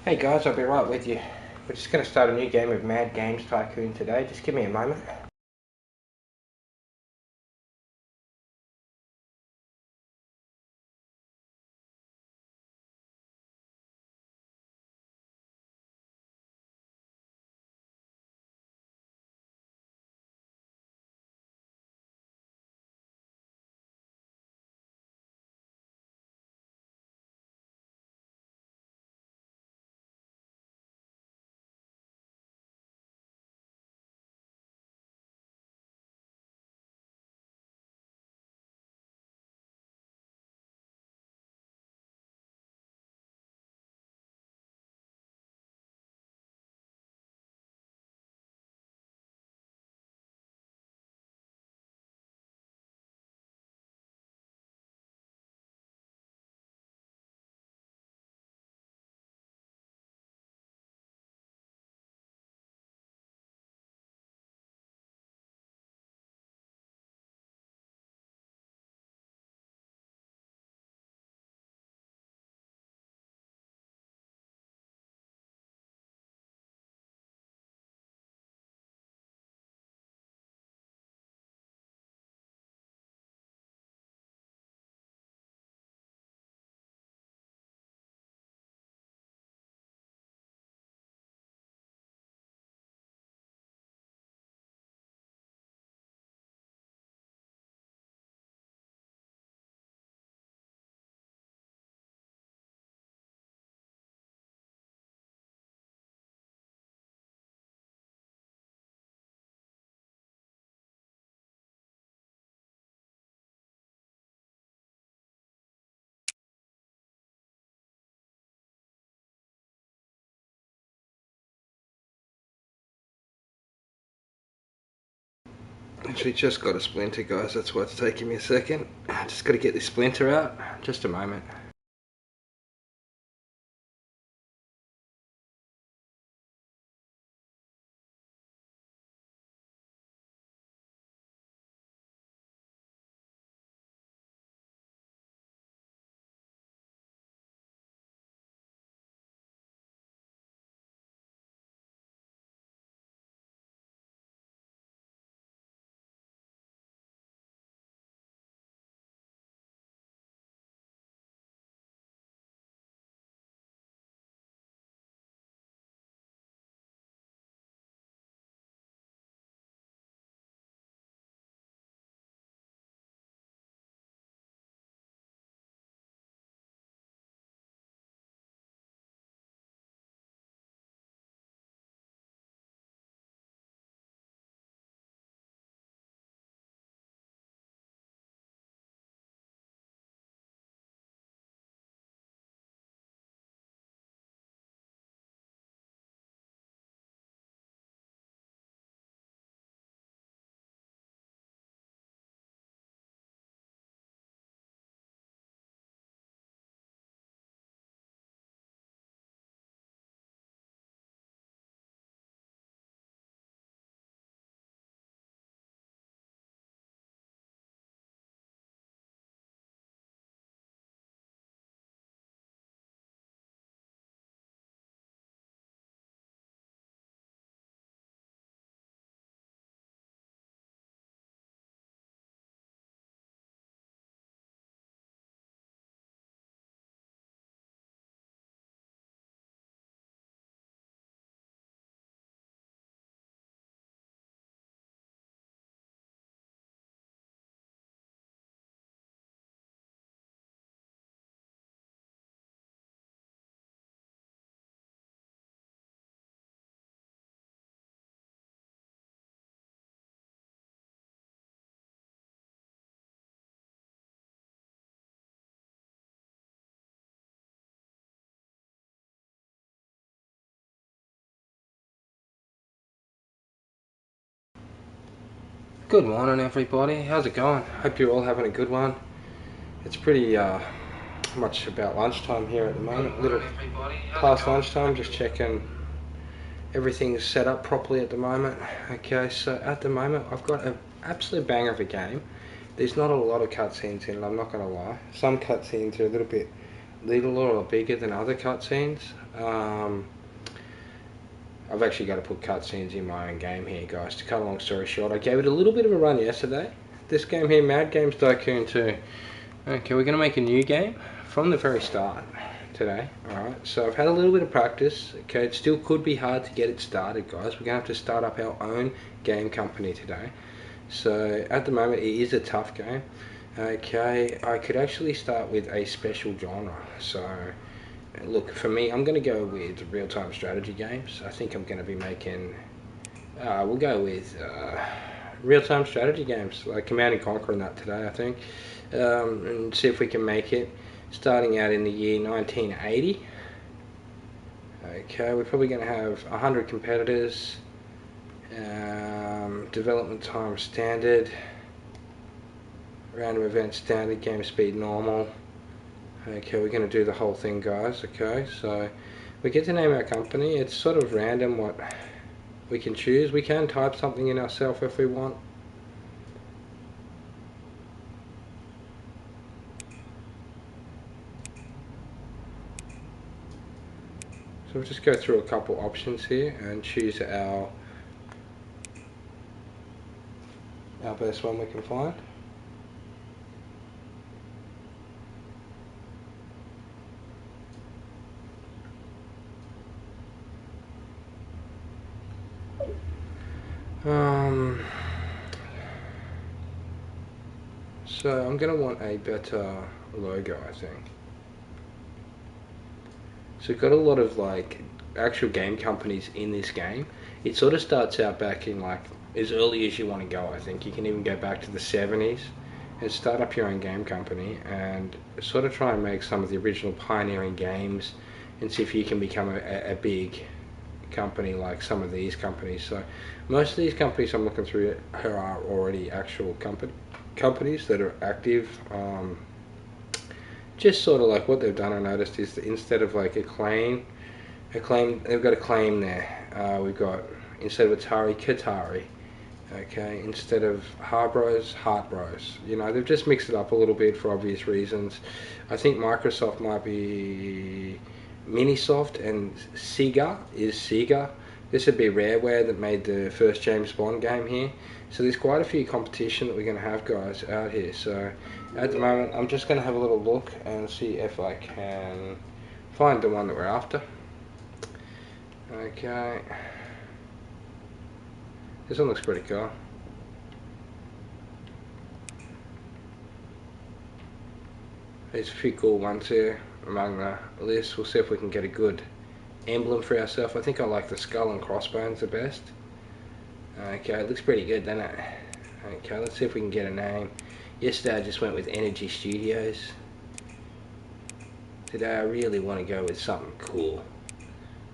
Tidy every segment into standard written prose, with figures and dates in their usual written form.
Hey guys, I'll be right with you. We're just going to start a new game of Mad Games Tycoon today. Just give me a moment. Actually just got a splinter, guys. That's why it's taking me a second. Just got to get this splinter out. Just a moment. Good morning, everybody. How's it going? Hope you're all having a good one. It's pretty much about lunchtime here at the moment. A little past lunchtime, just checking everything's set up properly at the moment. Okay, so at the moment I've got an absolute banger of a game. There's not a lot of cutscenes in it, I'm not going to lie. Some cutscenes are a little bit little or bigger than other cutscenes. I've actually got to put cutscenes in my own game here, guys. To cut a long story short, I gave it a little bit of a run yesterday. This game here, Mad Games Tycoon 2. Okay, we're going to make a new game from the very start today. Alright, so I've had a little bit of practice. Okay, it still could be hard to get it started, guys. We're going to have to start up our own game company today. So at the moment, it is a tough game. Okay, I could actually start with a special genre. So look, for me, I'm going to go with real-time strategy games. I think I'm going to be making, we'll go with real-time strategy games, like Command & Conquer and that today, I think. And see if we can make it, starting out in the year 1980. Okay, we're probably going to have 100 competitors. Development time standard. Random event standard, game speed normal. Okay, we're going to do the whole thing, guys. Okay, so we get to name our company. It's sort of random what we can choose. We can type something in ourselves if we want. So we'll just go through a couple options here and choose our best one we can find. So I'm going to want a better logo, I think. So we've got a lot of like actual game companies in this game. It sort of starts out back in like as early as you want to go, I think. You can even go back to the 70s and start up your own game company and sort of try and make some of the original pioneering games and see if you can become a big company like some of these companies. So most of these companies I'm looking through here are already actual companies that are active. Just sort of like what they've done, I noticed, is that instead of like a claim, they've got a claim there. We've got, instead of Atari, Qatari. Okay, instead of Harbros, Heartbros. You know, they've just mixed it up a little bit for obvious reasons. I think Microsoft might be Minisoft, and Sega is Sega. This would be Rareware that made the first James Bond game here. So there's quite a few competition that we're going to have, guys, out here. So at the moment, I'm just going to have a little look and see if I can find the one that we're after. Okay. This one looks pretty cool. There's a few cool ones here among the list. We'll see if we can get a good emblem for ourselves. I think I like the skull and crossbones the best. Okay, it looks pretty good, doesn't it? Okay, let's see if we can get a name. Yesterday I just went with Energy Studios. Today I really want to go with something cool.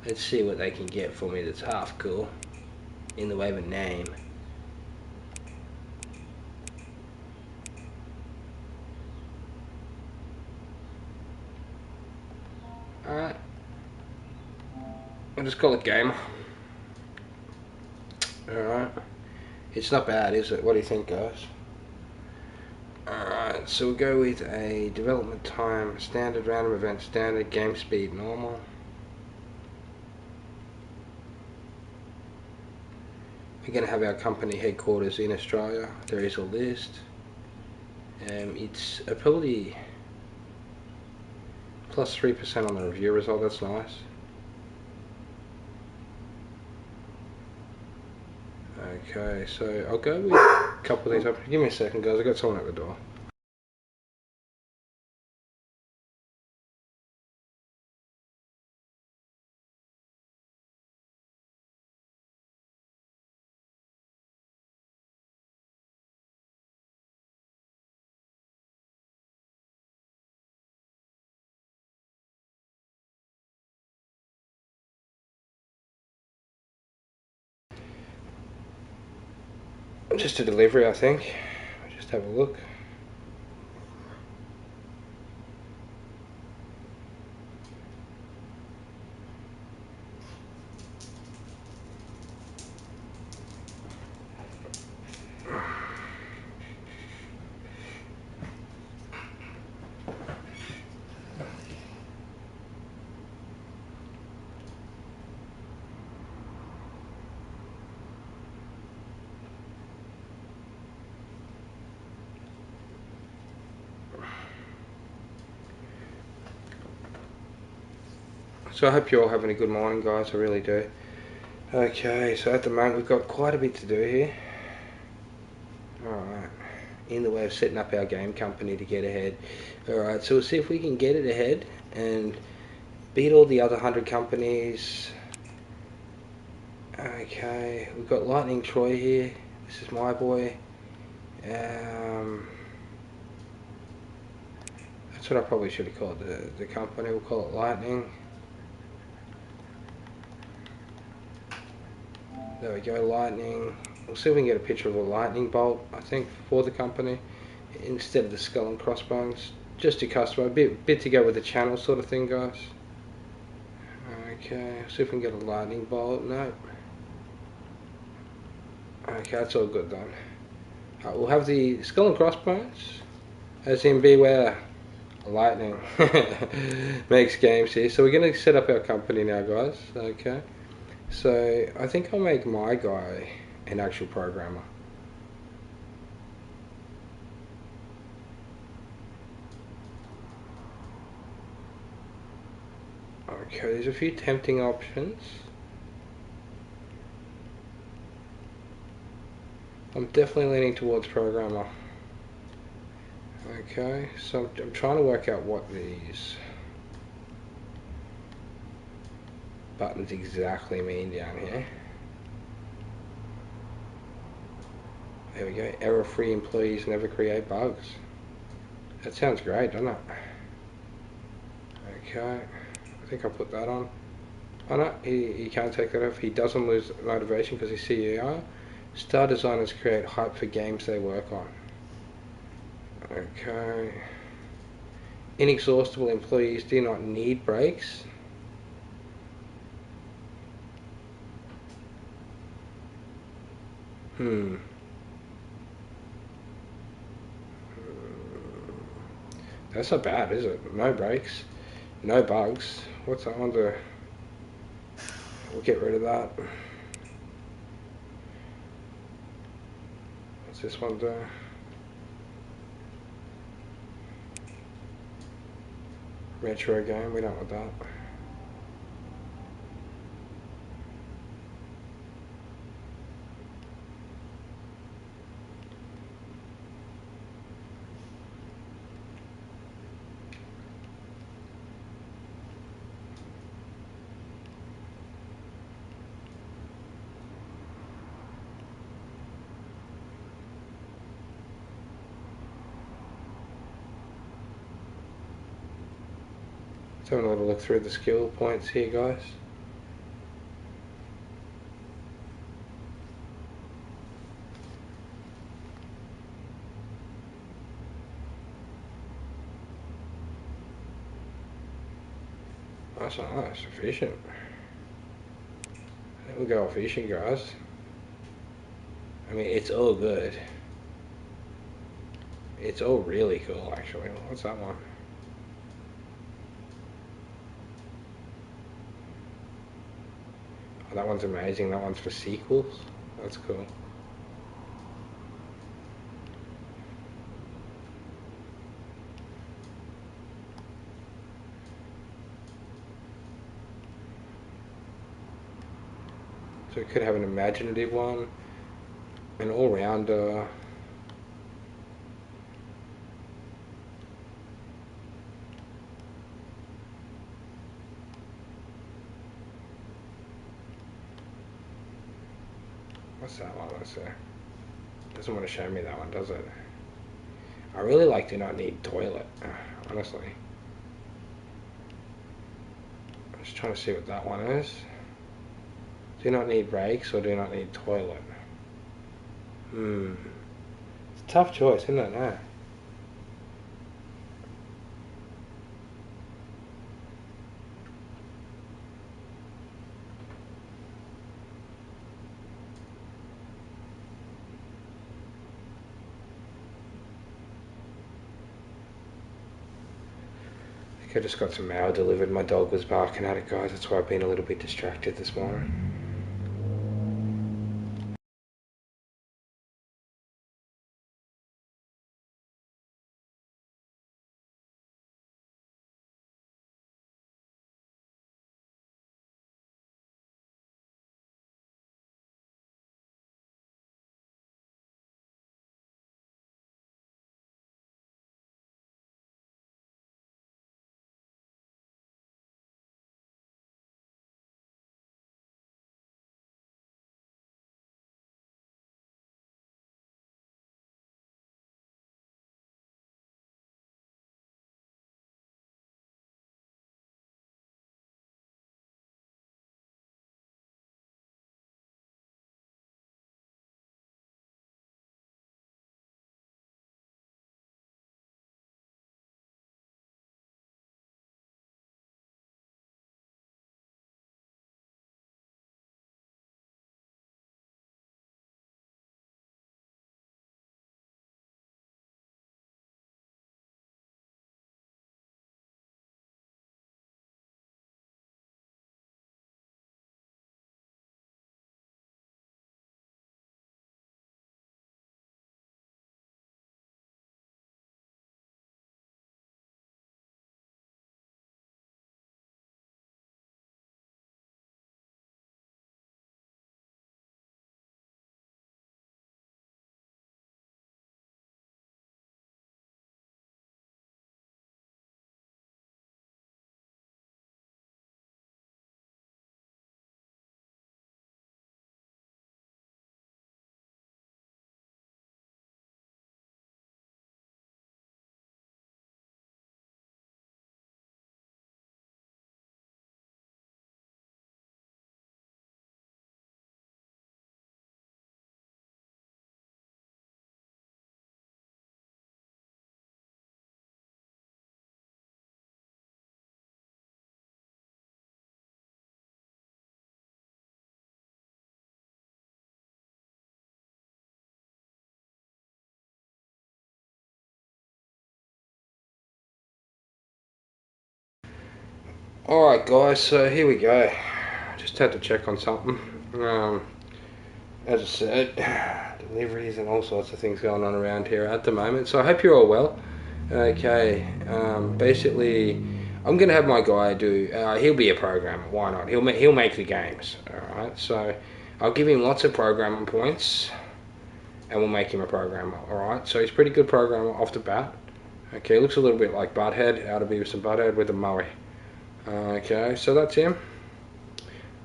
Let's see what they can get for me that's half cool in the way of a name. Alright. I'll just call it Gamer. Alright. It's not bad, is it? What do you think, guys? Alright, so we'll go with a development time standard, random event standard, game speed normal. We're going to have our company headquarters in Australia. There is a list. It's probably plus 3% on the review result. That's nice. Okay, so I'll go with a couple of these up. Give me a second, guys. I've got someone at the door. Just a delivery, I think. Just have a look. So I hope you're all having a good morning, guys. I really do. Okay, so at the moment we've got quite a bit to do here. Alright, in the way of setting up our game company to get ahead. Alright, so we'll see if we can get it ahead and beat all the other 100 companies. Okay, we've got Lightning Troy here. This is my boy. That's what I probably should have called the company. We'll call it Lightning. There we go, Lightning. We'll see if we can get a picture of a lightning bolt, I think, for the company instead of the skull and crossbones. Just to customize, a bit to go with the channel sort of thing, guys. Okay, see if we can get a lightning bolt. No. Okay, that's all good then. We'll have the skull and crossbones, as in beware, lightning. Makes games here. So we're going to set up our company now, guys. Okay. So I think I'll make my guy an actual programmer. Okay, there's a few tempting options. I'm definitely leaning towards programmer. Okay, so I'm trying to work out what these buttons exactly mean down here. There we go, error-free employees never create bugs. That sounds great, doesn't it? Okay, I think I'll put that on. Oh no, he can't take that off. He doesn't lose motivation because he's CEO. Star designers create hype for games they work on. Okay. Inexhaustible employees do not need breaks. That's not bad, is it? No breaks, no bugs. What's that one do? We'll get rid of that. What's this one do? Retro game, we don't want that. So I'm going to look through the skill points here, guys. That's not nice, efficient. There we go, efficient, guys. I mean, it's all good. It's all really cool, actually. What's that one? Oh, that one's amazing. That one's for sequels. That's cool. So we could have an imaginative one, an all-rounder. What's that one? Let's see. Doesn't want to show me that one, does it? I really like do not need toilet, honestly. I'm just trying to see what that one is. Do not need brakes or do not need toilet? It's a tough choice, isn't it? No. I think I just got some mail delivered. My dog was barking at it, guys. That's why I've been a little bit distracted this morning. Alright guys, so here we go. Just had to check on something. As I said, deliveries and all sorts of things going on around here at the moment. So I hope you're all well. Okay, basically, I'm going to have my guy do, he'll be a programmer, why not? He'll make the games, alright? So I'll give him lots of programming points and we'll make him a programmer, alright? So he's a pretty good programmer off the bat. Okay, looks a little bit like Butthead, out of Beavis and Butthead with a moe. Okay, so that's him.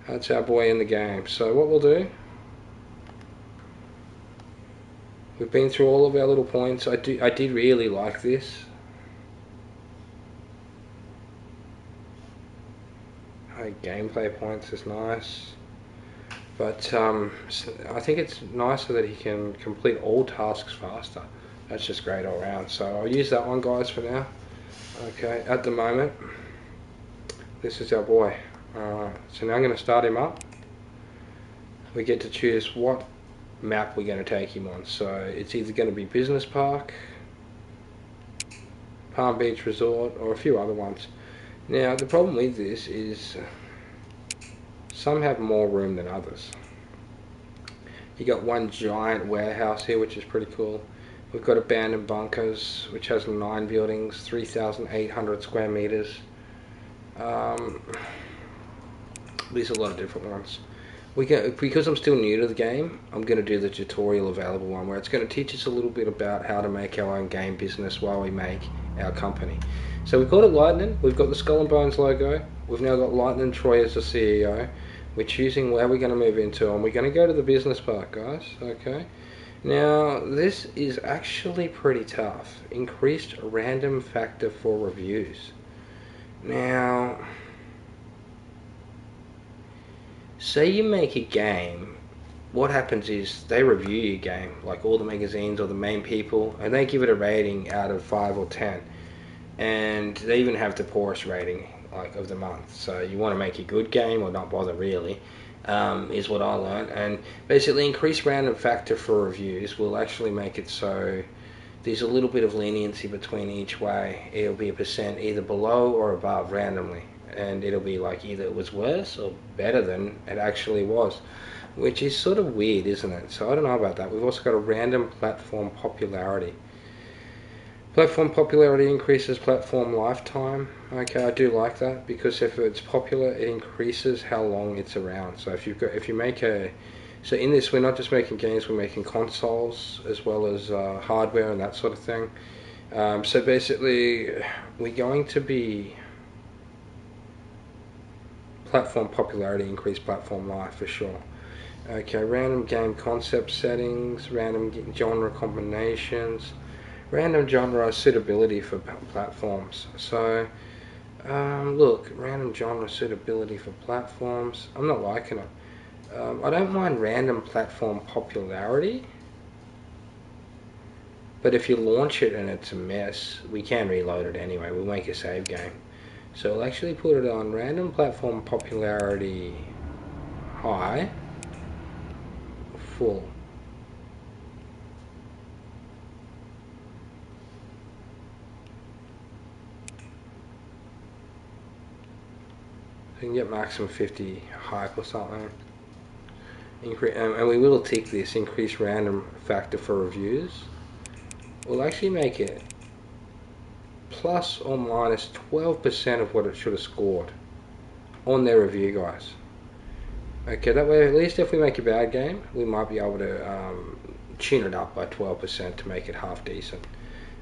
That's our boy in the game. So what we'll do, we've been through all of our little points. I did really like this. Gameplay points is nice. But I think it's nicer that he can complete all tasks faster. That's just great all around. So I'll use that one, guys, for now. Okay, at the moment, this is our boy. So now I'm going to start him up. We get to choose what map we're going to take him on. So it's either going to be Business Park, Palm Beach Resort, or a few other ones. Now the problem with this is some have more room than others. You got one giant warehouse here, which is pretty cool. We've got abandoned bunkers, which has 9 buildings, 3,800 square meters. There's a lot of different ones. Because I'm still new to the game, I'm going to do the tutorial available one where it's going to teach us a little bit about how to make our own game business while we make our company. So we've got it Lightning, we've got the Skull and Bones logo, we've now got Lightning Troy as the CEO. We're choosing where we're going to move into, and we're going to go to the business park, guys. Okay. Now this is actually pretty tough. Increased random factor for reviews. Now, say you make a game, what happens is they review your game, like all the magazines or the main people, and they give it a rating out of 5 or 10. And they even have the poorest rating, like, of the month. So you want to make a good game or not bother really, is what I learned. And basically increased random factor for reviews will actually make it so there's a little bit of leniency between each way. It'll be a percent either below or above randomly, and it'll be like either it was worse or better than it actually was, which is sort of weird, isn't it? So I don't know about that. We've also got a random platform popularity. Platform popularity increases platform lifetime. Okay, I do like that, because if it's popular, it increases how long it's around. So if you make a, so in this, we're not just making games, we're making consoles as well as hardware and that sort of thing. So basically, we're going to be platform popularity, increase platform life for sure. Okay, random game concept settings, random genre combinations, random genre suitability for platforms. So, look, random genre suitability for platforms. I'm not liking it. I don't mind random platform popularity, but if you launch it and it's a mess, we can reload it anyway. We'll make a save game. So we'll actually put it on random platform popularity high, full. You can get maximum 50 hype or something. And we will tick this, increase random factor for reviews. We'll actually make it plus or minus 12% of what it should have scored on their review, guys. Okay, that way at least if we make a bad game, we might be able to tune it up by 12% to make it half decent.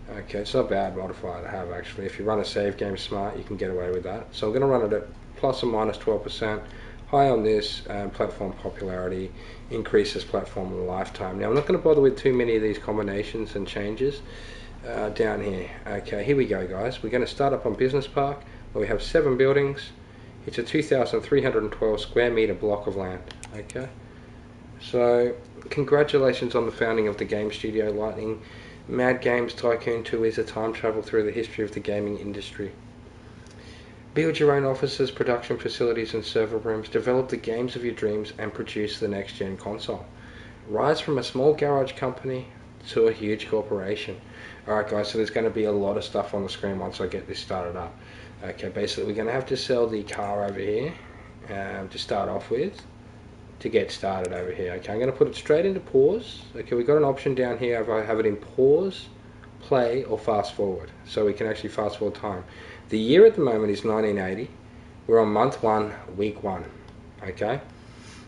Okay, it's not a bad modifier to have actually. If you run a save game smart, you can get away with that. So I'm going to run it at plus or minus 12%. High on this, platform popularity increases platform lifetime. Now I'm not going to bother with too many of these combinations and changes down here. Okay, here we go, guys. We're going to start up on Business Park, where we have 7 buildings. It's a 2,312 square meter block of land. Okay, so congratulations on the founding of the game studio Lightning. Mad Games Tycoon 2 is a time travel through the history of the gaming industry. Build your own offices, production facilities and server rooms, develop the games of your dreams and produce the next gen console. Rise from a small garage company to a huge corporation. Alright guys, so there's going to be a lot of stuff on the screen once I get this started up. Okay, basically we're going to have to sell the car over here to start off with, to get started over here. Okay, I'm going to put it straight into pause. Okay, we've got an option down here if I have it in pause, play, or fast forward. So we can actually fast forward time. The year at the moment is 1980. We're on month 1, week 1. Okay,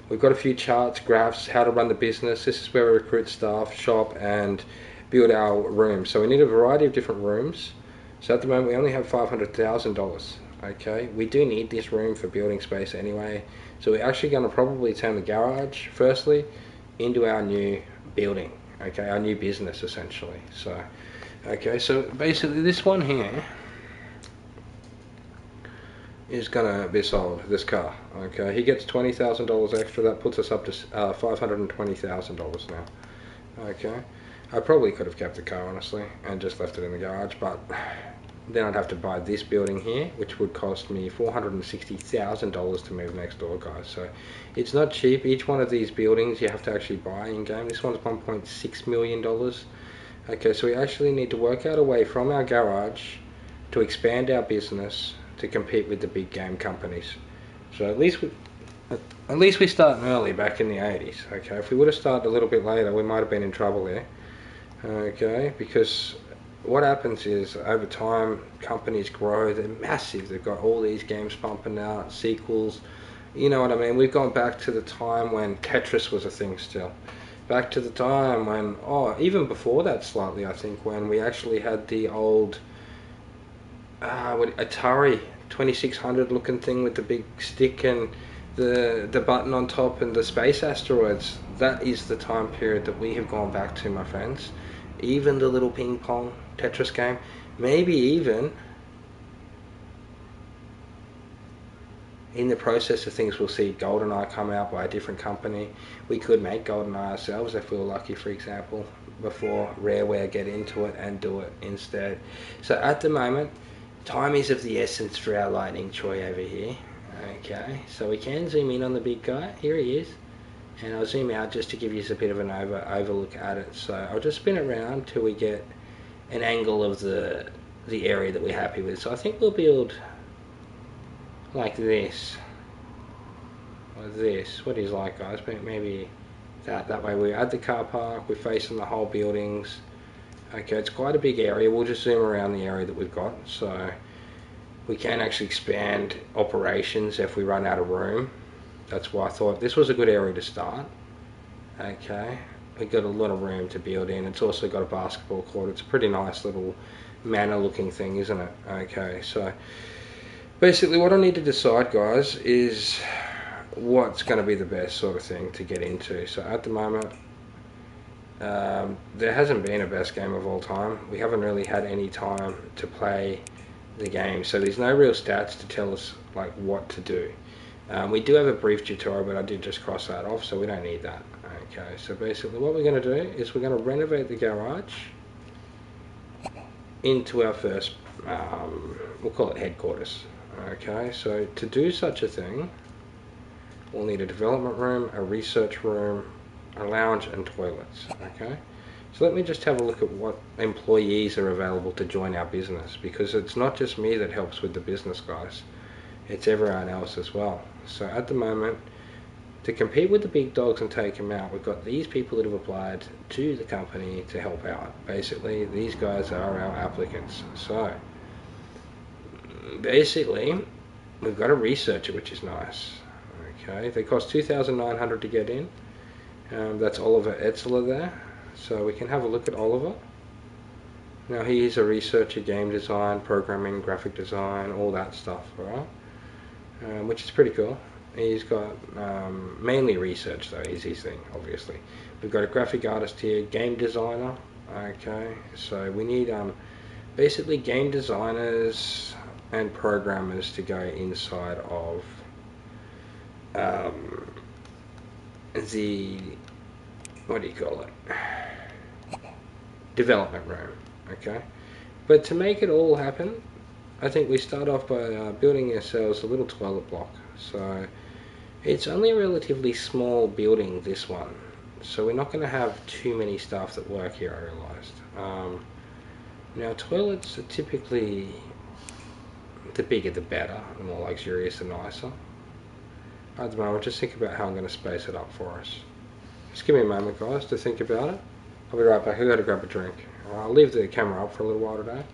we've got a few charts, graphs, how to run the business. This is where we recruit staff, shop, and build our rooms. So we need a variety of different rooms. So at the moment we only have $500,000. Okay, we do need this room for building space anyway. So we're actually going to probably turn the garage firstly into our new building. Okay, our new business essentially. So, okay, so basically this one here is gonna be sold, this car. Okay, he gets $20,000 extra. That puts us up to $520,000 now. Okay, I probably could have kept the car honestly and just left it in the garage, but then I'd have to buy this building here, which would cost me $460,000 to move next door, guys. So it's not cheap. Each one of these buildings you have to actually buy in game. This one's $1.6 million. Okay, so we actually need to work out a way from our garage to expand our business to compete with the big game companies. So at least we start early back in the 80s. Okay, if we would have started a little bit later, we might have been in trouble there. Okay, because what happens is over time companies grow, they're massive, they've got all these games pumping out, sequels, you know what I mean. We've gone back to the time when Tetris was a thing still, back to the time when, even before that slightly, I think, when we actually had the old Atari 2600 looking thing with the big stick and the button on top and the space asteroids. That is the time period that we have gone back to, my friends. Even the little ping pong Tetris game, maybe even in the process of things we'll see GoldenEye come out by a different company. We could make GoldenEye ourselves if we were lucky, for example, before Rareware get into it and do it instead. So at the moment, time is of the essence for our lightning Troy over here. Okay, so we can zoom in on the big guy. Here he is. And I'll zoom out just to give you a bit of an overlook at it. So I'll just spin it around till we get an angle of the area that we're happy with. So I think we'll build like this, or this. What is like, guys? Maybe that way we're at the car park, we're facing the whole buildings. Okay, it's quite a big area. We'll just zoom around the area that we've got. So we can actually expand operations if we run out of room. That's why I thought this was a good area to start. Okay, we got a lot of room to build in. It's also got a basketball court. It's a pretty nice little manor looking thing, isn't it? Okay, so basically what I need to decide, guys, is what's going to be the best sort of thing to get into. So at the moment, there hasn't been a best game of all time. We haven't really had any time to play the game, so there's no real stats to tell us like what to do. We do have a brief tutorial, but I did just cross that off, so we don't need that. Okay, so basically what we're going to do is we're going to renovate the garage into our first, we'll call it headquarters. Okay, so to do such a thing, we'll need a development room, a research room, a lounge, and toilets. Okay, so let me just have a look at what employees are available to join our business, because it's not just me that helps with the business, guys. It's everyone else as well. So at the moment, to compete with the big dogs and take them out, we've got these people that have applied to the company to help out. Basically, these guys are our applicants. So basically, we've got a researcher, which is nice. Okay, they cost $2,900 to get in. That's Oliver Etzler there. So we can have a look at Oliver. Now he is a researcher, game design, programming, graphic design, all that stuff, alright? Which is pretty cool. He's got mainly research though, is his thing, obviously. We've got a graphic artist here, game designer. Okay, so we need basically game designers and programmers to go inside of the, what do you call it, development room. Okay, but to make it all happen, I think we start off by building ourselves a little toilet block. So it's only a relatively small building, this one. so we're not going to have too many staff that work here, I realised. Now toilets are typically, the bigger the better, the more luxurious and nicer. At the moment, just think about how I'm going to space it up for us. Just give me a moment, guys, to think about it. I'll be right back. I've got to grab a drink. I'll leave the camera up for a little while today.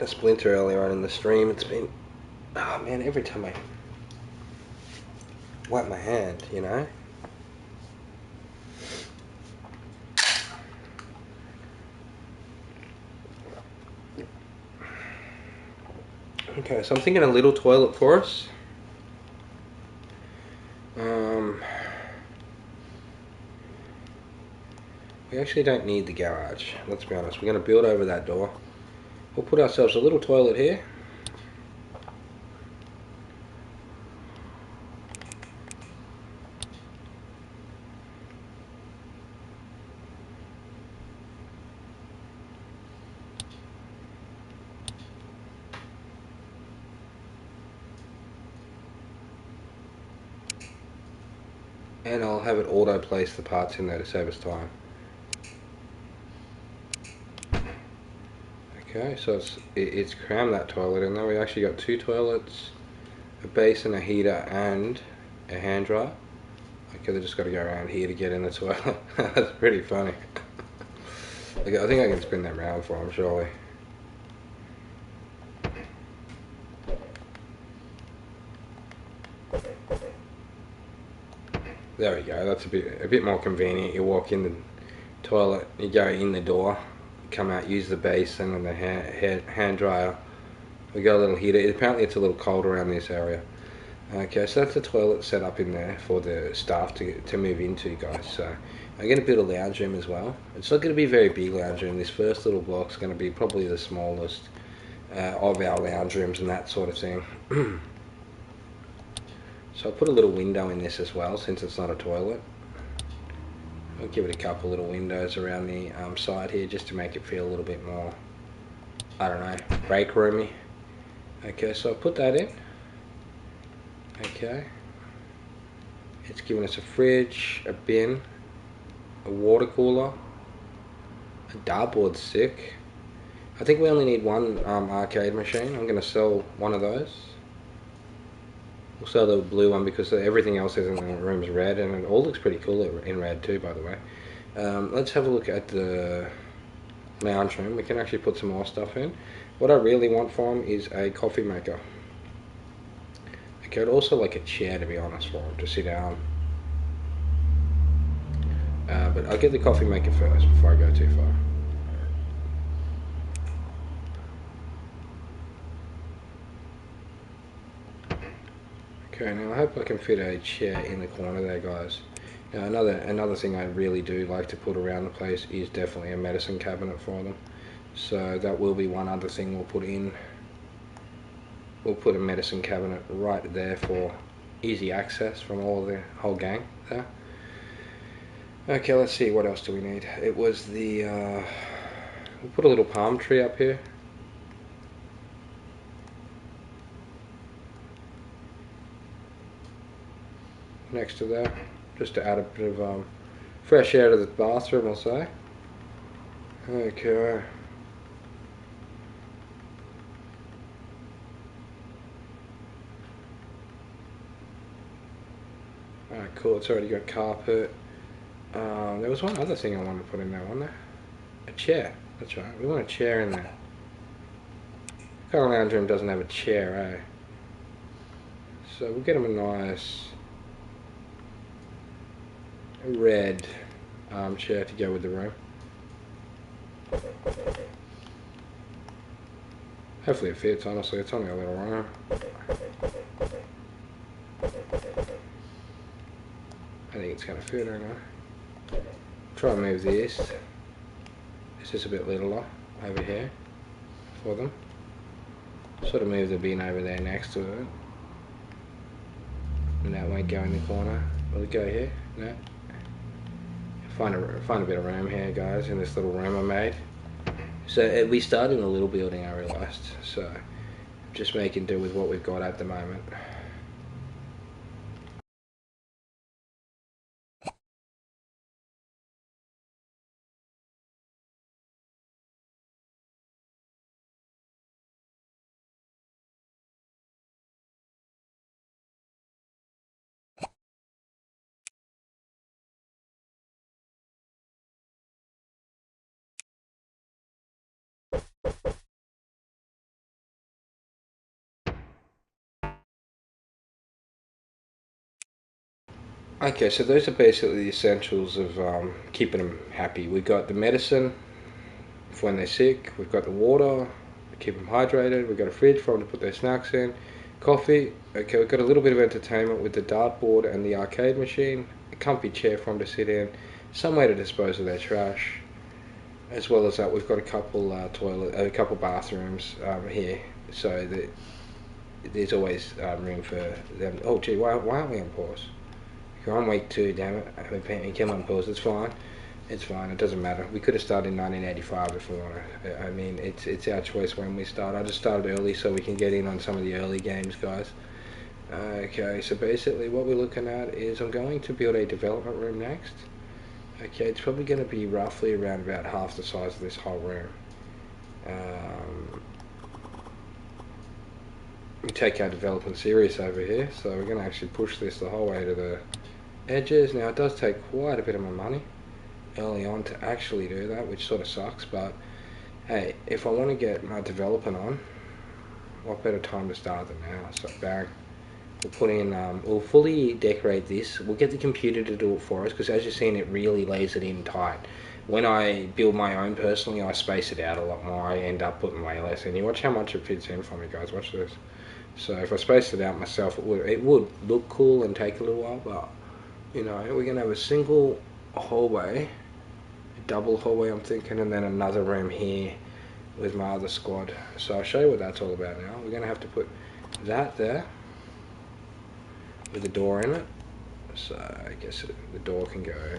A splinter earlier on in the stream. It's been, oh man, every time I wipe my hand, you know. Okay, so I'm thinking a little toilet for us. We actually don't need the garage, let's be honest. We're going to build over that door. We'll put ourselves a little toilet here. And I'll have it auto place the parts in there to save us time. Okay, so it's crammed that toilet in there. We actually got 2 toilets, a basin, a heater, and a hand dryer. Okay, they just got to go around here to get in the toilet. That's pretty funny. Okay, I think I can spin that round for them, surely. There we go. That's a bit more convenient. You walk in the toilet, you go in the door, come out, use the basin and the hand dryer. We got a little heater. Apparently it's a little cold around this area. Okay, so that's the toilet set up in there for the staff to move into, guys. So I'm going to build a lounge room as well. It's not going to be a very big lounge room. This first little block's going to be probably the smallest of our lounge rooms and that sort of thing. So I'll put a little window in this as well, since it's not a toilet. I'll give it a couple little windows around the side here, just to make it feel a little bit more, I don't know, break roomy. Okay, so I'll put that in. Okay. It's giving us a fridge, a bin, a water cooler, a dartboard stick. I think we only need one arcade machine. I'm going to sell one of those. We'll sell the blue one because everything else in the room is red, and it all looks pretty cool in red too, by the way. Let's have a look at the lounge room. We can actually put some more stuff in. What I really want for him is a coffee maker. Okay, I'd also like a chair, to be honest, for him to sit down. But I'll get the coffee maker first before I go too far. Okay, now I hope I can fit a chair in the corner there, guys. Now another thing I really do like to put around the place is definitely a medicine cabinet for them. So that will be one other thing we'll put in. We'll put a medicine cabinet right there for easy access from all the whole gang there. Okay, let's see, what else do we need? It was the, we put a little palm tree up here. Next to that, just to add a bit of fresh air to the bathroom, I'll say. Okay. Alright, cool, it's already got carpet. There was one other thing I wanted to put in there, wasn't there? A chair, that's right, we want a chair in there. Current lounge room doesn't have a chair, eh? So we'll get him a nice red armchair to go with the room. Hopefully it fits, honestly, it's only a little room. I think it's gonna fit, I don't know. Try and move this. It's just a bit littler over here for them. Sort of move the bin over there next to it. And that won't go in the corner. Will it go here? No. Find a bit of room here, guys, in this little room I made. So we started in a little building, I realised. So just making do with what we've got at the moment. Okay, so those are basically the essentials of keeping them happy. We've got the medicine for when they're sick. We've got the water to keep them hydrated. We've got a fridge for them to put their snacks in. Coffee. Okay, we've got a little bit of entertainment with the dartboard and the arcade machine. A comfy chair for them to sit in. Somewhere to dispose of their trash. As well as that, we've got a couple a couple bathrooms here, so that there's always room for them. Oh, gee, why aren't we on pause? You're on week 2, damn it. We came on pause. It's fine. It's fine. It doesn't matter. We could have started in 1985 if we wanted. I mean, it's our choice when we start. I just started early so we can get in on some of the early games, guys. Okay, so basically what we're looking at is I'm going to build a development room next. Okay, it's probably going to be roughly around about half the size of this whole room. We take our development serious over here, so we're going to actually push this the whole way to the edges. Now it does take quite a bit of my money early on to actually do that, which sort of sucks, but hey, if I want to get my developing on, what better time to start than now? So bang, we'll put in, we'll fully decorate this. We'll get the computer to do it for us, because as you've seen, it really lays it in tight. When I build my own personally, I space it out a lot more. I end up putting way less in. You watch how much it fits in for me, guys. Watch this. So if I spaced it out myself, it would look cool and take a little while, but you know, we're gonna have a single hallway, a double hallway I'm thinking, and then another room here with my other squad. So I'll show you what that's all about now. We're gonna have to put that there with a door in it. So I guess the door can go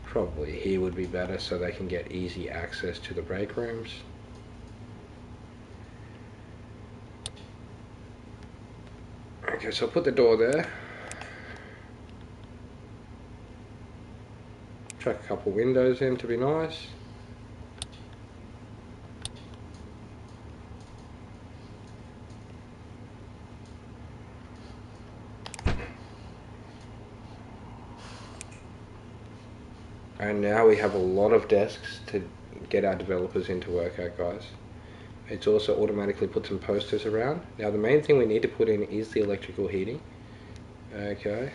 probably here would be better, so they can get easy access to the break rooms. Okay, so I'll put the door there. Chuck a couple windows in to be nice. And now we have a lot of desks to get our developers into work at, guys. It's also automatically put some posters around. Now the main thing we need to put in is the electrical heating. Okay.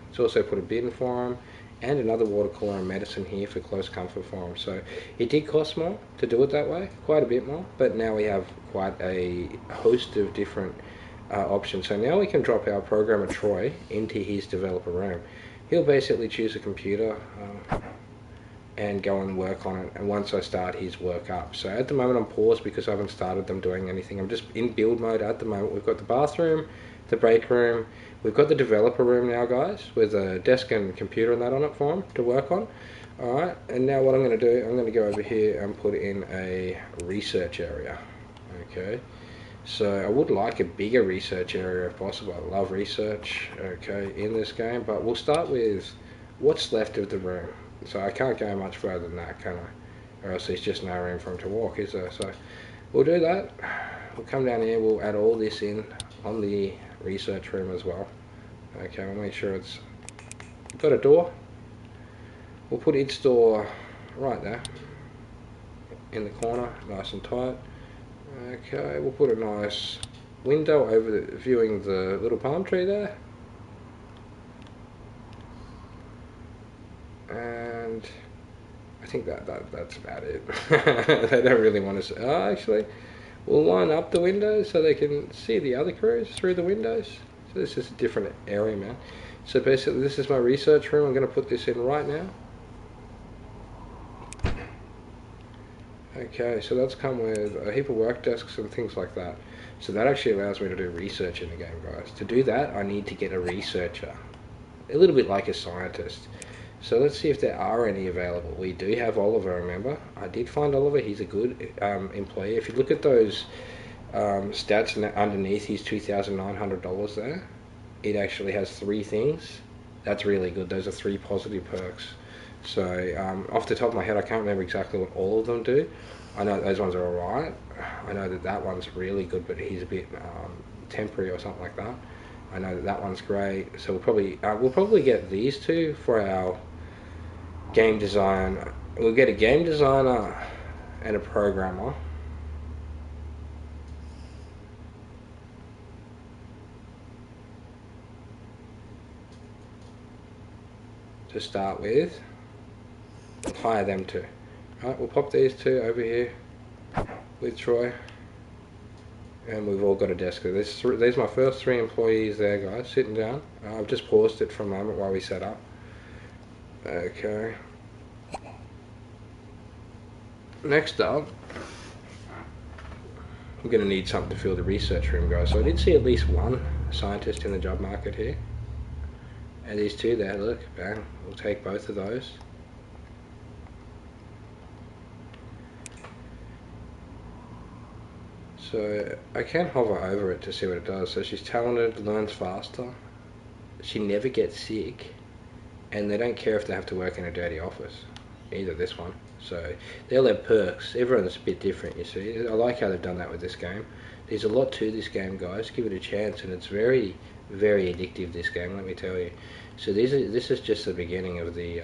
It's also put a bin for them and another water cooler and medicine here for close comfort for them. So it did cost more to do it that way, quite a bit more, but now we have quite a host of different options. So now we can drop our programmer Troy into his developer room. He'll basically choose a computer and go and work on it, and once I start his work up. So at the moment I'm paused because I haven't started them doing anything. I'm just in build mode at the moment. We've got the bathroom, the break room. We've got the developer room now, guys, with a desk and computer and that on it for him to work on. Alright, and now what I'm going to do, I'm going to go over here and put in a research area. Okay, so I would like a bigger research area if possible. I love research, okay, in this game, but we'll start with what's left of the room. So I can't go much further than that, can I? Or else there's just no room for him to walk, is there? So we'll do that. We'll come down here, we'll add all this in on the research room as well. Okay, we'll make sure it's got a door. We'll put its door right there in the corner, nice and tight. Okay, we'll put a nice window over viewing the little palm tree there. And I think that's about it. They don't really want to see. Oh, actually, we'll line up the windows so they can see the other crews through the windows. So this is a different area, man. So basically, this is my research room. I'm going to put this in right now. Okay, so that's come with a heap of work desks and things like that. So that actually allows me to do research in the game, guys. To do that, I need to get a researcher. A little bit like a scientist. So let's see if there are any available. We do have Oliver, remember? I did find Oliver. He's a good employee. If you look at those stats underneath his $2,900 there, it actually has 3 things. That's really good. Those are 3 positive perks. So off the top of my head, I can't remember exactly what all of them do. I know those ones are alright. I know that one's really good, but he's a bit temporary or something like that. I know that one's great. So we'll probably get these 2 for our game design. We'll get a game designer and a programmer. To start with. Hire them 2. Alright, we'll pop these 2 over here with Troy. And we've all got a desk. These are my first 3 employees there, guys, sitting down. I've just paused it for a moment while we set up. Okay. Next up, I'm going to need something to fill the research room, guys. So I did see at least 1 scientist in the job market here. And these 2 there, look, bang. We'll take both of those. So I can hover over it to see what it does. So she's talented, learns faster, she never gets sick, and they don't care if they have to work in a dirty office. Either this one. So they'll have perks. Everyone's a bit different, you see. I like how they've done that with this game. There's a lot to this game, guys. Give it a chance, and it's very, very addictive, this game, let me tell you. So this is just the beginning of the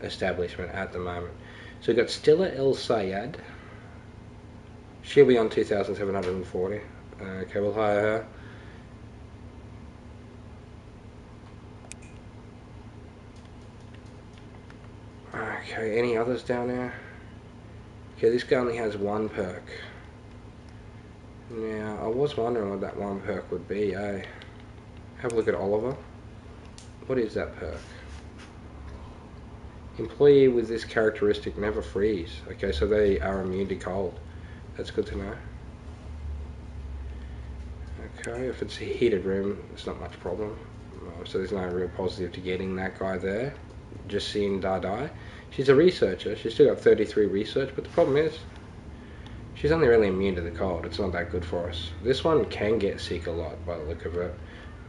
establishment at the moment. So we've got Stella El Sayed. She'll be on 2,740. Okay, we'll hire her. Okay, any others down there? Okay, this guy only has 1 perk. Now, I was wondering what that 1 perk would be, eh? Have a look at Oliver. What is that perk? Employee with this characteristic never freeze. Okay, so they are immune to cold. That's good to know. Okay, if it's a heated room, it's not much problem. So there's no real positive to getting that guy there. Just seeing Dardai. She's a researcher. She's still got 33 research, but the problem is she's only really immune to the cold. It's not that good for us. This one can get sick a lot by the look of it.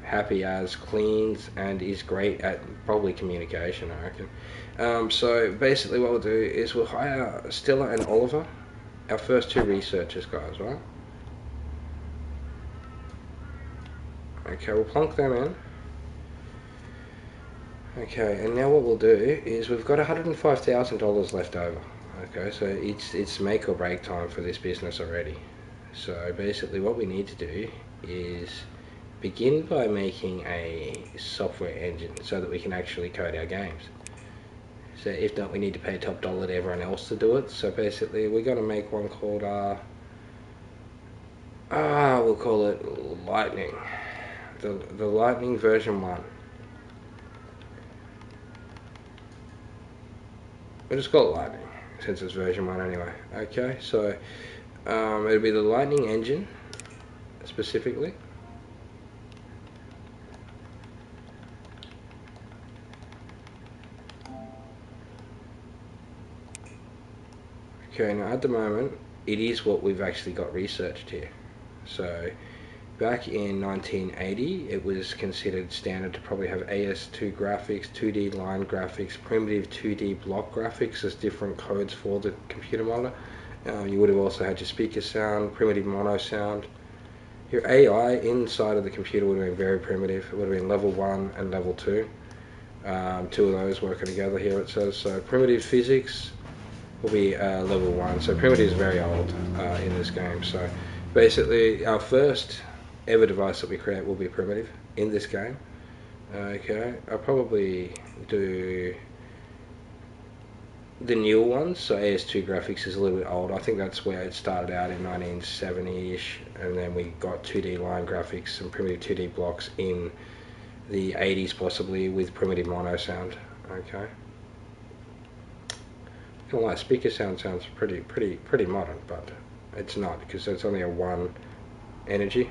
Happy as, cleans, and is great at probably communication, I reckon. So basically what we'll do is we'll hire Stella and Oliver. Our first 2 researchers, guys, right? Okay, we'll plonk them in. Okay, and now what we'll do is we've got $105,000 left over. Okay, so it's make or break time for this business already. So basically what we need to do is begin by making a software engine so that we can actually code our games. So if not, we need to pay top dollar to everyone else to do it. So basically, we're going to make one called, we'll call it Lightning. The Lightning version 1. We'll just call it Lightning, since it's version 1 anyway. Okay, so it'll be the Lightning engine, specifically. Okay, now at the moment, it is what we've actually got researched here. So back in 1980, it was considered standard to probably have AS2 graphics, 2D line graphics, primitive 2D block graphics as different codes for the computer monitor. You would have also had your speaker sound, primitive mono sound. Your AI inside of the computer would have been very primitive. It would have been level 1 and level 2. Two of those working together here, it says. So primitive physics will be level 1. So primitive is very old in this game. So basically our first ever device that we create will be primitive in this game. Okay, I'll probably do the newer ones. So AS2 graphics is a little bit old. I think that's where it started out in 1970-ish, and then we got 2D line graphics and primitive 2D blocks in the 80s possibly with primitive mono sound. Okay. I don't like speaker sounds pretty modern, but it's not because it's only a 1 energy.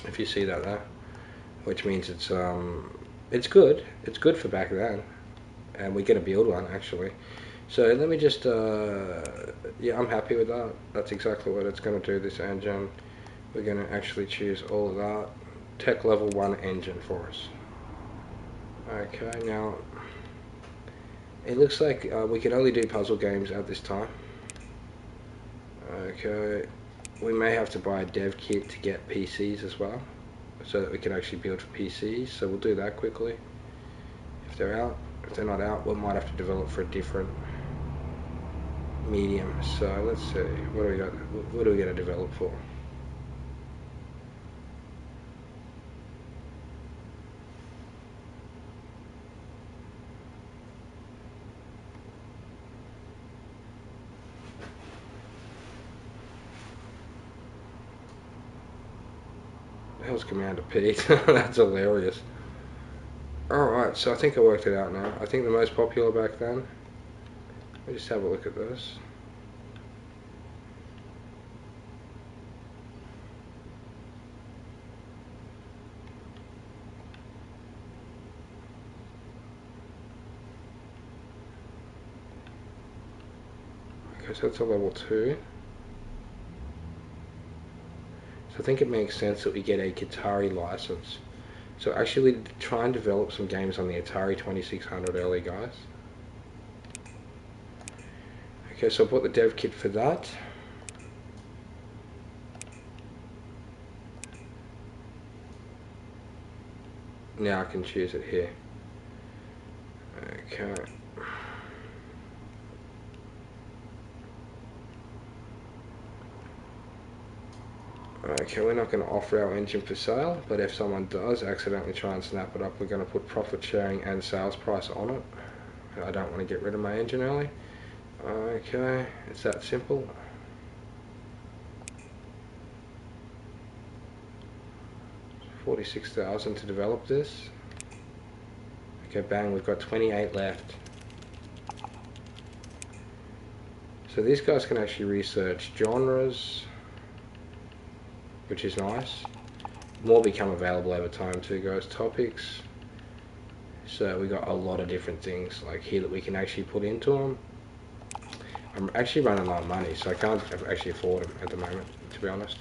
If you see that there, which means it's good. It's good for back then, and we get to build one actually. So let me just yeah, I'm happy with that. That's exactly what it's going to do. This engine, we're going to actually choose all of that. Tech level 1 engine for us. Okay, now it looks like we can only do puzzle games at this time. Okay, we may have to buy a dev kit to get PCs as well, so that we can actually build for PCs. So we'll do that quickly. If they're out, if they're not out, we might have to develop for a different medium. So let's see, what do we got? What are we going to develop for? The hell's Commander Pete? That's hilarious. Alright, so I think I worked it out now. I think the most popular back then. Let me just have a look at this. Okay, so that's a level 2. So I think it makes sense that we get a Atari license. So actually try and develop some games on the Atari 2600 early, guys. Okay, so I bought the dev kit for that. Now I can choose it here. Okay. Okay, we're not going to offer our engine for sale, but if someone does accidentally try and snap it up, we're going to put profit sharing and sales price on it. I don't want to get rid of my engine early. Okay, it's that simple. $46,000 to develop this. Okay, bang, we've got 28 left. So these guys can actually research genres, which is nice. More become available over time too, guys. Topics. So we got a lot of different things like here that we can actually put into them. I'm actually running low on money, so I can't actually afford them at the moment, to be honest.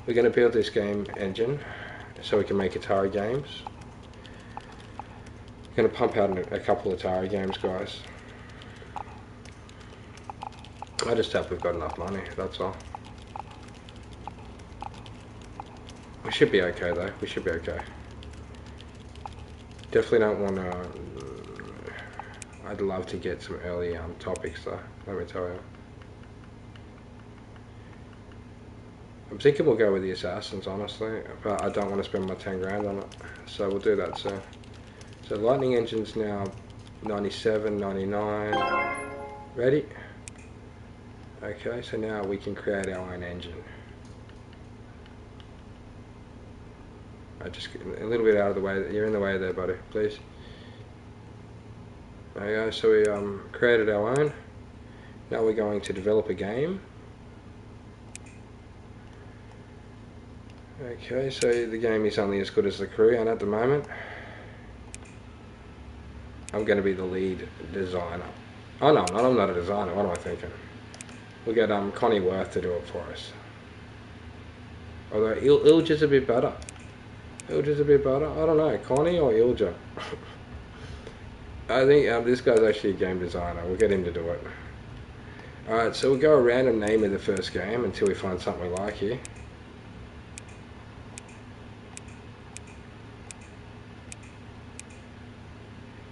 We're going to build this game engine so we can make Atari games. I'm going to pump out a couple of Atari games, guys. I just hope we've got enough money, that's all. We should be okay though, we should be okay. Definitely don't want to... I'd love to get some early topics though, let me tell you. I'm thinking we'll go with the Assassins, honestly, but I don't want to spend my 10 grand on it, so we'll do that soon. So Lightning Engine's now 97, 99, ready? Okay, so now we can create our own engine. I just get a little bit out of the way. You're in the way there, buddy, please. There you go, so we created our own. Now we're going to develop a game. Okay, so the game is only as good as the crew, and at the moment I'm going to be the lead designer. Oh no, I'm not a designer, what am I thinking? We'll get Connie Worth to do it for us. Although Ilja's a bit better. Ilja's a bit better. I don't know, Connie or Ilja. I think this guy's actually a game designer. We'll get him to do it. Alright, so we'll go a random name in the first game until we find something we like here.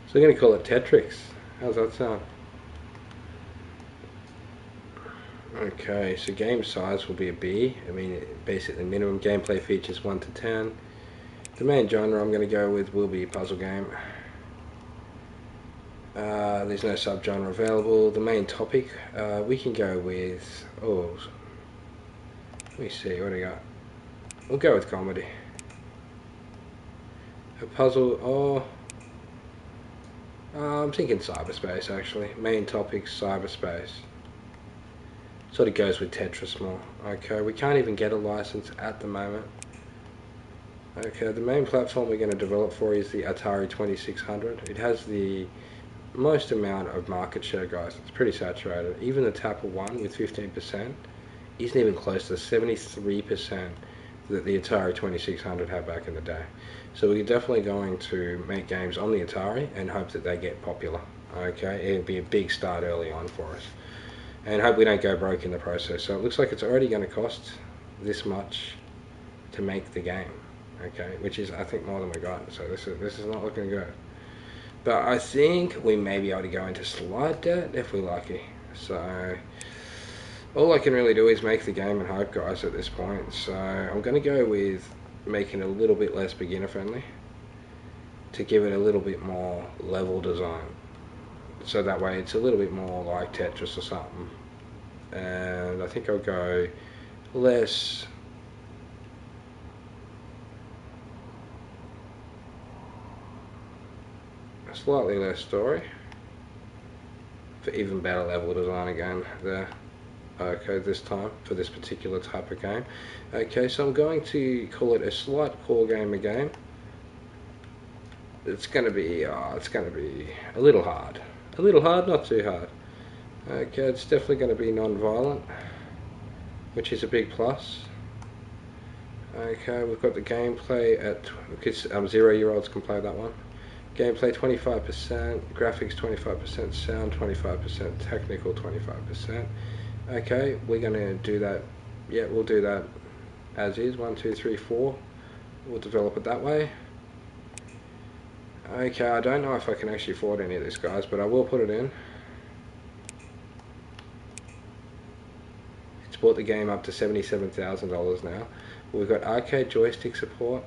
So we're going to call it Tetrix. How's that sound? Okay, so game size will be a B. I mean, basically minimum gameplay features 1 to 10. The main genre I'm going to go with will be puzzle game. There's no subgenre available. The main topic, we can go with, let me see, what do we got? We'll go with comedy. A puzzle, I'm thinking cyberspace actually. Main topic, cyberspace. Sort of goes with Tetris more. Okay, we can't even get a license at the moment. Okay, the main platform we're going to develop for is the Atari 2600. It has the most amount of market share, guys. It's pretty saturated. Even the Tapper 1 with 15% isn't even close to the 73% that the Atari 2600 had back in the day. So we're definitely going to make games on the Atari and hope that they get popular. Okay, it'll be a big start early on for us. And hope we don't go broke in the process. So it looks like it's already going to cost this much to make the game. Okay, which is I think more than we got. So this is not looking good. But I think we may be able to go into slight debt if we're lucky. So all I can really do is make the game and hope, guys, at this point. So I'm going to go with making it a little bit less beginner friendly to give it a little bit more level design. So that way it's a little bit more like Tetris or something. And I think I'll go less slightly less story for even better level design again there. Okay, this time for this particular type of game. Okay, so I'm going to call it a slight core gamer game. It's going to be a little hard. A little hard, not too hard. Okay, it's definitely going to be non-violent, which is a big plus. Okay, we've got the gameplay at 0-year-olds can play that one. Gameplay 25%, graphics 25%, sound 25%, technical 25%. Okay, we're going to do that. Yeah, we'll do that as is. 1, 2, 3, 4. We'll develop it that way. Okay, I don't know if I can actually afford any of this, guys, but I will put it in. It's brought the game up to $77,000 now. We've got arcade joystick support,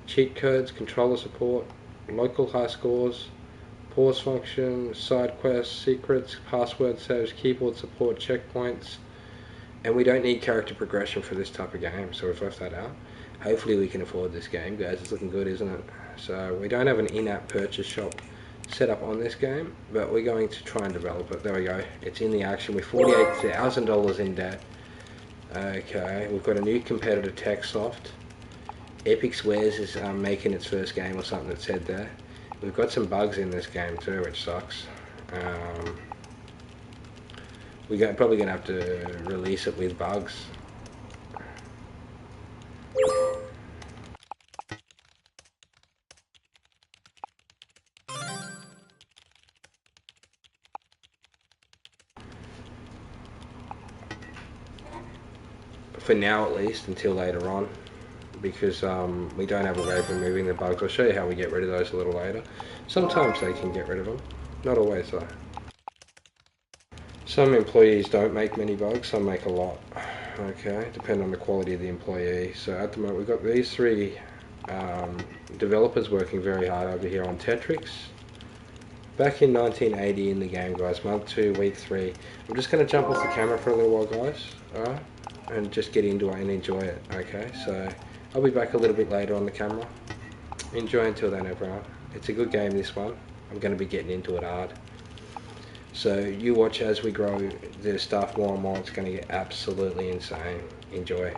cheat codes, controller support, local high scores, pause function, side quests, secrets, password saves, keyboard support, checkpoints, and we don't need character progression for this type of game, so we've left that out. Hopefully we can afford this game, guys. It's looking good, isn't it? So we don't have an in-app purchase shop set up on this game, but we're going to try and develop it. There we go. It's in the action. We're $48,000 in debt. Okay, we've got a new competitor, TechSoft. Epic Swears is making its first game or something that said there. We've got some bugs in this game too, which sucks. We're probably going to have to release it with bugs. For now at least, until later on. Because we don't have a way of removing the bugs. I'll show you how we get rid of those a little later. Sometimes they can get rid of them. Not always though. Some employees don't make many bugs, some make a lot. Okay, depending on the quality of the employee. So at the moment we've got these three developers working very hard over here on Tetrix. Back in 1980 in the game, guys, month 2, week 3. I'm just going to jump off the camera for a little while, guys. Alright? And just get into it and enjoy it. Okay, so I'll be back a little bit later on the camera. Enjoy until then, everyone. It's a good game, this one. I'm going to be getting into it hard. So you watch as we grow the stuff more and more. It's going to get absolutely insane. Enjoy.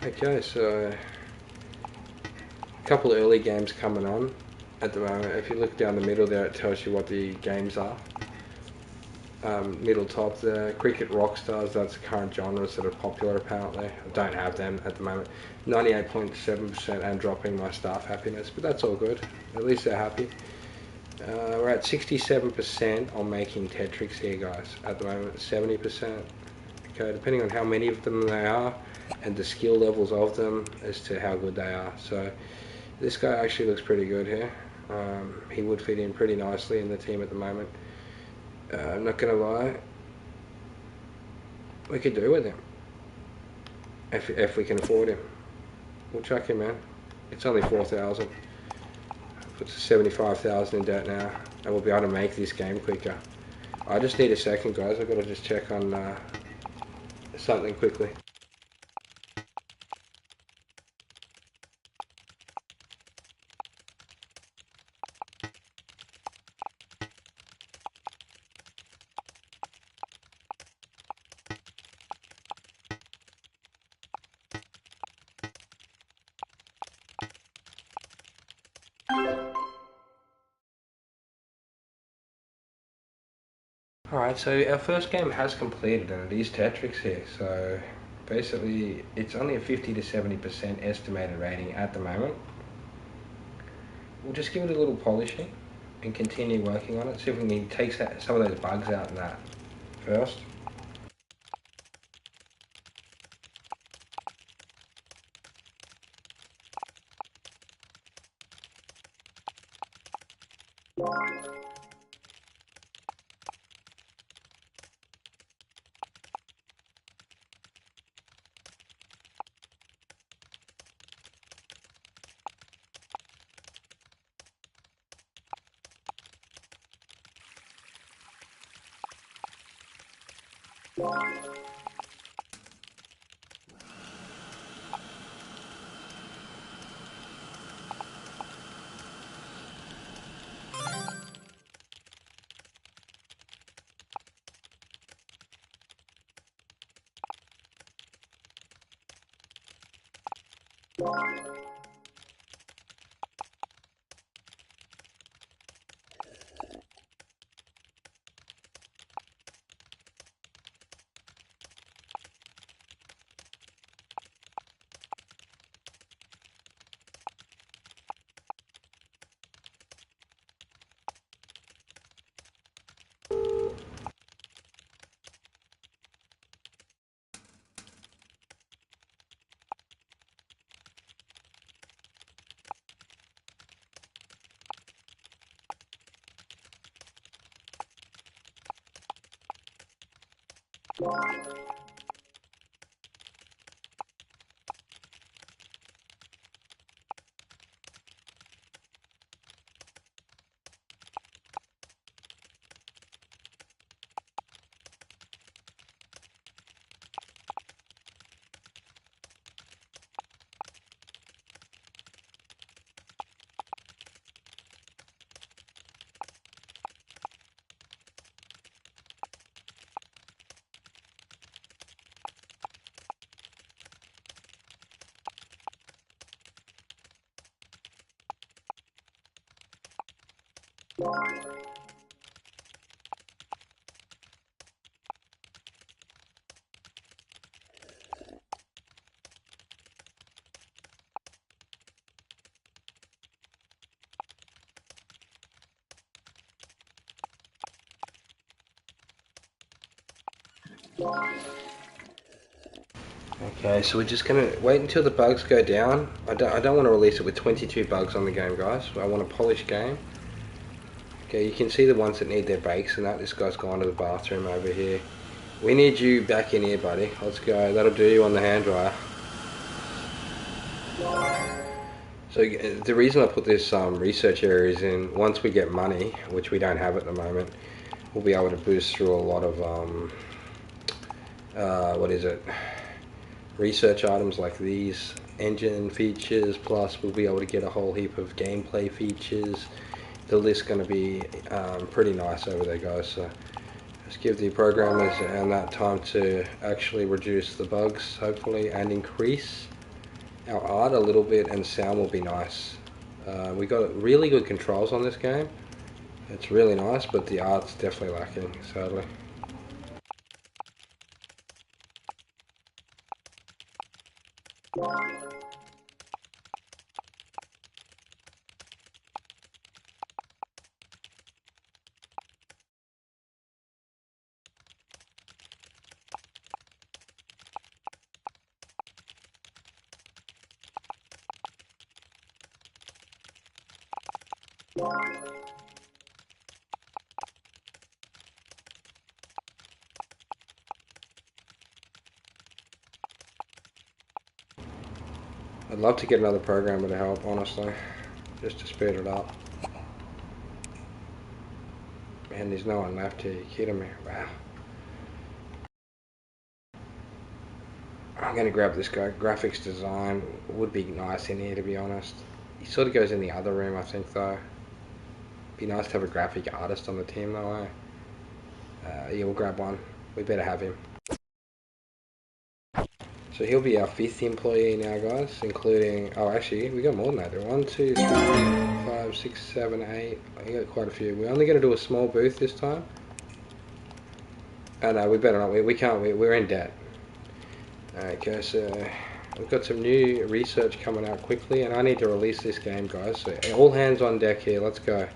Okay, so couple of early games coming on at the moment. If you look down the middle there, it tells you what the games are. Middle top there, Cricket Rockstars, that's the current genres that are popular apparently. I don't have them at the moment. 98.7% and dropping my staff happiness, but that's all good. At least they're happy. We're at 67% on making Tetrix here, guys, at the moment. 70%. Okay, depending on how many of them there are and the skill levels of them as to how good they are. So this guy actually looks pretty good here. He would fit in pretty nicely in the team at the moment. I'm not gonna lie, we could do with him if we can afford him. We'll chuck him in. It's only 4,000. Puts 75,000 in debt now, and we'll be able to make this game quicker. I just need a second, guys. I've got to just check on something quickly. Alright, so our first game has completed and it is Tetrix here, so basically it's only a 50 to 70% estimated rating at the moment. We'll just give it a little polishing and continue working on it, see if we can take some of those bugs out in that first. Okay, so we're just gonna wait until the bugs go down. I don't want to release it with 22 bugs on the game, guys. I want a polished game. Okay, you can see the ones that need their brakes and that. This guy's gone to the bathroom over here. We need you back in here, buddy. Let's go. That'll do you on the hand dryer. So the reason I put this research area is in, once we get money, which we don't have at the moment, we'll be able to boost through a lot of research items like these engine features, plus we'll be able to get a whole heap of gameplay features. The list's going to be pretty nice over there, guys. So just give the programmers and that time to actually reduce the bugs, hopefully, and increase our art a little bit, and sound will be nice. We got really good controls on this game. It's really nice, but the art's definitely lacking, sadly. I'd love to get another programmer to help, honestly, just to speed it up. Man, there's no one left here. You kidding me? Wow. I'm gonna grab this guy. Graphics design would be nice in here, to be honest. He sort of goes in the other room, I think, though. Be nice to have a graphic artist on the team, though, eh? Yeah, we'll grab one. We better have him. So he'll be our 5th employee now, guys, including... Oh, actually, we got more than that. 1, 2, 3, 5, 6, 7, 8. We got quite a few. We're only going to do a small booth this time. Oh, no, we better not. We can't. We're in debt. Okay, so we've got some new research coming out quickly, and I need to release this game, guys. So all hands on deck here. Let's go.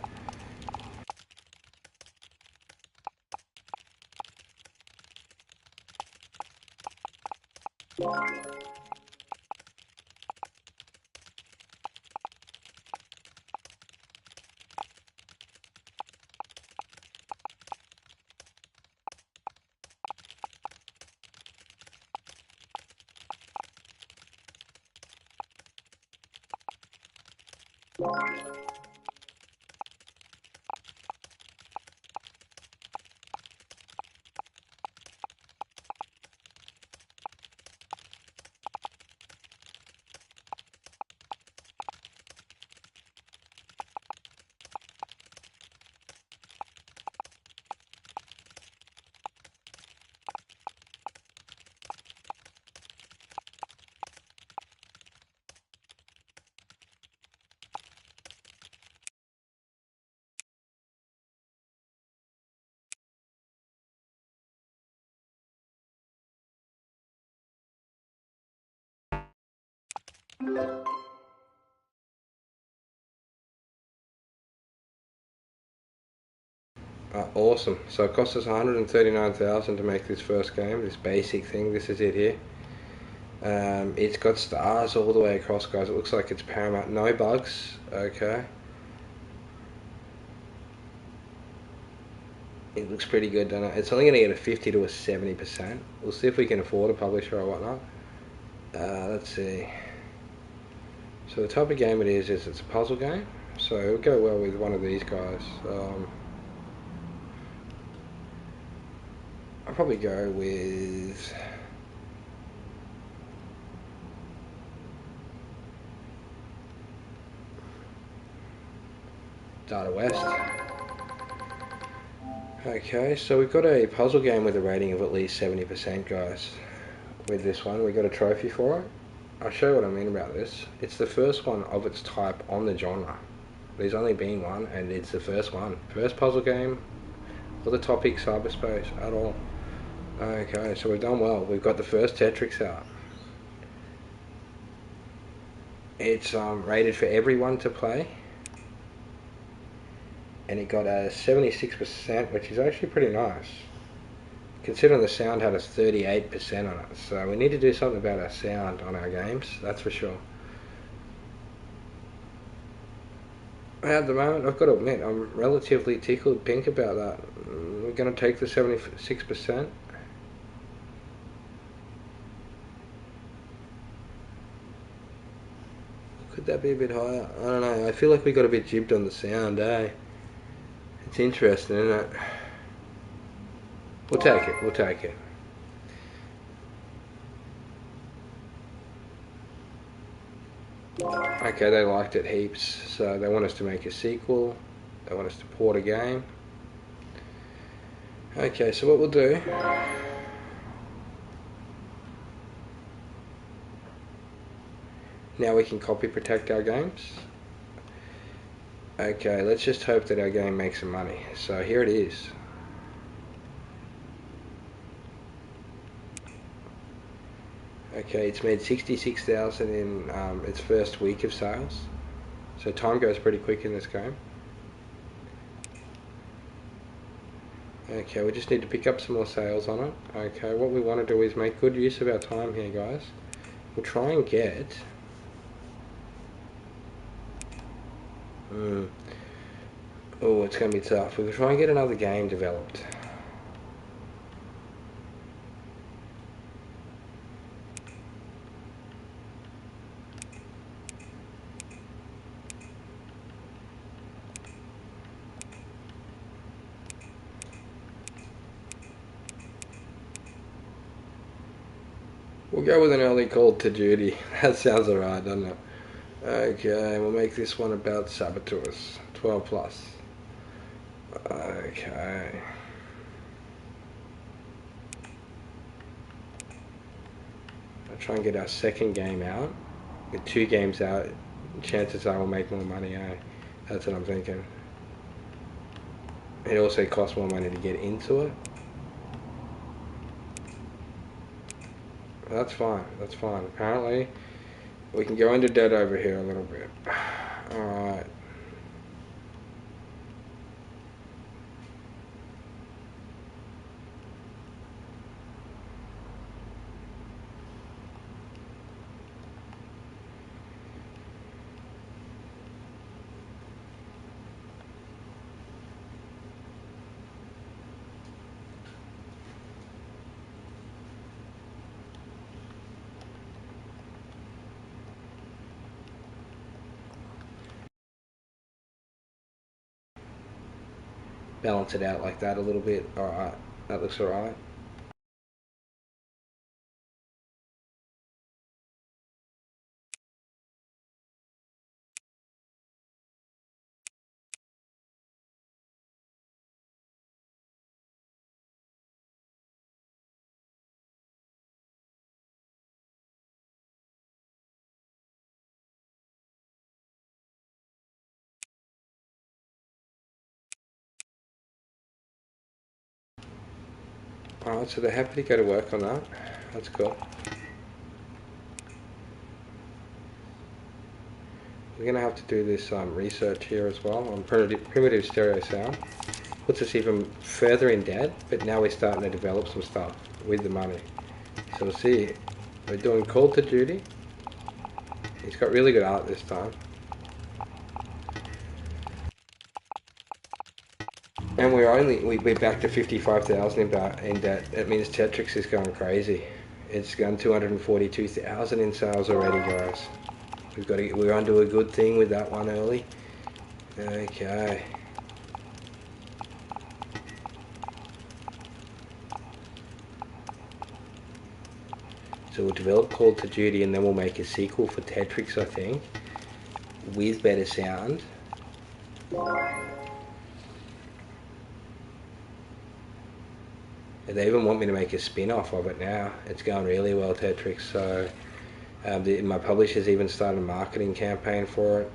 Awesome. So it cost us 139,000 to make this first game, this basic thing. This is it here. It's got stars all the way across, guys. It looks like it's Paramount. No bugs. Okay. It looks pretty good, doesn't it? It's only going to get a 50 to a 70%. We'll see if we can afford a publisher or whatnot. Let's see. So the type of game it is it's a puzzle game. So it'll go well with one of these guys. I'll probably go with... Data West. Okay, so we've got a puzzle game with a rating of at least 70%, guys. With this one, we got a trophy for it. I'll show you what I mean about this. It's the first one of its type on the genre. There's only been one, and it's the first one. First puzzle game for the topic cyberspace at all. Okay, so we've done well. We've got the first Tetris out. It's rated for everyone to play. And it got a 76%, which is actually pretty nice. Considering the sound had a 38% on it. So we need to do something about our sound on our games, that's for sure. At the moment, I've got to admit, I'm relatively tickled pink about that. We're going to take the 76%. Could that be a bit higher? I don't know. I feel like we got a bit jibbed on the sound, eh? It's interesting, isn't it? We'll take it. We'll take it. Okay, they liked it heaps, so they want us to make a sequel. They want us to port a game. Okay, so what we'll do... Now we can copy protect our games. Okay, let's just hope that our game makes some money. So here it is. Okay, it's made 66,000 in its first week of sales. So time goes pretty quick in this game. Okay, we just need to pick up some more sales on it. Okay, what we want to do is make good use of our time here, guys. We'll try and get... Oh, it's going to be tough. We'll try and get another game developed. We'll go with an early Call to Duty. That sounds alright, doesn't it? Okay, we'll make this one about saboteurs. 12 plus. Okay. I'll try and get our second game out. With 2 games out, chances are we'll make more money, eh? That's what I'm thinking. It also costs more money to get into it. That's fine, that's fine. Apparently, we can go into debt over here a little bit. Alright. Balance it out like that a little bit. Alright, that looks alright. Alright, so they're happy to go to work on that. That's cool. We're going to have to do this research here as well on primitive stereo sound. Puts us even further in debt, but now we're starting to develop some stuff with the money. So we'll see. We're doing Call to Duty. He's got really good art this time. And we're back to 55,000 in debt. That means Tetrix is going crazy. It's gone 242,000 in sales already, guys. We're onto a good thing with that one early. Okay. So we'll develop Call to Duty and then we'll make a sequel for Tetrix, I think, with better sound. They even want me to make a spin-off of it now. It's going really well, Tetrix. So my publisher's even started a marketing campaign for it.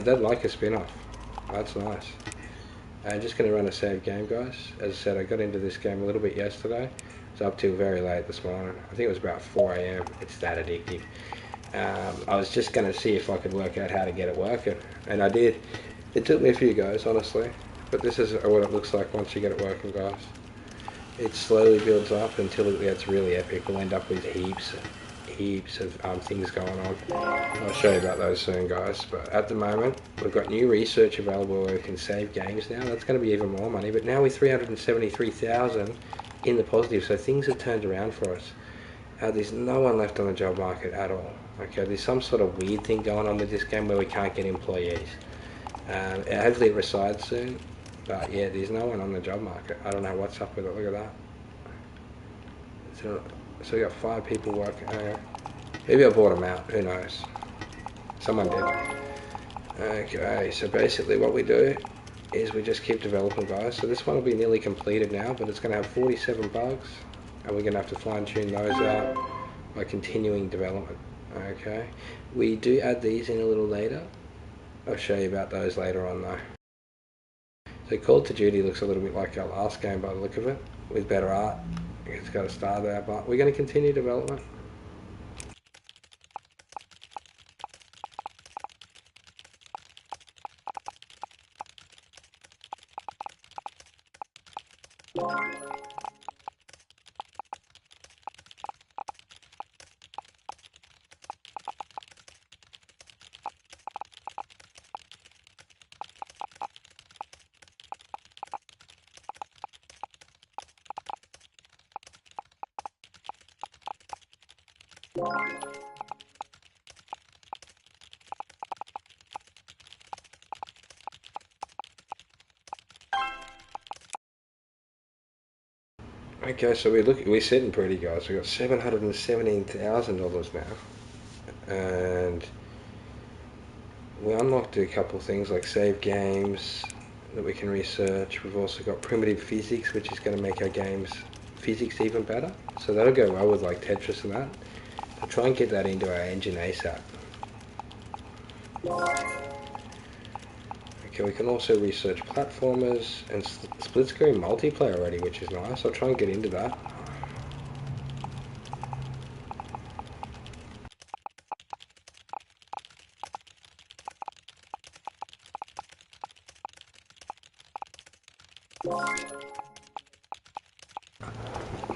They'd like a spin-off. That's nice. I'm just going to run a save game, guys. As I said, I got into this game a little bit yesterday. I was up till very late this morning. I think it was about 4 AM. It's that addictive. I was just going to see if I could work out how to get it working. And I did. It took me a few goes, honestly. But this is what it looks like once you get it working, guys. It slowly builds up until it gets really epic. We'll end up with heaps of things going on. I'll show you about those soon, guys. But at the moment, we've got new research available where we can save games now. That's going to be even more money. But now we're 373,000 in the positive. So things have turned around for us. There's no one left on the job market at all. Okay, there's some sort of weird thing going on with this game where we can't get employees. Hopefully it resides soon. But yeah, there's no one on the job market. I don't know what's up with it. Look at that. So we got 5 people working. Maybe I bought them out. Who knows? Someone did. Okay, so basically what we do is we just keep developing, guys. So this one will be nearly completed now, but it's going to have 47 bugs. And we're going to have to fine tune those out by continuing development. Okay, we do add these in a little later. I'll show you about those later on though. So Call to Duty looks a little bit like our last game by the look of it, with better art. It's got a star there, but we're going to continue development. Okay, so we're sitting pretty, guys. We got $717,000 now, and we unlocked a couple things like save games that we can research. We've also got primitive physics, which is going to make our games physics even better. So that'll go well with like Tetris and that. I'll try and get that into our engine ASAP. Okay, we can also research platformers and split screen multiplayer already, which is nice. I'll try and get into that.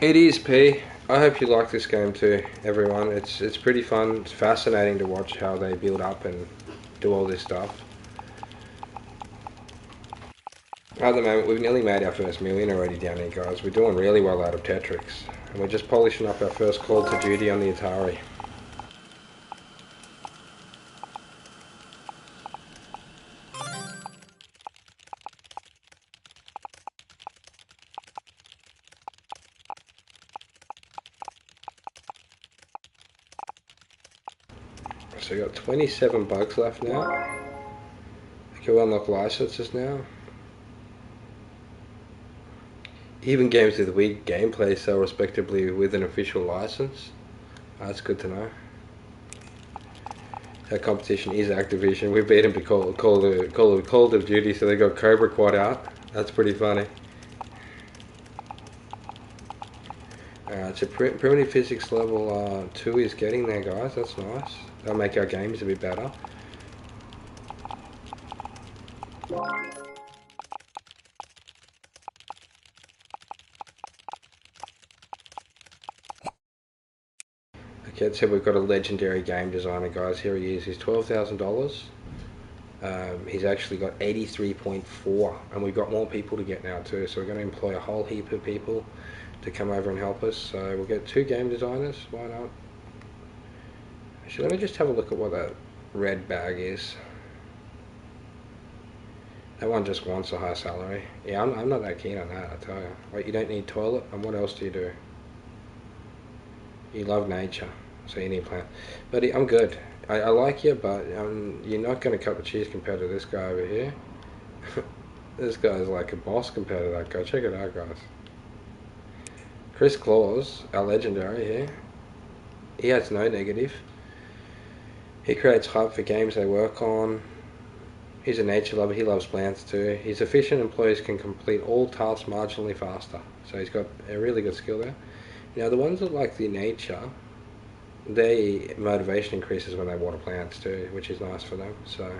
It is P. I hope you like this game too, everyone. It's pretty fun. It's fascinating to watch how they build up and do all this stuff. At the moment, we've nearly made our first million already down here, guys. We're doing really well out of Tetrix. And we're just polishing up our first Call to Duty on the Atari. So we got 27 bugs left now. Okay, we'll unlock licenses now. Even games with weak gameplay sell respectably with an official license. That's good to know. Our competition is Activision. We beat them because Call of Duty, so they got Cobra Quad out. That's pretty funny. So primitive physics level 2 is getting there, guys. That's nice. That'll make our games a bit better. Okay, so we've got a legendary game designer, guys. Here he is. He's $12,000. He's actually got 83.4, and we've got more people to get now too. So we're going to employ a whole heap of people to come over and help us. So we'll get 2 game designers. Why not? Actually, let me just have a look at what that red bag is. That one just wants a high salary. Yeah, I'm not that keen on that, I tell you. Wait, you don't need toilet, and what else do you do? You love nature, so you need plants. But I'm good. I like you, but you're not going to cut the cheese compared to this guy over here. This guy's like a boss compared to that guy. Check it out, guys. Chris Claus, our legendary here. He has no negative. He creates hype for games they work on. He's a nature lover. He loves plants too. His efficient employees can complete all tasks marginally faster. So he's got a really good skill there. Now the ones that like the nature, their motivation increases when they water plants too, which is nice for them. So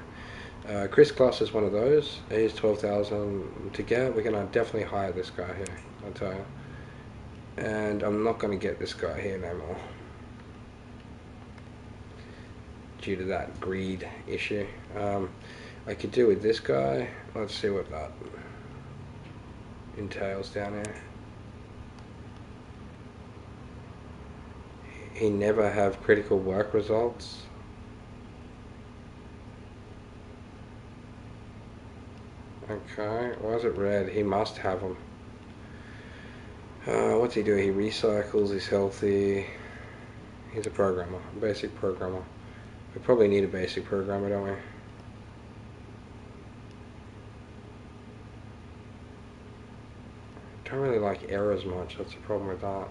Chris Class is one of those. He's 12,000 to get. We're gonna definitely hire this guy here, I'll tell you. And I'm not gonna get this guy here no more due to that greed issue. I could do with this guy. Let's see what that entails down here. He never have critical work results. Okay, why is it red? He must have them. What's he do? He recycles, he's healthy. He's a programmer, a basic programmer. We probably need a basic programmer, don't we? Don't really like errors much, that's the problem with that.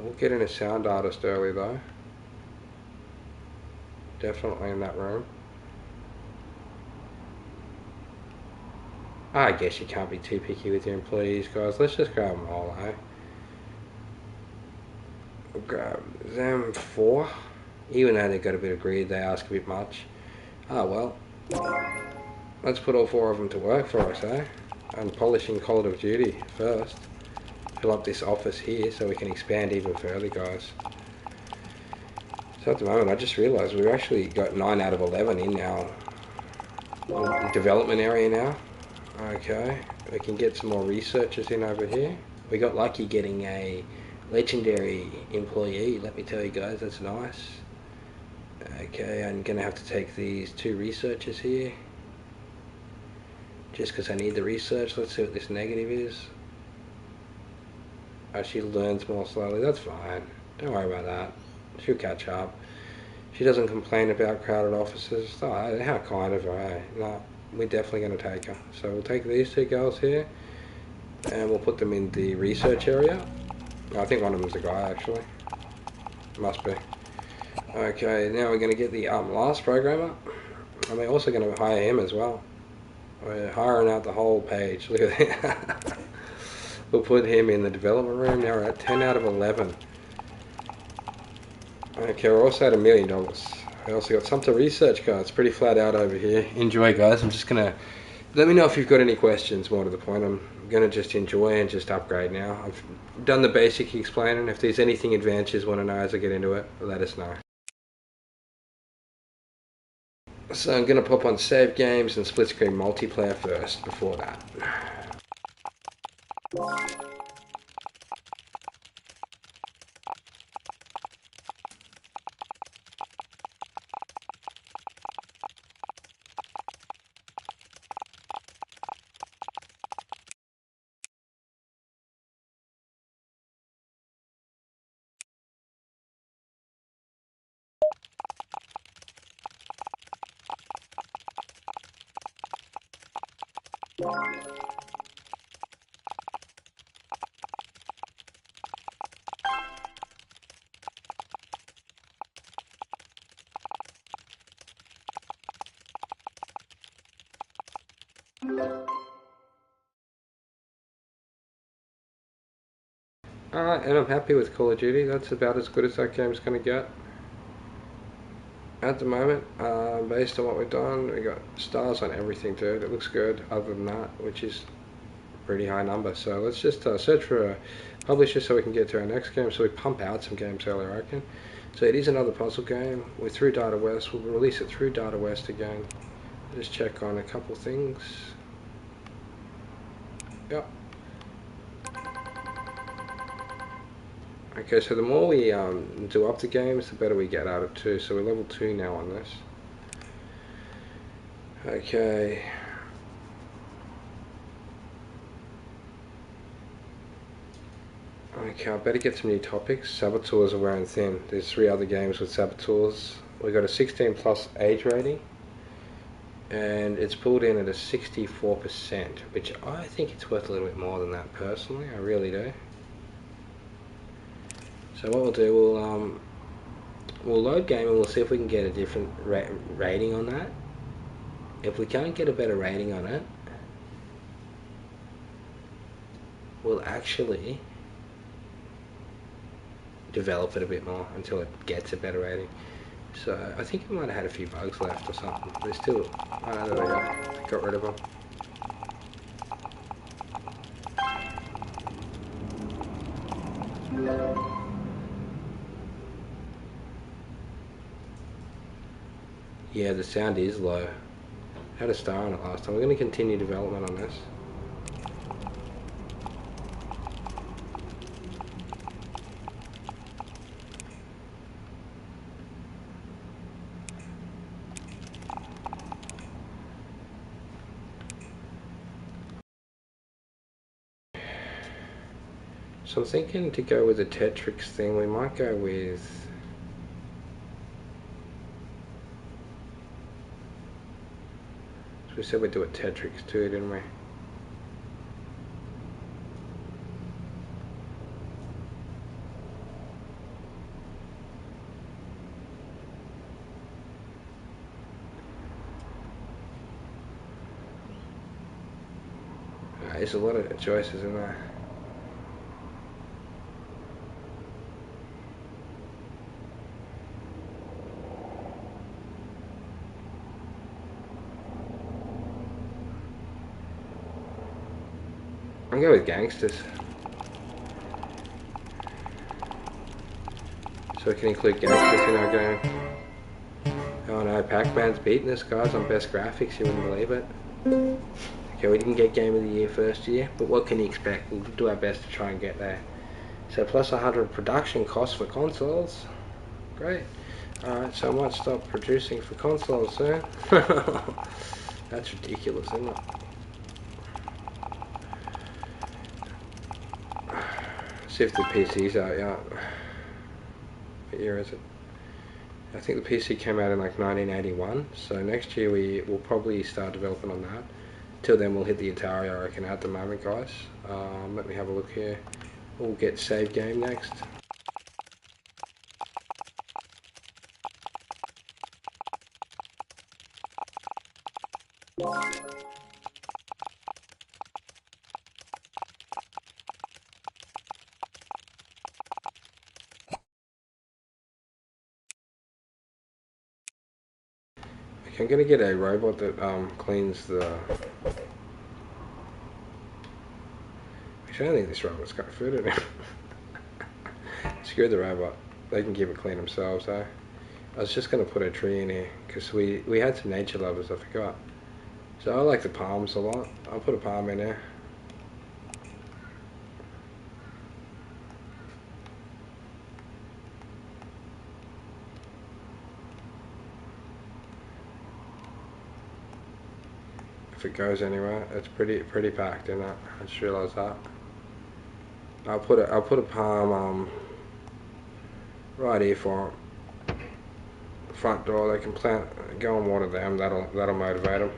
We'll get in a sound artist early though. Definitely in that room. I guess you can't be too picky with your employees, guys. Let's just grab them all, eh? We'll grab them 4. Even though they've got a bit of greed, they ask a bit much. Ah, well. Let's put all 4 of them to work for us, eh? And polishing Call of Duty first. Fill up this office here so we can expand even further, guys. So at the moment, I just realised we've actually got 9 out of 11 in our development area now. Okay, we can get some more researchers in over here. We got lucky getting a legendary employee, let me tell you guys, that's nice. Okay, I'm gonna have to take these 2 researchers here. Just because I need the research. Let's see what this negative is. Oh, she learns more slowly, that's fine. Don't worry about that. She'll catch up. She doesn't complain about crowded offices. Oh, how kind of her, eh? No, we're definitely going to take her. So we'll take these 2 girls here, and we'll put them in the research area. I think one of them's a guy, actually. Must be. Okay, now we're going to get the last programmer, and we're also going to hire him as well. We're hiring out the whole page. Look at that. We'll put him in the development room. Now we're at 10 out of 11. Okay, we're also at $1 million. I also got some to research, guys. It's pretty flat out over here. Enjoy, guys. I'm just gonna let me know if you've got any questions. More to the point, I'm gonna just enjoy and just upgrade now. I've done the basic explaining. If there's anything advanced you want to know as I get into it, let us know. So I'm gonna pop on save games and split screen multiplayer first. Before that. Alright, and I'm happy with Call of Duty. That's about as good as that game's going to get. At the moment, based on what we've done, we got stars on everything, dude. It looks good, other than that, which is a pretty high number. So let's just search for a publisher so we can get to our next game. So we pump out some games earlier, I reckon. So it is another puzzle game. We're through Data West. We'll release it through Data West again. Just check on a couple things. Yep. Okay, so the more we do up the games, the better we get out of too. So we're level 2 now on this. Okay. Okay, I better get some new topics. Saboteurs are wearing thin. There's 3 other games with saboteurs. We got a 16 plus age rating. And it's pulled in at a 64%, which I think it's worth a little bit more than that personally. I really do. So what we'll do, we'll load game and we'll see if we can get a different rating on that. If we can't get a better rating on it, we'll actually develop it a bit more until it gets a better rating. So I think it might have had a few bugs left or something. There's still, oh no, there we go. Got rid of them. Yeah, the sound is low. Had a star on it last time. We're going to continue development on this. So I'm thinking to go with the Tetrix thing. We might go with... So we said we'd do a Tetrix too, didn't we? There's a lot of choices in there. I'm going to go with gangsters. So we can include gangsters in our game. Oh no, Pac-Man's beating us, guys, on best graphics, you wouldn't believe it. Okay, we didn't get Game of the Year first year, but what can you expect? We'll do our best to try and get there. So plus 100 production costs for consoles. Great. Alright, so I might stop producing for consoles soon. That's ridiculous, isn't it? See if the PC's out yet. What year is it? I think the PC came out in like 1981, so next year we will probably start developing on that. Till then we'll hit the Atari, I reckon, at the moment, guys. Let me have a look here. We'll get save game next. Okay, I'm gonna get a robot that cleans the... Actually, I don't think this robot's got food in it. Screw the robot. They can keep it clean themselves, eh? I was just gonna put a tree in here because we had some nature lovers. I forgot. So I like the palms a lot. I'll put a palm in there. If it goes anywhere, it's pretty packed in that. I just realised that. I'll put a palm right here for them. Front door. They can plant, go and water them. That'll motivate them.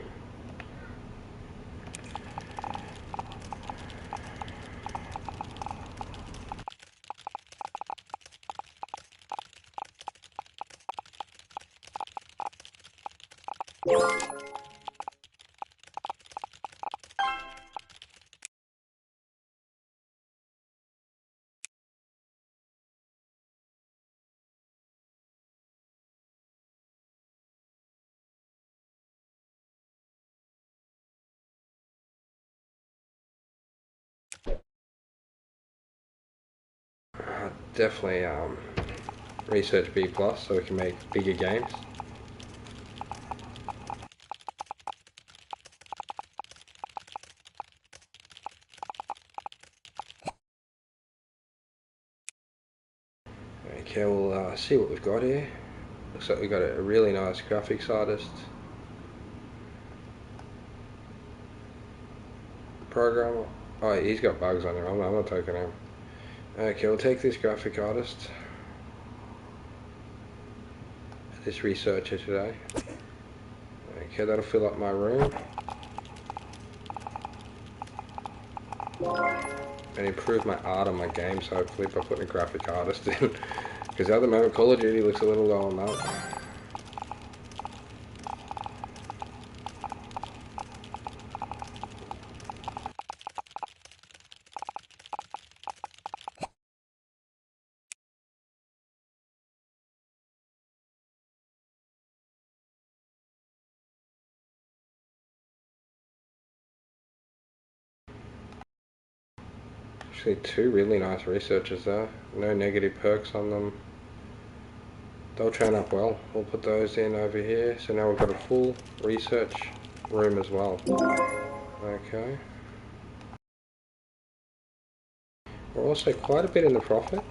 Definitely research B plus so we can make bigger games. Okay, we'll see what we've got here. Looks like we've got a really nice graphics artist. Programmer. Oh, he's got bugs on him. I'm not taking him. Okay, we'll take this graphic artist. This researcher today. Okay, that'll fill up my room. And improve my art on my games, hopefully, by putting a graphic artist in. Because at the moment, Call of Duty looks a little low on that. Actually, two really nice researchers there. No negative perks on them. They'll train up well. We'll put those in over here. So now we've got a full research room as well. Okay. We're also quite a bit in the profit.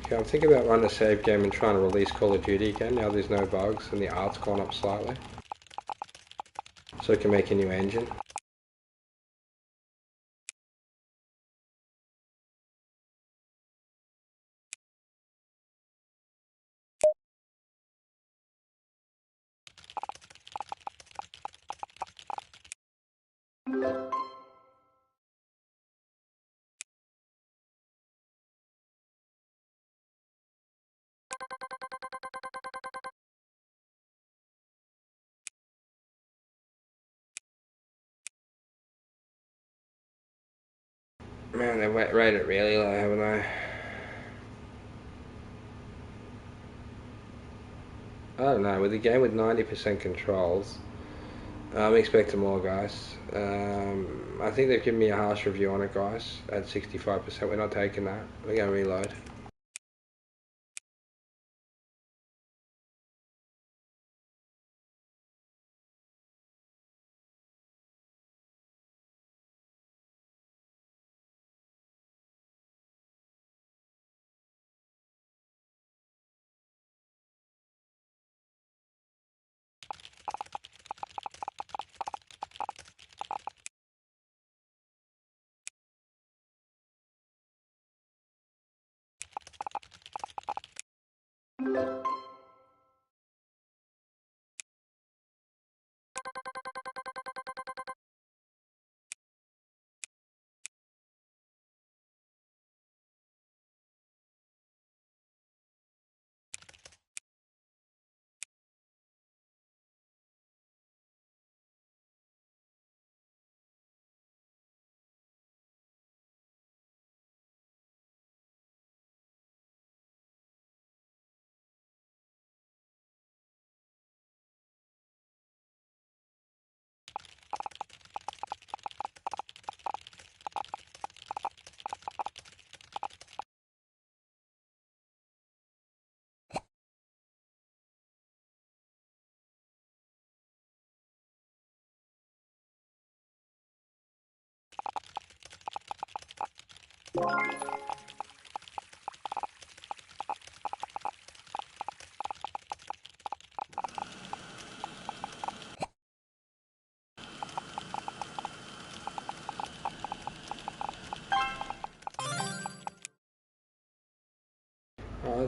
Okay, I'm thinking about running a save game and trying to release Call of Duty again. Now there's no bugs and the art's gone up slightly. So we can make a new engine. Man, they rate it really low, haven't they? I don't know, with a game with 90% controls, I'm expecting more, guys. I think they've given me a harsh review on it, guys, at 65%. We're not taking that. We're going to reload.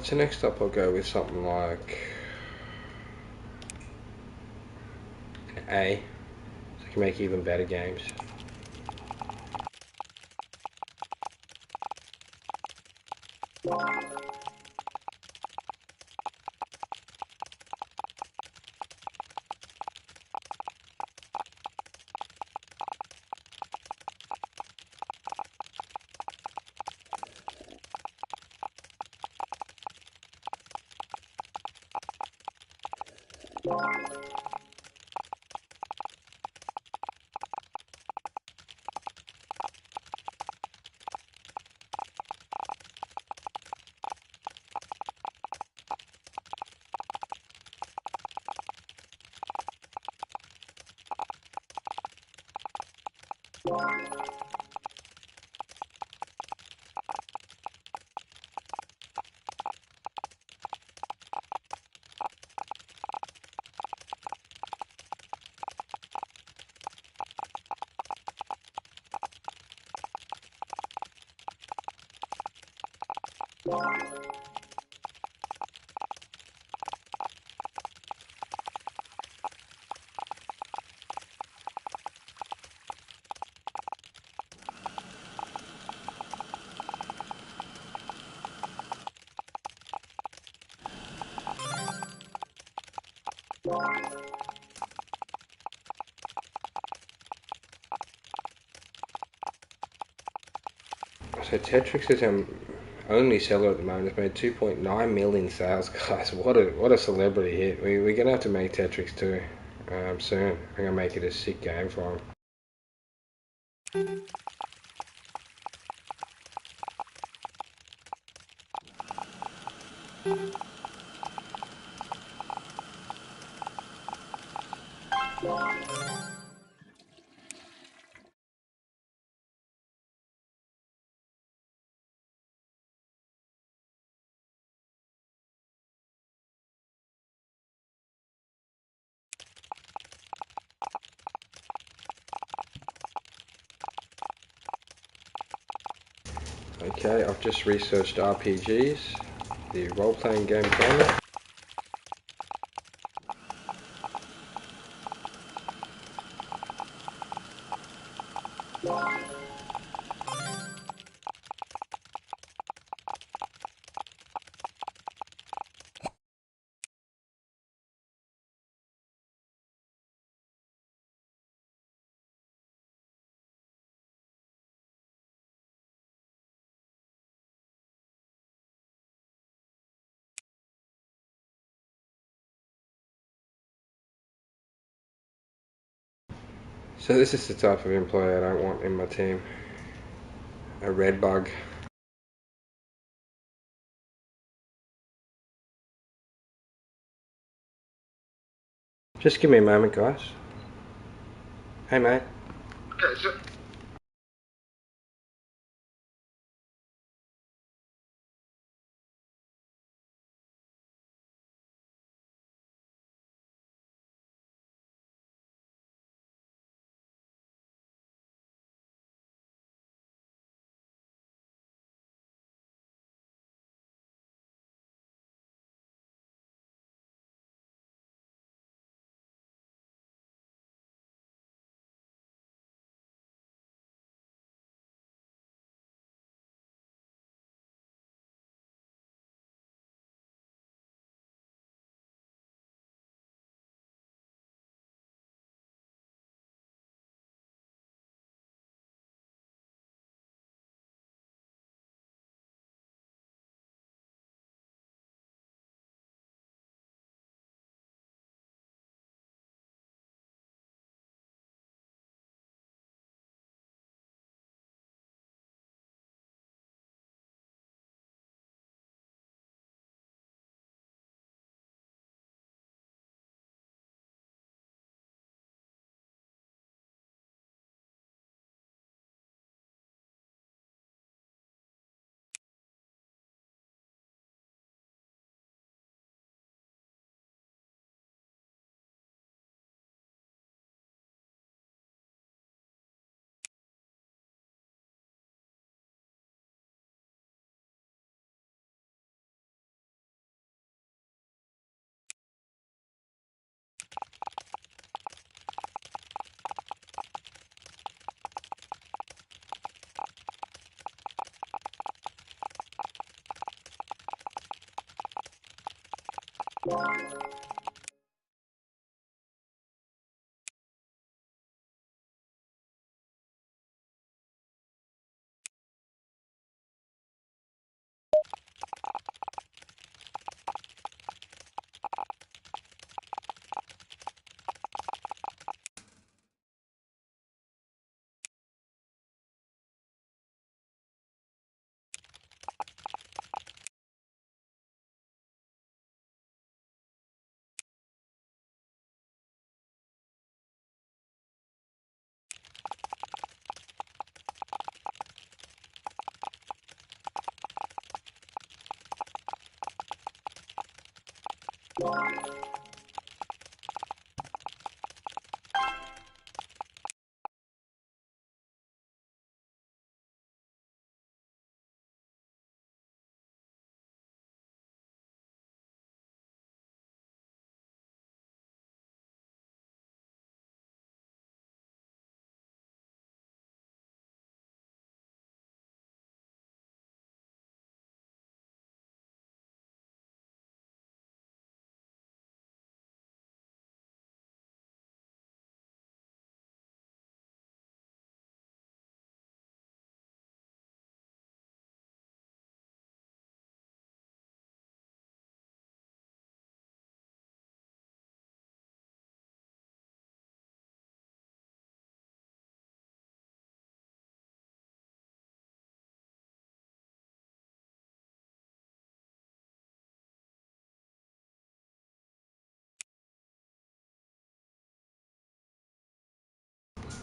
So next up I'll go with something like A, so I can make even better games. So Tetrix is our only seller at the moment. It's made 2.9 million sales, guys. What a celebrity hit. We're gonna have to make Tetrix too soon. I'm gonna make it a sick game for him. Okay, I've just researched RPGs, the role-playing game genre. So this is the type of employee I don't want in my team. A red bug. Just give me a moment, guys. Hey, mate. Okay, so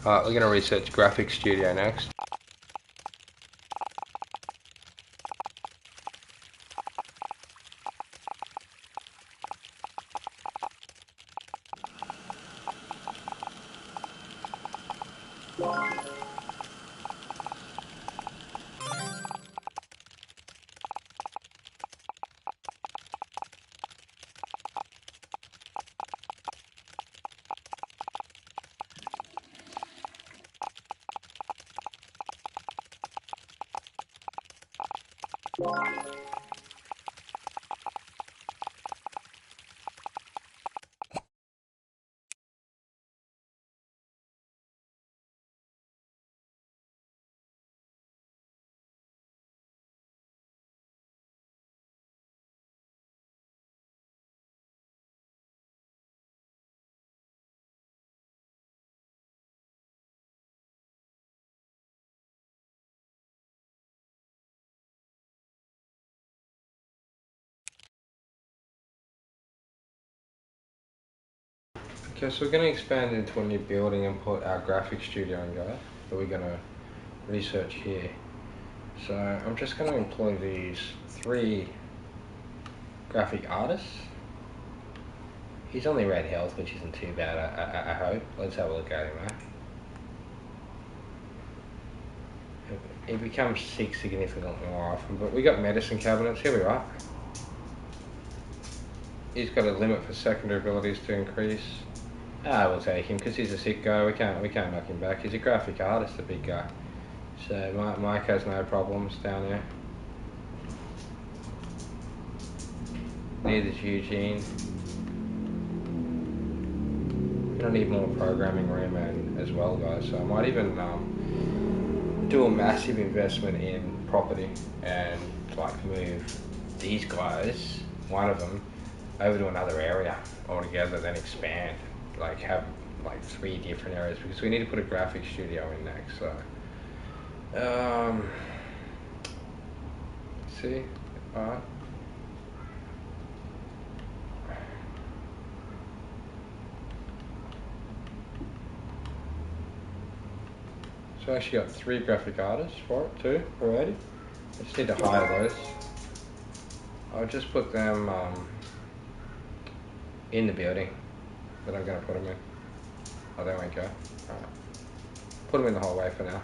Alright, we're going to research Graphics Studio next. Okay, so we're going to expand into a new building and put our graphic studio in, guys. But we're going to research here. So I'm just going to employ these 3 graphic artists. He's only red health, which isn't too bad, I hope. Let's have a look at him, eh? He becomes sick significantly more often, but we got medicine cabinets. Here we are. He's got a limit for secondary abilities to increase. We'll take him because he's a sick guy. We can't knock him back. He's a graphic artist, a big guy. So Mike has no problems down there. Neither's Eugene. I need more programming room as well, guys. So I might even do a massive investment in property and like move these guys, one of them, over to another area altogether, then expand. Like have like 3 different areas because we need to put a graphic studio in next. So, see, all right. So I actually got 3 graphic artists for it too already. I just need to hire those. I'll just put them in the building that I'm going to put them in. Oh, they won't go. Alright. Put them in the hallway for now.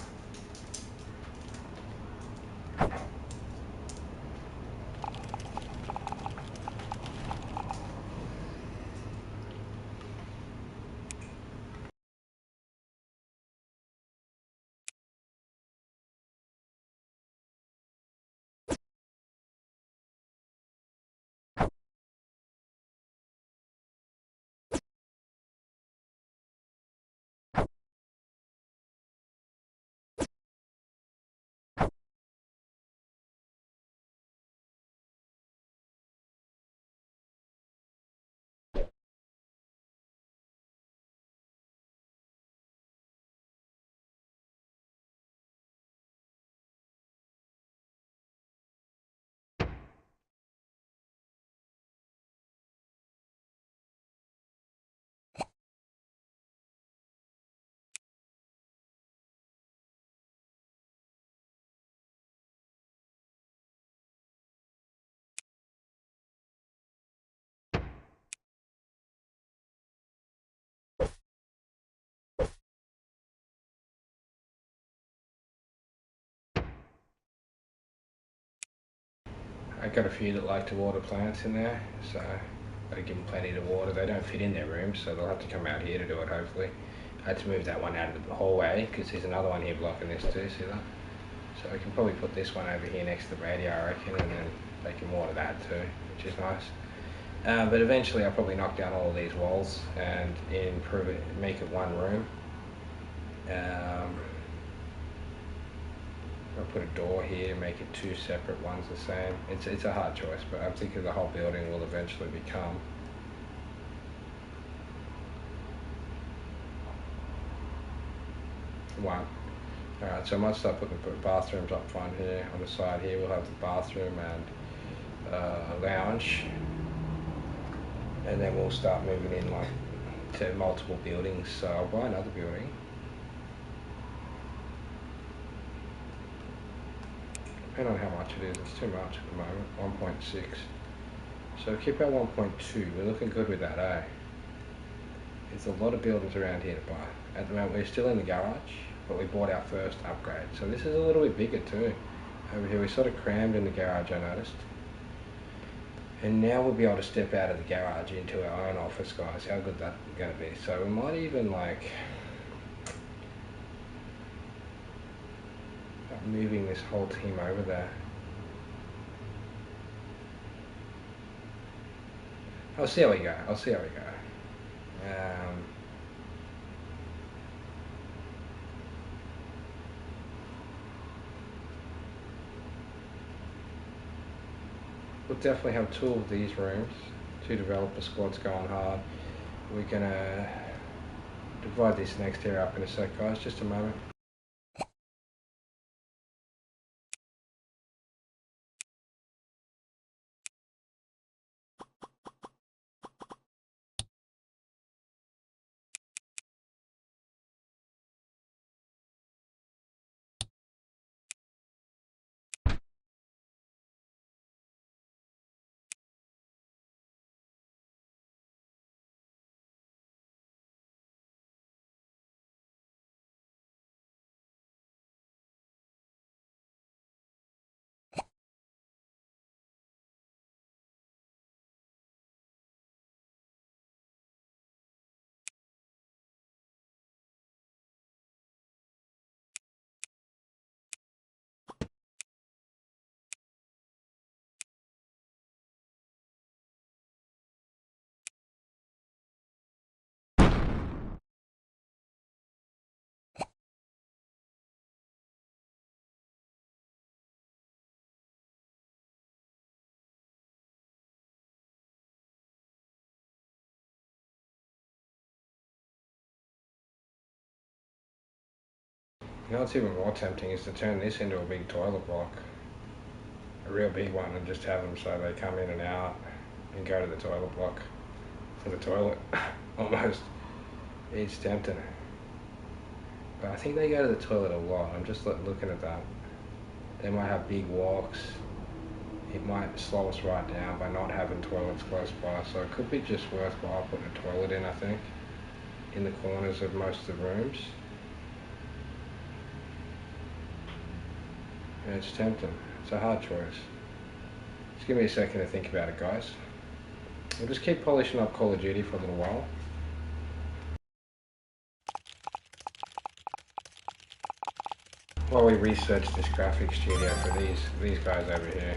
I got a few that like to water plants in there, so gotta give them plenty to water. They don't fit in their rooms, so they'll have to come out here to do it hopefully. I had to move that one out of the hallway because there's another one here blocking this too, see that? So I can probably put this one over here next to the radio, I reckon, and then they can water that too, which is nice. But eventually I'll probably knock down all of these walls and improve it, make it one room. I'll put a door here, make it 2 separate ones the same. It's a hard choice, but I'm thinking the whole building will eventually become one. Alright, so I might start putting bathrooms up front here. On the side here we'll have the bathroom and lounge. And then we'll start moving in like to multiple buildings. So I'll buy another building. Depending on how much it is, it's too much at the moment, 1.6. So keep our 1.2, we're looking good with that, eh? There's a lot of buildings around here to buy. At the moment we're still in the garage, but we bought our first upgrade. So this is a little bit bigger too. Over here we sort of crammed in the garage, I noticed. And now we'll be able to step out of the garage into our own office, guys. How good that's going to be. So we might even like moving this whole team over there. I'll see how we go. I'll see how we go. We'll definitely have 2 of these rooms. 2 developer squads going hard. We're gonna divide this next area up in a sec, guys. Just a moment. You know what's even more tempting is to turn this into a big toilet block. A real big one, and just have them so they come in and out and go to the toilet block for the toilet. Almost. It's tempting. But I think they go to the toilet a lot. I'm just looking at that. They might have big walks. It might slow us right down by not having toilets close by. So it could be just worthwhile putting a toilet in, I think, in the corners of most of the rooms. And it's tempting. It's a hard choice. Just give me a second to think about it, guys. We'll just keep polishing up Call of Duty for a little while. While we research this graphics studio for these guys over here.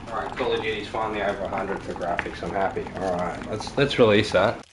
Alright, Call of Duty's finally over 100 for graphics. I'm happy. Alright, let's release that.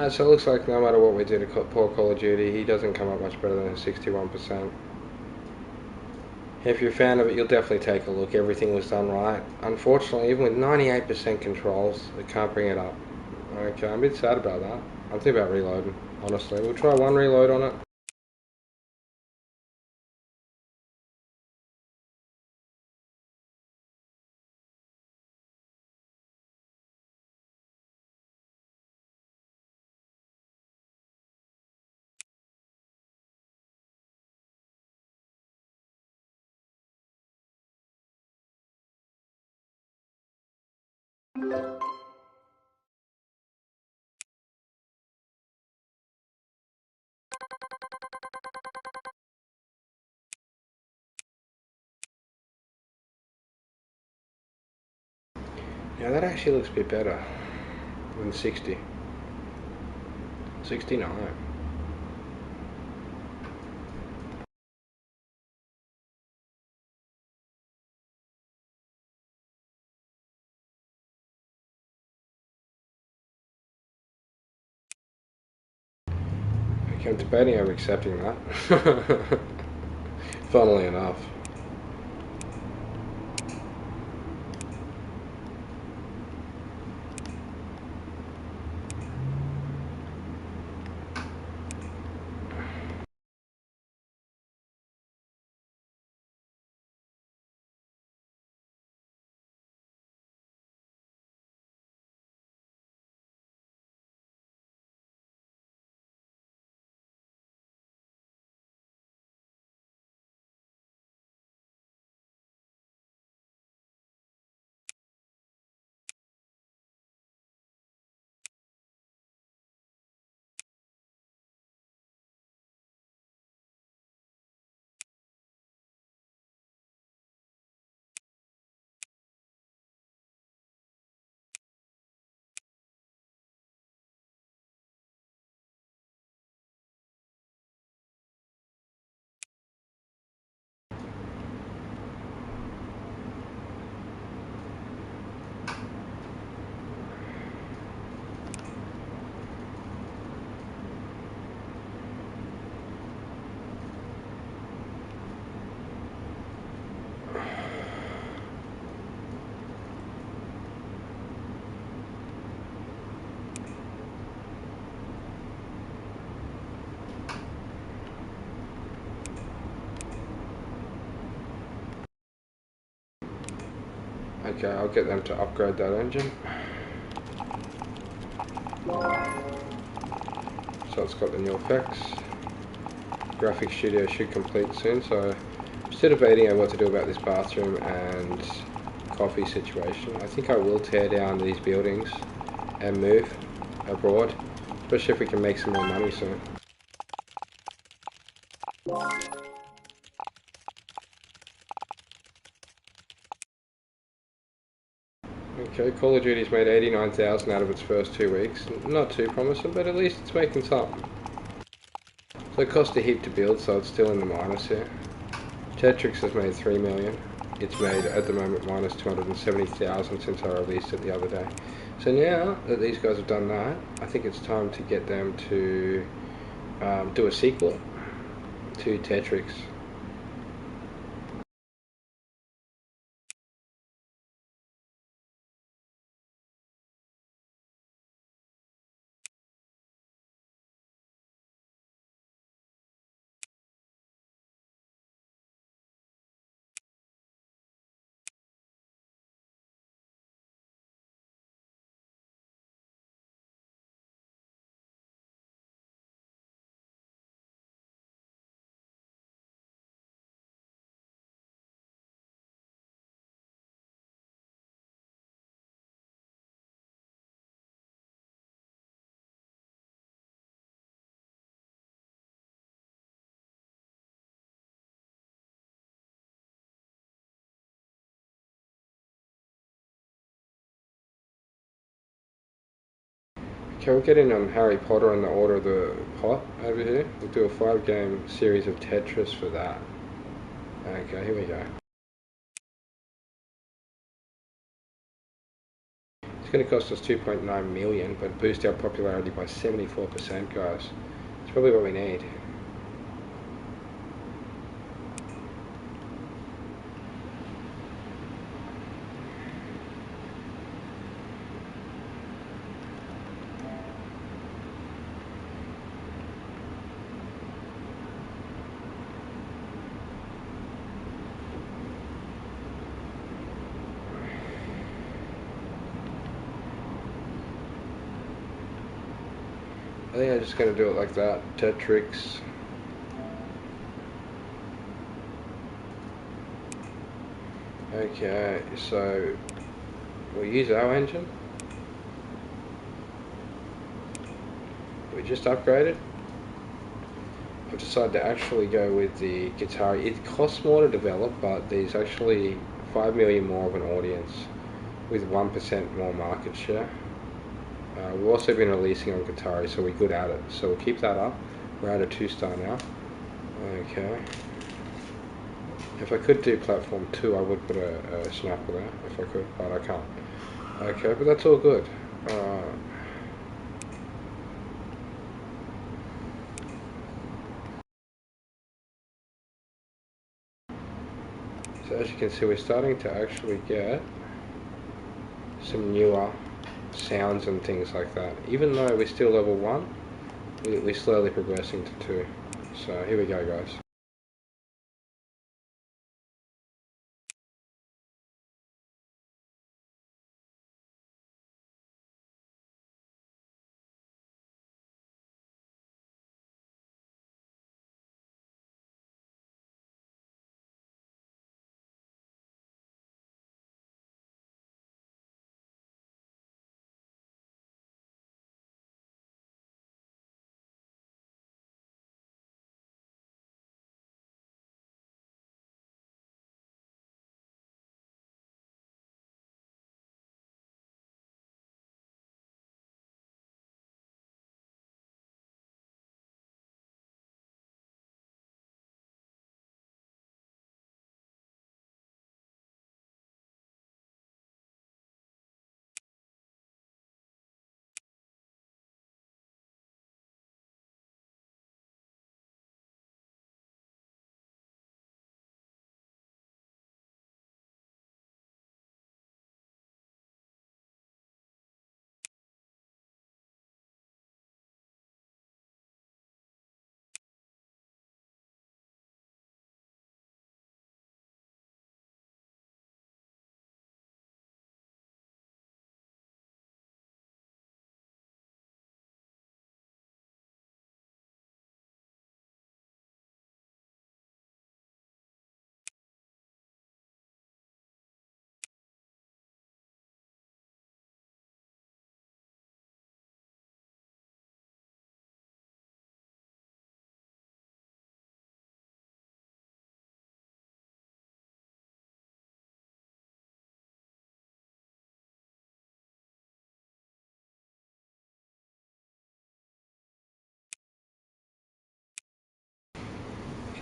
So it looks like no matter what we do to poor Call of Duty, he doesn't come up much better than a 61%. If you're a fan of it, you'll definitely take a look. Everything was done right. Unfortunately, even with 98% controls, they can't bring it up. Okay, I'm a bit sad about that. I'm thinking about reloading, honestly. We'll try one reload on it. Now that actually looks a bit better than 60. 69. Okay, I'm debating over accepting that. Funnily enough. Okay, I'll get them to upgrade that engine. So it's got the new effects. Graphics Studio should complete soon, so I'm still debating on what to do about this bathroom and coffee situation. I think I will tear down these buildings and move abroad, especially if we can make some more money soon. Okay, Call of Duty's made 89,000 out of its first 2 weeks. Not too promising, but at least it's making something. So it cost a heap to build, so it's still in the minus here. Tetrix has made 3 million. It's made at the moment minus 270,000 since I released it the other day. So now that these guys have done that, I think it's time to get them to do a sequel to Tetrix. Okay, we're getting Harry Potter in the Order of the Pot over here. We'll do a 5-game series of Tetris for that. Okay, here we go. It's going to cost us 2.9 million, but boost our popularity by 74%, guys. It's probably what we need. I think I'm just going to do it like that. Tetrix. Okay, so we'll use our engine. We just upgraded. I've decided to actually go with the guitar. It costs more to develop, but there's actually 5 million more of an audience with 1% more market share. We've also been releasing on Guitari, so we're good at it. So we'll keep that up. We're at a 2-star now. Okay. If I could do platform 2, I would put a snapper there, if I could, but I can't. Okay, but that's all good. So as you can see, we're starting to actually get some newer sounds and things like that. Even though we're still level 1, we're slowly progressing to 2. So here we go, guys.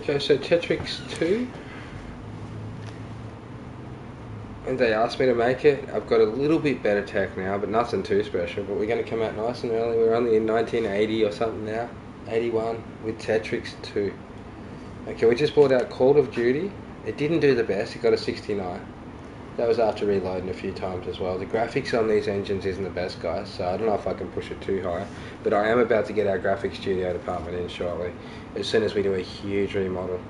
Okay, so Tetrix 2, and they asked me to make it. I've got a little bit better tech now, but nothing too special. But we're going to come out nice and early. We're only in 1980 or something now, 81 with Tetrix 2. Okay, we just bought out Call of Duty. It didn't do the best. It got a 69. That was after reloading a few times as well. The graphics on these engines isn't the best, guys, so I don't know if I can push it too high. But I am about to get our graphics studio department in shortly, as soon as we do a huge remodel.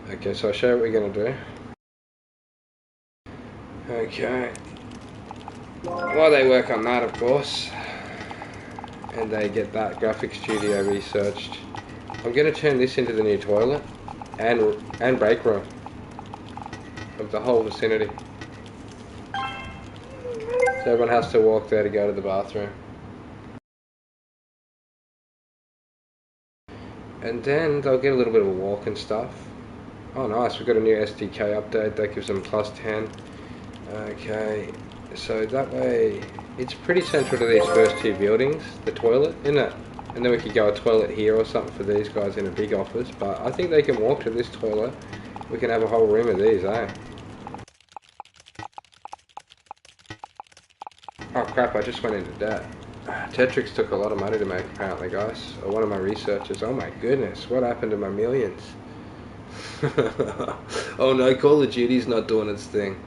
Okay, so I'll show you what we're going to do. Okay. While they work on that, of course, and they get that graphics studio researched, I'm going to turn this into the new toilet and break room of the whole vicinity. So everyone has to walk there to go to the bathroom. And then they'll get a little bit of a walk and stuff. Oh nice, we've got a new SDK update, that gives them plus 10. Okay, so that way, it's pretty central to these first two buildings, the toilet, isn't it? And then we could go a toilet here or something for these guys in a big office, but I think they can walk to this toilet. We can have a whole room of these, eh? Oh crap, I just went into debt. Tetrix took a lot of money to make, apparently, guys. Or one of my researchers. Oh my goodness, what happened to my millions? Oh no, Call of Duty's not doing its thing.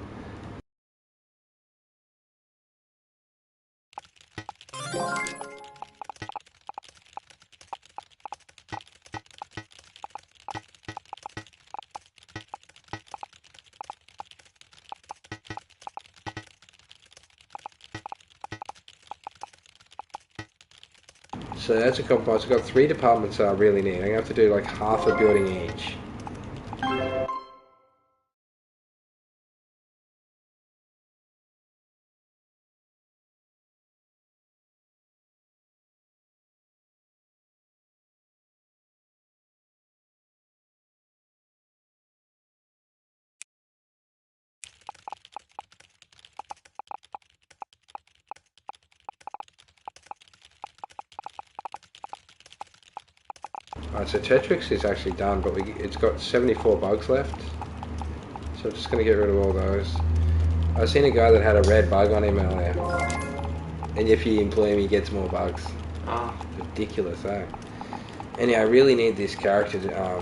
So that's a compromise. I've got 3 departments that I really need. I'm going to have to do like half a building each. Alright, so Tetrix is actually done, but it's got 74 bugs left. So I'm just going to get rid of all those. I seen a guy that had a red bug on him earlier. And if you employ him, he gets more bugs. Oh. Ridiculous, eh? Anyway, I really need this character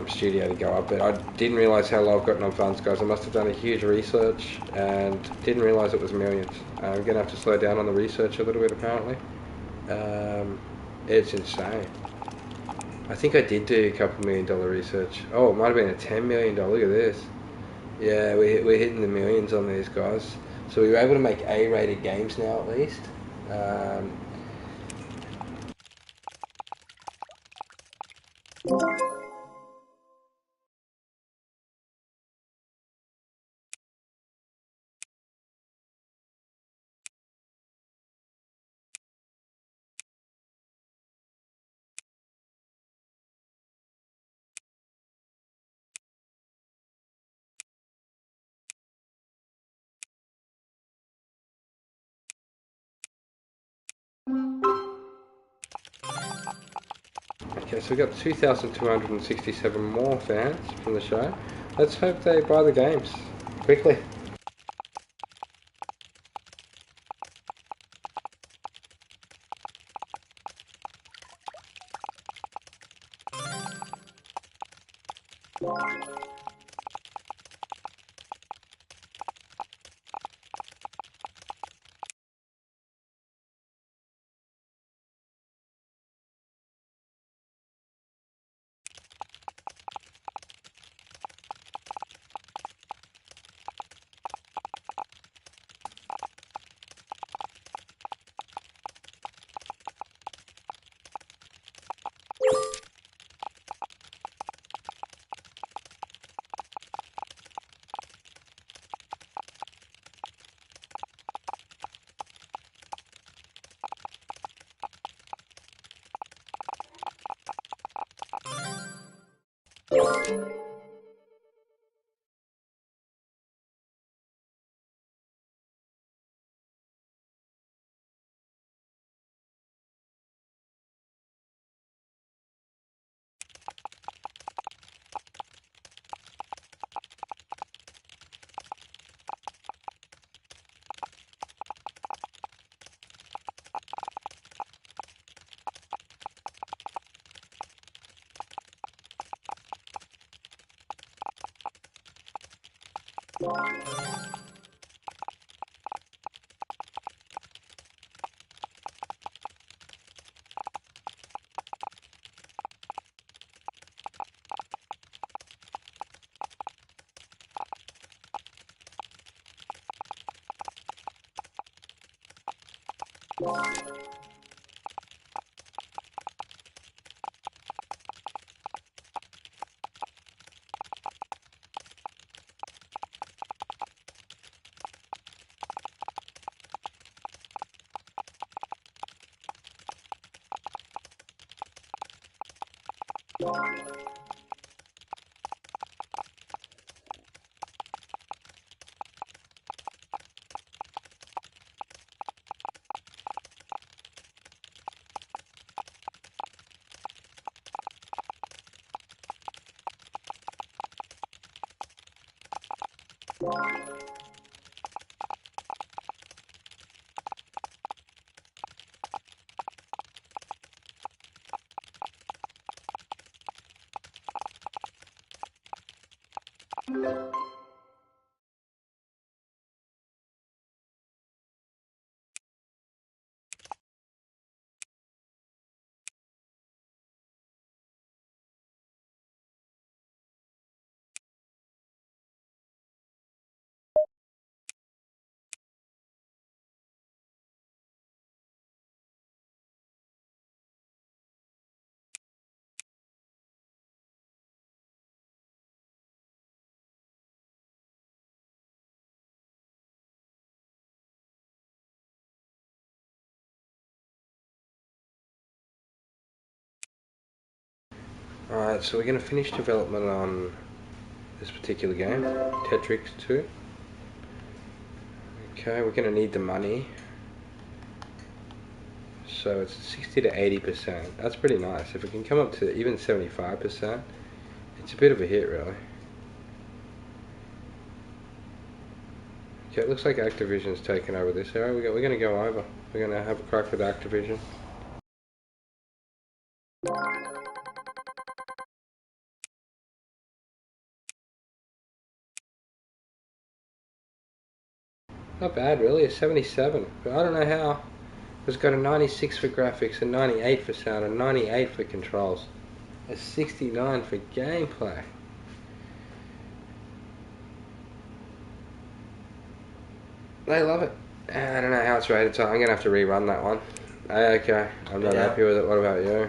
studio to go up, but I didn't realise how low I've gotten on funds, guys. I must have done a huge research and didn't realise it was millions. I'm going to have to slow down on the research a little bit, apparently. It's insane. I think I did do a couple $1 million research. Oh, it might have been a $10 million. Look at this. Yeah, we're hitting the millions on these guys. So we were able to make A-rated games now, at least. Okay, so we've got 2,267 more fans from the show. Let's hope they buy the games quickly. Alright, so we're going to finish development on this particular game, Tetris 2. Okay, we're going to need the money. So it's 60 to 80%. That's pretty nice. If we can come up to even 75%, it's a bit of a hit, really. Okay, it looks like Activision's taken over this area. We're going to go over. We're going to have a crack with Activision. Not bad, really. A 77. But I don't know how. It's got a 96 for graphics, a 98 for sound, a 98 for controls, a 69 for gameplay. They love it. I don't know how it's rated, so I'm going to have to rerun that one. Okay, I'm not happy with it. What about you?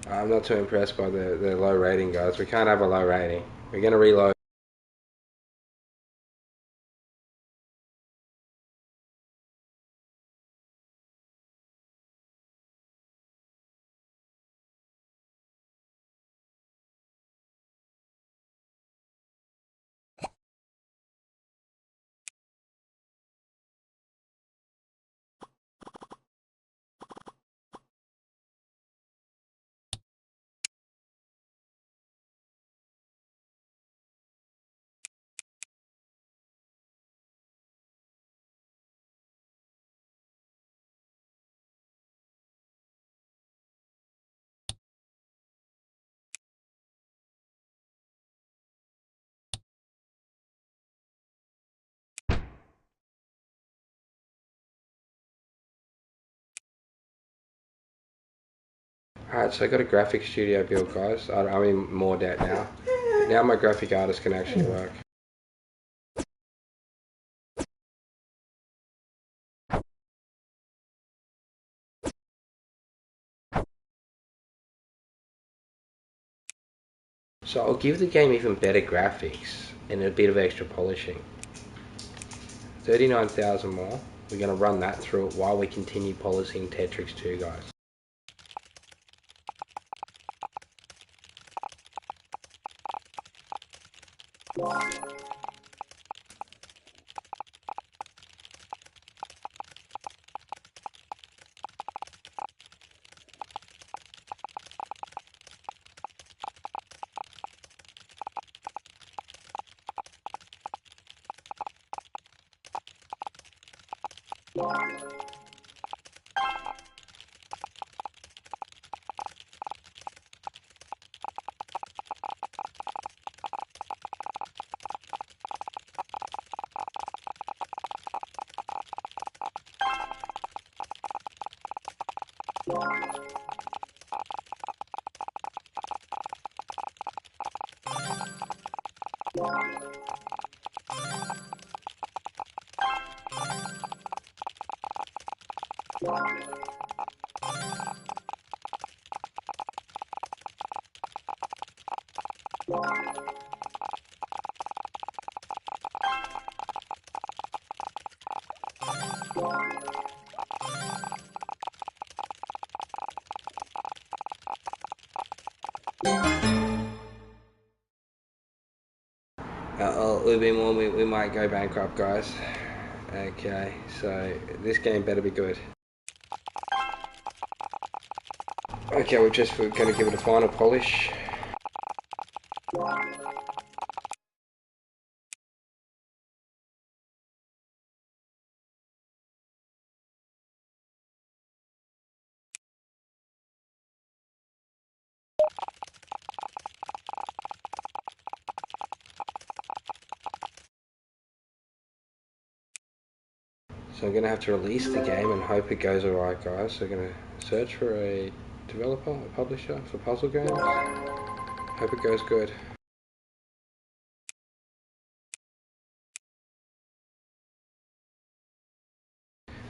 I'm not too impressed by the low rating, guys. We can't have a low rating. We're going to reload. Alright, so I got a graphic studio built, guys. I'm in more debt now. Now my graphic artist can actually work. So I'll give the game even better graphics and a bit of extra polishing. 39,000 more. We're going to run that through it while we continue polishing Tetris 2, guys. A little bit more, we might go bankrupt, guys. Okay, so this game better be good. Okay, we're going to give it a final polish. So I'm going to have to release the game and hope it goes alright, guys. So we're going to search for a developer, a publisher for puzzle games. Hope it goes good.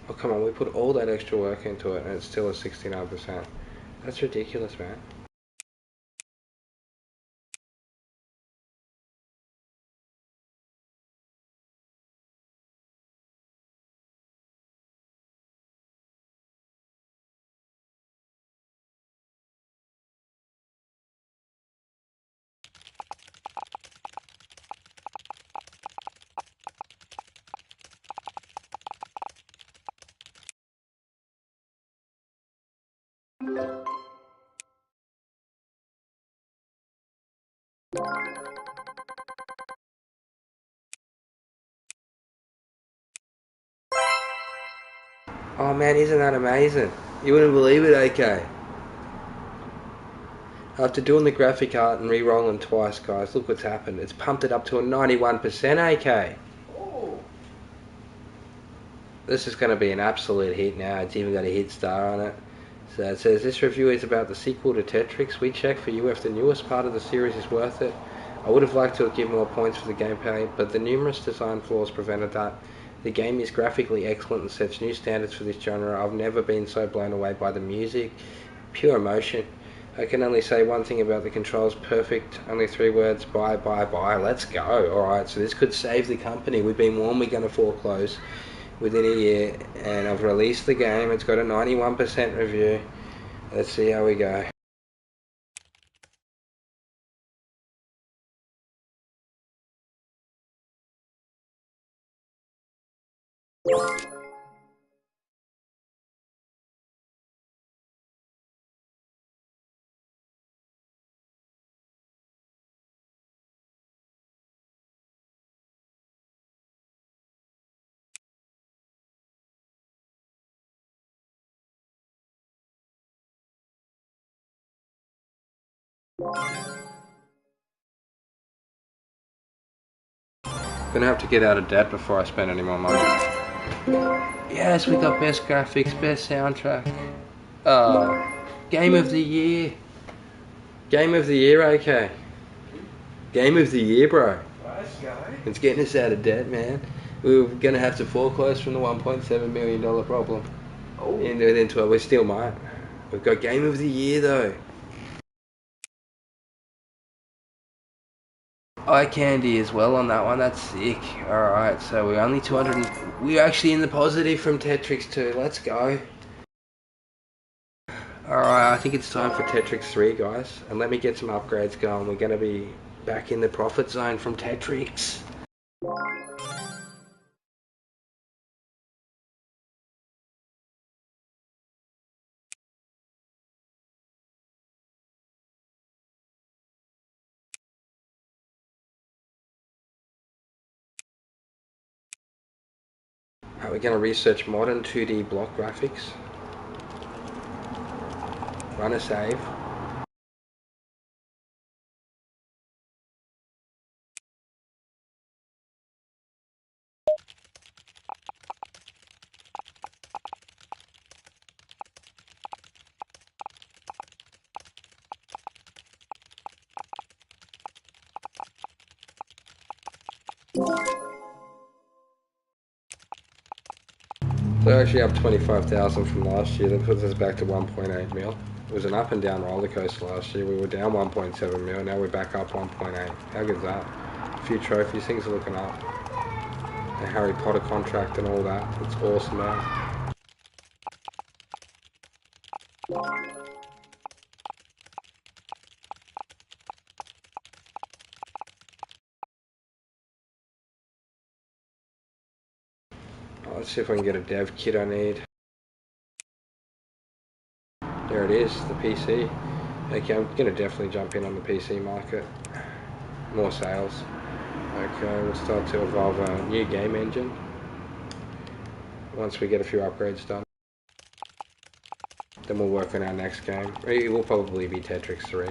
Oh come on, we put all that extra work into it and it's still at 69%. That's ridiculous, man. Oh man, isn't that amazing? You wouldn't believe it, AK. After doing the graphic art and re-rolling twice, guys, look what's happened. It's pumped it up to a 91%, AK. Oh. This is going to be an absolute hit now. It's even got a hit star on it. So it says, this review is about the sequel to Tetris. We check for you if the newest part of the series is worth it. I would have liked to have given more points for the gameplay, but the numerous design flaws prevented that. The game is graphically excellent and sets new standards for this genre. I've never been so blown away by the music. Pure emotion. I can only say one thing about the controls. Perfect. Only 3 words. Buy, buy, buy. Let's go. Alright, so this could save the company. We've been warned we're going to foreclose within a year, and I've released the game. It's got a 91% review. Let's see how we go. Gonna have to get out of debt before I spend any more money. Yes, we got best graphics, best soundtrack. Game of the year. Game of the year, okay. Game of the year, bro. Nice guy. It's getting us out of debt, man. We were going to have to foreclose from the $1.7 million problem. Oh. And within 12, we still might. We've got Game of the Year, though. Eye candy as well on that one. That's sick. Alright, so we're only 200. We're actually in the positive from Tetrix 2. Let's go. Alright, I think it's time for Tetrix 3, guys. And let me get some upgrades going. We're going to be back in the profit zone from Tetrix. We're going to research modern 2D block graphics. Run a save. So actually up 25,000 from last year. That puts us back to 1.8 mil. It was an up and down roller coaster last year. We were down 1.7 mil. Now we're back up 1.8. How good is that? A few trophies. Things are looking up. A Harry Potter contract and all that. It's awesome, man. Let's see if I can get a dev kit I need. There it is, the PC. Okay, I'm going to definitely jump in on the PC market. More sales. Okay, we'll start to evolve a new game engine once we get a few upgrades done. Then we'll work on our next game. It will probably be Tetrix 3.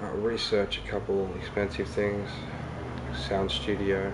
research a couple expensive things. Sound studio.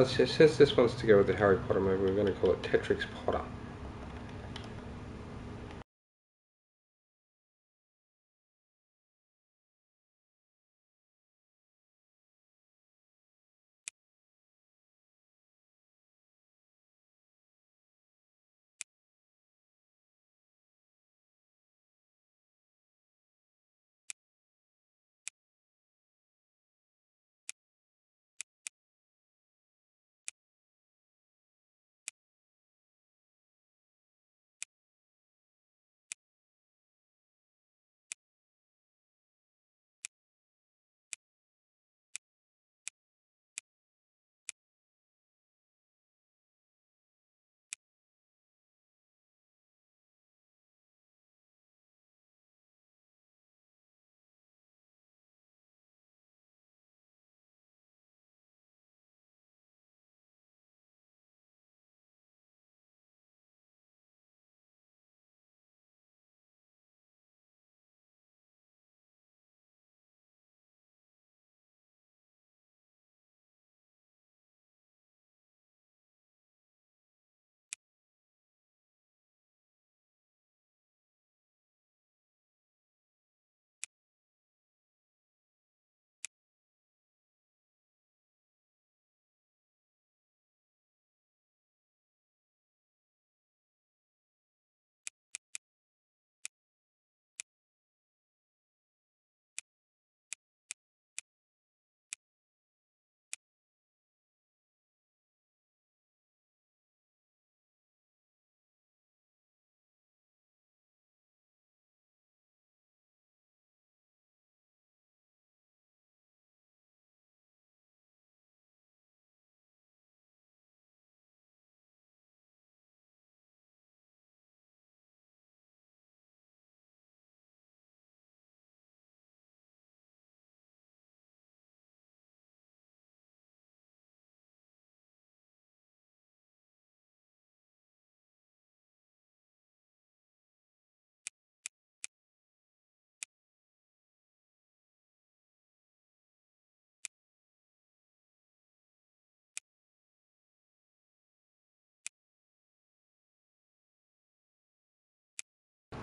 Since this one's to go with the Harry Potter movie, we're going to call it Tetrix Potter.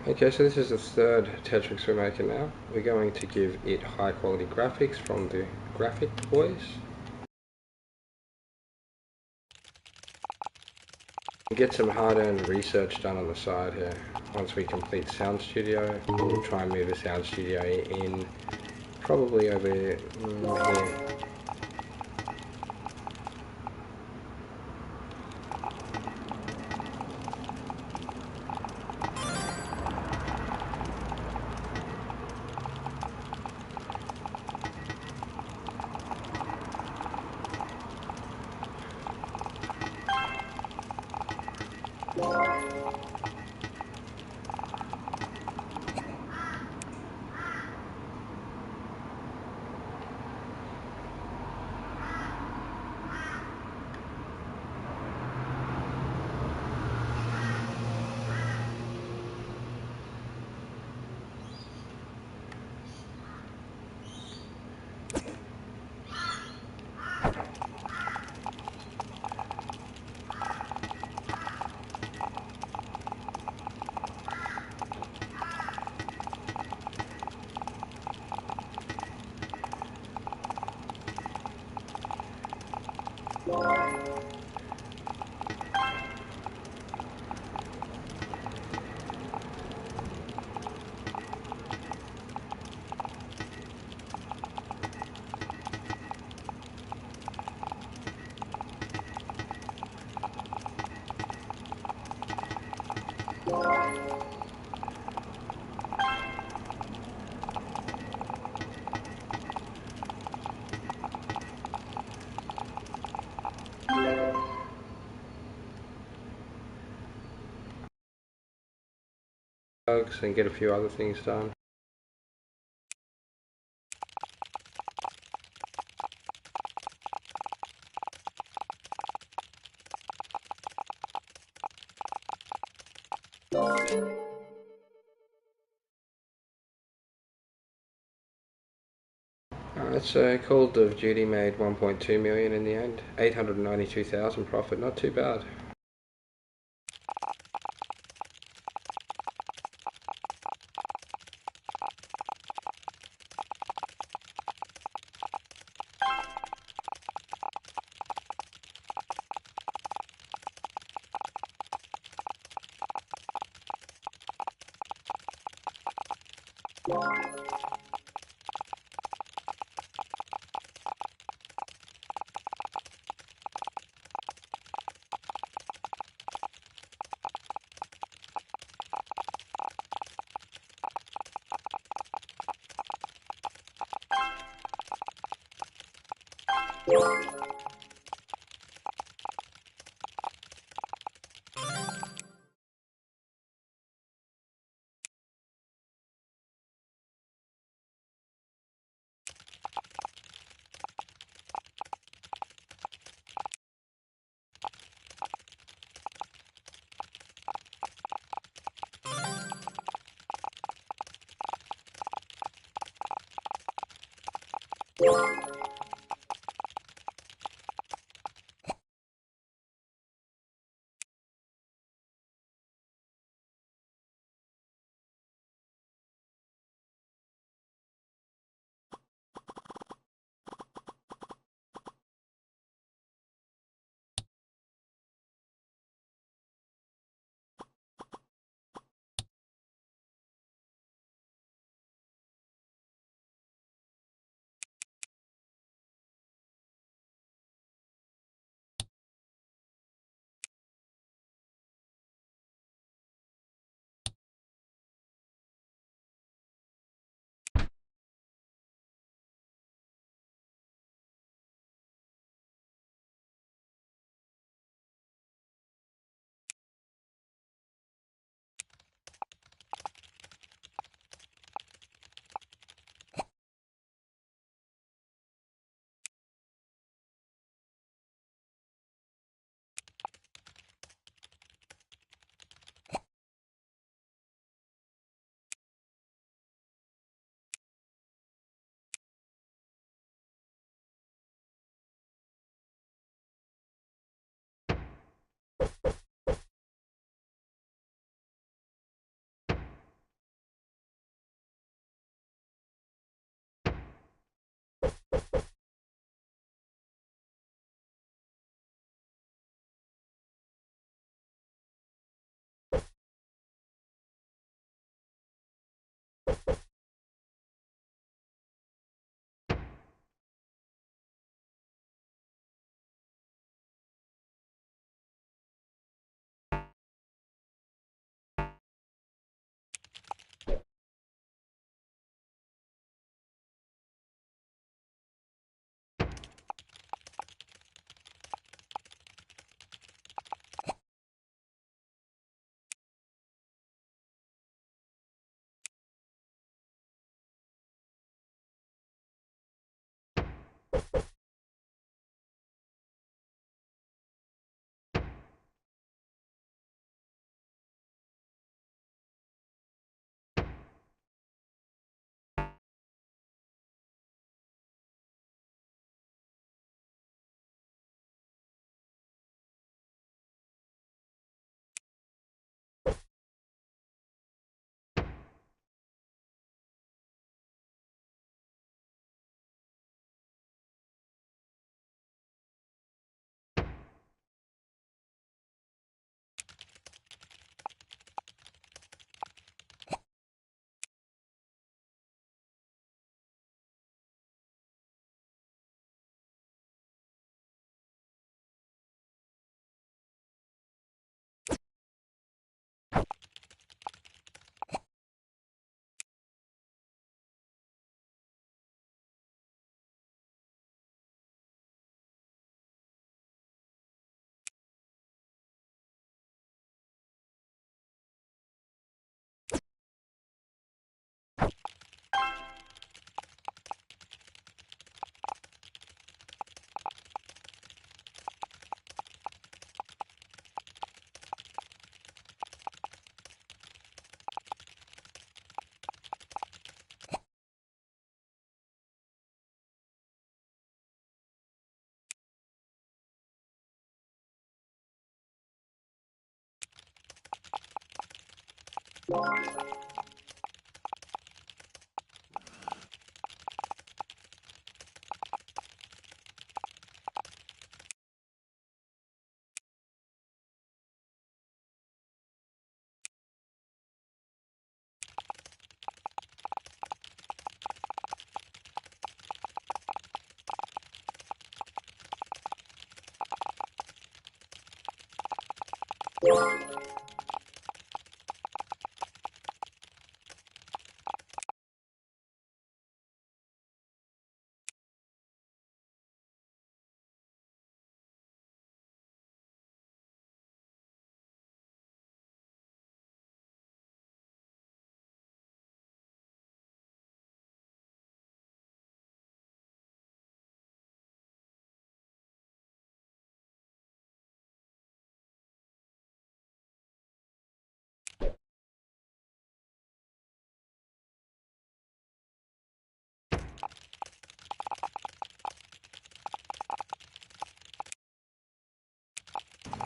Okay, so this is the third Tetrix we're making now. We're going to give it high quality graphics from the graphic boys. Get some hard-earned research done on the side here. Once we complete Sound Studio, we'll try and move the Sound Studio in probably over here. Bugs and get a few other things done. Call of Duty made 1.2 million in the end, 892,000 profit, not too bad.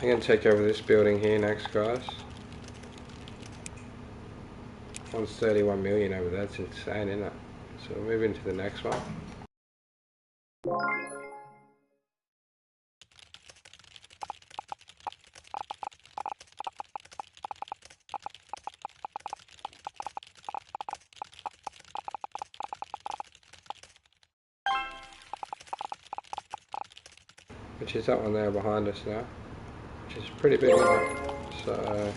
I'm going to take over this building here next, guys. 131 million over there, that's insane, isn't it? So we'll move into the next one. Which is that one there behind us now, which is pretty big, isn't it? So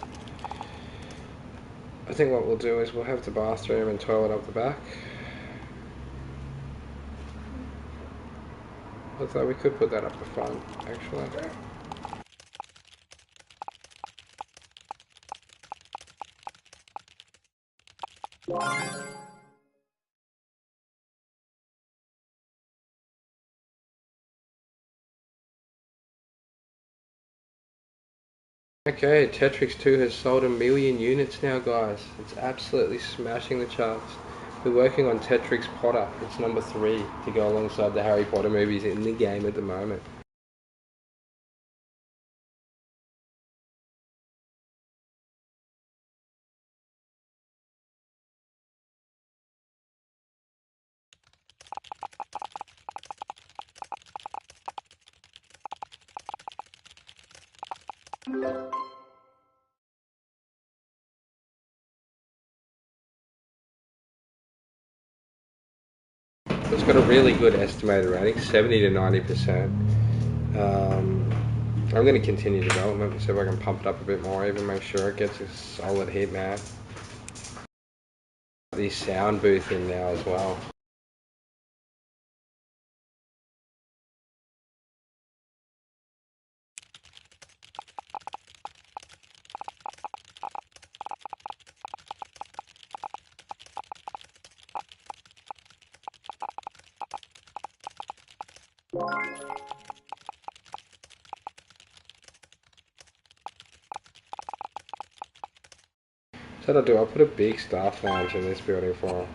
I think what we'll do is we'll have the bathroom and toilet up the back. Although we could put that up the front, actually. Okay, Tetrix 2 has sold 1 million units now, guys. It's absolutely smashing the charts. We're working on Tetrix Potter. It's number 3 to go alongside the Harry Potter movies in the game at the moment. It's got a really good estimated rating, 70 to 90%. I'm going to continue development, see if I can pump it up a bit more, even make sure it gets a solid hit, man. The sound booth in now as well. So what I'll do, I'll put a big staff lounge in this building for them.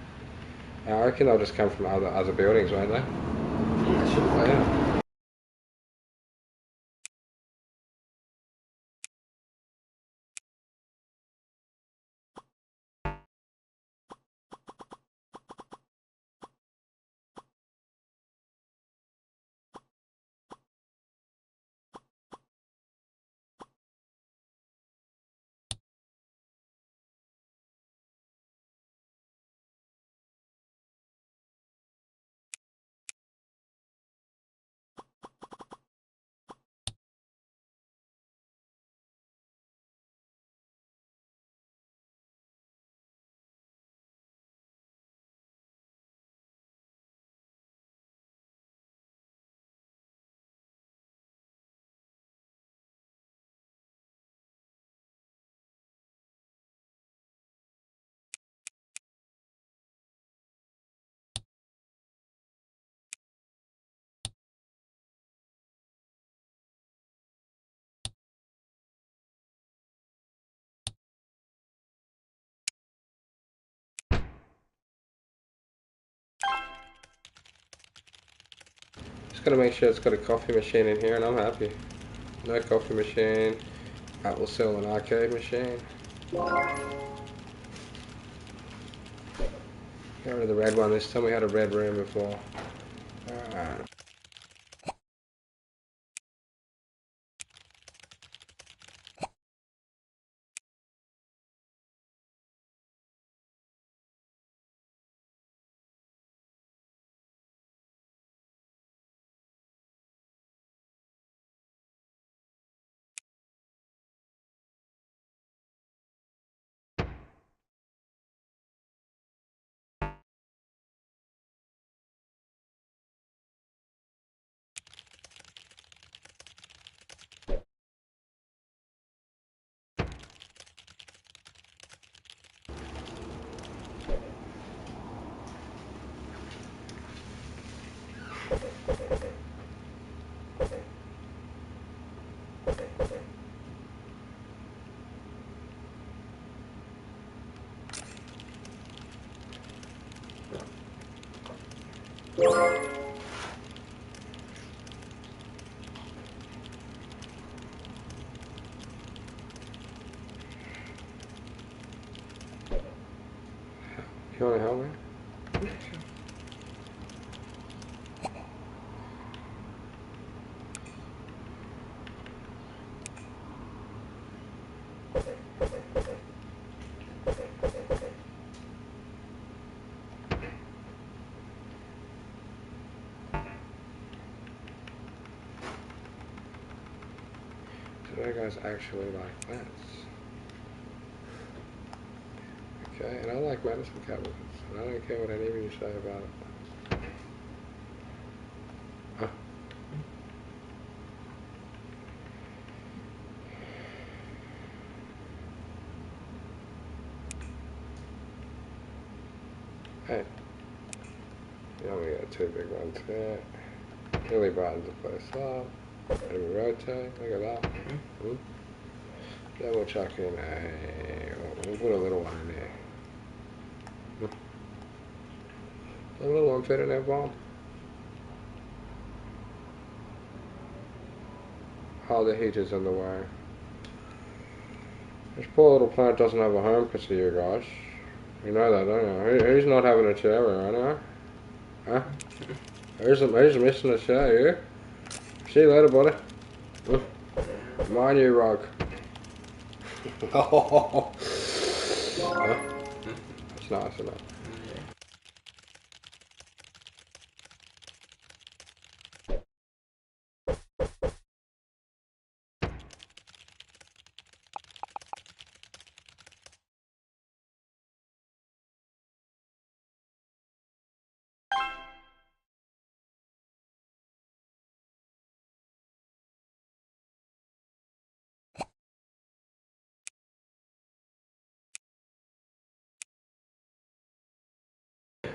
I reckon they'll just come from other buildings, won't they? Yeah, sure. Oh, yeah. Just gotta make sure it's got a coffee machine in here and I'm happy. No coffee machine. We'll sell an arcade machine. Get rid of the red one this time. We had a red room before. Alright. You want to help me? So that guy's actually like plants. Okay, and I like medicine cabinets. And I don't care what any of you say about it. Huh? Hey. You know we got two big ones here. Really brightens the place up. And we rotate. Look at that. Mm-hmm. Then we'll chuck in we'll put a little one in there. A little one fit in that bomb. How the heater's in the way. This poor little plant doesn't have a home because of you guys. You know that, don't you? He's not having a shower right now. Huh? He's missing a shower. See you later, buddy. Mind you, Rock. Oh. Huh? That's nice enough.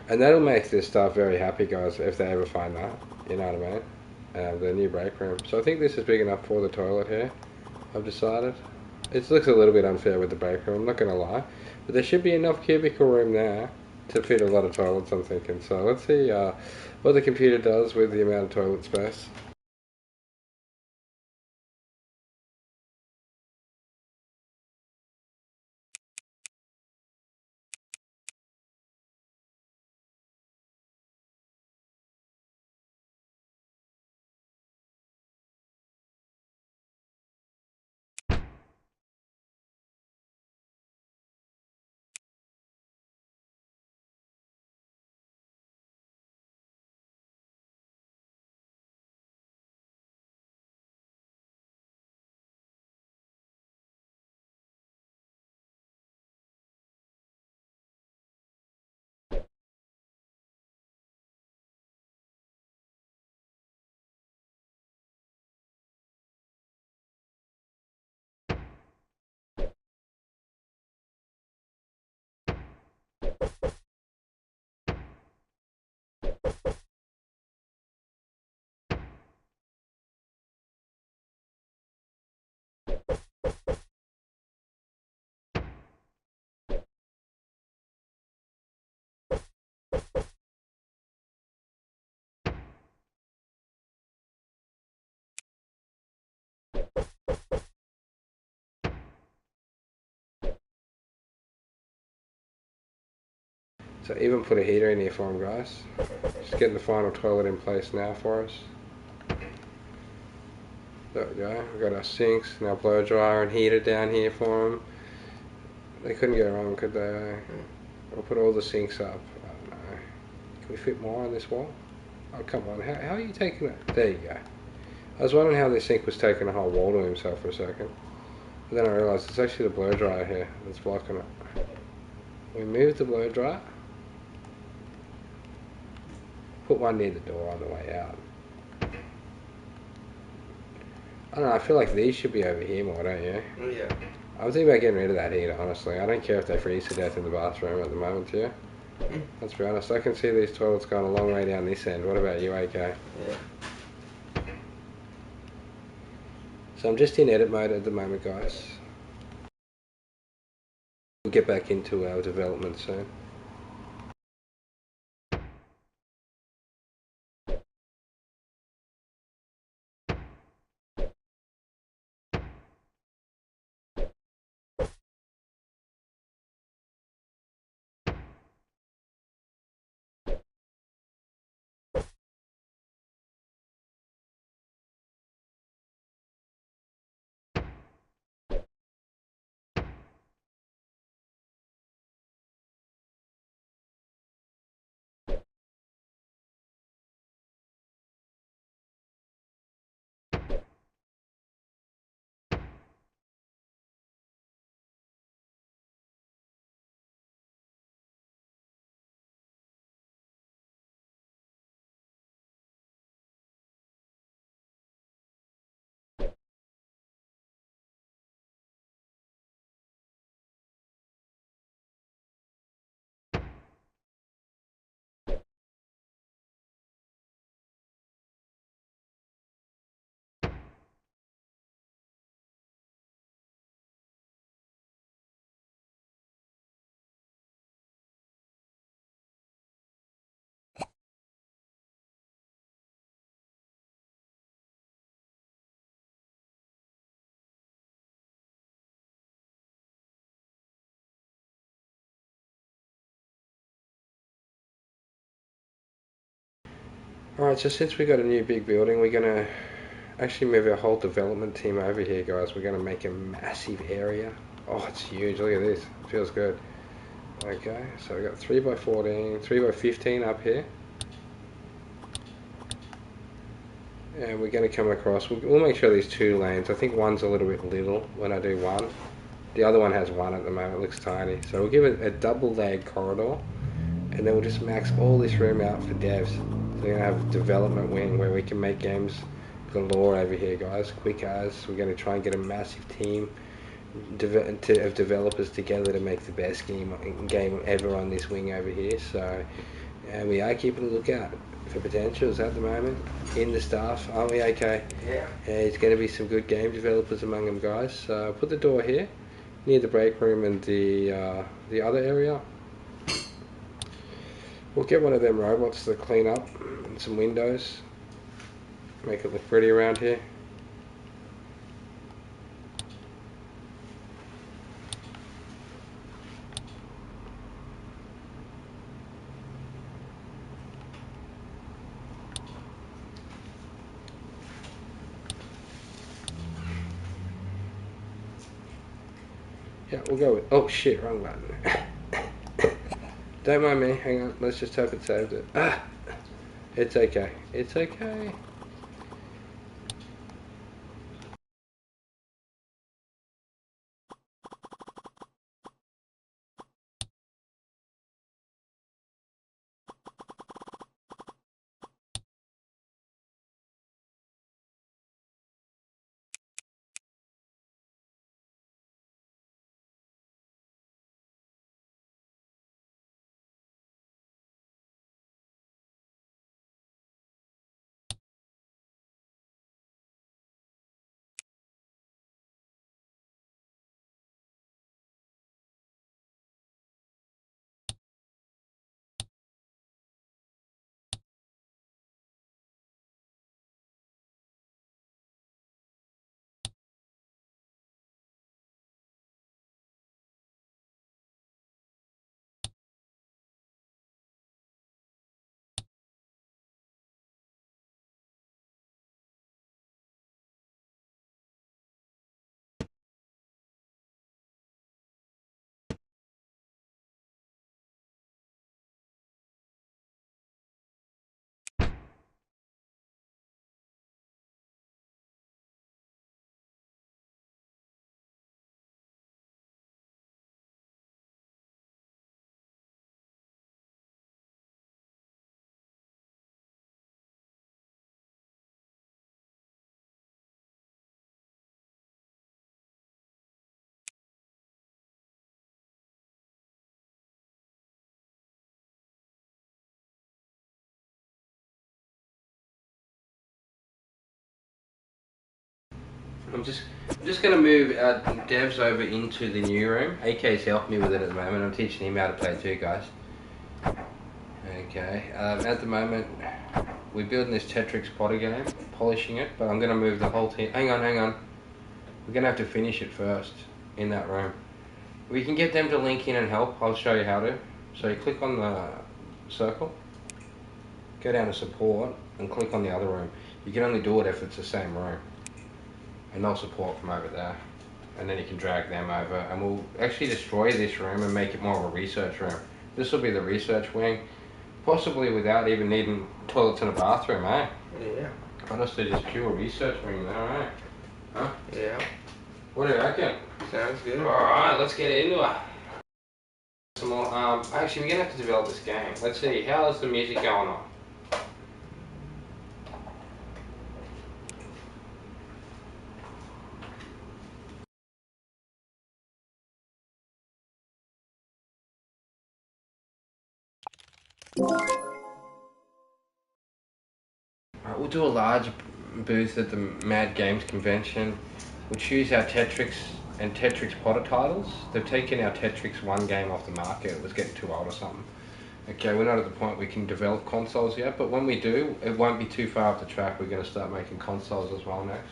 And that'll make this staff very happy, guys, if they ever find that. You know what I mean? The new break room. So I think this is big enough for the toilet here, I've decided. It looks a little bit unfair with the break room, I'm not going to lie. But there should be enough cubicle room there to fit a lot of toilets, I'm thinking. So let's see what the computer does with the amount of toilet space. So even put a heater in here for him, guys. Just getting the final toilet in place now for us. There we go. We've got our sinks and our blow dryer and heater down here for them. They couldn't go wrong, could they? We'll put all the sinks up. I don't know. Can we fit more on this wall? Oh, come on. How are you taking it? There you go. I was wondering how this sink was taking a whole wall to himself for a second. But then I realised it's actually the blow dryer here that's blocking it. We moved the blow dryer. Put one near the door on the way out. I don't know, I feel like these should be over here more, don't you? Yeah. I'm thinking about getting rid of that heater, honestly. I don't care if they freeze to death in the bathroom at the moment, yeah? Let's be honest, I can see these toilets going a long way down this end. What about you, AK? Yeah. So I'm just in edit mode at the moment, guys. We'll get back into our development soon. Alright, so since we got a new big building, we're going to actually move our whole development team over here, guys. We're going to make a massive area. Oh, it's huge. Look at this. It feels good. Okay, so we got 3x14, 3x15 up here. And we're going to come across, we'll make sure there's 2 lanes. I think one's a little bit little when I do one. The other one has 1 at the moment, it looks tiny. So we'll give it a double lag corridor, and then we'll just max all this room out for devs. So we're going to have a development wing where we can make games galore over here, guys. Quick as. We're going to try and get a massive team of developers together to make the best game ever on this wing over here. So we are keeping a lookout for potentials at the moment in the staff, aren't we? Okay. Yeah. There's going to be some good game developers among them, guys. So put the door here near the break room and the other area. We'll get one of them robots to clean up and some windows, make it look pretty around here. Yeah, we'll go with, oh shit, wrong button. Don't mind me, hang on, let's just hope it saved it. It's okay, it's okay. I'm just going to move our devs over into the new room. AK's helping me with it at the moment. I'm teaching him how to play too, guys. Okay, at the moment we're building this Tetris Potter game, polishing it, but I'm going to move the whole team. Hang on. We're going to have to finish it first in that room. We can get them to link in and help. I'll show you how to. So you click on the circle, go down to support, and click on the other room. You can only do it if it's the same room. And they'll support from over there. And then you can drag them over, and we'll actually destroy this room and make it more of a research room. This will be the research wing, possibly without even needing toilets and a bathroom, eh? Yeah. Honestly, just pure research wing there, eh? Huh? Yeah. What do you reckon? Sounds good. Alright, let's get into it. Some more, actually, we're gonna have to develop this game. Let's see, how's the music going on? Alright, we'll do a large booth at the Mad Games convention. We'll choose our Tetris and Tetris Potter titles. They've taken our Tetris 1 game off the market. It was getting too old or something. Okay, we're not at the point we can develop consoles yet, but when we do, it won't be too far off the track. We're going to start making consoles as well next.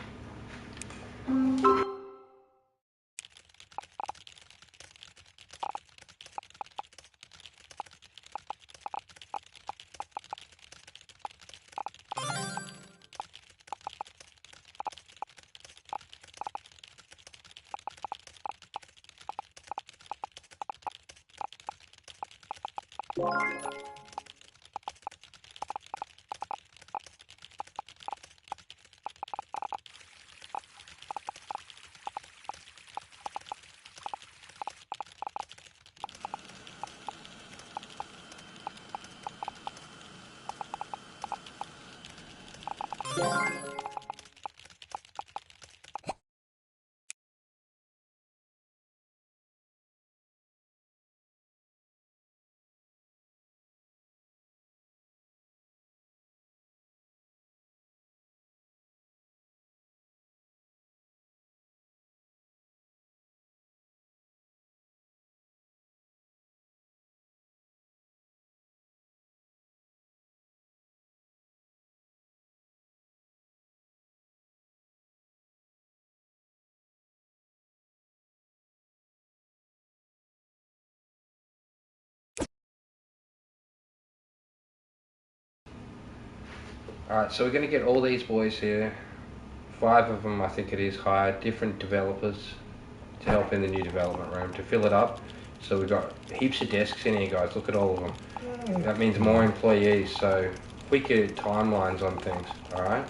Alright, so we're going to get all these boys here. 5 of them, I think it is, hired different developers to help in the new development room to fill it up. So we've got heaps of desks in here, guys. Look at all of them. That means more employees, so quicker timelines on things. Alright?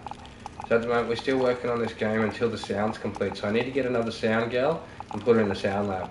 So at the moment, we're still working on this game until the sound's complete. So I need to get another sound gal and put her in the sound lab.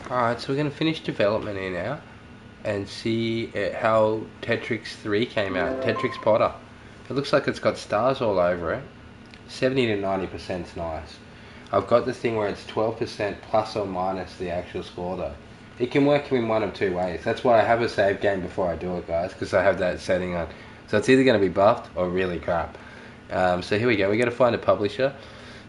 Alright, so we're going to finish development here now and see how Tetrix 3 came out. Tetrix Potter. It looks like it's got stars all over it. 70 to 90% is nice. I've got the thing where it's 12% plus or minus the actual score though. It can work in one of two ways. That's why I have a save game before I do it, guys, because I have that setting on. So it's either going to be buffed or really crap. So here we go. We got to find a publisher.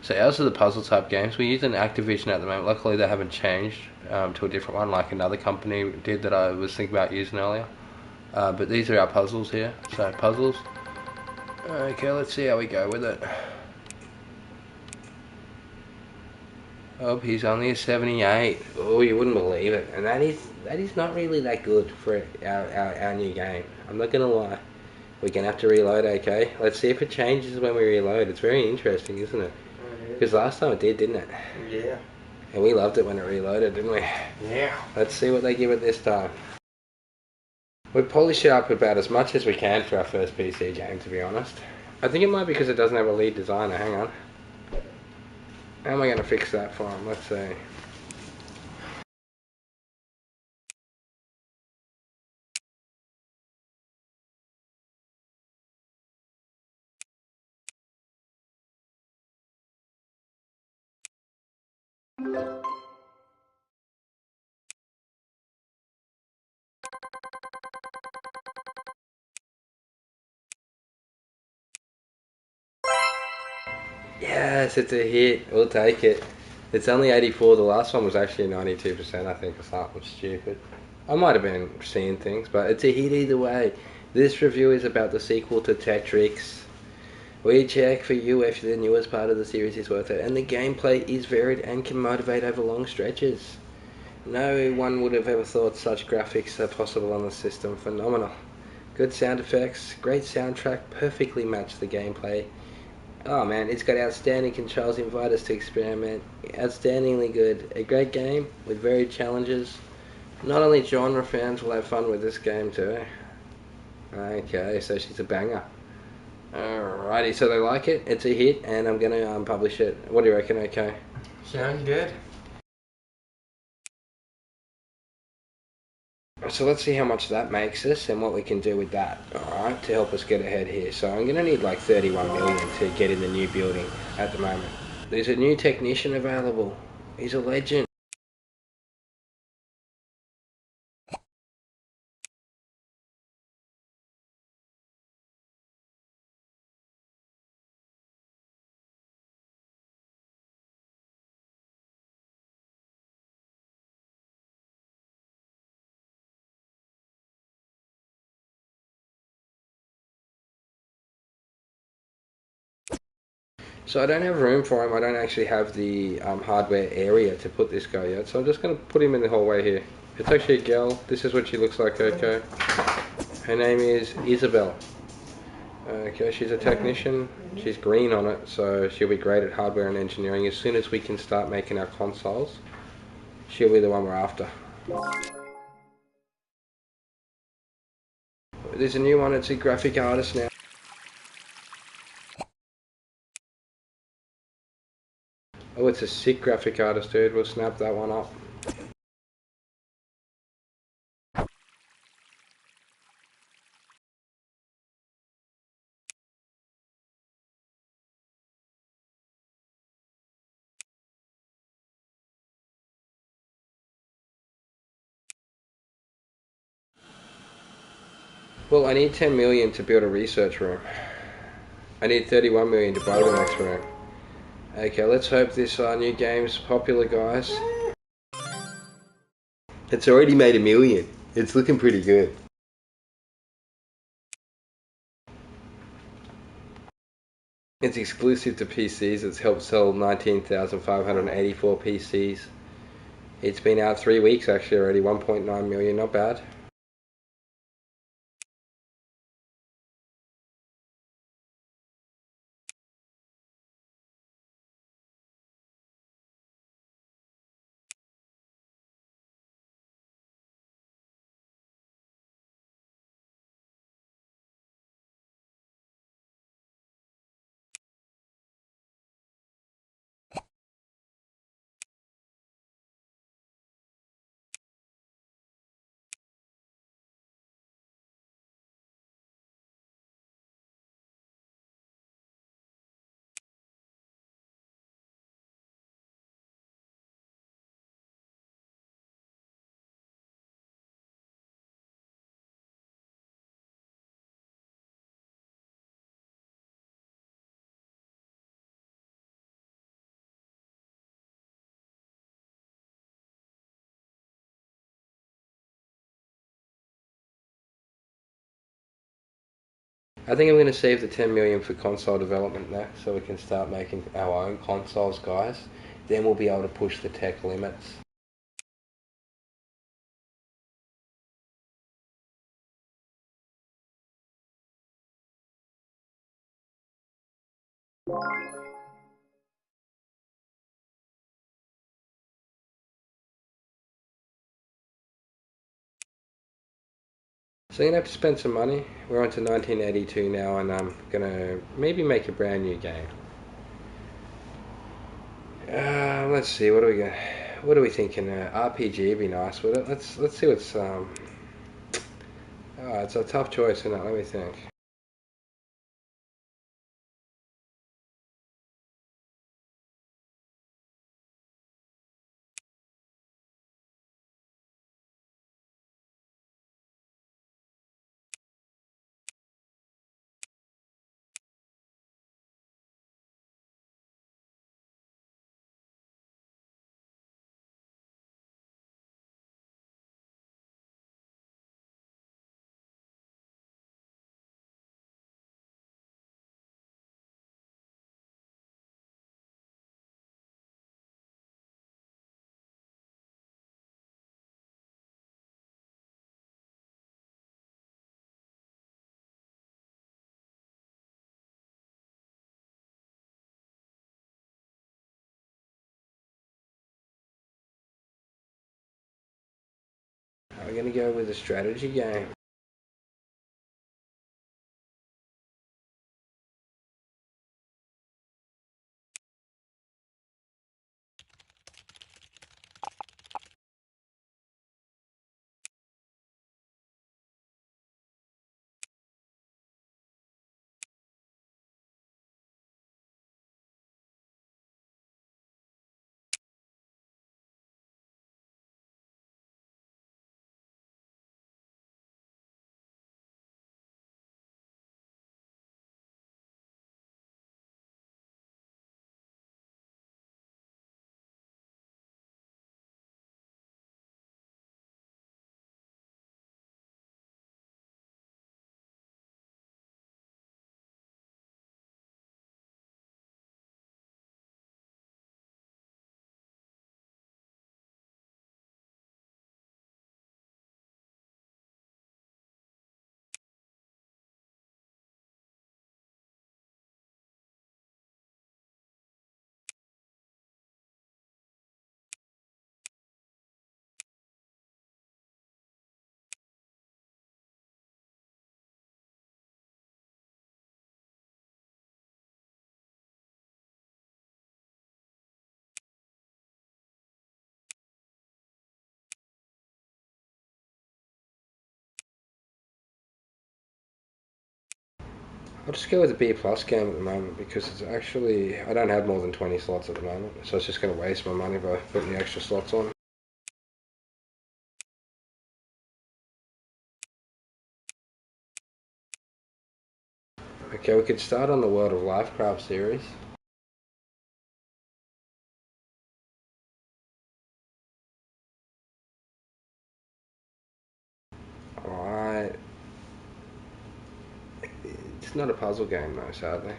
So ours are the puzzle type games. We're using Activision at the moment. Luckily they haven't changed to a different one like another company did that I was thinking about using earlier. But these are our puzzles here. So puzzles. Okay, let's see how we go with it. Oh, he's only a 78. Oh, you wouldn't believe it. And that is not really that good for our new game. I'm not going to lie. We're going to have to reload, okay? Let's see if it changes when we reload. It's very interesting, isn't it? Because last time it did, didn't it? Yeah. And we loved it when it reloaded, didn't we? Yeah. Let's see what they give it this time. We polish it up about as much as we can for our first PC game, to be honest. I think it might be because it doesn't have a lead designer. Hang on. How am I going to fix that for him? Let's see. Yes, it's a hit. We'll take it. It's only 84. The last one was actually 92%, I think, or something stupid. I might have been seeing things, but it's a hit either way. This review is about the sequel to Tetrix. We check for you if the newest part of the series is worth it, and the gameplay is varied and can motivate over long stretches. No one would have ever thought such graphics are possible on the system. Phenomenal. Good sound effects, great soundtrack, perfectly match the gameplay. Oh man, it's got outstanding controls, invite us to experiment. Outstandingly good. A great game with varied challenges. Not only genre fans will have fun with this game too. Okay, so she's a banger. Alrighty, so they like it, it's a hit, and I'm gonna publish it. What do you reckon, okay? Sounds good. So let's see how much that makes us and what we can do with that, alright, to help us get ahead here. So I'm gonna need like 31 million to get in the new building at the moment. There's a new technician available. He's a legend. So I don't have room for him. I don't actually have the hardware area to put this guy yet. So I'm just going to put him in the hallway here. It's actually a girl. This is what she looks like, okay? Her name is Isabel. Okay, she's a technician. She's green on it, so she'll be great at hardware and engineering. As soon as we can start making our consoles, she'll be the one we're after. There's a new one. It's a graphic artist now. Oh, it's a sick graphic artist, dude. We'll snap that one up. Well, I need 10 million to build a research room. I need 31 million to buy the next room. Okay, let's hope this new game's popular, guys. It's already made a million. It's looking pretty good. It's exclusive to PCs. It's helped sell 19,584 PCs. It's been out 3 weeks actually already. 1.9 million, not bad. I think I'm going to save the 10 million for console development now, so we can start making our own consoles, guys. Then we'll be able to push the tech limits. So you're going to have to spend some money. We're on to 1982 now, and I'm going to maybe make a brand new game. Let's see, what are we thinking? RPG would be nice, would it? Let's see what's oh, it's a tough choice, isn't it? Let me think. We're going to go with a strategy game. I'll just go with the B plus game at the moment because it's actually I don't have more than 20 slots at the moment, so it's just going to waste my money by putting the extra slots on. Okay, we could start on the World of Lifecraft series. Alright. It's not a puzzle game though, sadly.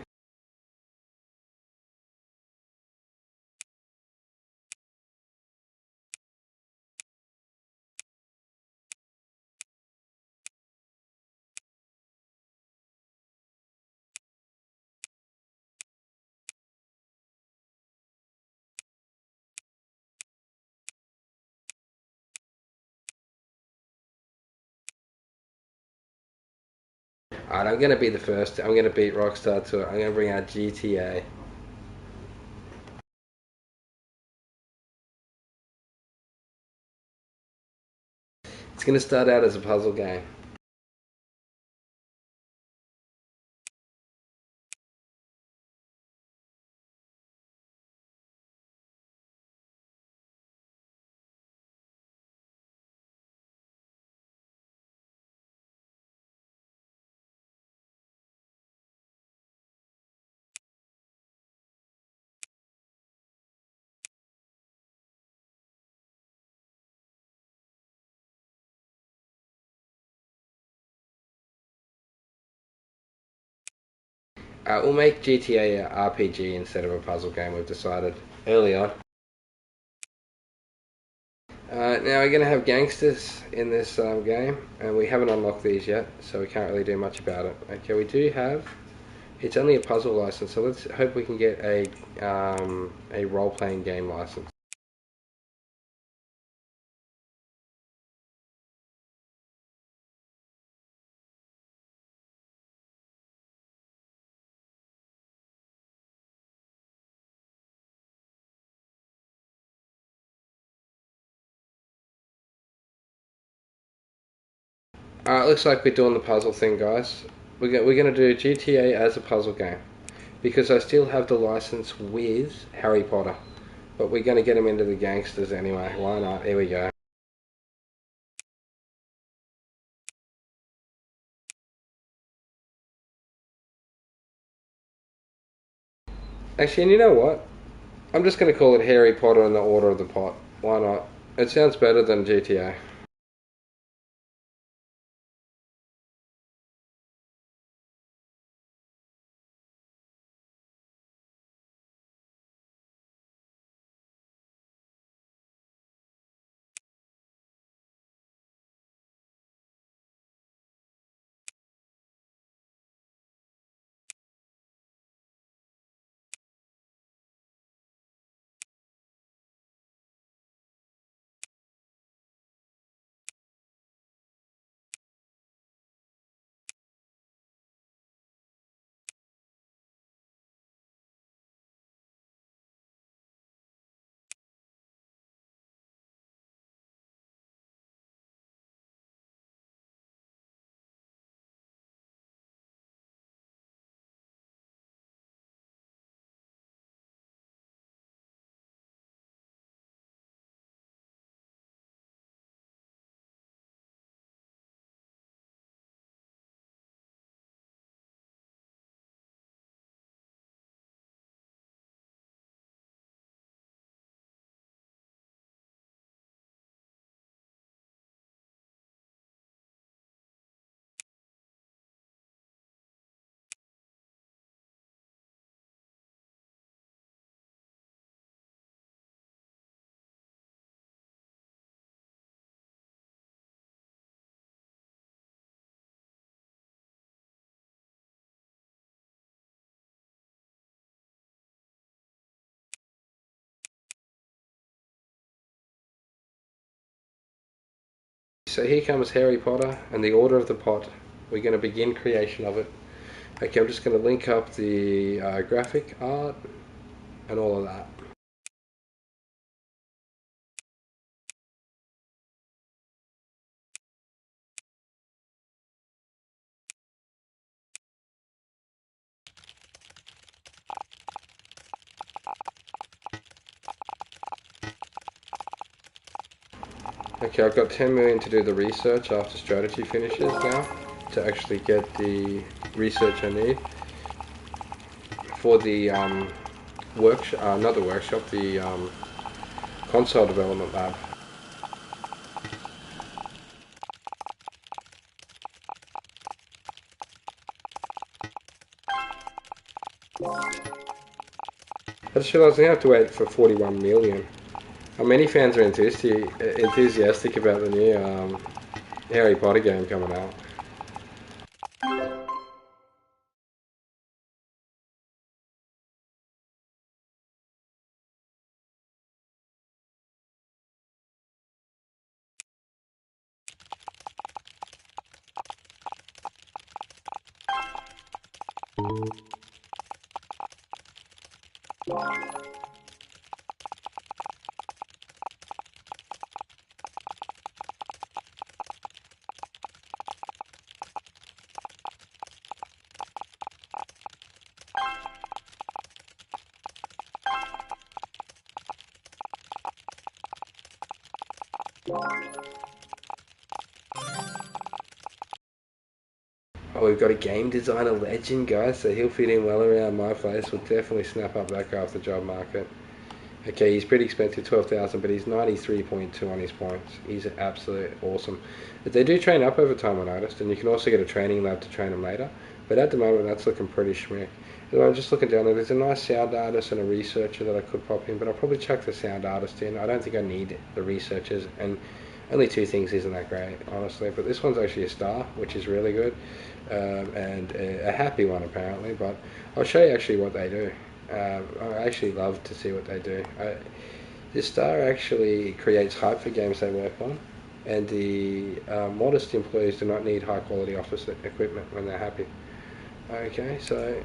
Alright, I'm going to be the first. I'm going to beat Rockstar to it. I'm going to bring out GTA. It's going to start out as a puzzle game. We'll make GTA a RPG instead of a puzzle game, we've decided early on. Now we're going to have gangsters in this game, and we haven't unlocked these yet, so we can't really do much about it. Okay, we do have. It's only a puzzle license, so let's hope we can get a role-playing game license. Looks like we're doing the puzzle thing, guys. We're going to do GTA as a puzzle game because I still have the license with Harry Potter, but we're going to get him into the gangsters anyway. Why not? Here we go. Actually, and you know what? I'm just going to call it Harry Potter and the Order of the Pot. Why not? It sounds better than GTA. So here comes Harry Potter and the Order of the Pot. We're going to begin creation of it. Okay, I'm just going to link up the graphic art and all of that. Okay, I've got 10 million to do the research after strategy finishes now, to actually get the research I need for the workshop, not the workshop, the console development lab. I just realised I have to wait for 41 million. Many fans are enthusiastic about the new Harry Potter game coming out. Oh, we've got a game designer legend, guys, so he'll fit in well around my place. We'll definitely snap up that guy off the job market. Okay, he's pretty expensive, 12,000, but he's 93.2 on his points. He's absolutely awesome. But they do train up over time, I noticed, and you can also get a training lab to train them later. But at the moment, that's looking pretty schmick. And I'm just looking down there, there's a nice sound artist and a researcher that I could pop in, but I'll probably chuck the sound artist in. I don't think I need the researchers, and only two things isn't that great, honestly. But this one's actually a star, which is really good, and a happy one apparently. But I'll show you actually what they do. I actually love to see what they do. This star actually creates hype for games they work on, and the modest employees do not need high quality office equipment when they're happy. Okay, so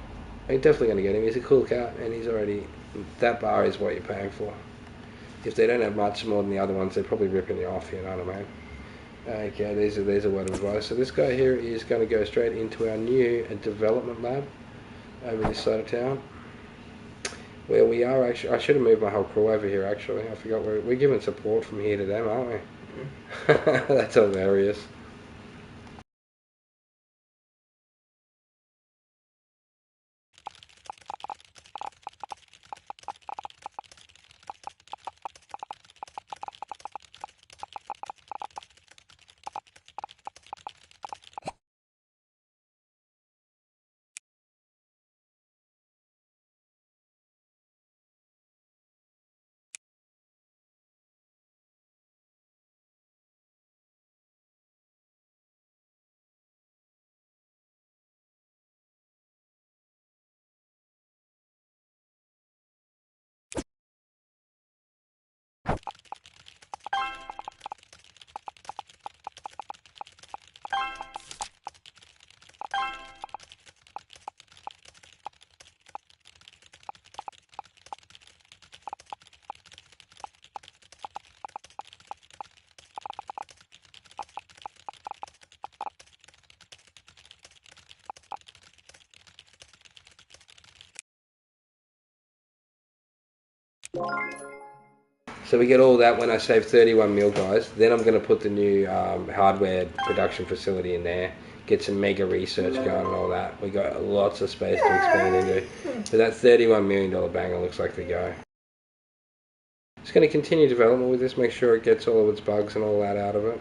I'm definitely going to get him. He's a cool cat, and he's already, that bar is what you're paying for. If they don't have much more than the other ones, they're probably ripping you off, you know what I mean? Okay, there's a word of advice. So this guy here is going to go straight into our new development lab over this side of town, where we are actually. I should have moved my whole crew over here actually. I forgot we're giving support from here to them, aren't we? That's hilarious. So we get all that when I save 31 mil, guys. Then I'm going to put the new hardware production facility in there, get some mega research going and all that. We got lots of space to expand into. So that $31 million banger looks like the go. Just going to continue development with this, make sure it gets all of its bugs and all that out of it.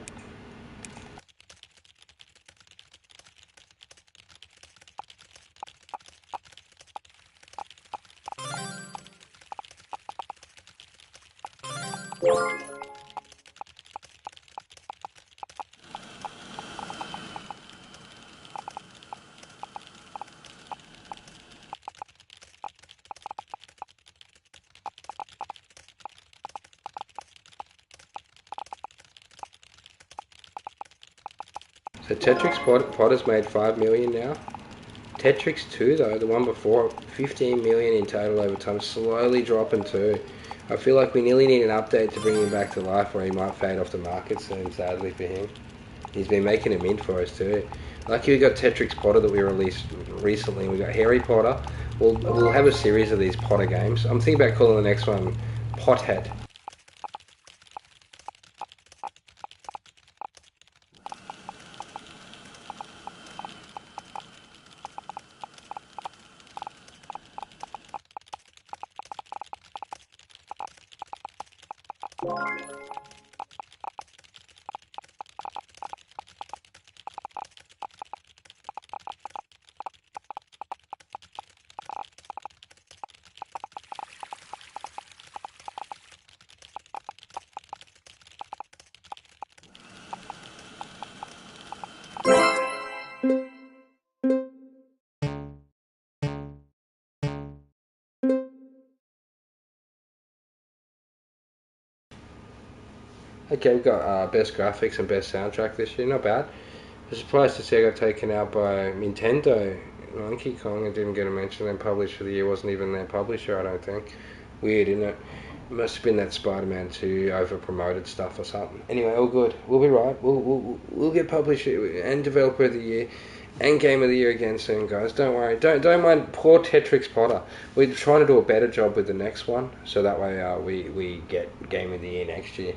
So Tetrix Potter's made 5 million now. Tetrix 2 though, the one before, 15 million in total over time, slowly dropping too. I feel like we nearly need an update to bring him back to life, or he might fade off the market soon, sadly for him. He's been making a mint for us too. Lucky we got Tetrix Potter that we released recently. We got Harry Potter. We'll have a series of these Potter games. I'm thinking about calling the next one Pothead. Okay, we've got best graphics and best soundtrack this year. Not bad. I was surprised to see it got taken out by Nintendo. Donkey Kong, it didn't get a mention. Then published for the year, wasn't even their publisher, I don't think. Weird, isn't it? It must have been that Spider-Man 2 over-promoted stuff or something. Anyway, all good. We'll be right. We'll get publisher and developer of the year and game of the year again soon, guys. Don't worry. Don't mind poor Tetrix Potter. We're trying to do a better job with the next one, so that way we get game of the year next year.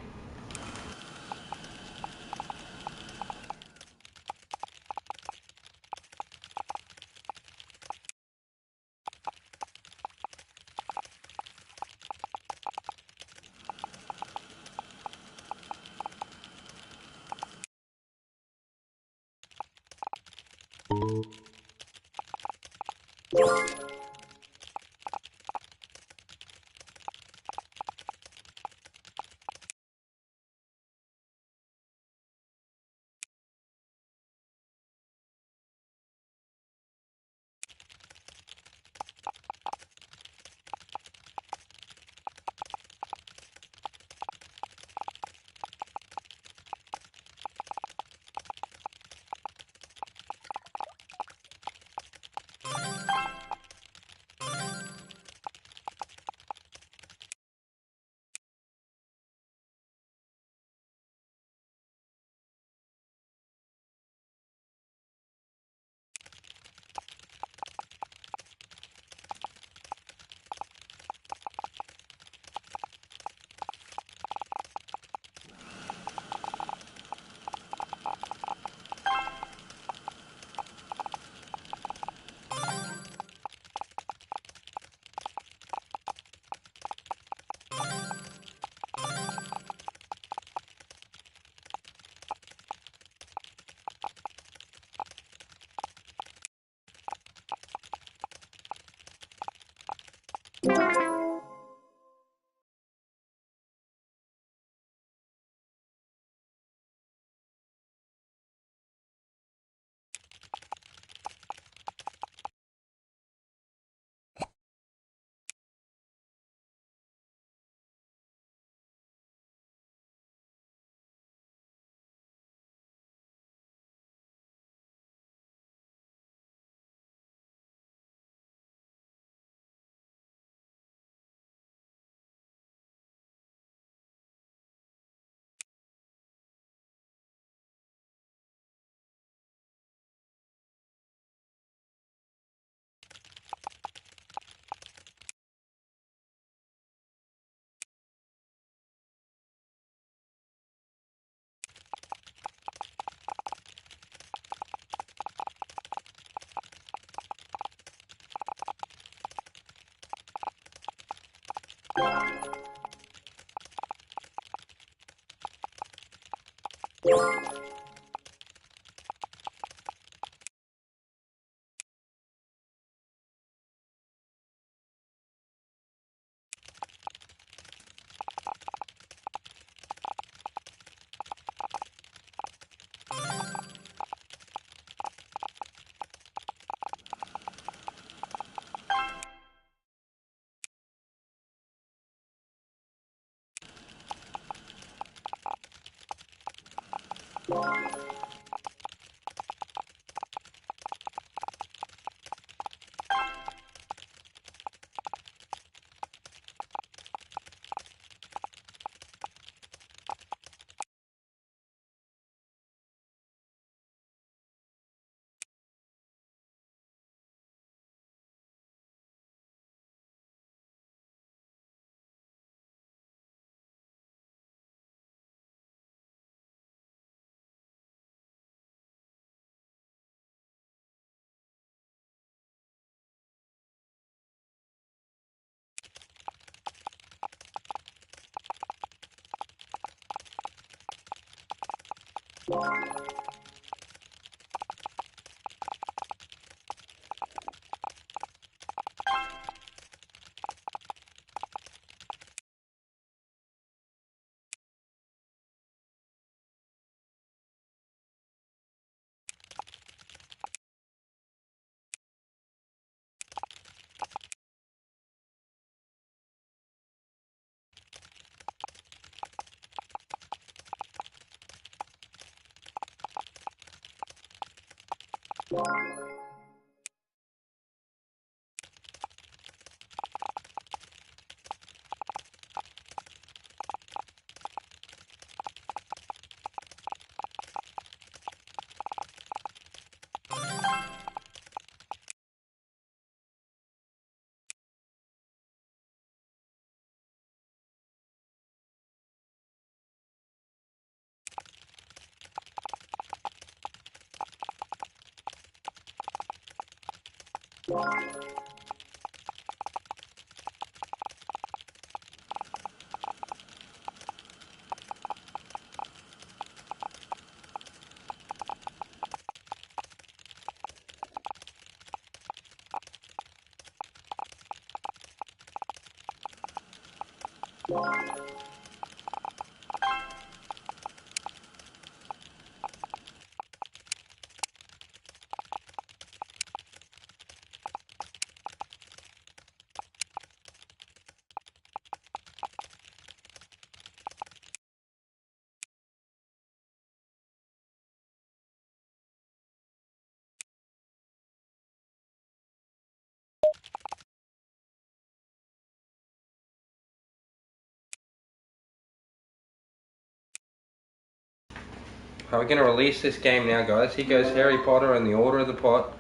Are we going to release this game now, guys? Here goes Harry Potter and the Order of the Pot.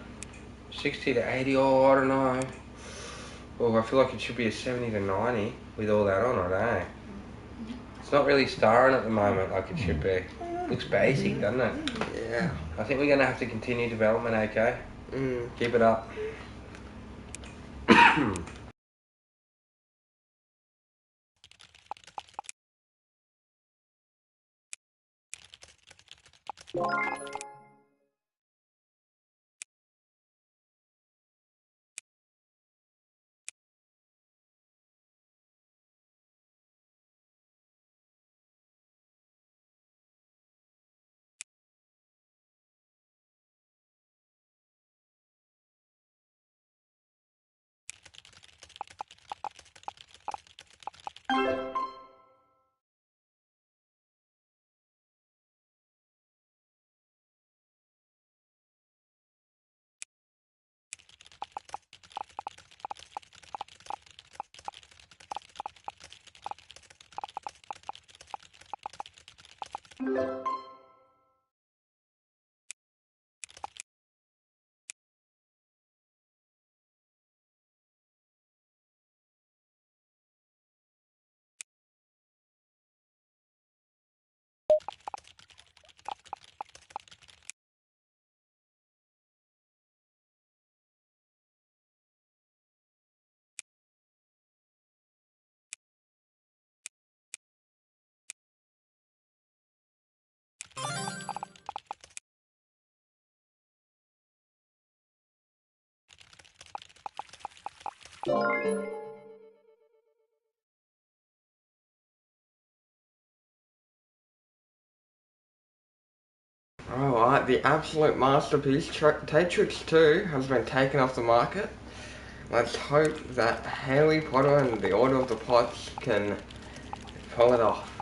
60 to 80, oh, I don't know. Oh, I feel like it should be a 70 to 90 with all that on it, eh? It's not really starring at the moment like it should be. Looks basic, doesn't it? Yeah. I think we're going to have to continue development, okay? Keep it up. Alright, the absolute masterpiece, Tatrix 2, has been taken off the market. Let's hope that Harry Potter and the Order of the Pots can pull it off.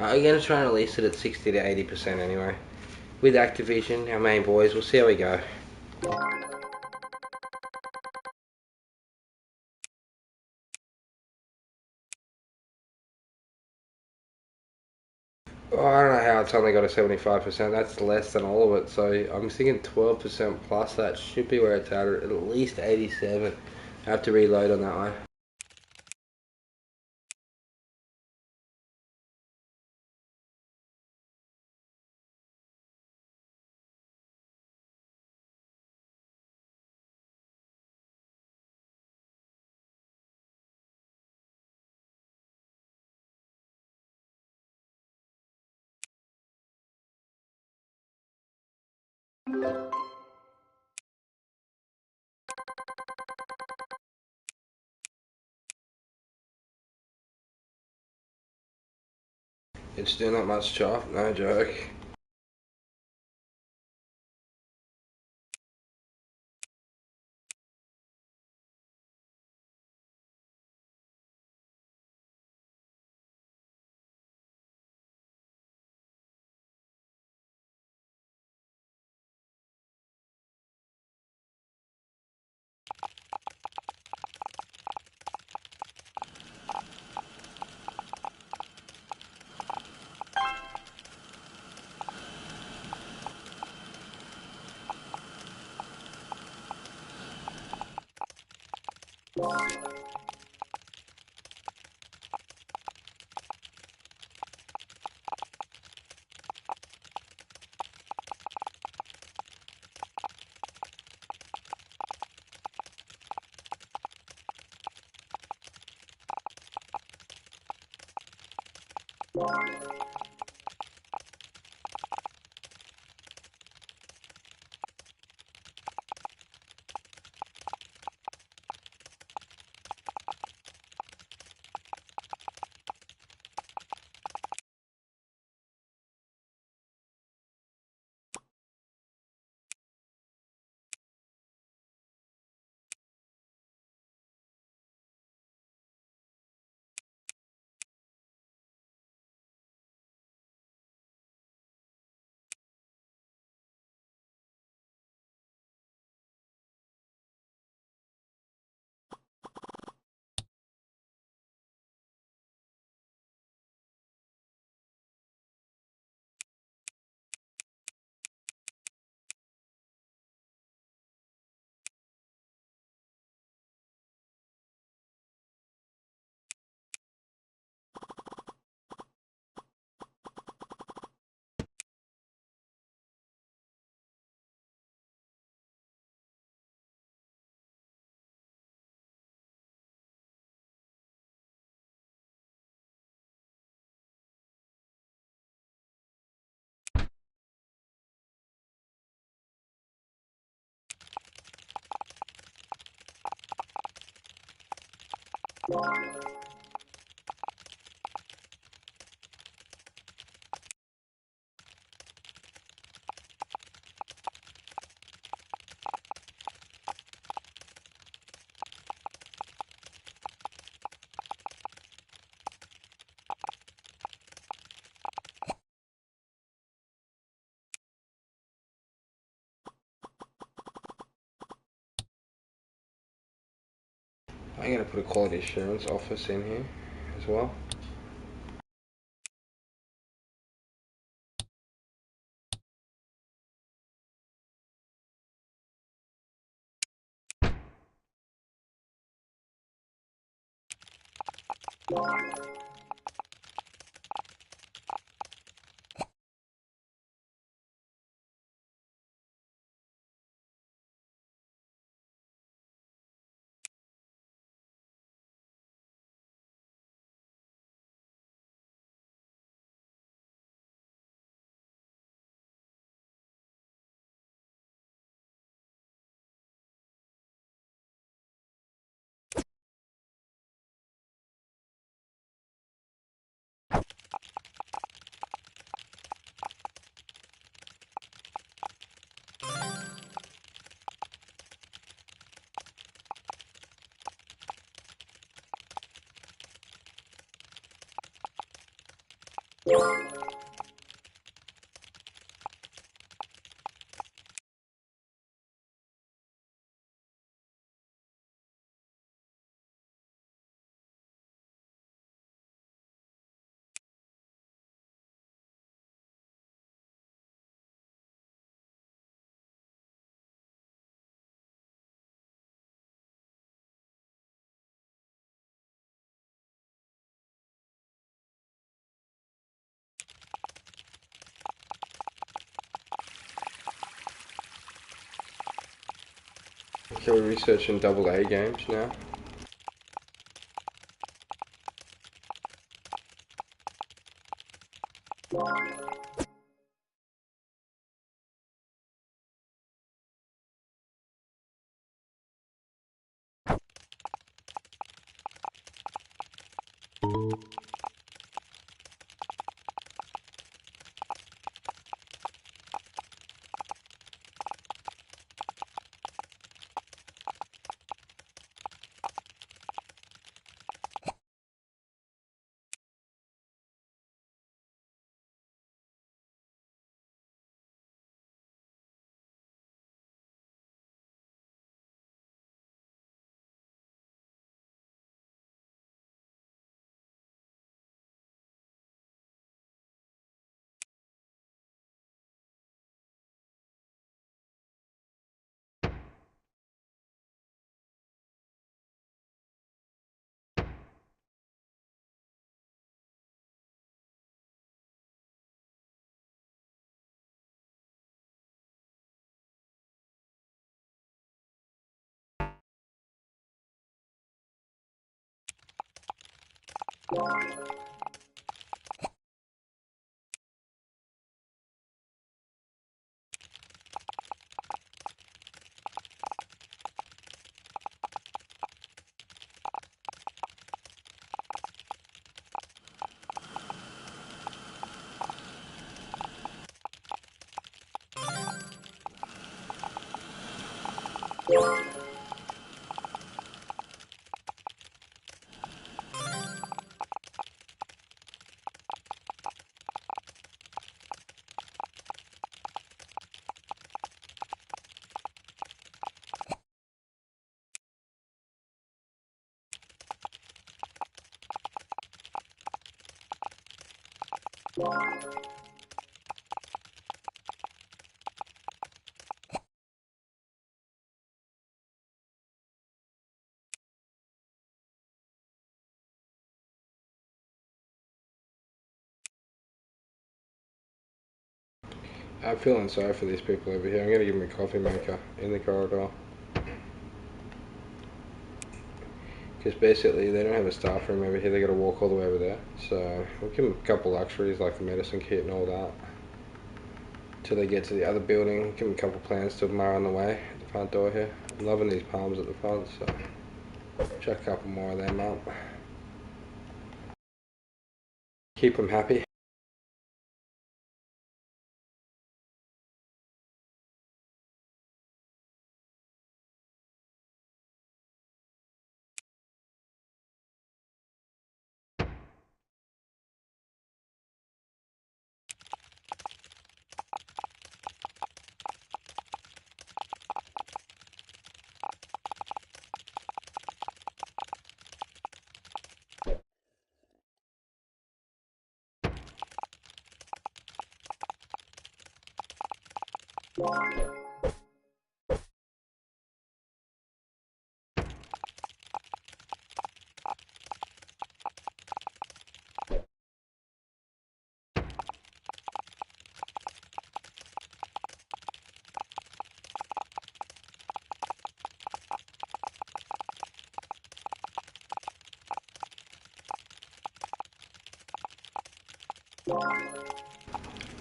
I'm going to try and release it at 60 to 80% anyway. With Activision, our main boys, we'll see how we go. Oh, I don't know how it's only got a 75%. That's less than all of it. So I'm thinking 12% plus. That should be where it's at least 87. I have to reload on that one. It's still not much chop, no joke. I'm going to put a quality assurance office in here as well. Okay, we're researching AA games now. I'm feeling sorry for these people over here. I'm going to give them a coffee maker in the corridor. Because basically they don't have a staff room over here, they got to walk all the way over there. So we'll give them a couple luxuries like the medicine kit and all that. Till they get to the other building, give them a couple plants to admire on the way at the front door here. I'm loving these palms at the front, so chuck a couple more of them up. Keep them happy.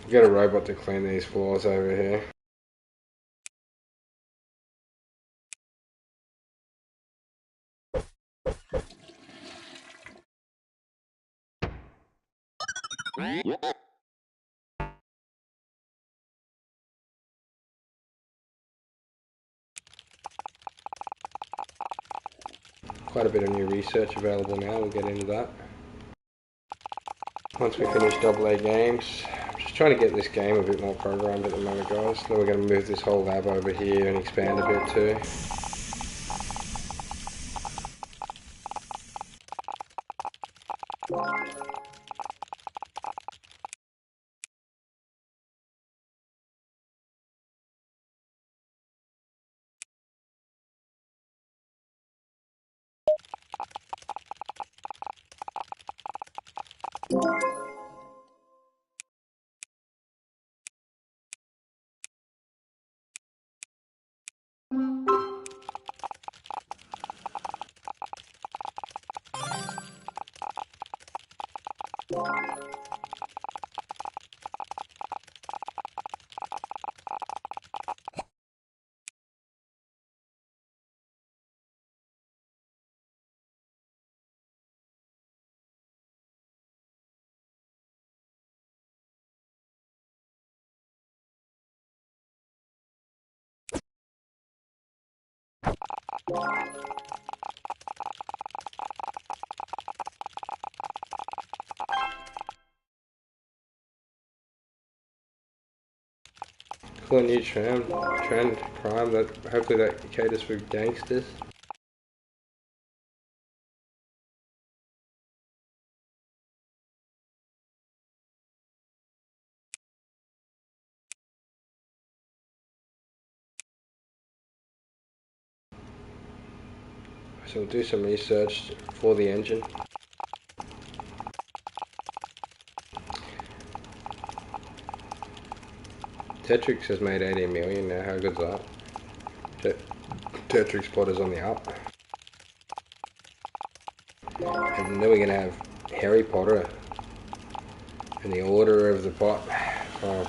We've got a robot to clean these floors over here. Quite a bit of new research available now, we'll get into that. once we finish AA games. I'm just trying to get this game a bit more programmed at the moment, guys. Then we're going to move this whole lab over here and expand a bit too. Cool new trend crime that hopefully that caters for gangsters. So we'll do some research for the engine. Tetrix has made 18 million now, how good's that? Tetrix Potter's on the up. And then we're going to have Harry Potter and the Order of the Pot. Oh.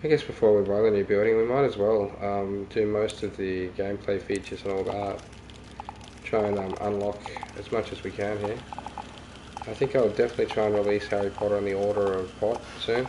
I guess before we buy the new building, we might as well do most of the gameplay features and all that. Try and unlock as much as we can here. I think I'll definitely try and release Harry Potter and the Order of Pot soon.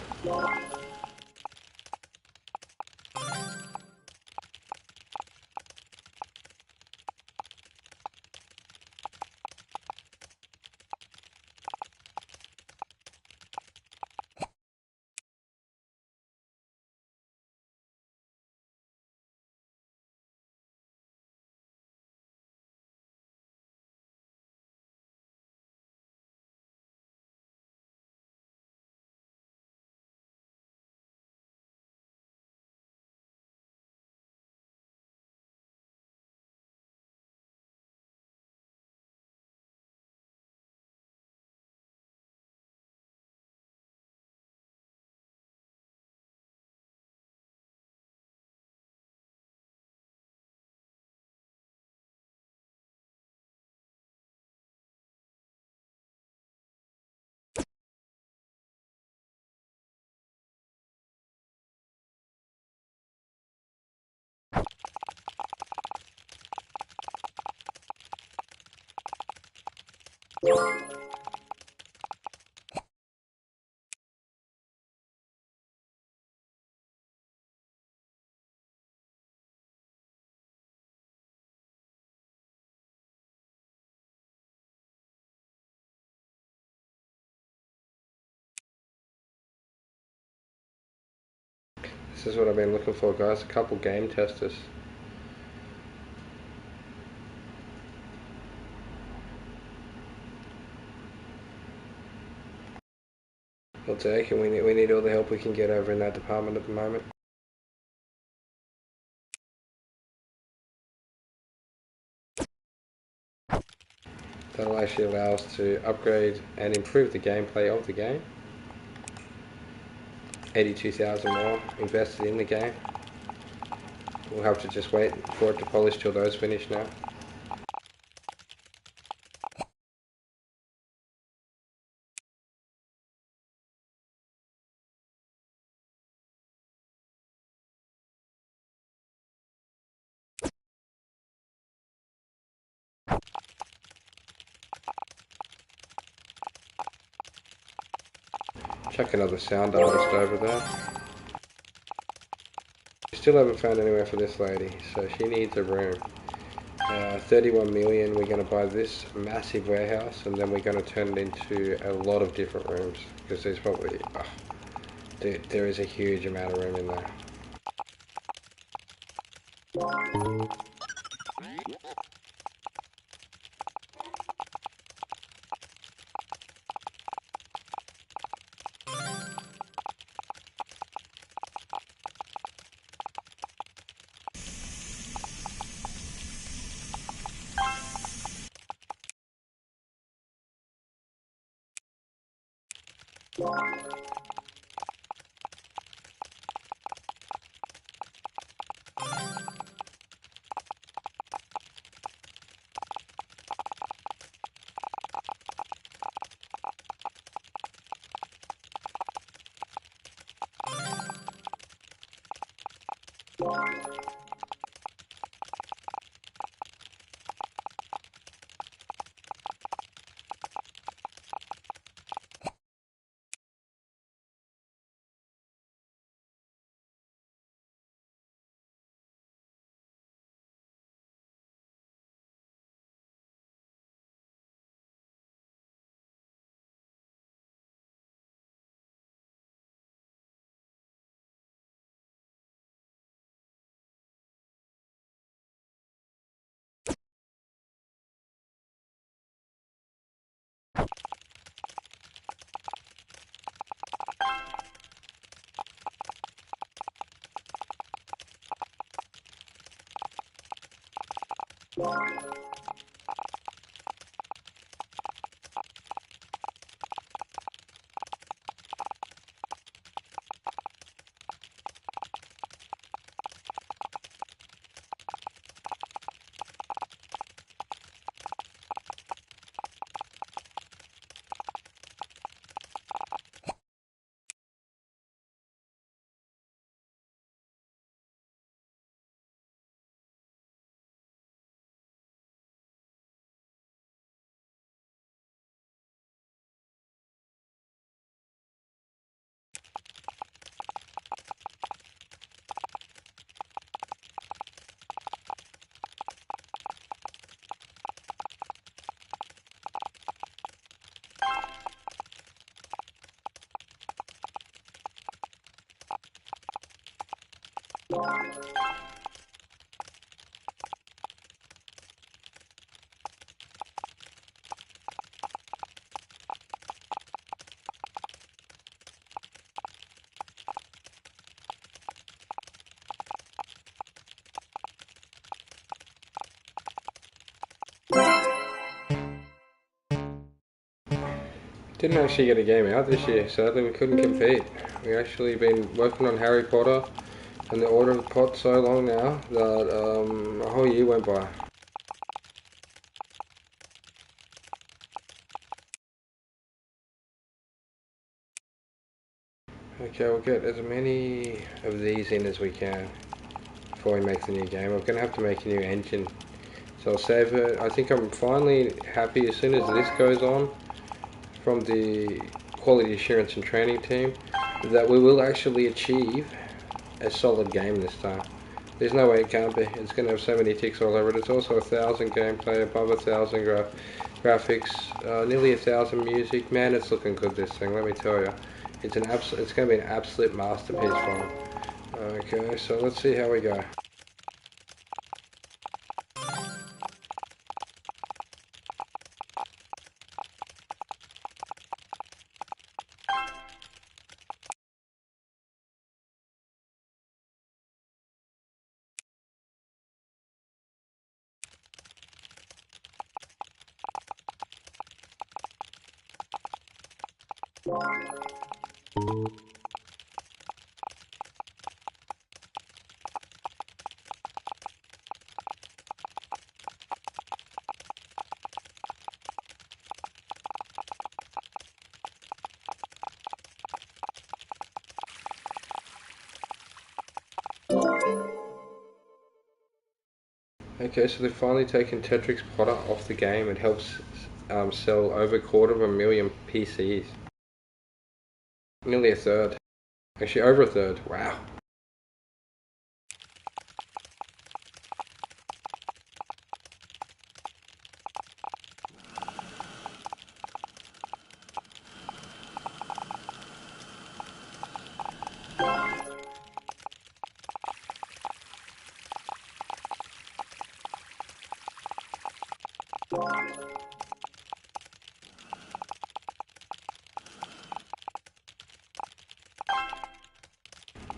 This is what I've been looking for, guys. A couple game testers. I'll take it. We need all the help we can get over in that department at the moment. That'll actually allow us to upgrade and improve the gameplay of the game. 82,000 more invested in the game. We'll have to just wait for it to polish till those finish now. Chuck another sound artist over there. Still haven't found anywhere for this lady, so she needs a room. 31 million, we're going to buy this massive warehouse, and then we're going to turn it into a lot of different rooms, because there's probably, there is a huge amount of room in there. Didn't actually get a game out this year, sadly we couldn't compete. We actually been working on Harry Potter and the Order of the Pot so long now that a whole year went by. Okay, we'll get as many of these in as we can before we make the new game. We're going to have to make a new engine. So I'll save it. I think I'm finally happy as soon as this goes on from the quality assurance and training team that we will actually achieve a solid game this time. There's no way it can't be. It's going to have so many ticks all over it. It's also 1,000 gameplay, above 1,000 graphics, nearly 1,000 music. Man, it's looking good, this thing, let me tell you. It's going to be an absolute masterpiece for them. Okay, so let's see how we go. Okay, so they've finally taken Tetris Potter off the game. It helps sell over 250,000 PCs. Nearly a third. Actually, over a third. Wow.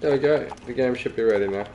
There we go. The game should be ready now.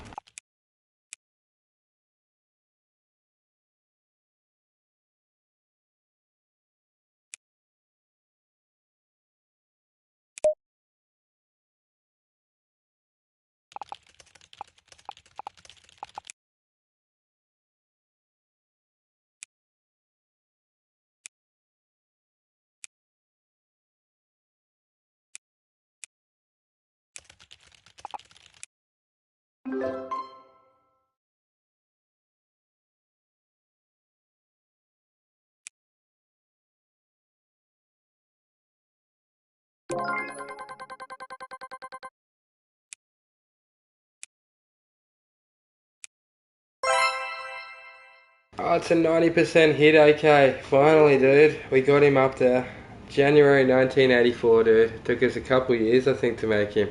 Oh, it's a 90% hit, okay. Finally, dude. We got him up there. January 1984, dude. It took us a couple years, I think, to make him.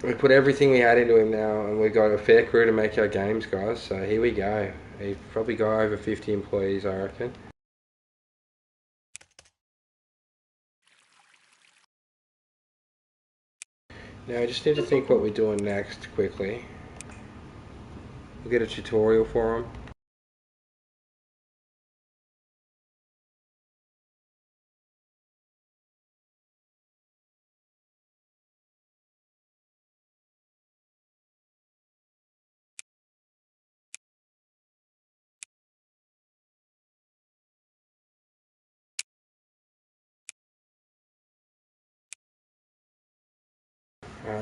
We put everything we had into him now, and we've got a fair crew to make our games, guys. So here we go. We've probably got over 50 employees, I reckon. Now, I just need to think what we're doing next, quickly. We'll get a tutorial for him.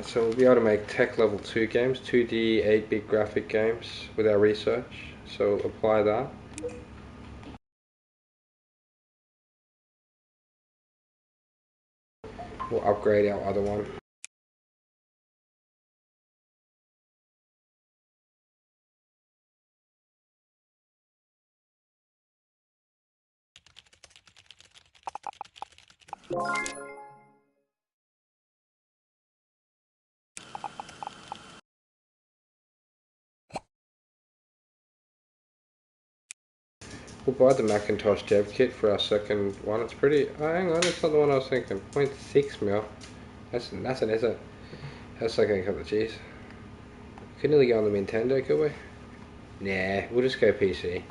So we'll be able to make tech level 2 games, 2D 8-bit graphic games with our research. So apply that. We'll upgrade our other one. We'll buy the Macintosh dev kit for our second one. It's pretty. Oh, hang on, that's not the one I was thinking. 0.6 mil. That's an SO. That's like a couple of G's. Could nearly go on the Nintendo, could we? Nah, we'll just go PC.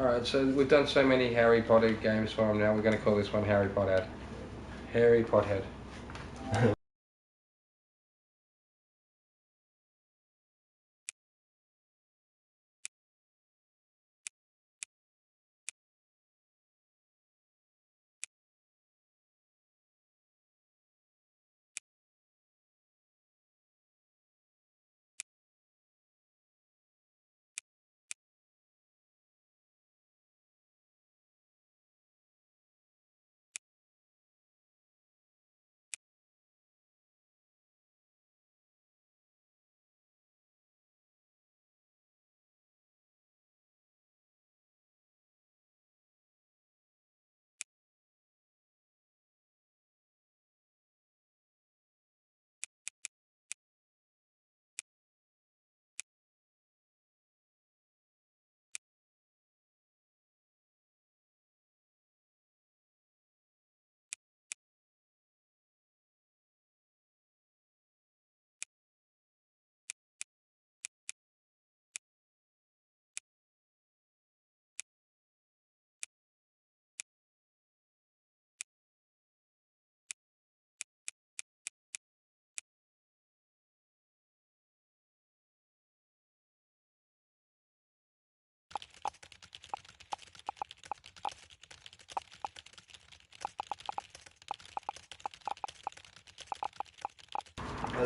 Alright, so we've done so many Harry Potter games for him now, we're going to call this one Harry Pothead. Harry Pothead.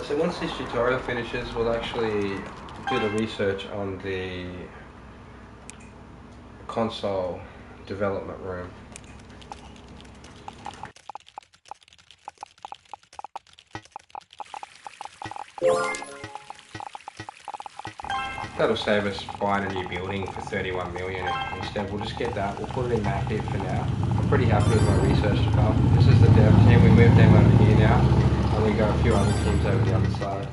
So once this tutorial finishes, we'll actually do the research on the console development room. That'll save us buying a new building for 31 million. Instead, we'll just get that. We'll put it in that here for now. I'm pretty happy with my research department. This is the dev team. We moved them over here now, and we got a few other teams over the other side.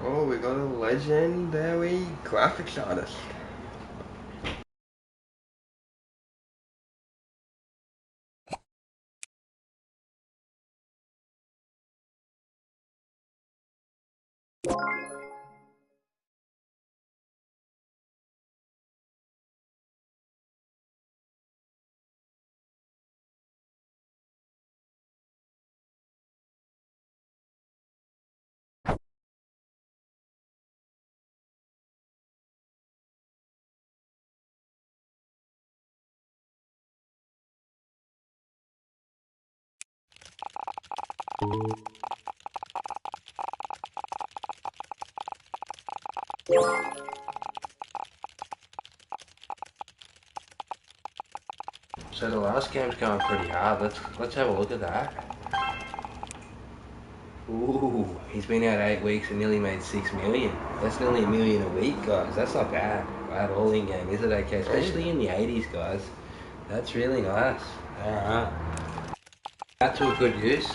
Oh, we got a legendary graphics artist. So the last game's going pretty hard. Let's have a look at that. Ooh, he's been out 8 weeks and nearly made 6 million. That's nearly $1 million a week, guys. That's not bad at all in game, is it? Okay, especially in the 80s, guys. That's really nice. Alright. That to a good use.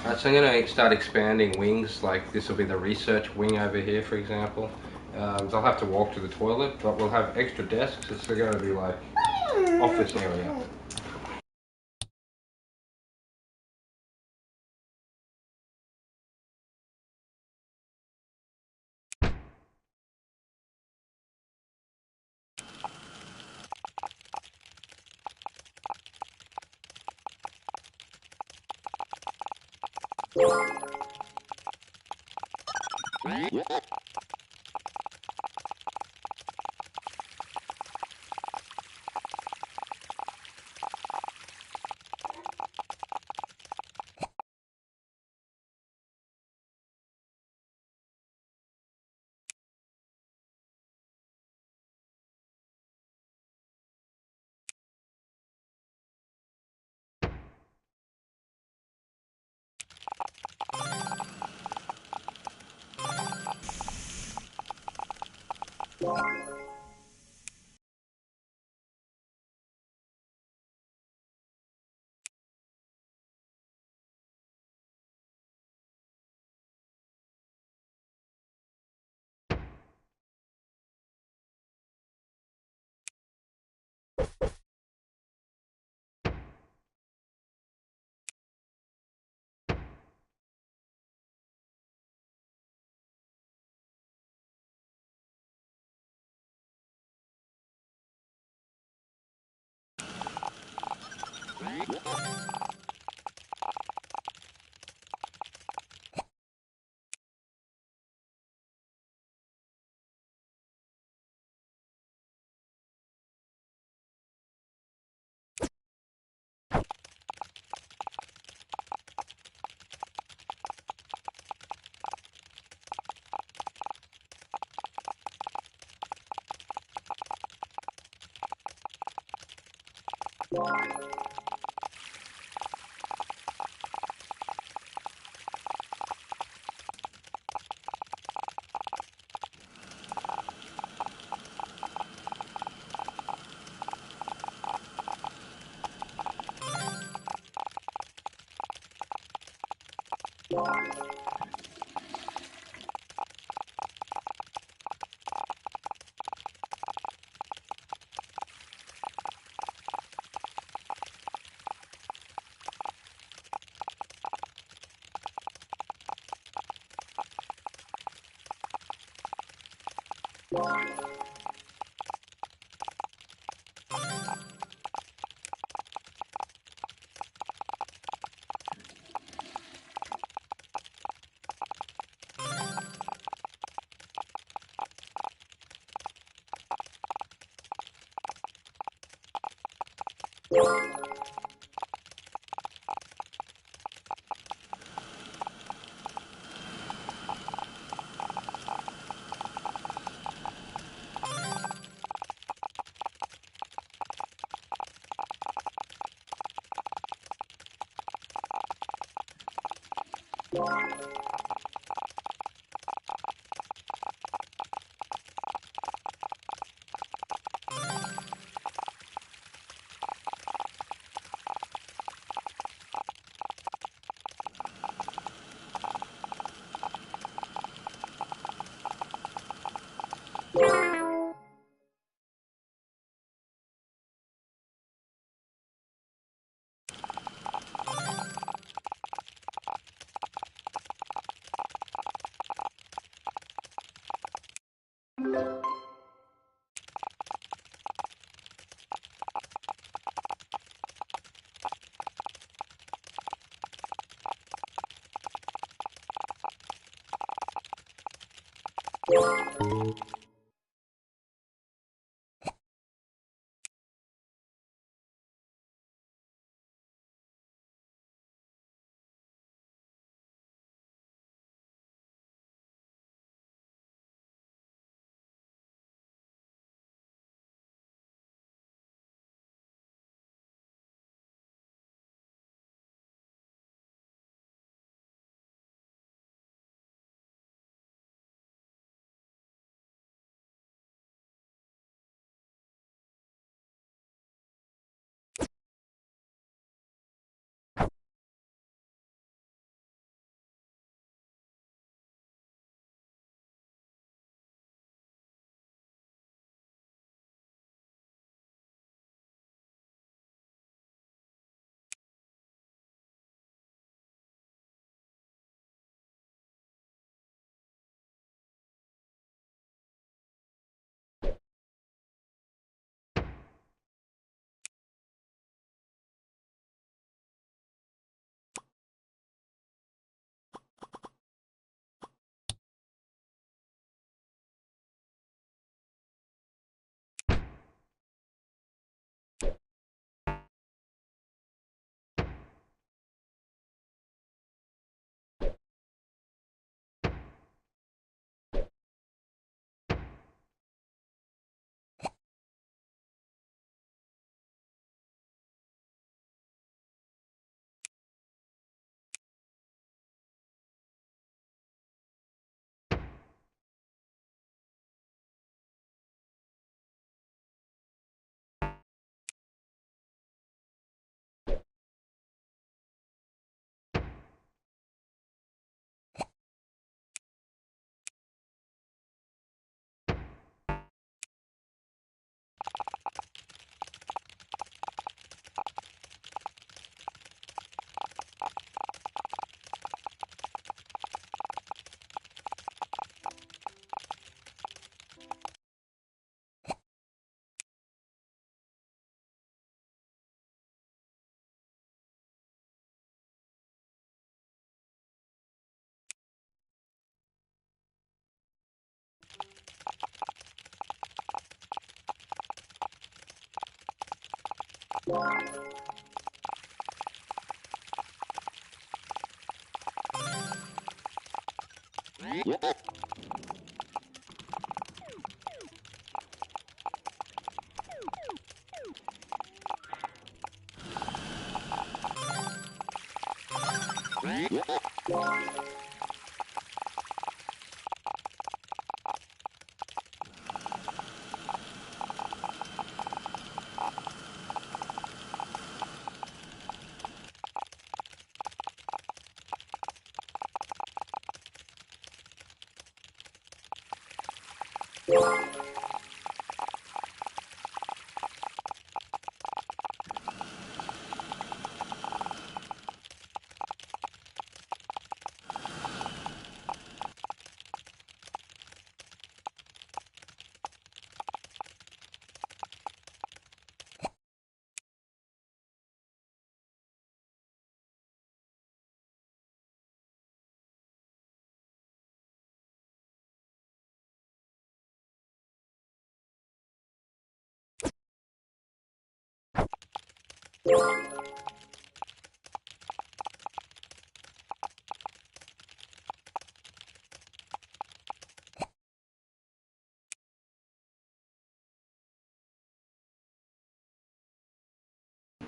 Alright, so I'm going to start expanding wings, like this will be the research wing over here, for example. They'll have to walk to the toilet, but we'll have extra desks. It's going to be like office area.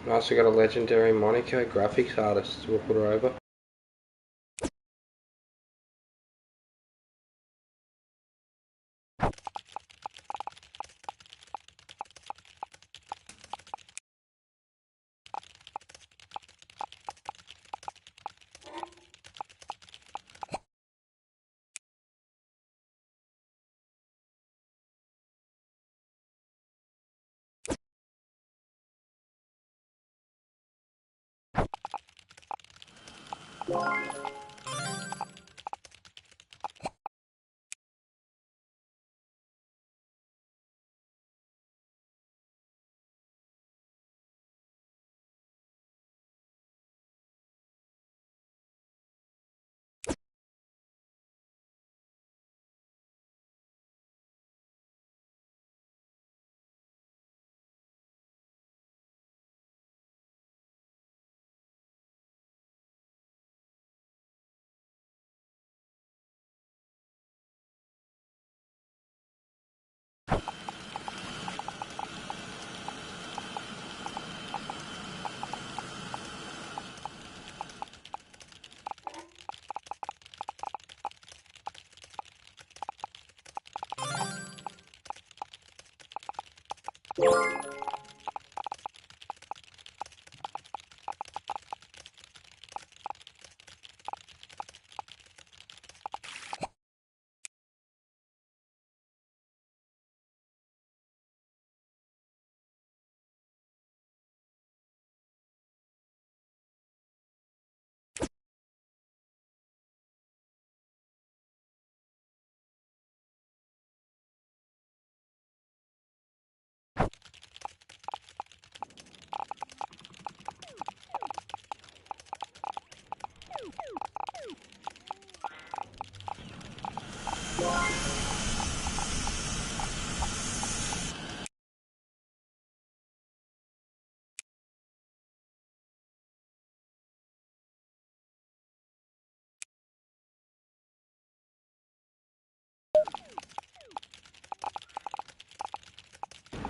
Nice, we got a legendary Monaco graphics artist. We'll put her over.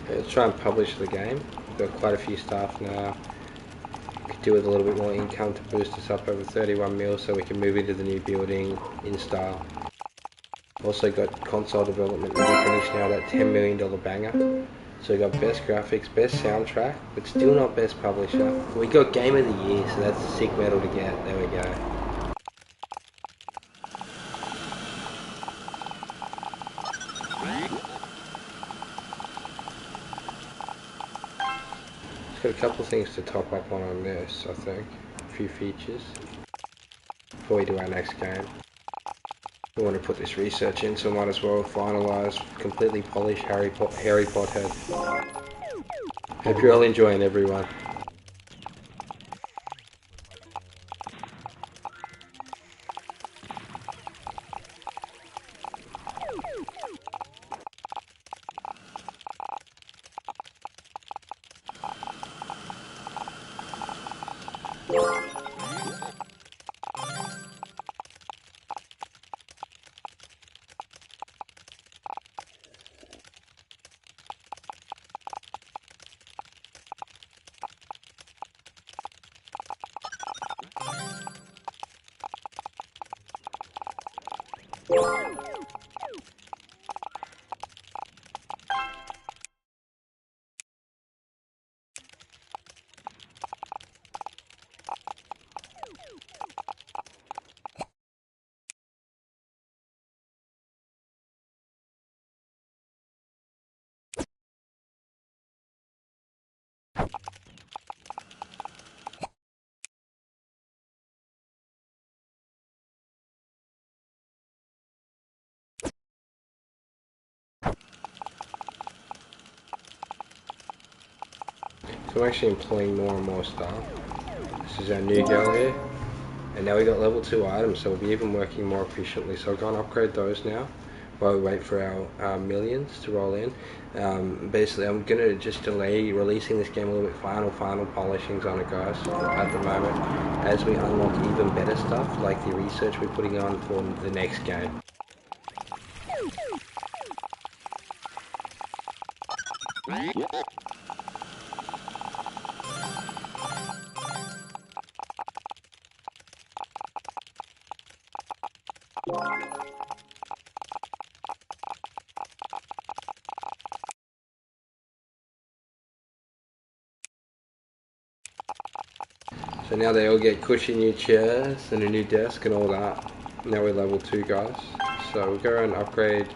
Let's try and publish the game. We've got quite a few staff now. Could do with a little bit more income to boost us up over 31 mil so we can move into the new building in style. Also got console development ready finished now, that $10 million banger. So we got best graphics, best soundtrack, but still not best publisher. We got game of the year, so that's a sick medal to get. There we go. Got a couple of things to top up on this, I think. A few features before we do our next game. We want to put this research in, so might as well finalise, completely polish Harry Potter. Hope you're all enjoying, everyone. So I'm actually employing more and more staff. This is our new girl here. And now we got level 2 items, so we'll be even working more efficiently. So I'll go and upgrade those now while we wait for our millions to roll in. Basically, I'm going to just delay releasing this game a little bit, final polishings on it, guys, at the moment, as we unlock even better stuff, like the research we're putting on for the next game. So now they all get cushy new chairs and a new desk and all that. Now we're level 2, guys. So we'll go around and upgrade.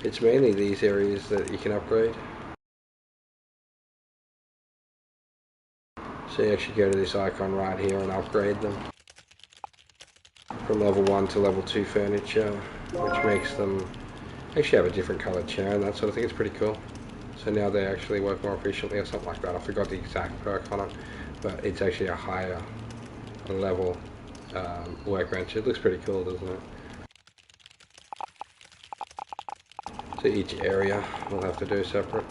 It's mainly these areas that you can upgrade. So you actually go to this icon right here and upgrade them. From level 1 to level 2 furniture, which makes them actually have a different coloured chair and that sort of thing. It's pretty cool. So now they actually work more efficiently or something like that. I forgot the exact perk on it, but it's actually a higher level workbench. It looks pretty cool, doesn't it? So each area we'll have to do separate.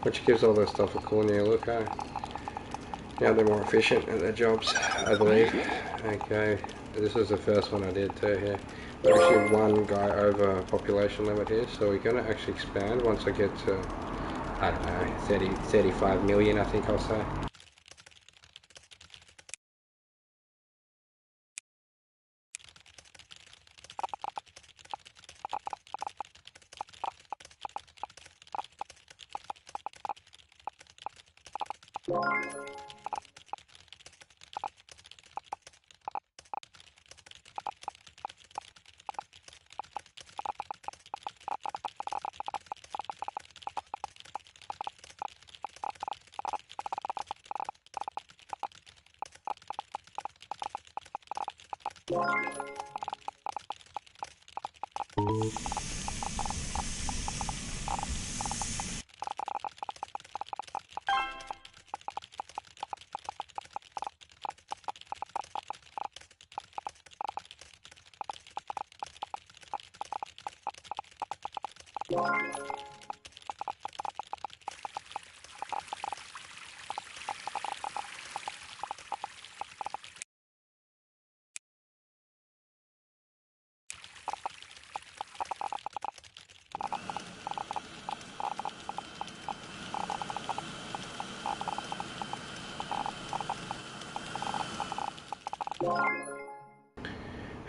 Which gives all this stuff a cool new look, eh? Now they're more efficient at their jobs, I believe. Okay, this is the first one I did too here. We're actually one guy over population limit here, so we're going to actually expand once I get to, I don't know, 35 million, I think I'll say.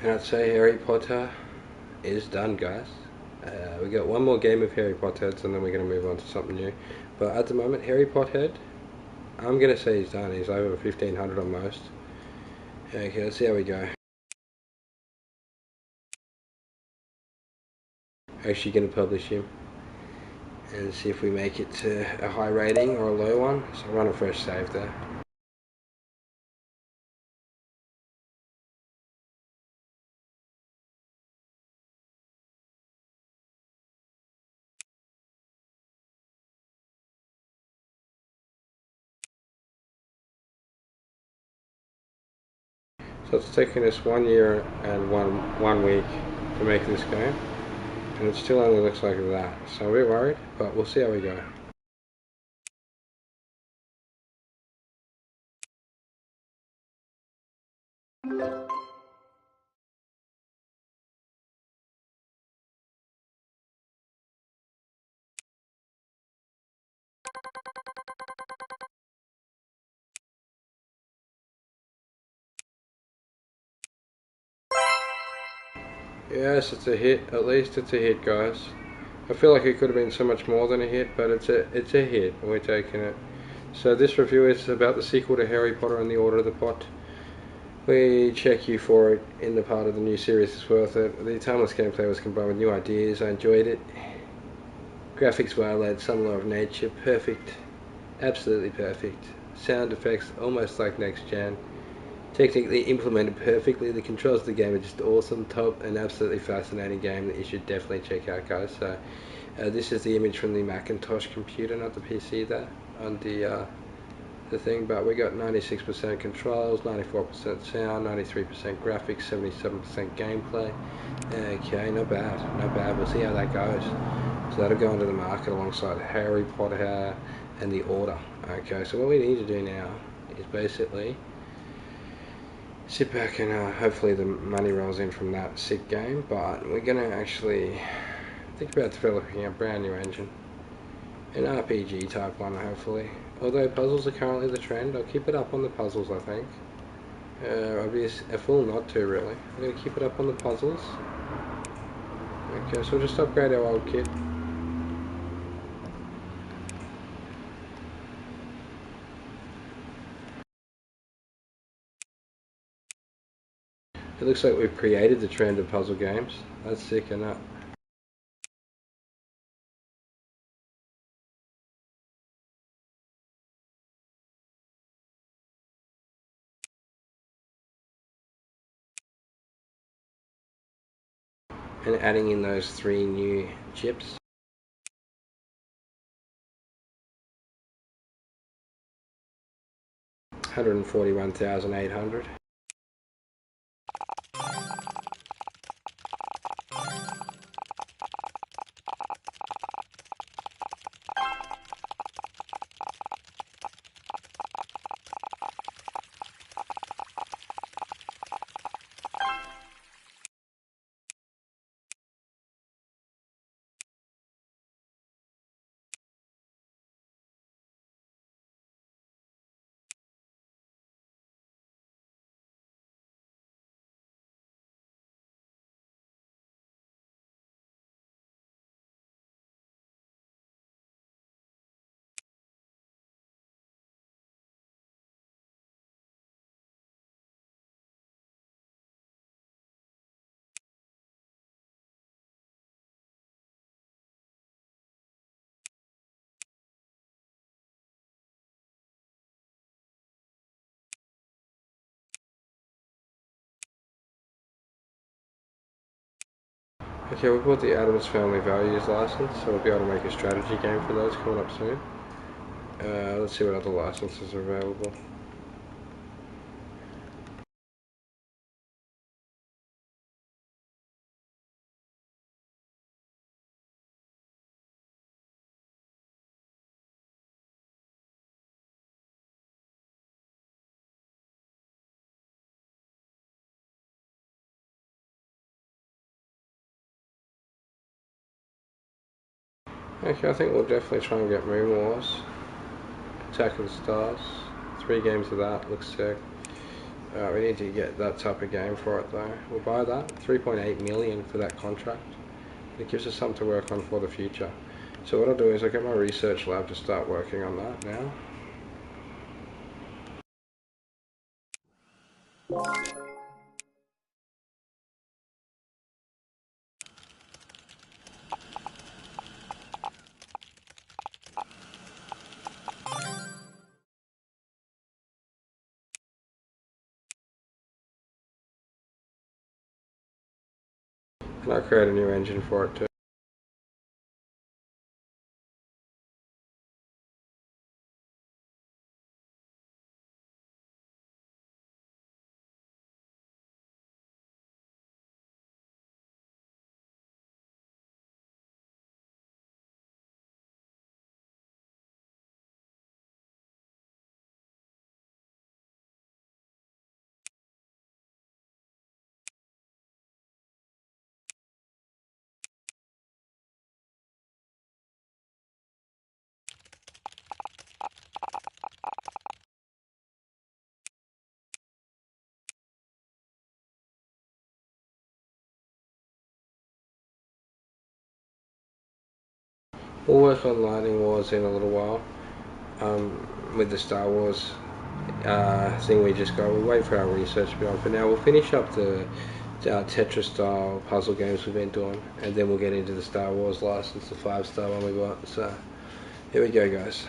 And I'd say Harry Potter is done, guys. We got one more game of Harry Potterheads and then we're going to move on to something new. But at the moment, Harry Potterhead, I'm going to say he's done. He's over 1500 on most. Okay, let's see how we go. Actually going to publish him and see if we make it to a high rating or a low one. So run a fresh save there. So it's taken us 1 year and one week to make this game, and it still only looks like that. So we're worried, but we'll see how we go. Yes, it's a hit. At least it's a hit, guys. I feel like it could have been so much more than a hit, but it's a hit. We're taking it. So this review is about the sequel to Harry Potter and the Order of the Pot. We check you for it in the part of the new series is worth it. The timeless gameplay was combined with new ideas. I enjoyed it. Graphics violate some law of nature. Perfect. Absolutely perfect. Sound effects almost like next gen. Technically implemented perfectly. The controls of the game are just awesome, top, and absolutely fascinating game that you should definitely check out, guys. So this is the image from the Macintosh computer, not the PC there, on the thing. But we got 96% controls, 94% sound, 93% graphics, 77% gameplay. Okay, not bad, not bad. We'll see how that goes. So that'll go into the market alongside Harry Potter and the Order. Okay, so what we need to do now is basically sit back and hopefully the money rolls in from that sick game, but we're going to actually think about developing a brand new engine. An RPG type one, hopefully. Although puzzles are currently the trend, I'll keep it up on the puzzles, I think. I'd be a fool not to, really. I'm going to keep it up on the puzzles. Okay, so we'll just upgrade our old kit. It looks like we've created the trend of puzzle games. That's sick, isn't it? And adding in those 3 new chips. $141,800. Okay, we bought the Adams Family Values license, so we'll be able to make a strategy game for those coming up soon. Let's see what other licenses are available. Okay, I think we'll definitely try and get Moon Wars. Attack of the Stars. 3 games of that, looks sick. We need to get that type of game for it though. We'll buy that. 3.8 million for that contract. It gives us something to work on for the future. So what I'll do is I'll get my research lab to start working on that now. And I'll create a new engine for it too. We'll work on Lightning Wars in a little while. With the Star Wars thing we just got. We'll wait for our research to be on. For now, we'll finish up the Tetris style puzzle games we've been doing, and then we'll get into the Star Wars license, the 5-star one we got. So here we go, guys.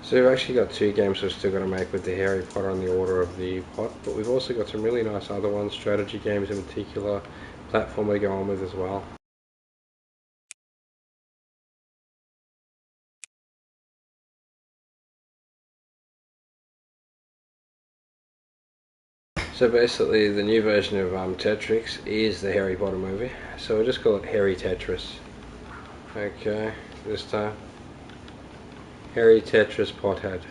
So we've actually got 2 games we're still going to make with the Harry Potter on the order of the pot, but we've also got some really nice other ones, strategy games in particular, platform we go on with as well. So basically the new version of Tetris is the Harry Potter movie, so we'll just call it Harry Tetris. Okay, this time. Harry Tetris Pothead.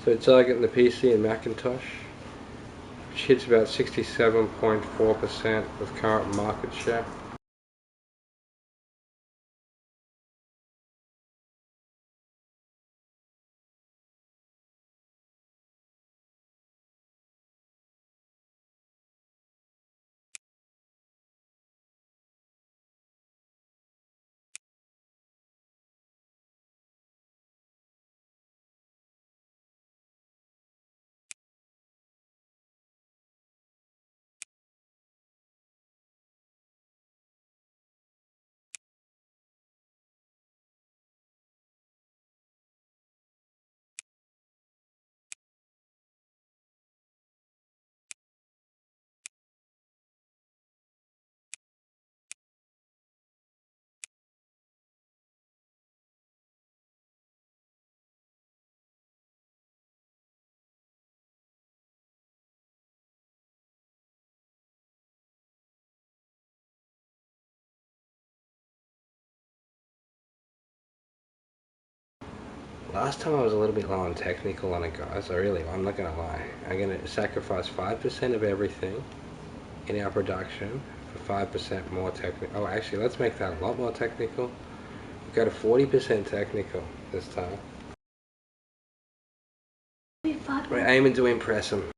So targeting the PC and Macintosh, which hits about 67.4% of current market share. Last time I was a little bit low on technical on it, guys. I'm not gonna lie. I'm gonna sacrifice 5% of everything in our production for 5% more technical. Oh, actually, let's make that a lot more technical. We've got a 40% technical this time. We're aiming to impress them.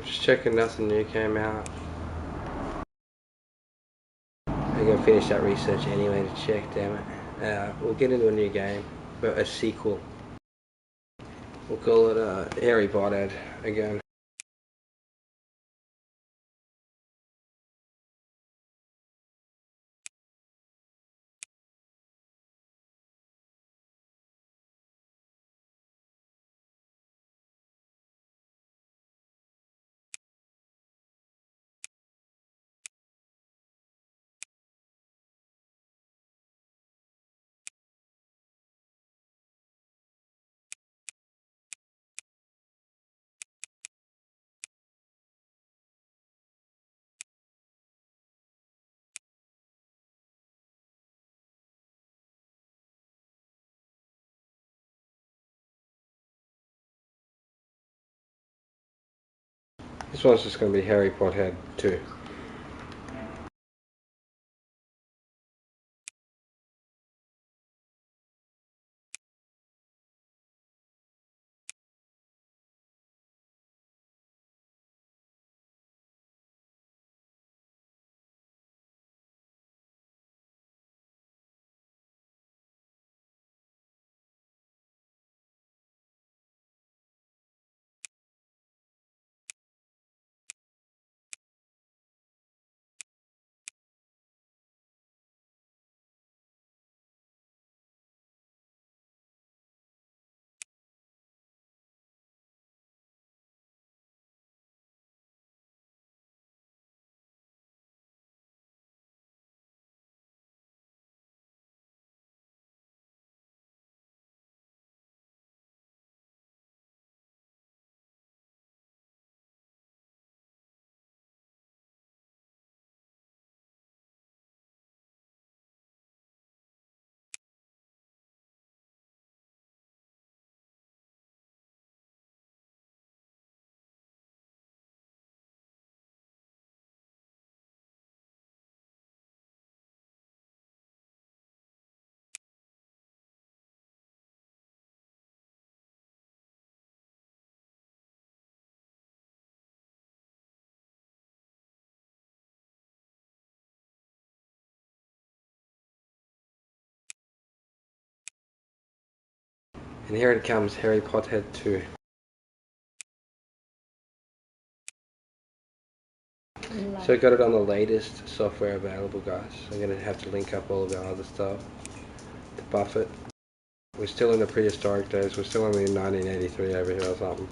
Just checking nothing new came out. I'm gonna finish that research anyway to check, damn it. We'll get into a new game, but a sequel. We'll call it Harry Potter again. This one's just going to be Harry Pothead 2. And here it comes, Harry Pothead 2. So I got it on the latest software available, guys. I'm going to have to link up all of our other stuff to buff it. We're still in the prehistoric days. We're still only in 1983 over here or something.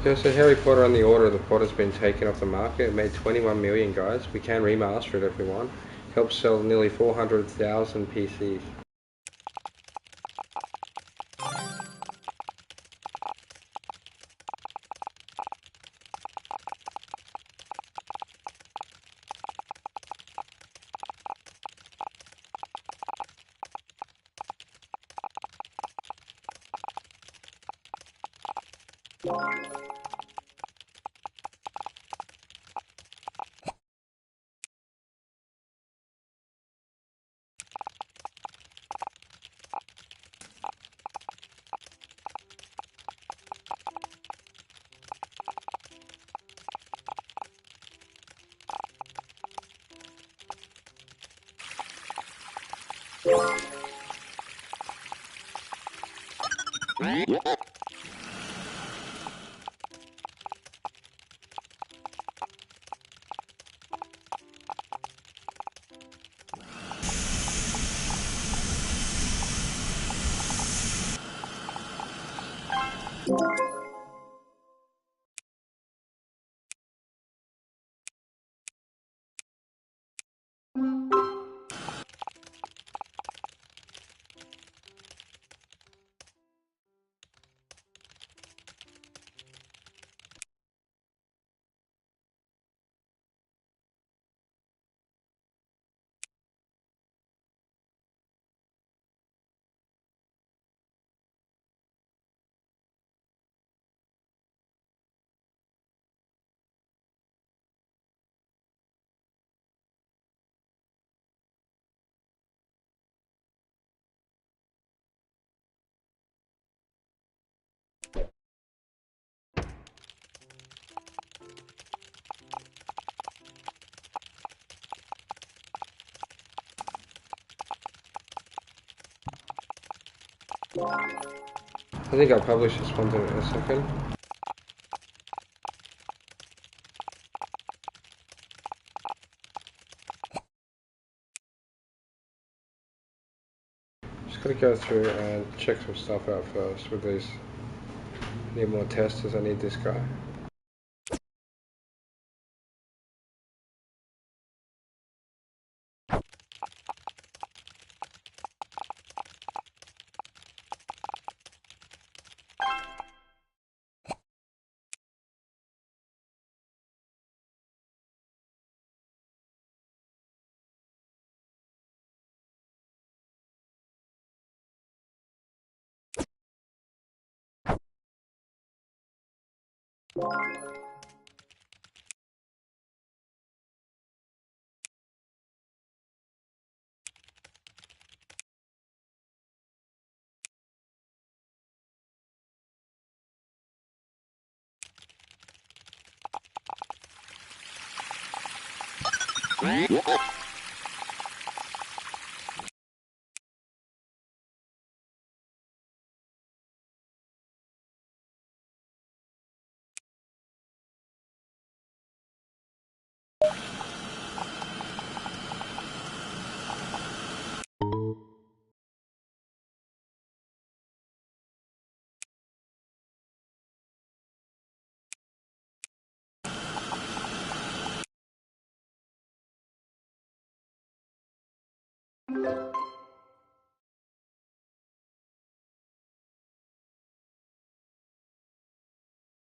Okay, so Harry Potter and the Order of the Pot has been taken off the market. It made 21 million, guys. We can remaster it if we want. Helped sell nearly 400,000 PCs. I think I'll publish this one in a second. Just gotta go through and check some stuff out first with these. Need more testers, I need this guy.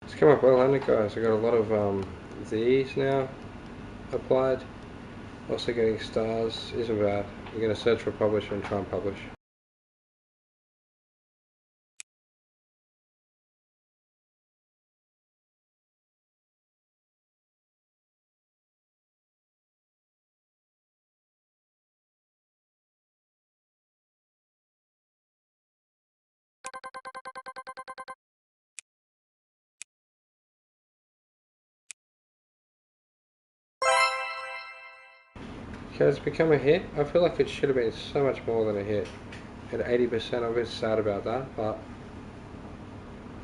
It's come up well, hasn't it, guys? I got a lot of these now applied. Also getting stars isn't bad. You're going to search for publisher and try and publish. Okay, it's become a hit. I feel like it should have been so much more than a hit. At 80%, I'm a bit sad about that, but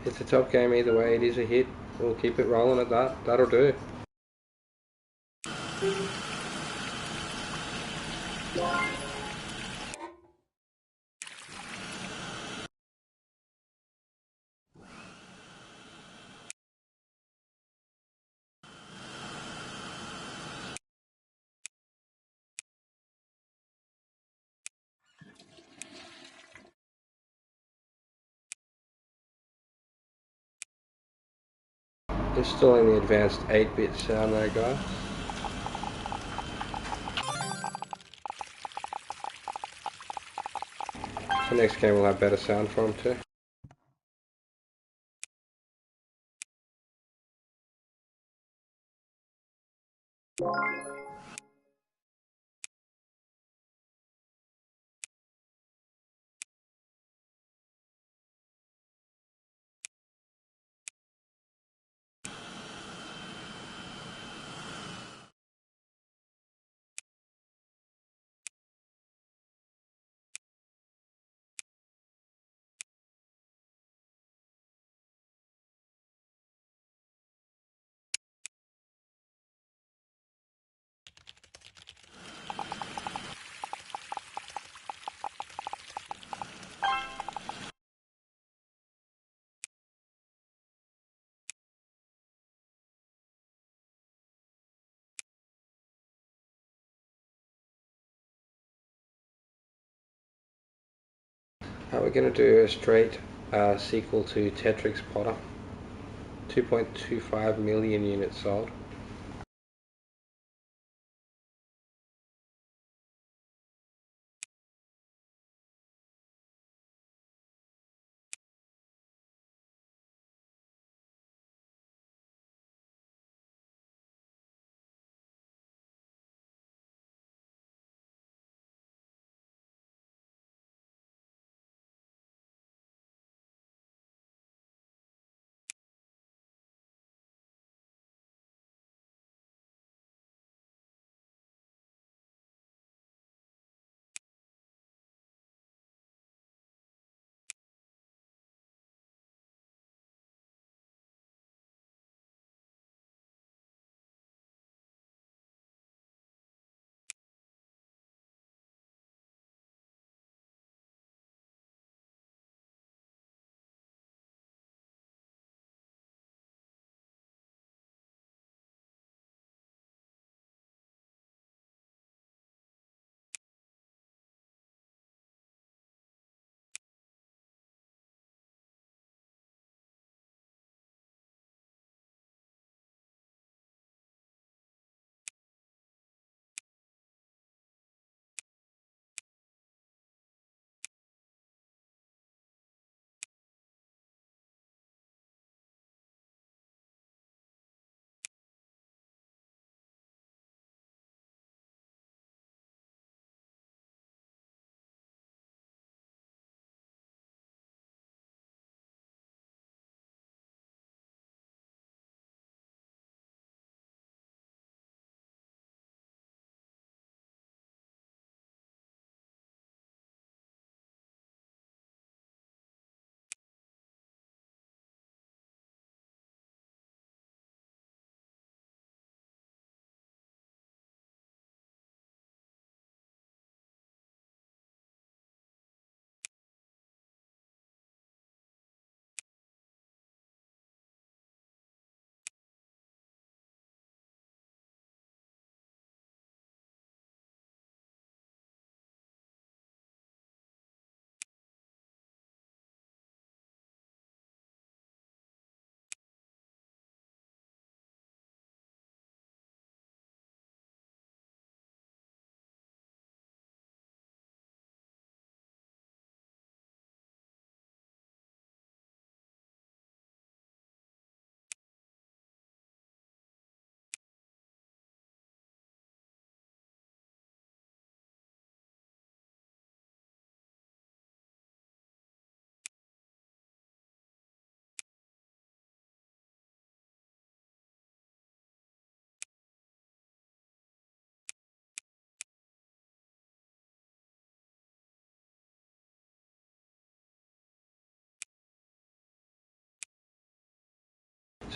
it's a top game either way. It is a hit. We'll keep it rolling at that. That'll do. Installing the advanced 8-bit sound there, guys. The next game will have better sound for them too. We're going to do a straight sequel to Tetrix Potter. 2.25 million units sold.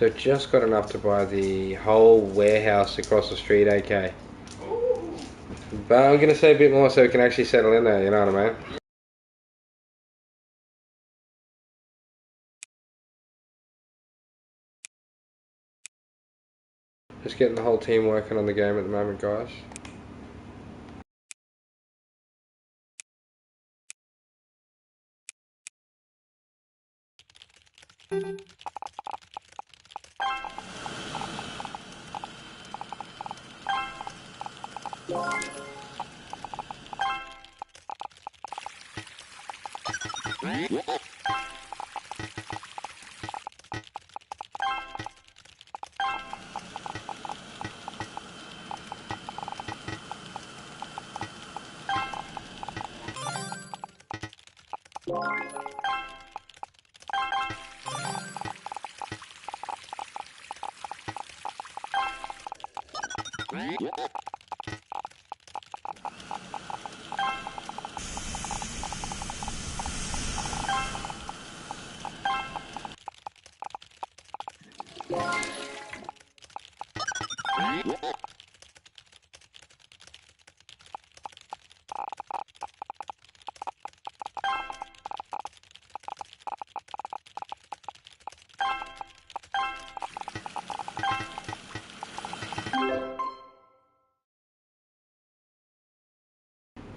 So just got enough to buy the whole warehouse across the street, AK. But I'm going to say a bit more so we can actually settle in there, you know what I mean? Just getting the whole team working on the game at the moment, guys.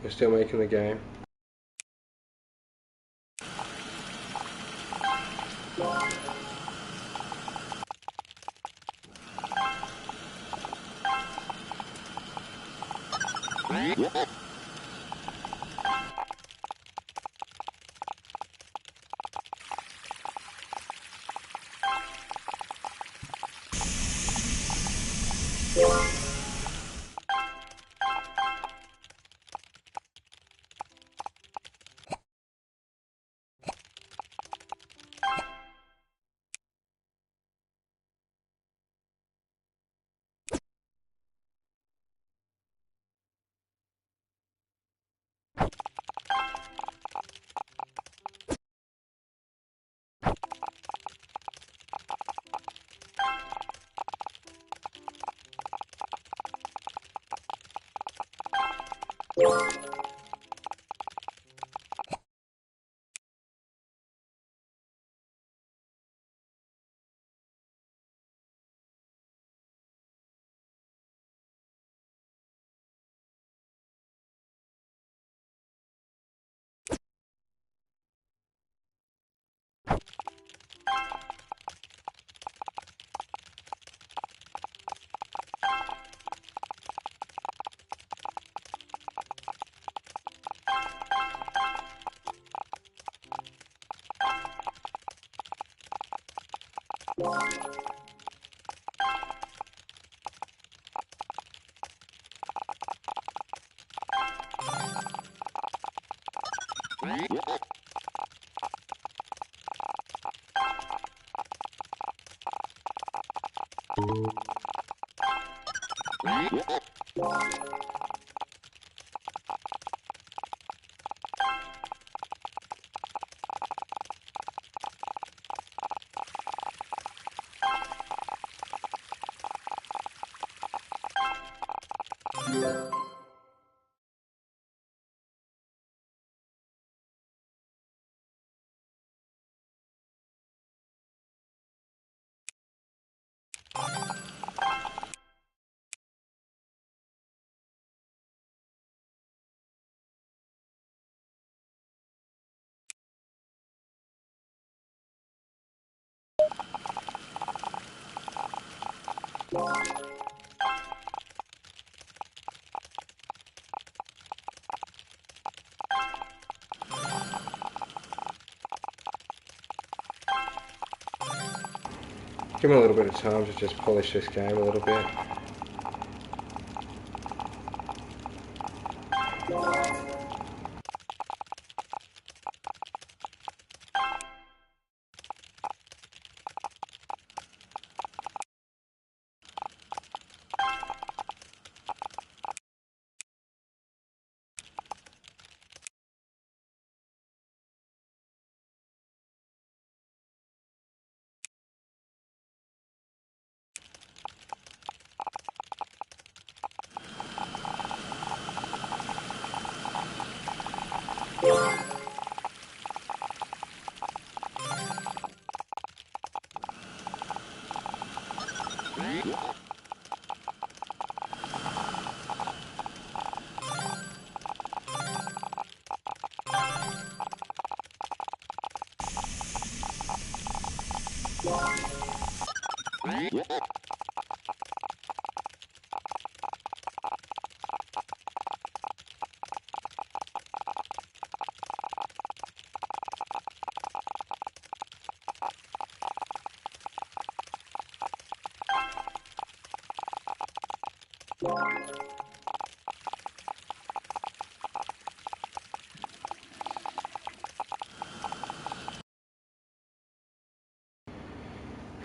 We're still making the game. Give me a little bit of time to just polish this game a little bit.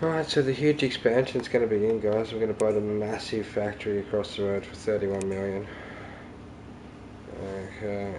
Right, so the huge expansion is going to be in, guys. We're going to buy the massive factory across the road for 31 million. Okay.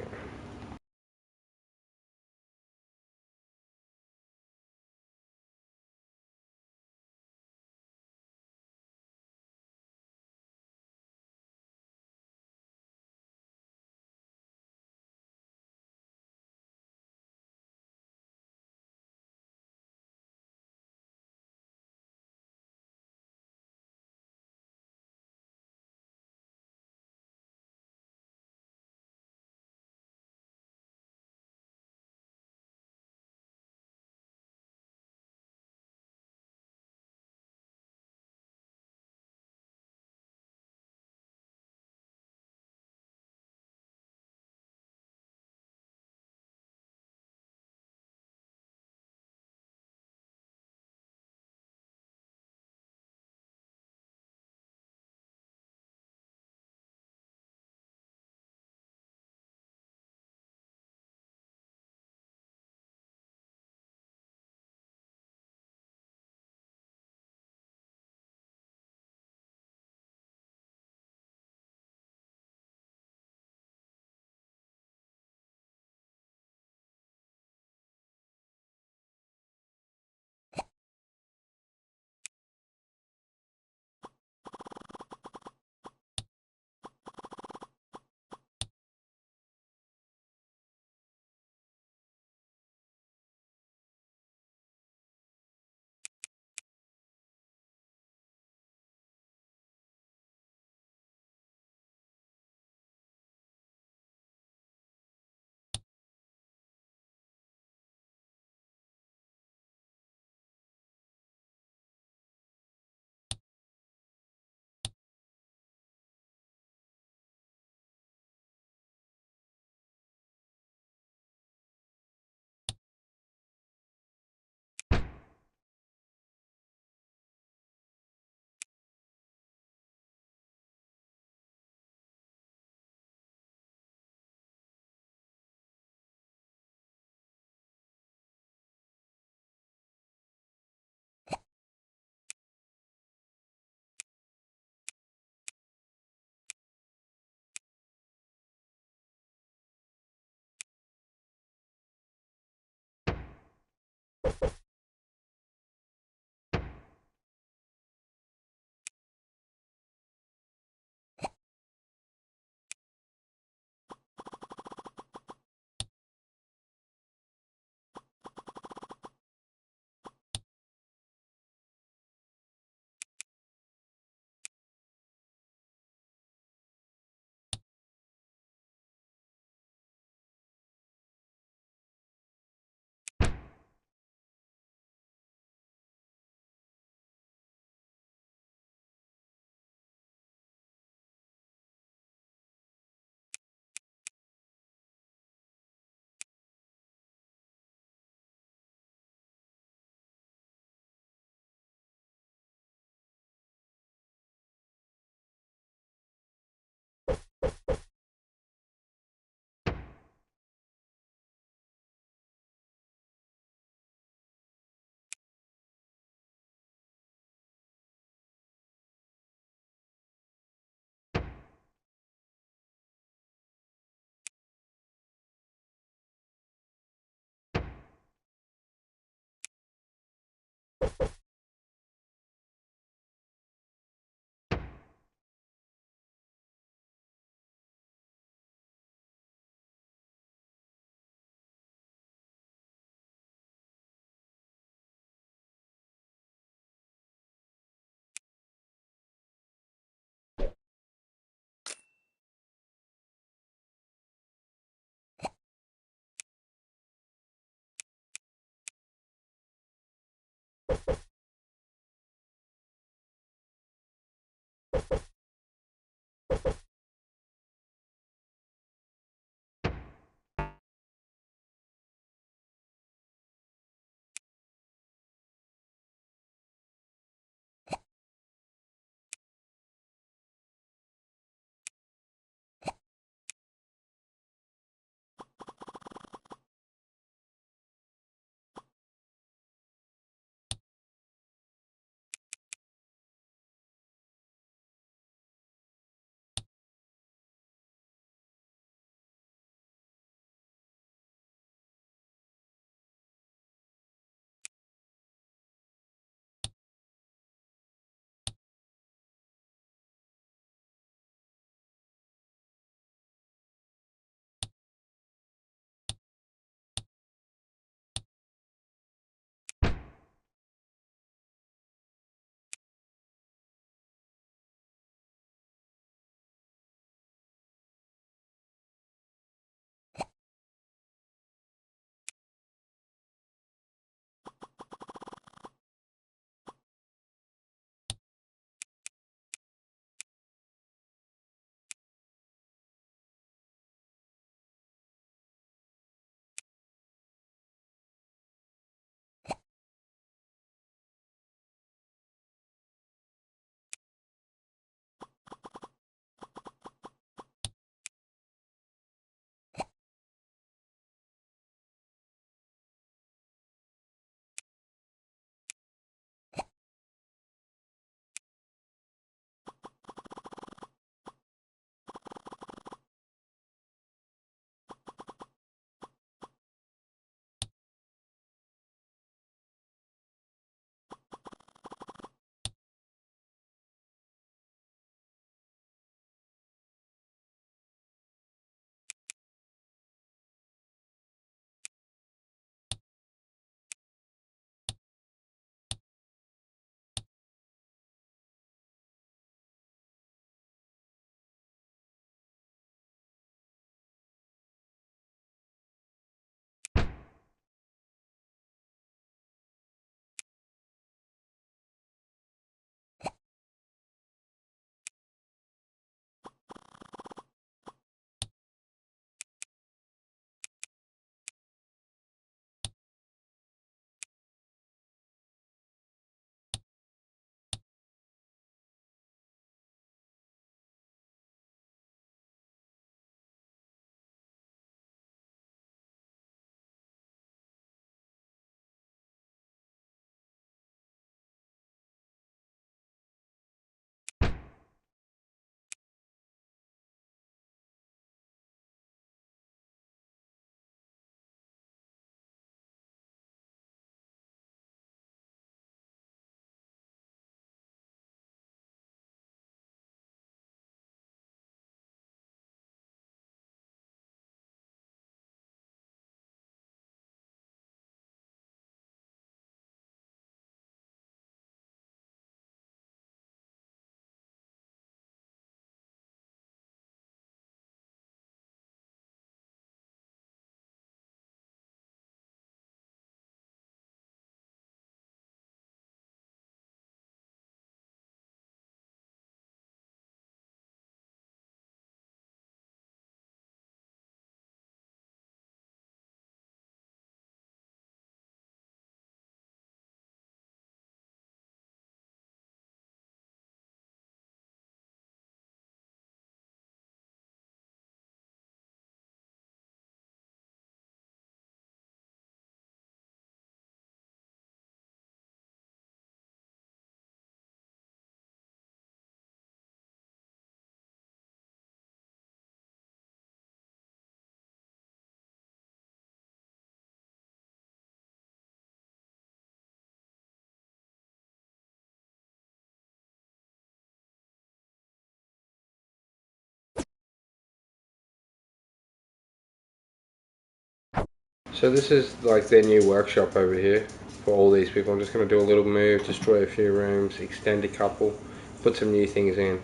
So this is like their new workshop over here for all these people. I'm just going to do a little move, destroy a few rooms, extend a couple, put some new things in.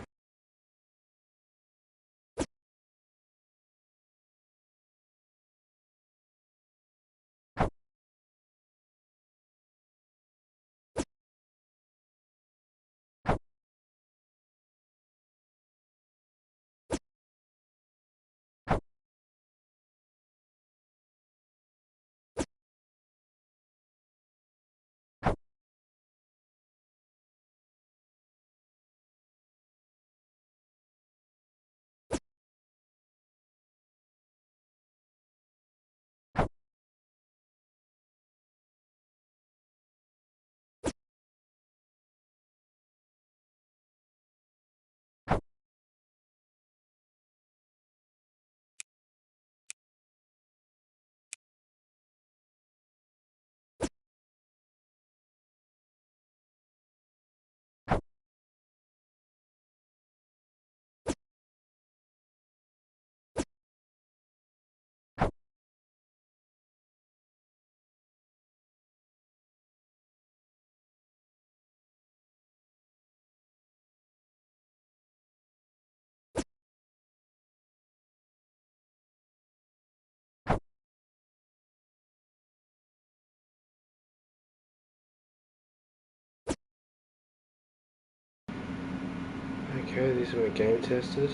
Okay, these are my game testers.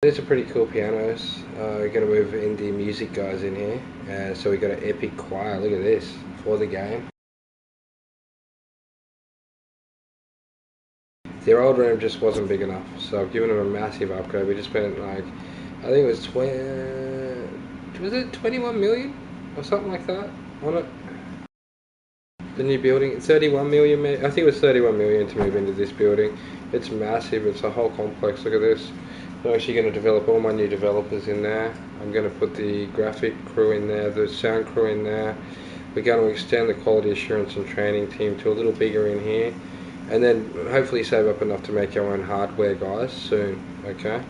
These are pretty cool pianos. We're going to move indie music guys in here. So we got an epic choir, look at this, for the game. Their old room just wasn't big enough, so I've given them a massive upgrade. We just spent like, I think it was was it 21 million or something like that on it? The new building, 31 million, I think it was 31 million to move into this building. It's massive, it's a whole complex, look at this. I'm actually going to develop all my new developers in there. I'm going to put the graphic crew in there, the sound crew in there. We're going to extend the quality assurance and training team to a little bigger in here. And then hopefully save up enough to make our own hardware guys soon, okay?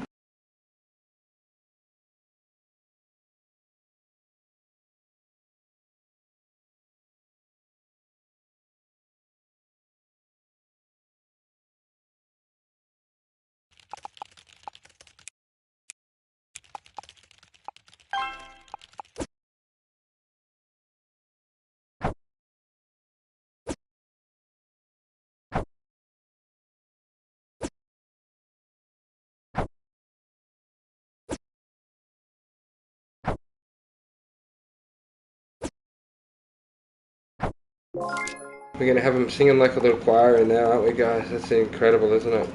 We're going to have them singing like a little choir in there, aren't we guys? That's incredible, isn't it?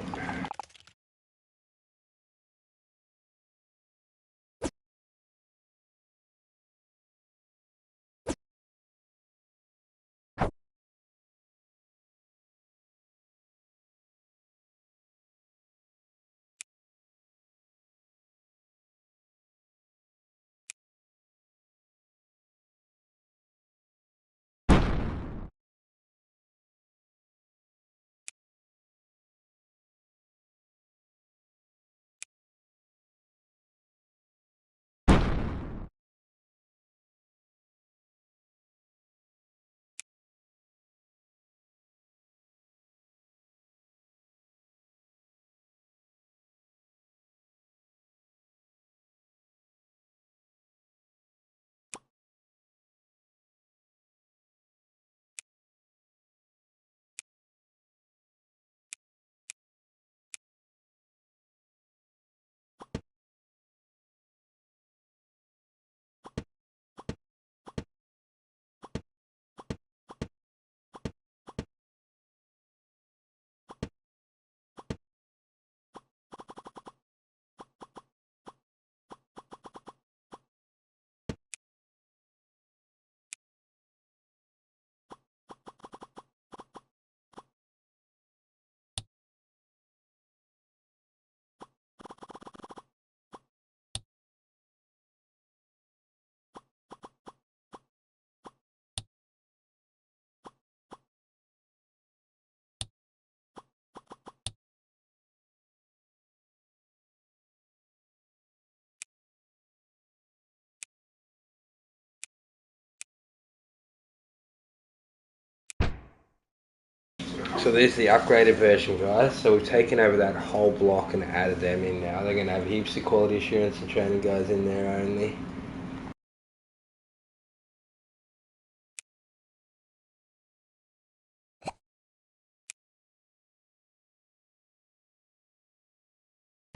So there's the upgraded version, guys. So we've taken over that whole block and added them in now. They're going to have heaps of quality assurance and training guys in there only.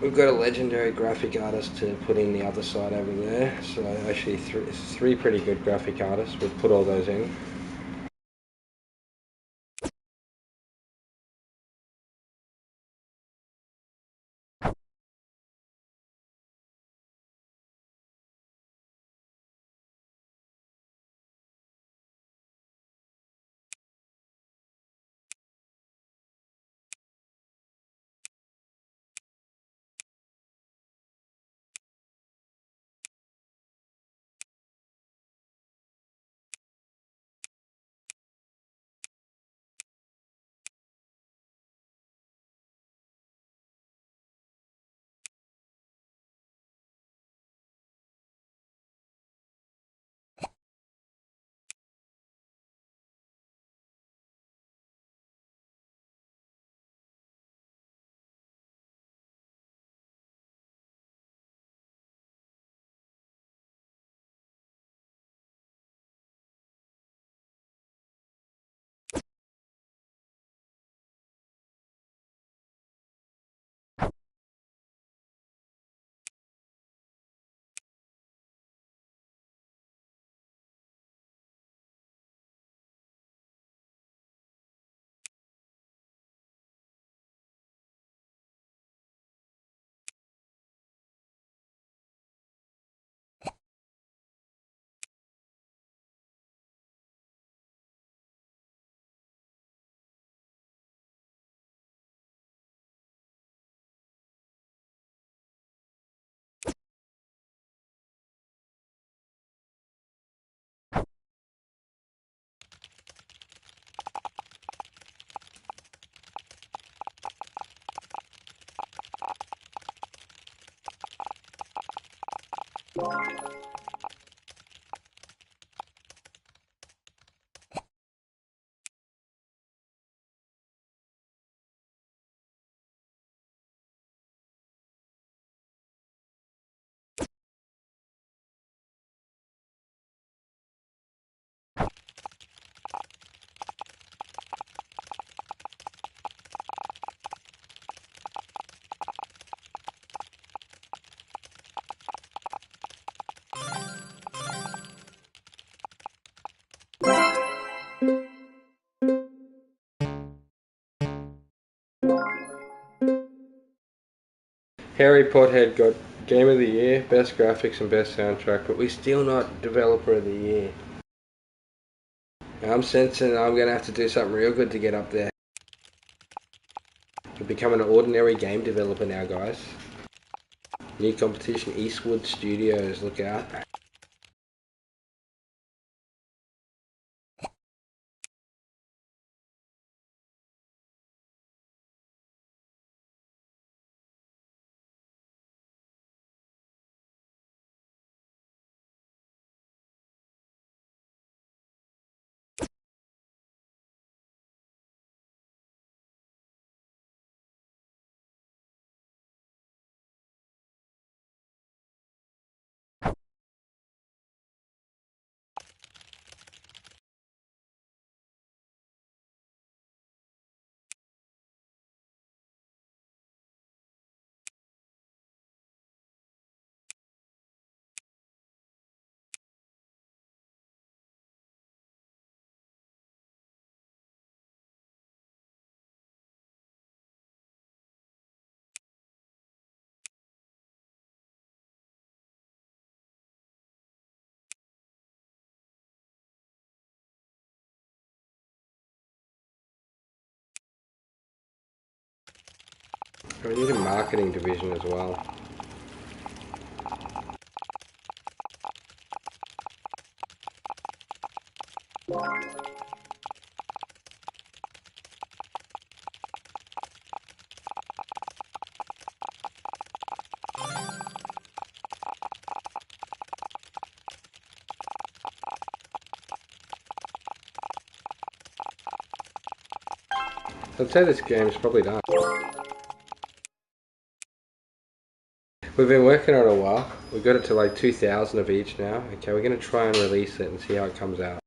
We've got a legendary graphic artist to put in the other side over there. So actually three pretty good graphic artists. We've put all those in. Harry Pothead got Game of the Year, Best Graphics and Best Soundtrack, but we're still not Developer of the Year. I'm sensing I'm going to have to do something real good to get up there. I'll become an ordinary game developer now, guys. New competition, Eastwood Studios, look out. We need a marketing division as well. I'd say this game is probably done. We've been working on it a while. We've got it to like 2,000 of each now. Okay, we're going to try and release it and see how it comes out.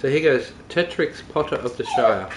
So here goes Tetrix, Potter of the Shire.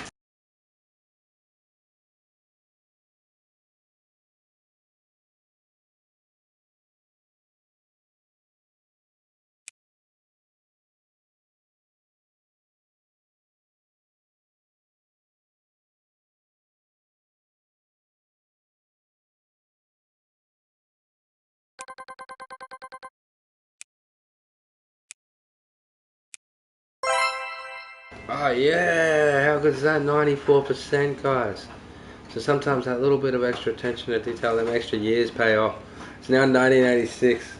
Oh yeah, how good is that? 94%, guys. So sometimes that little bit of extra attention to detail, them extra years pay off. It's now 1986.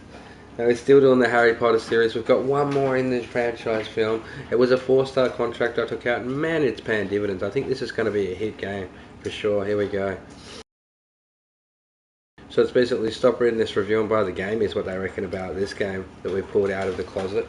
And we're still doing the Harry Potter series. We've got one more in this franchise film. It was a 4-star contract I took out, and man, it's paying dividends. I think this is going to be a hit game for sure. Here we go. So it's basically stop reading this review and buy the game is what they reckon about this game that we pulled out of the closet.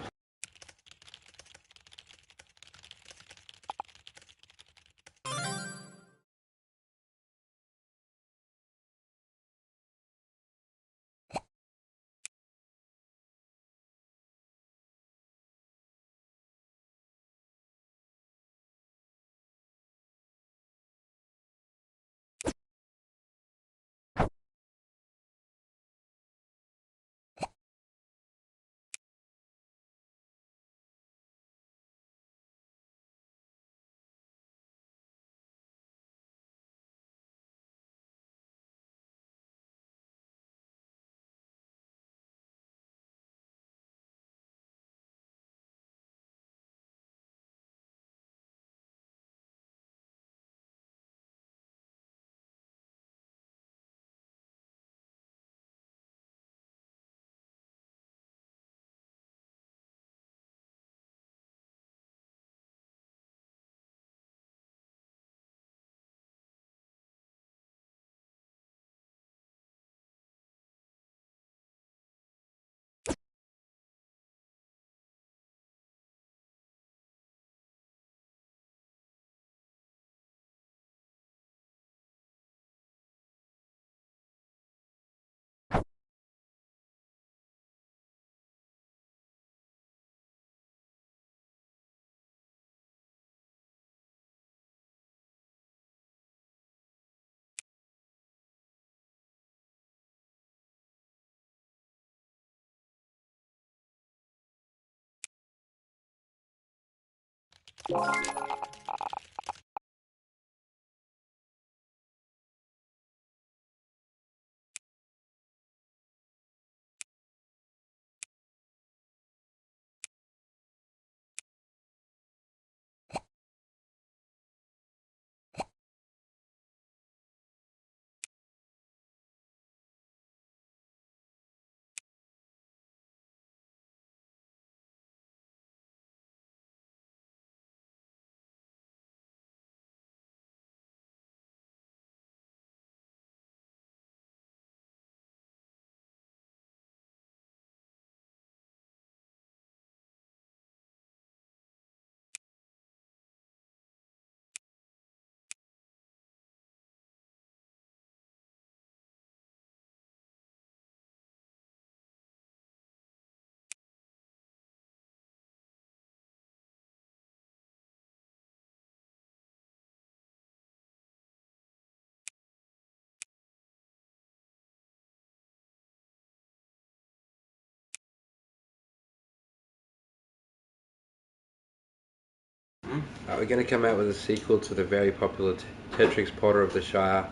We're going to come out with a sequel to the very popular Tetrix Potter of the Shire.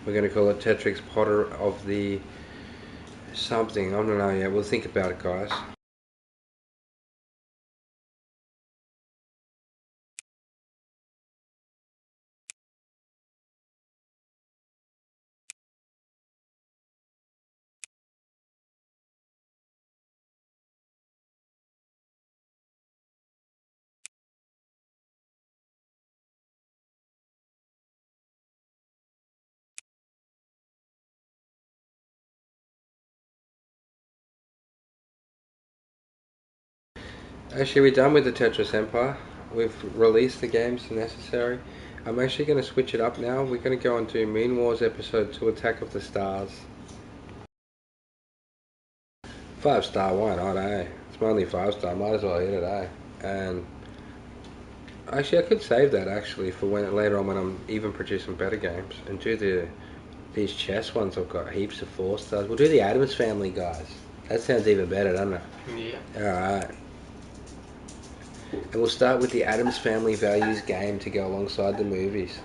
We're going to call it Tetrix Potter of the something. I don't know yet. We'll think about it, guys. Actually, we're done with the Tetris Empire. We've released the games necessary. I'm actually going to switch it up now. We're going to go on to Moon Wars Episode 2 Attack of the Stars. 5-star, why not, eh? It's only 5-star, might as well hit it, eh? And actually, I could save that actually for when later on when I'm even producing better games and do these chess ones. I've got heaps of 4-stars. We'll do the Addams Family, guys. That sounds even better, doesn't it? Yeah. Alright. And we'll start with the Addams Family Values game to go alongside the movies.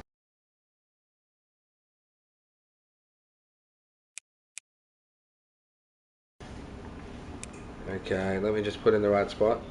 Okay, let me just put in the right spot.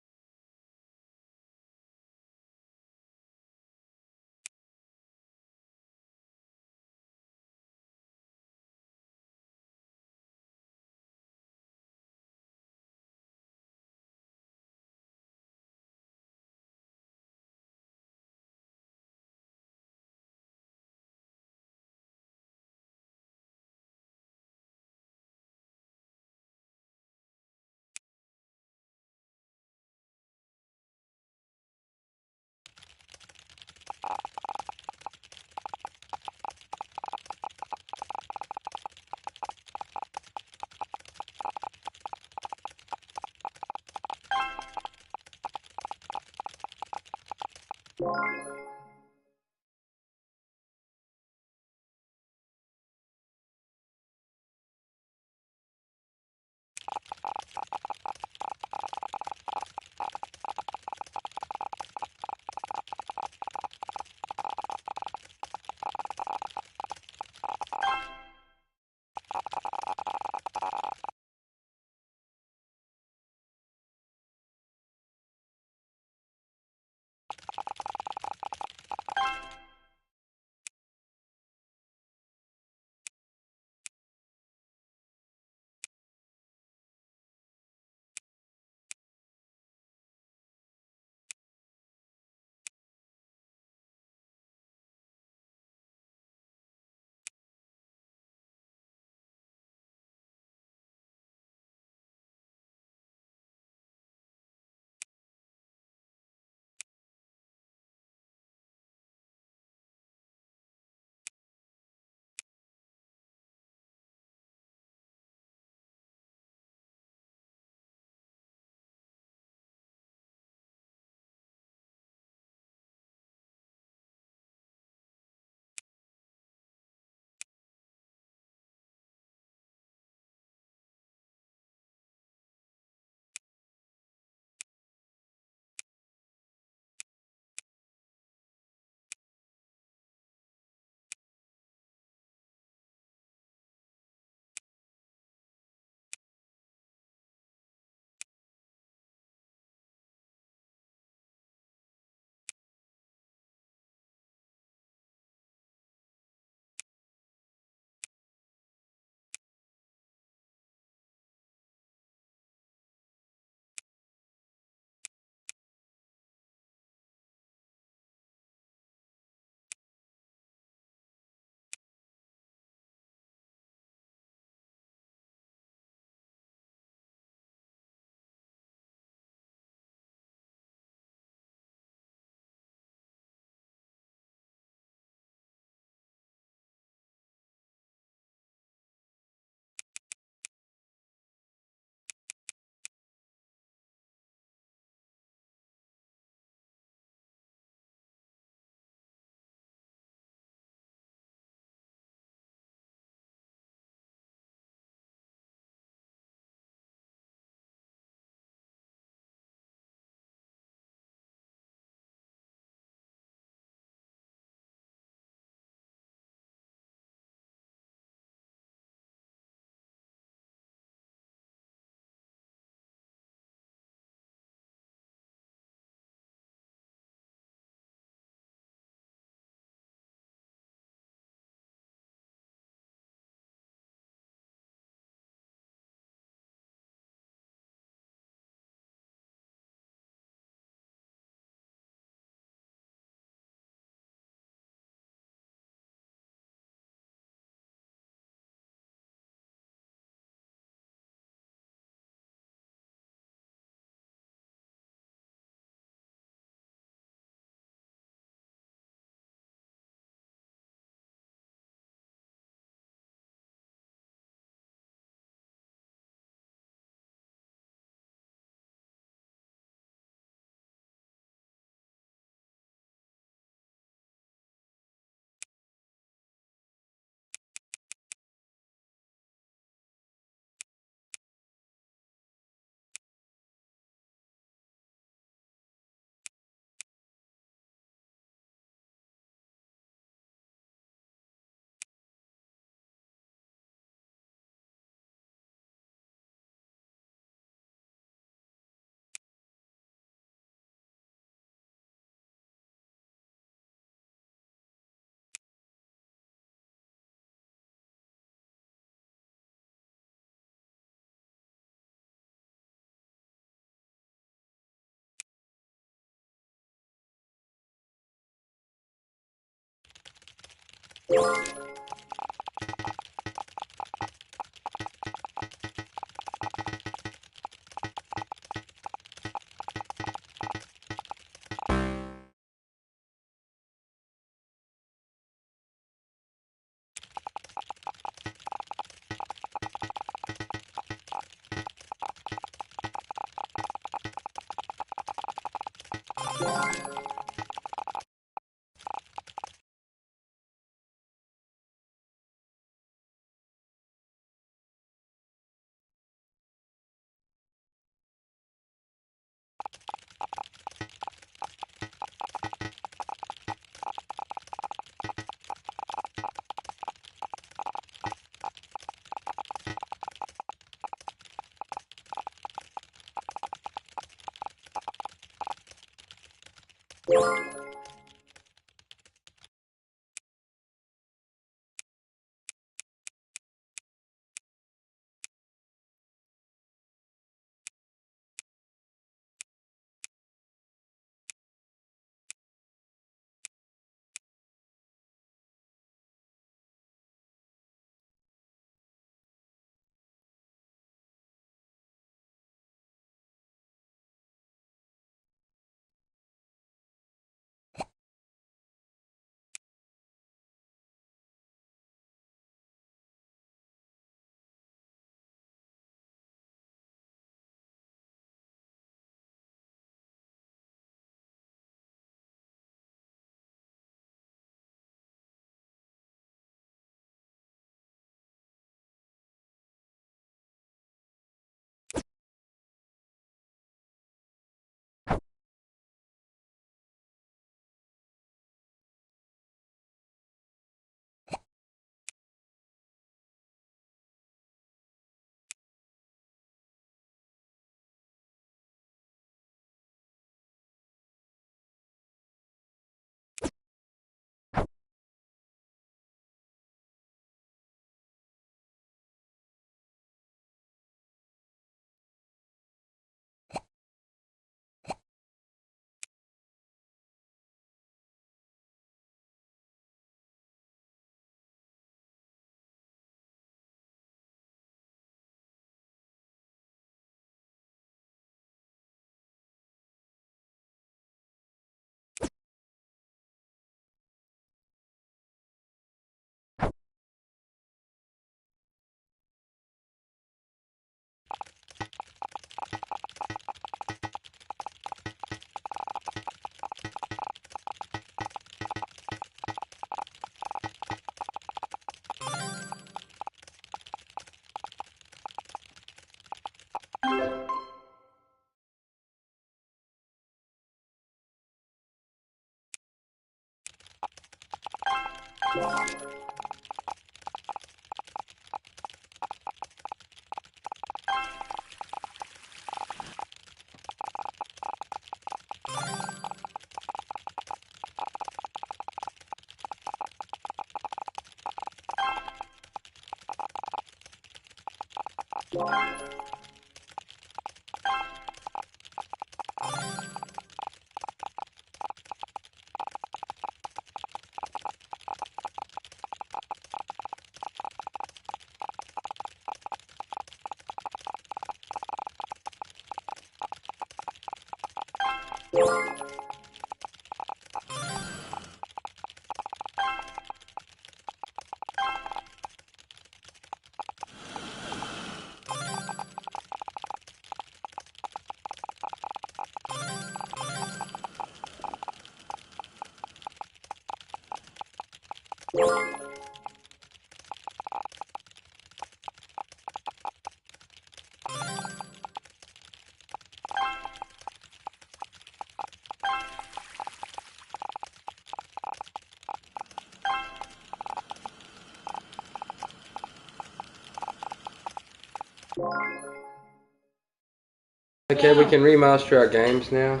Okay, we can remaster our games now.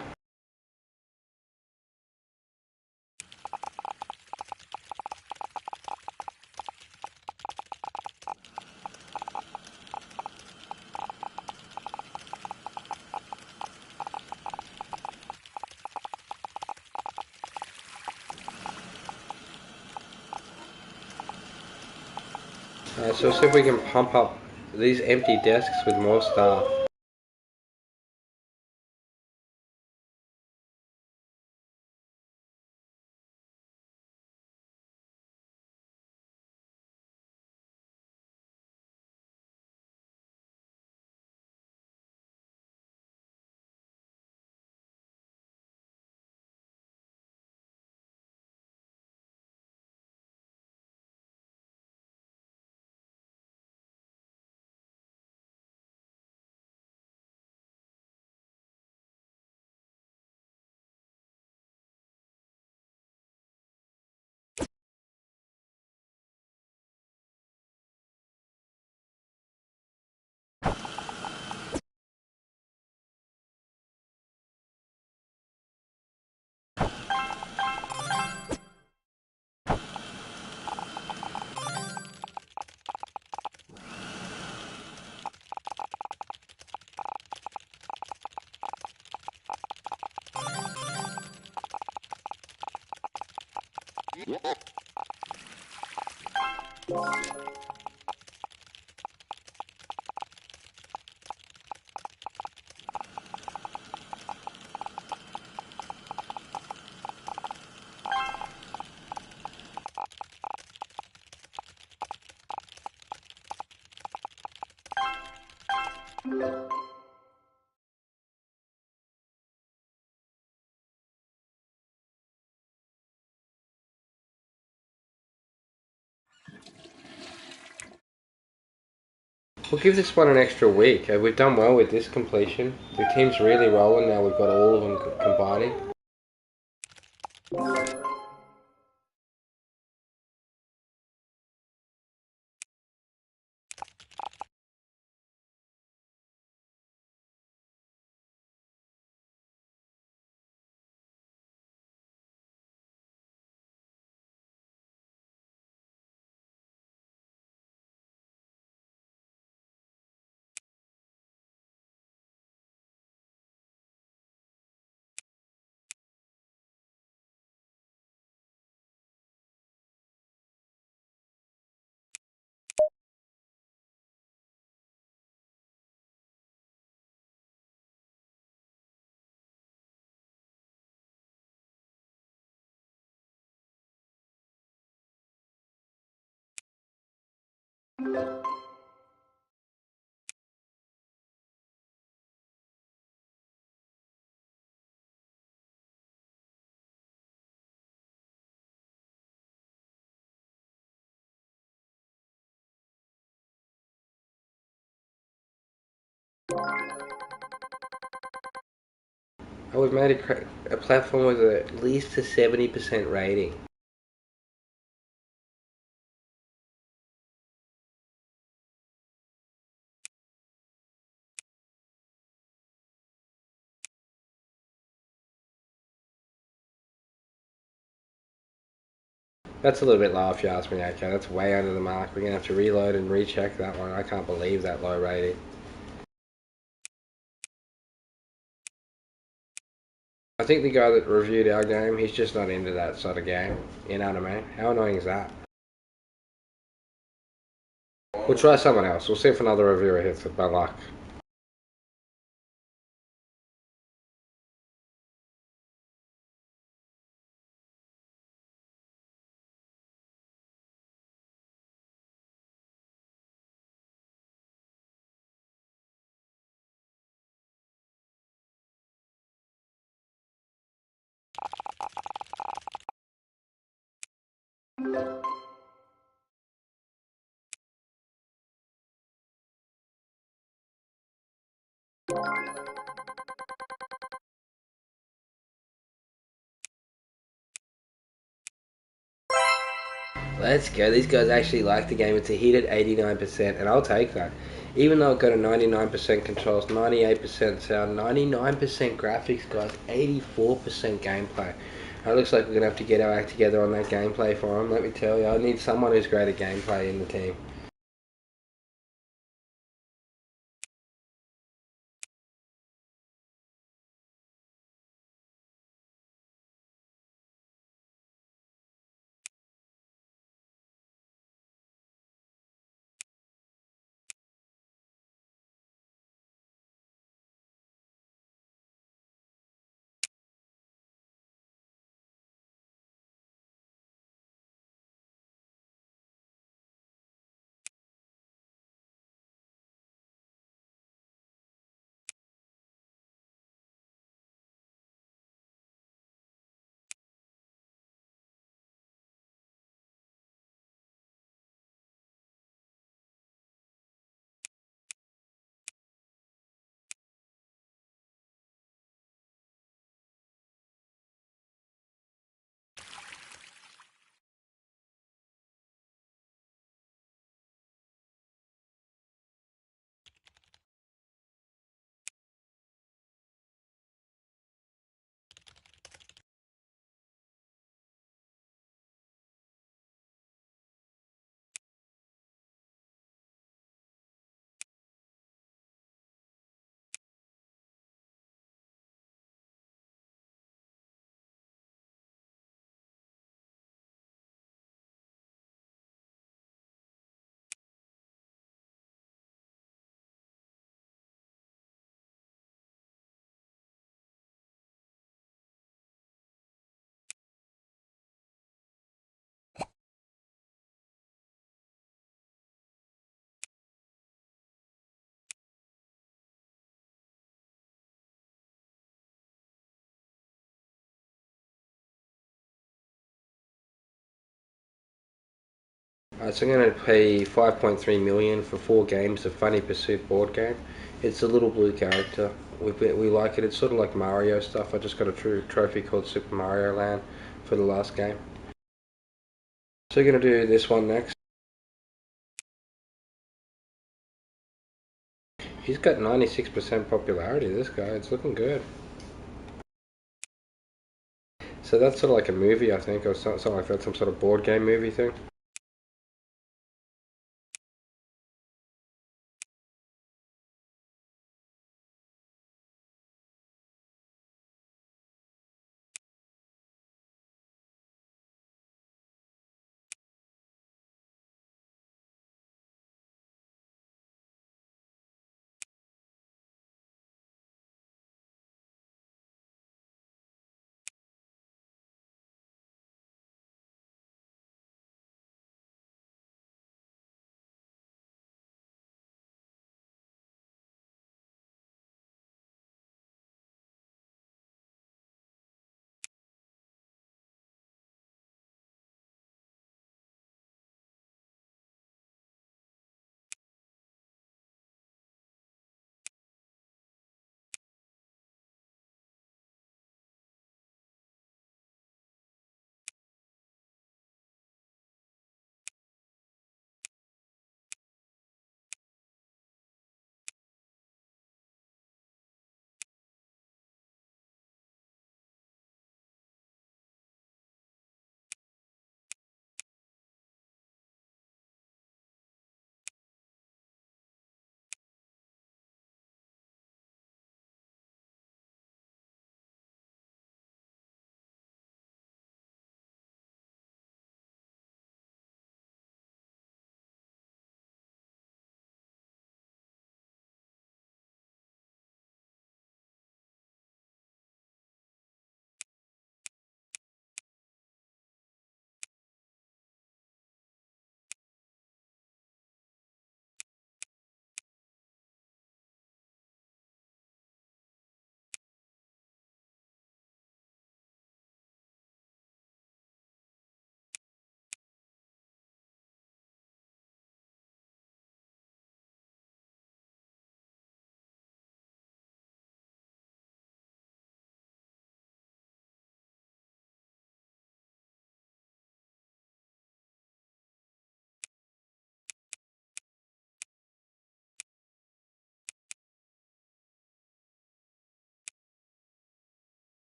So see if we can pump up these empty desks with more staff. We'll give this one an extra week. We've done well with this completion. The team's really rolling now. We've got all of them combining. Oh, we've made a platform with at least a 70% rating. That's a little bit low if you ask me, okay? That's way under the mark. We're going to have to reload and recheck that one. I can't believe that low rating. I think the guy that reviewed our game, he's just not into that sort of game. You know what I mean? How annoying is that? We'll try someone else. We'll see if another reviewer hits it by luck. Let's go. These guys actually like the game. It's a hit at 89%, and I'll take that. Even though it got a 99% controls, 98% sound, 99% graphics, guys, 84% gameplay. It looks like we're going to have to get our act together on that gameplay for him. Let me tell you, I need someone who's great at gameplay in the team. So I'm going to pay 5.3 million for 4 games of Funny Pursuit board game. It's a little blue character. We like it. It's sort of like Mario stuff. I just got a true trophy called Super Mario Land for the last game. So we're going to do this one next. He's got 96% popularity, this guy. It's looking good. So that's sort of like a movie, I think, or something like that, some sort of board game movie thing.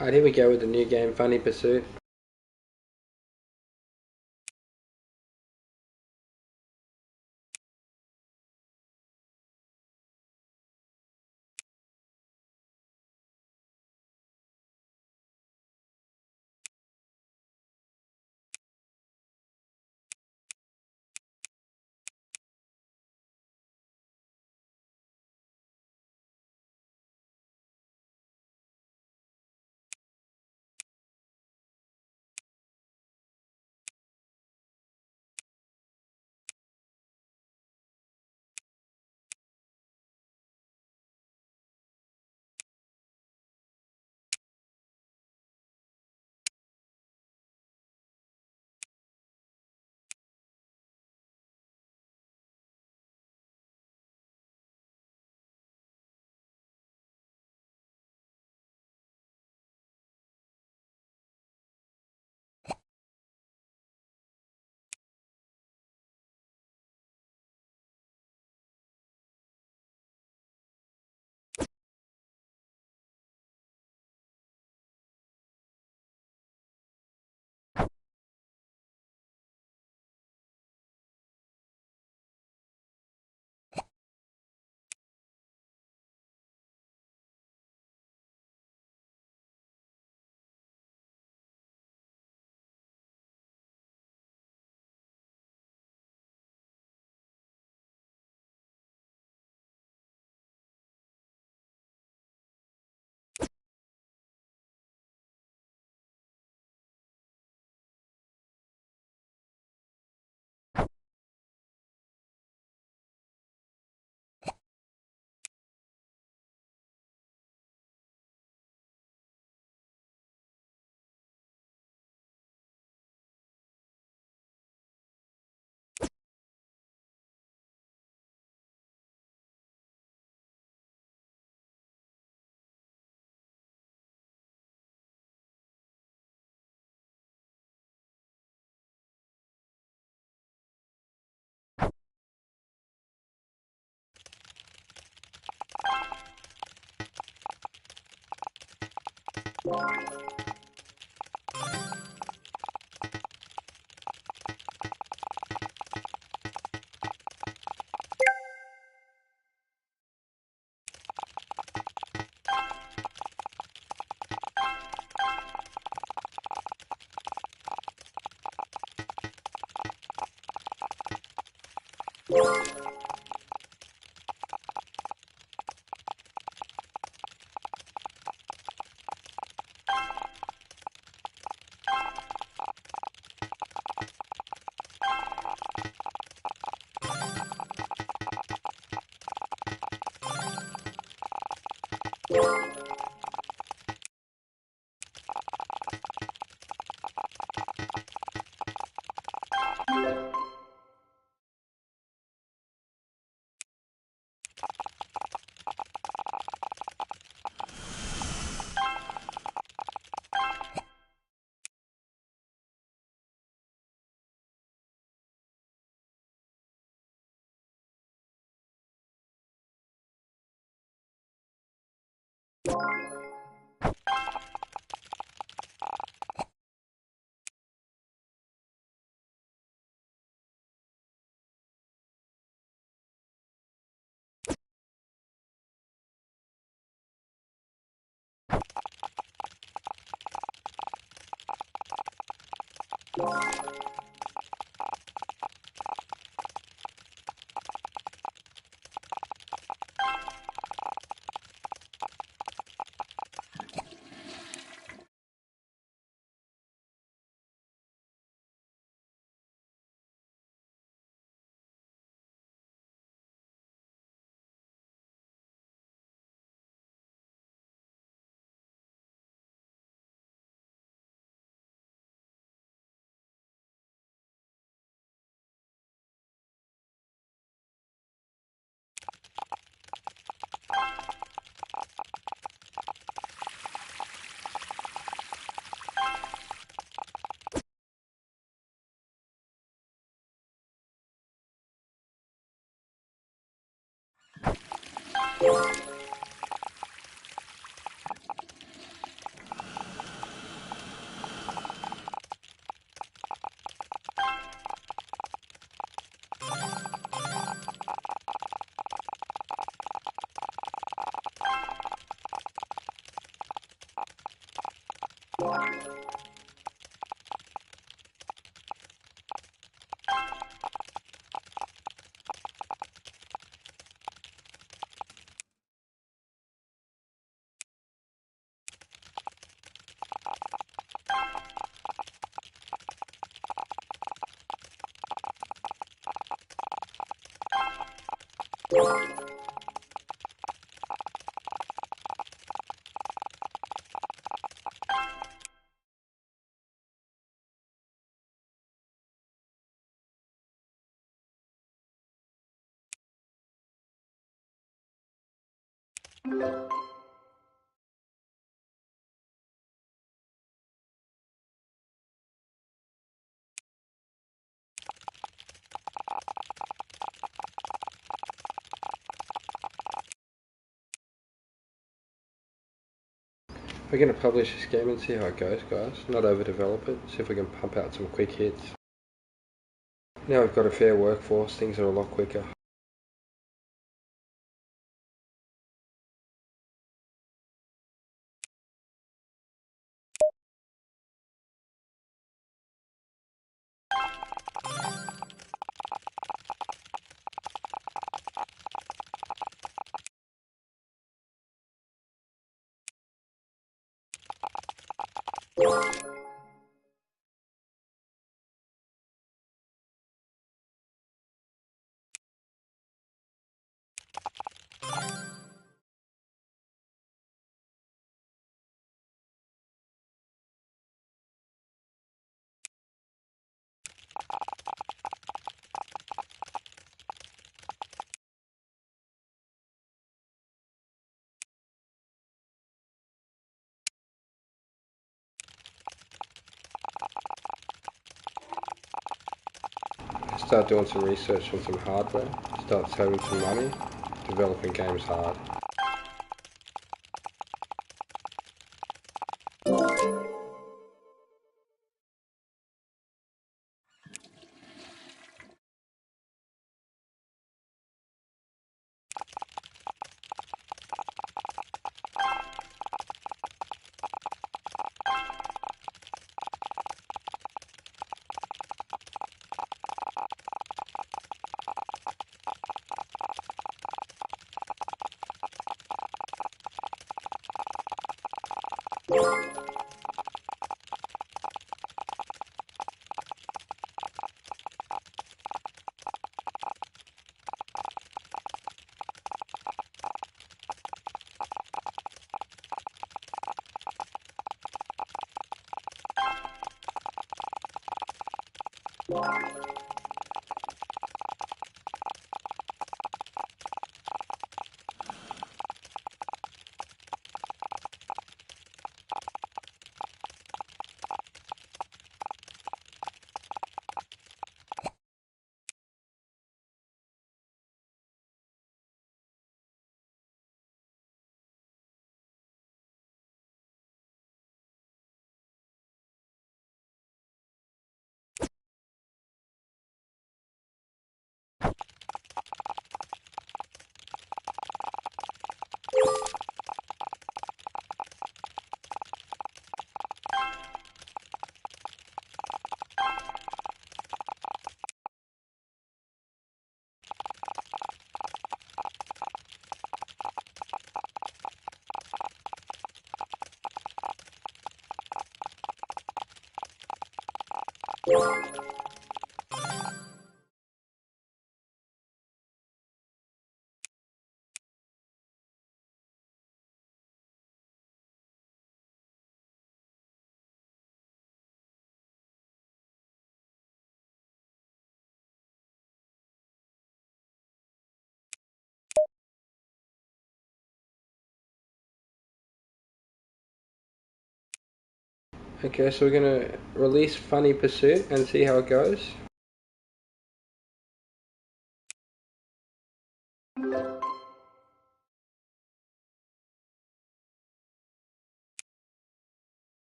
Alright, here we go with the new game, Funny Pursuit. We're going to publish this game and see how it goes, guys. Not overdevelop it, see if we can pump out some quick hits. Now we've got a fair workforce, things are a lot quicker. Start doing some research on some hardware, start saving some money, developing games hard. Okay, so we're going to release Funny Pursuit and see how it goes.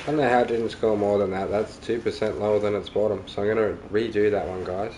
I don't know how it didn't score more than that. That's 2% lower than its bottom. So I'm going to redo that one, guys.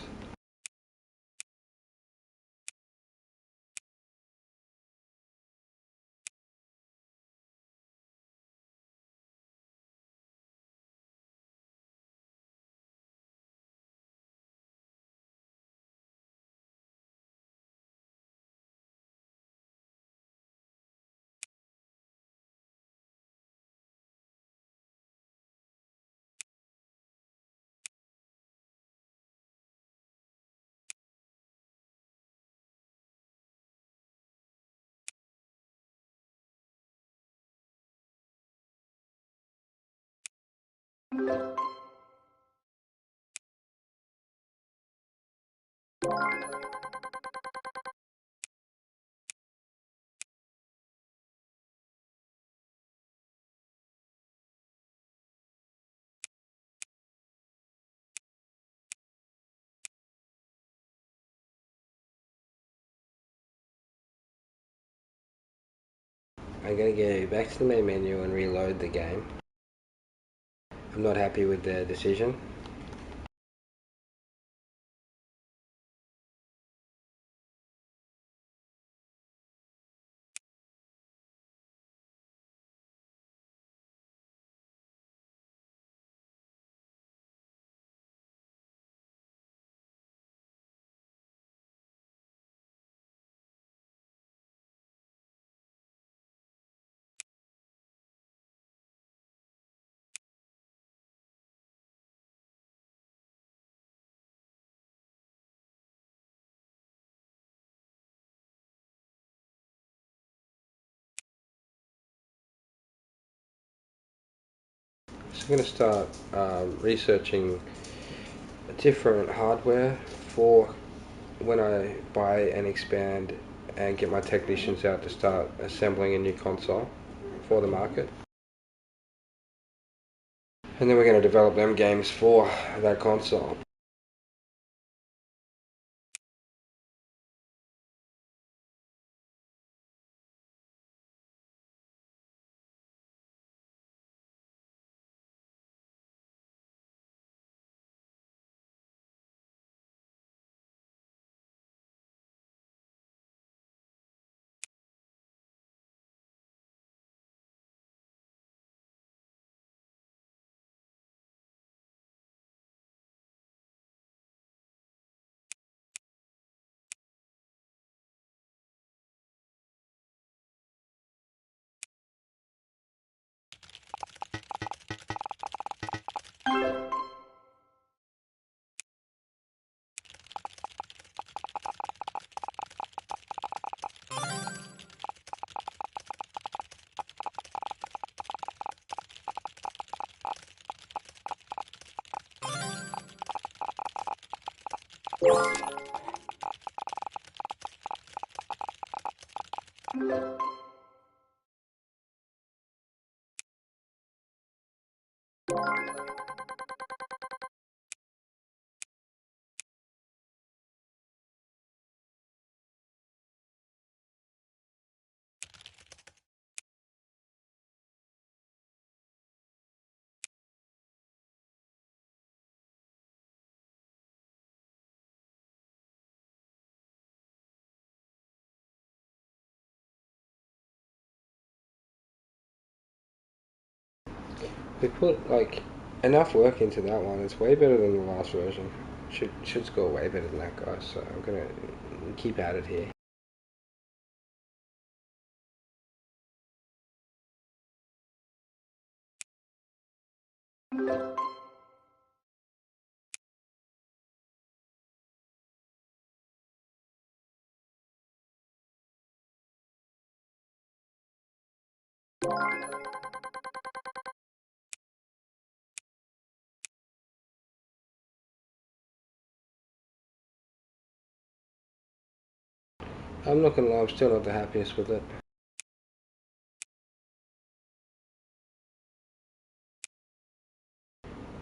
I'm going to go back to the main menu and reload the game. I'm not happy with the decision. So I'm going to start researching different hardware for when I buy and expand and get my technicians out to start assembling a new console for the market. And then we're going to develop them games for that console. We put like enough work into that one. It's way better than the last version. Should score way better than that, guys. So I'm gonna keep at it here. I'm not gonna lie, I'm still not the happiest with it.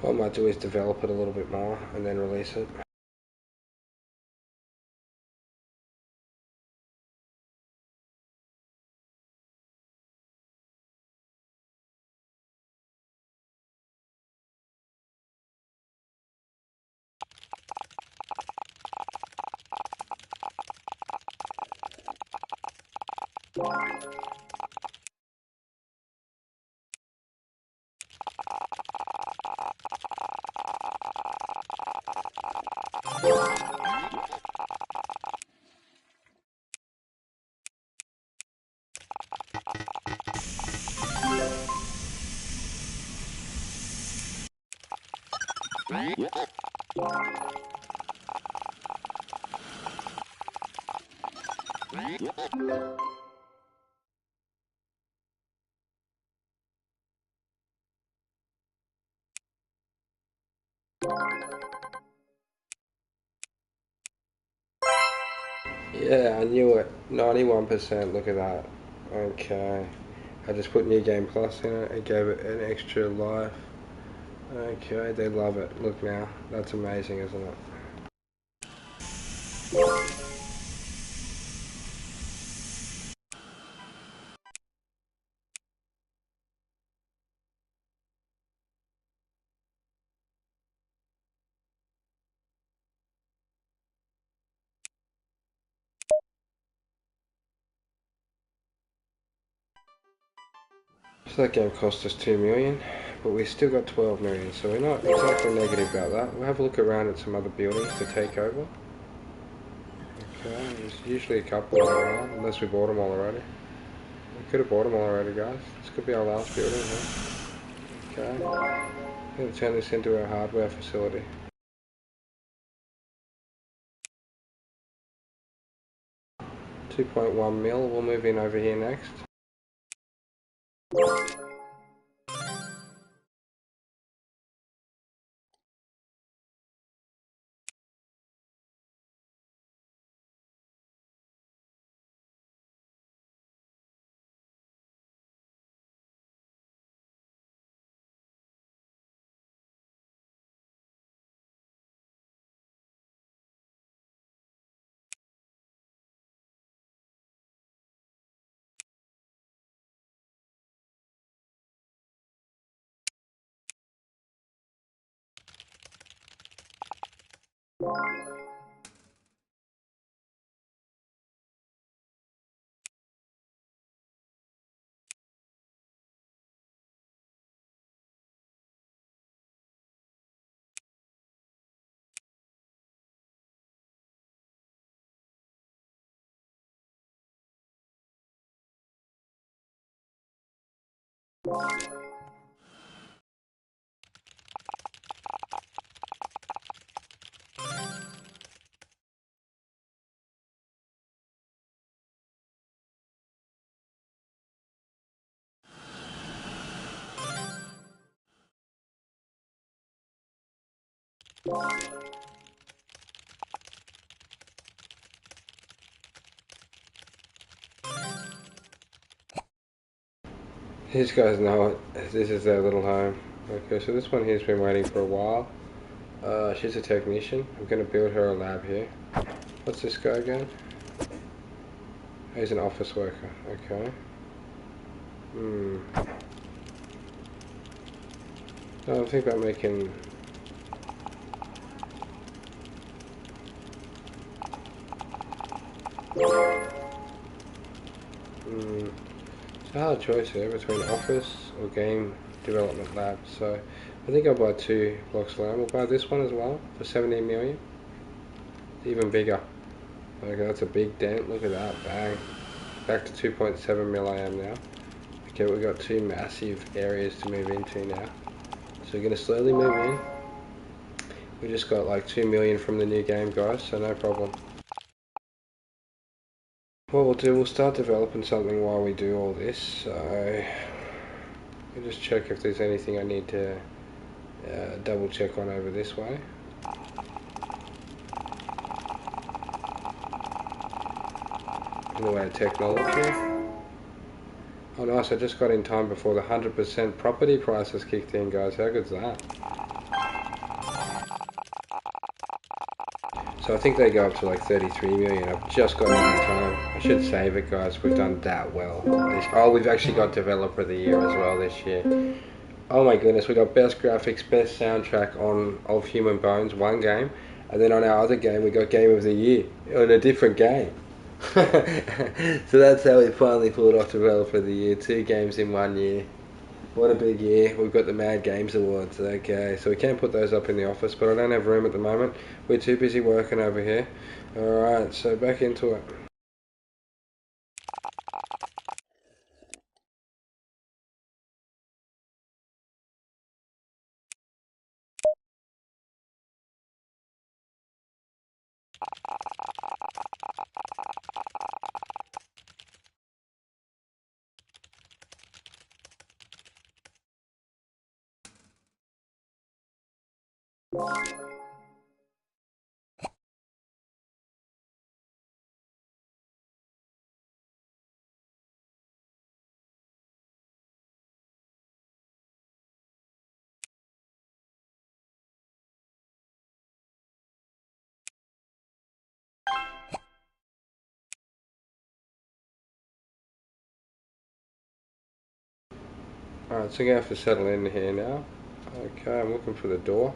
What I might do is develop it a little bit more and then release it. Yeah, I knew it. 91%, look at that. Okay. I just put New Game Plus in it and gave it an extra life. Okay, they love it. Look now. That's amazing, isn't it? So that game cost us 2 million, but we still got 12 million, so we're not exactly negative about that. We'll have a look around at some other buildings to take over. Okay, there's usually a couple around, unless we bought them all already. We could have bought them all already, guys. This could be our last building, huh? Okay. I'm going to turn this into our hardware facility. $2.1 mil, we'll move in over here next. These guys know it. This is their little home. Okay, so this one here's been waiting for a while. She's a technician. I'm going to build her a lab here. What's this guy again? He's an office worker. Okay. No, I think about making... It's a hard choice here between office or game development lab. So I think I'll buy 2 blocks of land. We'll buy this one as well for 17 million. It's even bigger. Okay, that's a big dent. Look at that. Bang. Back to 2.7 mil I am now. Okay, we've got 2 massive areas to move into now. So we're going to slowly move in. We just got like 2 million from the new game, guys, so no problem. What we'll do, we'll start developing something while we do all this. So we'll just check if there's anything I need to double check on over this way. In the way of technology. Oh nice, I just got in time before the 100% property prices kicked in, guys. How good's that? So I think they go up to like 33 million. I've just got in time. I should save it, guys. We've done that well. We've actually got Developer of the Year as well this year. Oh my goodness, we got best graphics, best soundtrack on Of Human Bones, one game. And then on our other game, we got Game of the Year on a different game. So that's how we finally pulled off Developer of the Year. 2 games in 1 year. What a big year. We've got the Mad Games Awards. Okay, so we can put those up in the office, but I don't have room at the moment. We're too busy working over here. Alright, so back into it. Alright, so you're going to have to settle in here now. Okay, I'm looking for the door.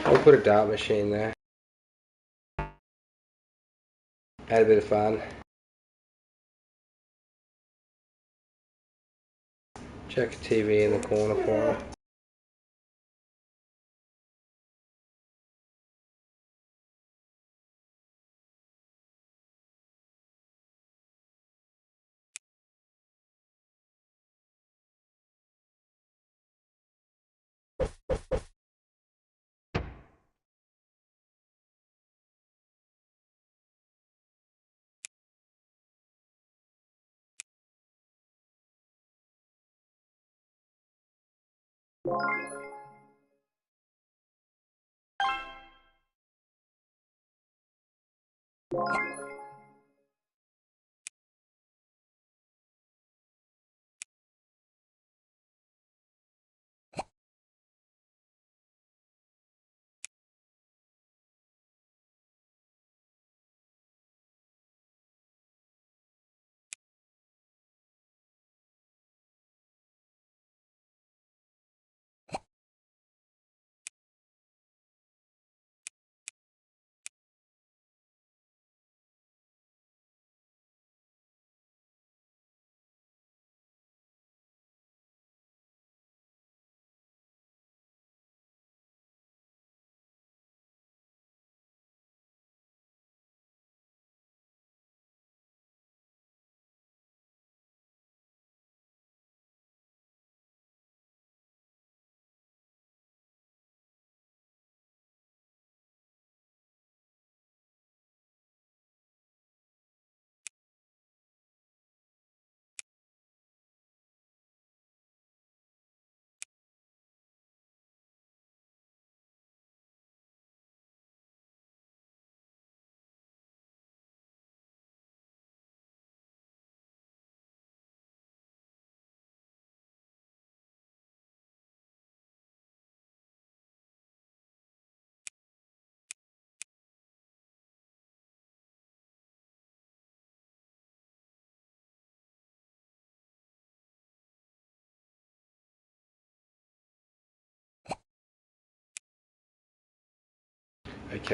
We'll put a dart machine there. Had a bit of fun. Check a TV in the corner for it. Okay,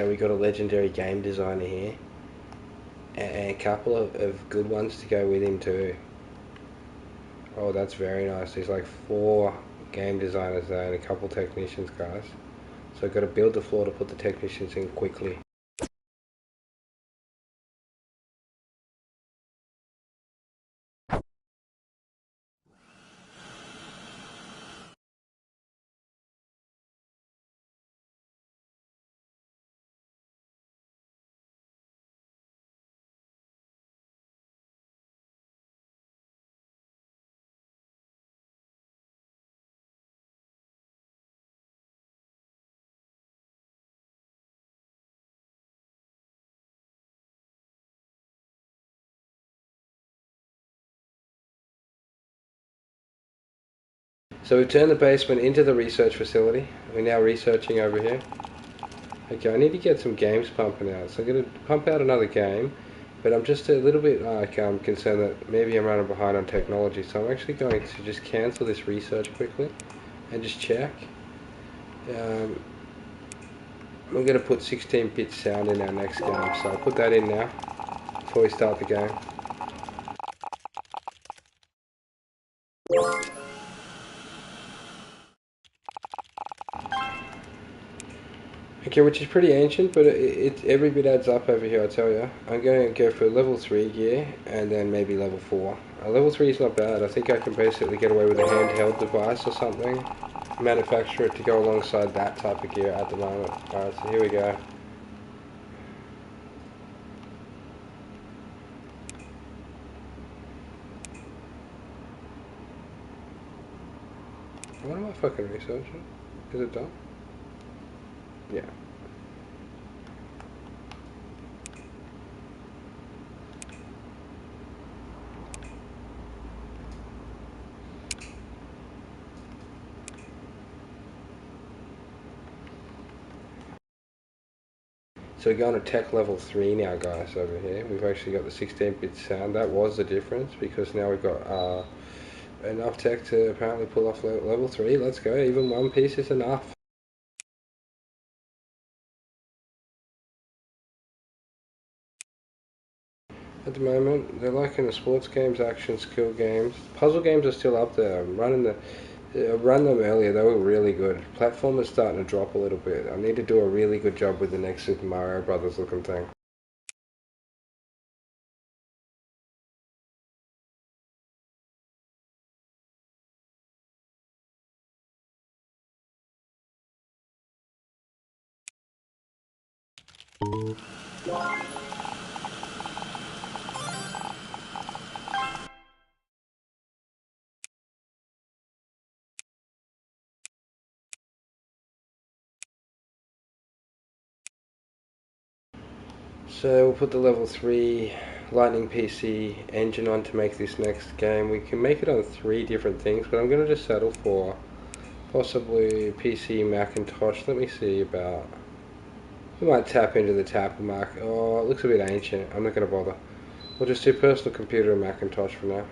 we got a legendary game designer here, and a couple of good ones to go with him too. Oh, that's very nice. There's like 4 game designers there and a couple technicians, guys. So I've got to build the floor to put the technicians in quickly. So we've turned the basement into the research facility. We're now researching over here. Okay, I need to get some games pumping out. So I'm going to pump out another game, but I'm just a little bit concerned that maybe I'm running behind on technology. So I'm actually going to just cancel this research quickly and just check. We're going to put 16-bit sound in our next game. So I'll put that in now before we start the game. Okay, which is pretty ancient, but every bit adds up over here, I tell you. I'm going to go for level 3 gear, and then maybe level 4. Level 3 is not bad. I think I can basically get away with a handheld device or something. Manufacture it to go alongside that type of gear at the moment. Alright, so here we go. What am I fucking researching? Is it done? Yeah. So we're going to tech level 3 now, guys, over here. We've actually got the 16-bit sound. That was the difference, because now we've got enough tech to apparently pull off level 3. Let's go. Even one piece is enough. At the moment, they're liking the sports games, action, skill games. Puzzle games are still up there. I'm running run them earlier. They were really good. Platform is starting to drop a little bit. I need to do a really good job with the next Super Mario Brothers looking thing. So we'll put the level 3 Lightning PC engine on to make this next game. We can make it on 3 different things, but I'm going to just settle for possibly PC, Macintosh. Let me see about... We might tap into the Tapper market. Oh, it looks a bit ancient. I'm not going to bother. We'll just do personal computer and Macintosh for now.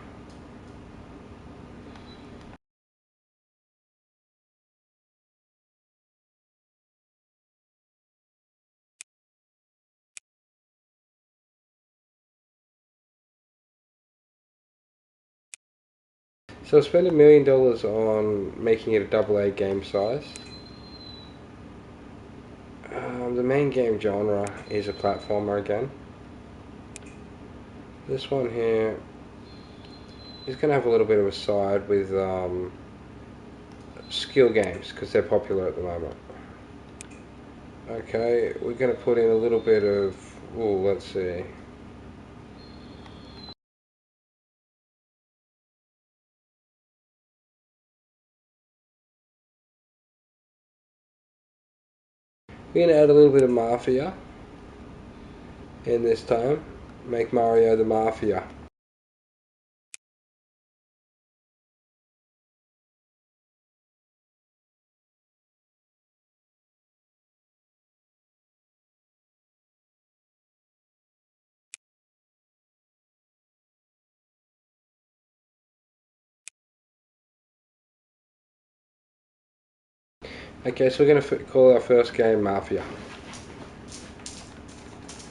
So I spent $1 million on making it a AA game size. The main game genre is a platformer again. This one here is going to have a little bit of a side with skill games because they're popular at the moment. Okay, we're going to put in a little bit of, let's see. We're going to add a little bit of Mafia in this time. Make Mario the Mafia. Okay, so we're going to call our first game Mafia.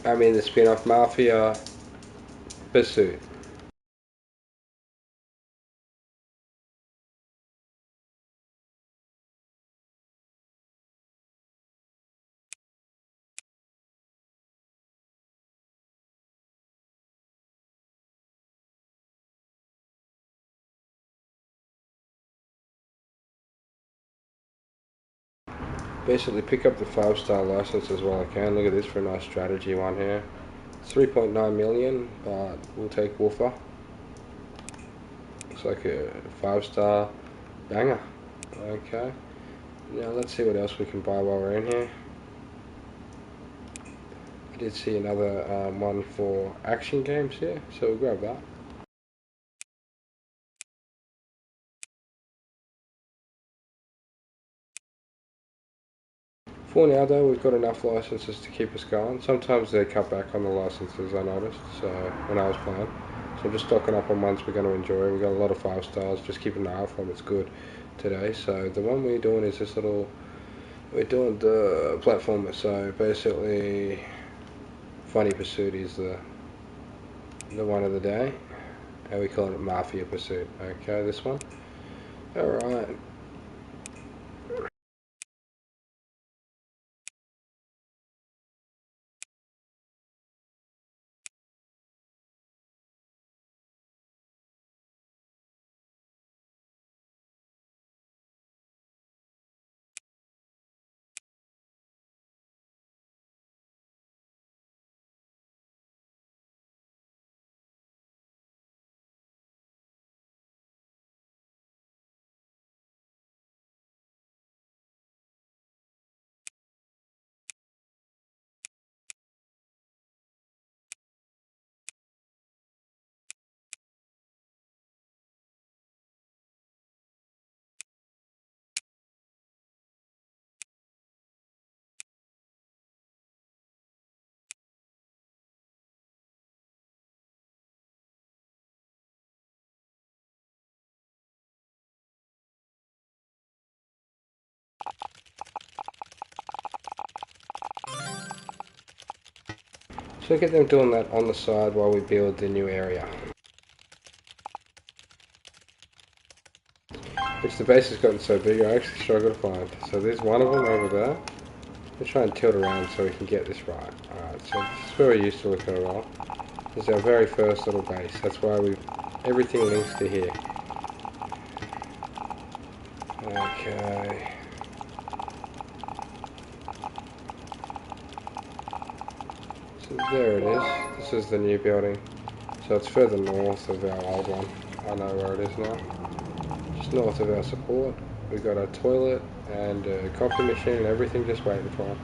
I mean the spin-off Mafia Pursuit. Basically pick up the 5-star licenses while I can. Look at this for a nice strategy one here. It's 3.9 million, but we'll take Woofer. Looks like a 5-star banger. Okay. Now let's see what else we can buy while we're in here. I did see another one for action games here, so we'll grab that. For now though, we've got enough licenses to keep us going. Sometimes they cut back on the licenses, I noticed, so when I was playing. So I'm just stocking up on ones we're going to enjoy. We've got a lot of 5-stars, just keep an eye out for them, it's good today. So the one we're doing is this little, we're doing the platformer, so basically Funny Pursuit is the one of the day. And we call it Mafia Pursuit. Okay, this one. Alright. So get them doing that on the side while we build the new area. Which the base has gotten so big I actually struggle to find. So there's one of them over there. Let's try and tilt around so we can get this right. Alright, so this is where we used to look at it all. This is our very first little base. That's why everything links to here. Okay. So there it is. This is the new building. So it's further north of our old one. I know where it is now. Just north of our support. We've got a toilet and a coffee machine and everything just waiting for it.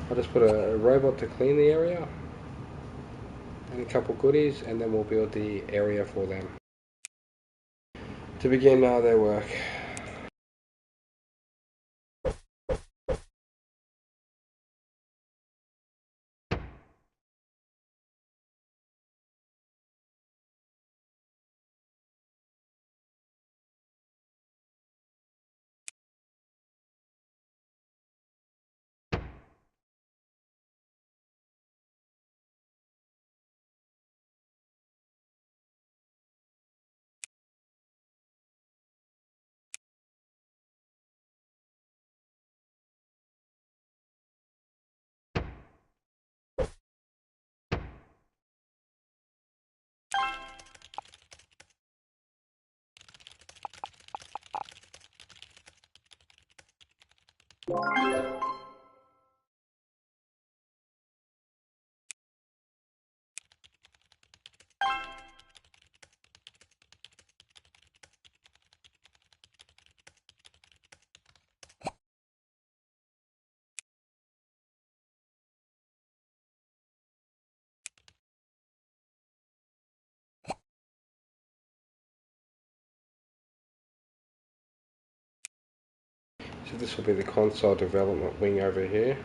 I'll just put a robot to clean the area. and a couple goodies, and then we'll build the area for them to begin their work. So this will be the console development wing over here.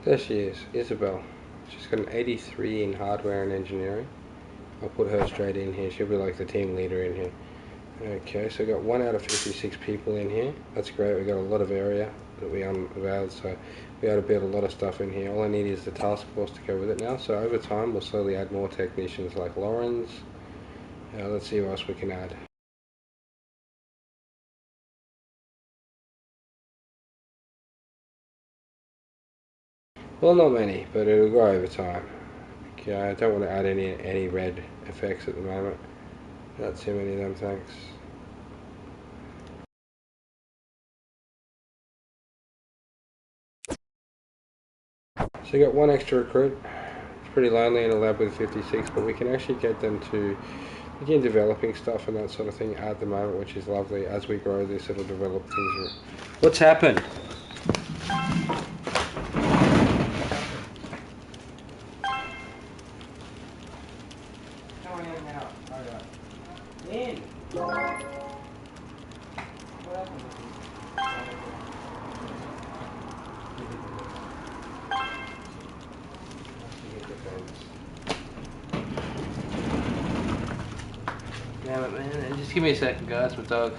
There she is, Isabel. She's got an 83 in hardware and engineering. I'll put her straight in here. She'll be like the team leader in here. Okay, so we've got 1 out of 56 people in here. That's great. We've got a lot of area that we unveiled, so we able to build a lot of stuff in here. All I need is the task force to go with it now. So over time, we'll slowly add more technicians like Lawrence. Let's see what else we can add. Well, not many, but it'll grow over time. Okay, I don't want to add any red effects at the moment. Not too many of them, thanks. So you got 1 extra recruit. It's pretty lonely in a lab with 56, but we can actually get them to begin developing stuff and that sort of thing at the moment, which is lovely. As we grow this, it'll develop things. What's happened? In. What happened? Damn it, man. Just give me a second, guys. My dog.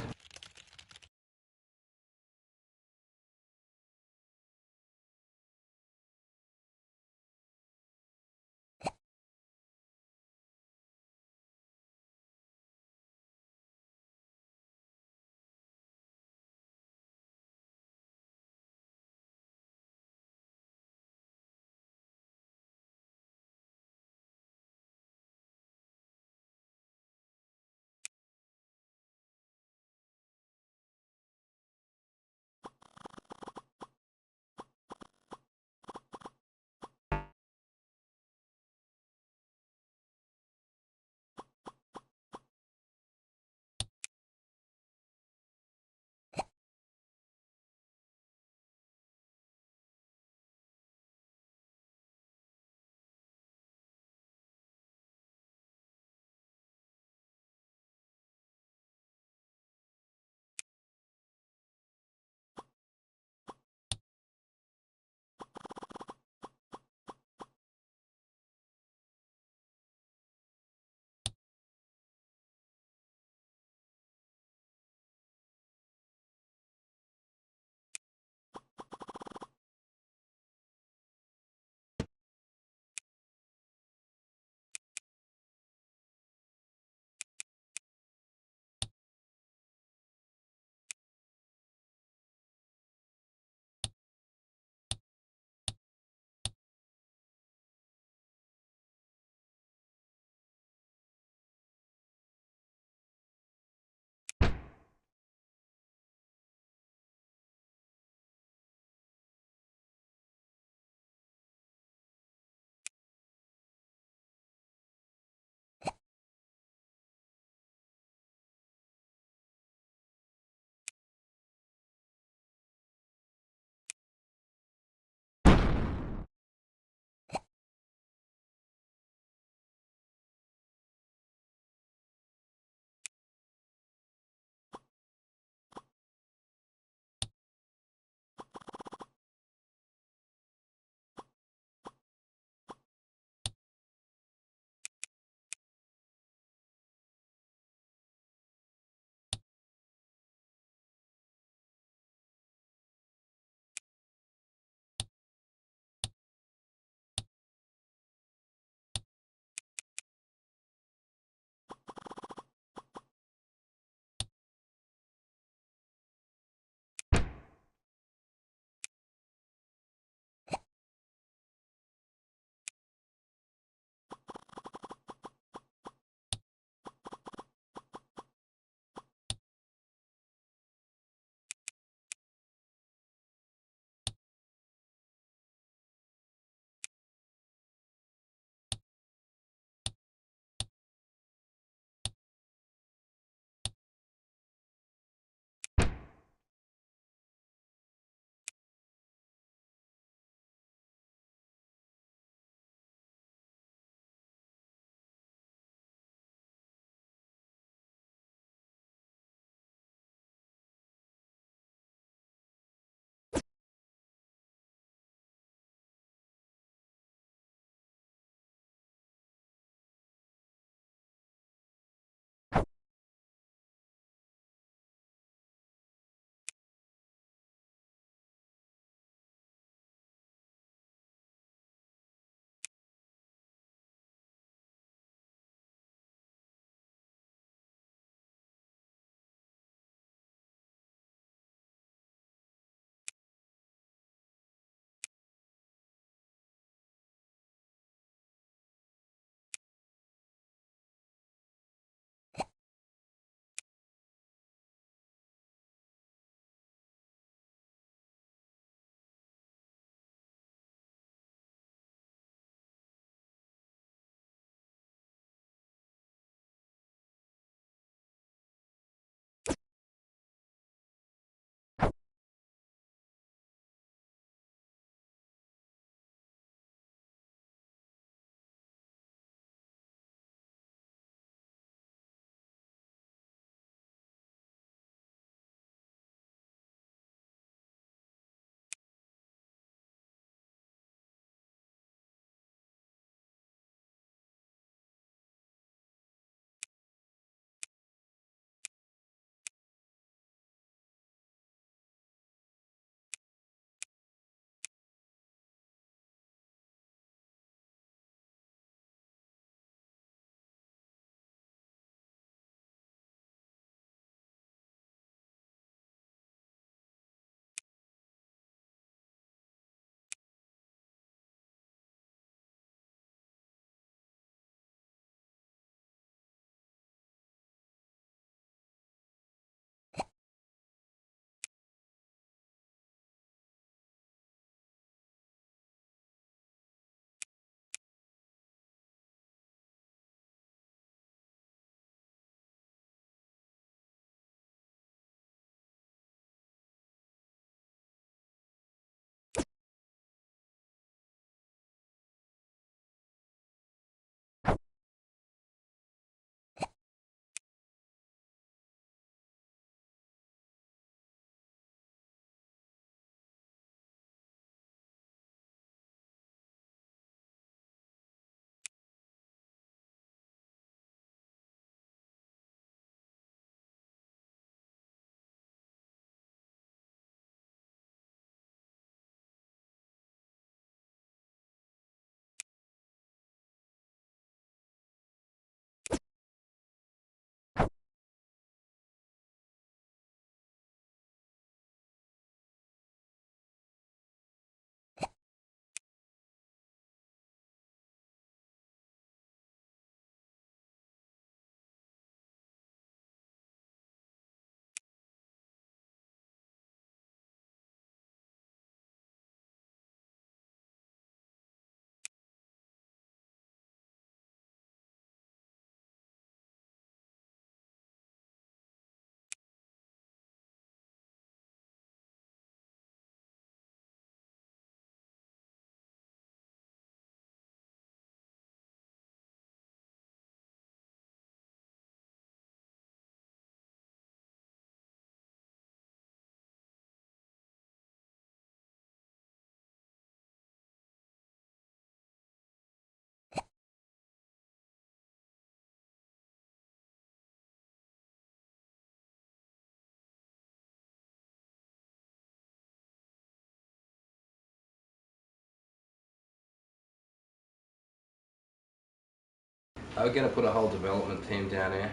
We're going to put a whole development team down here.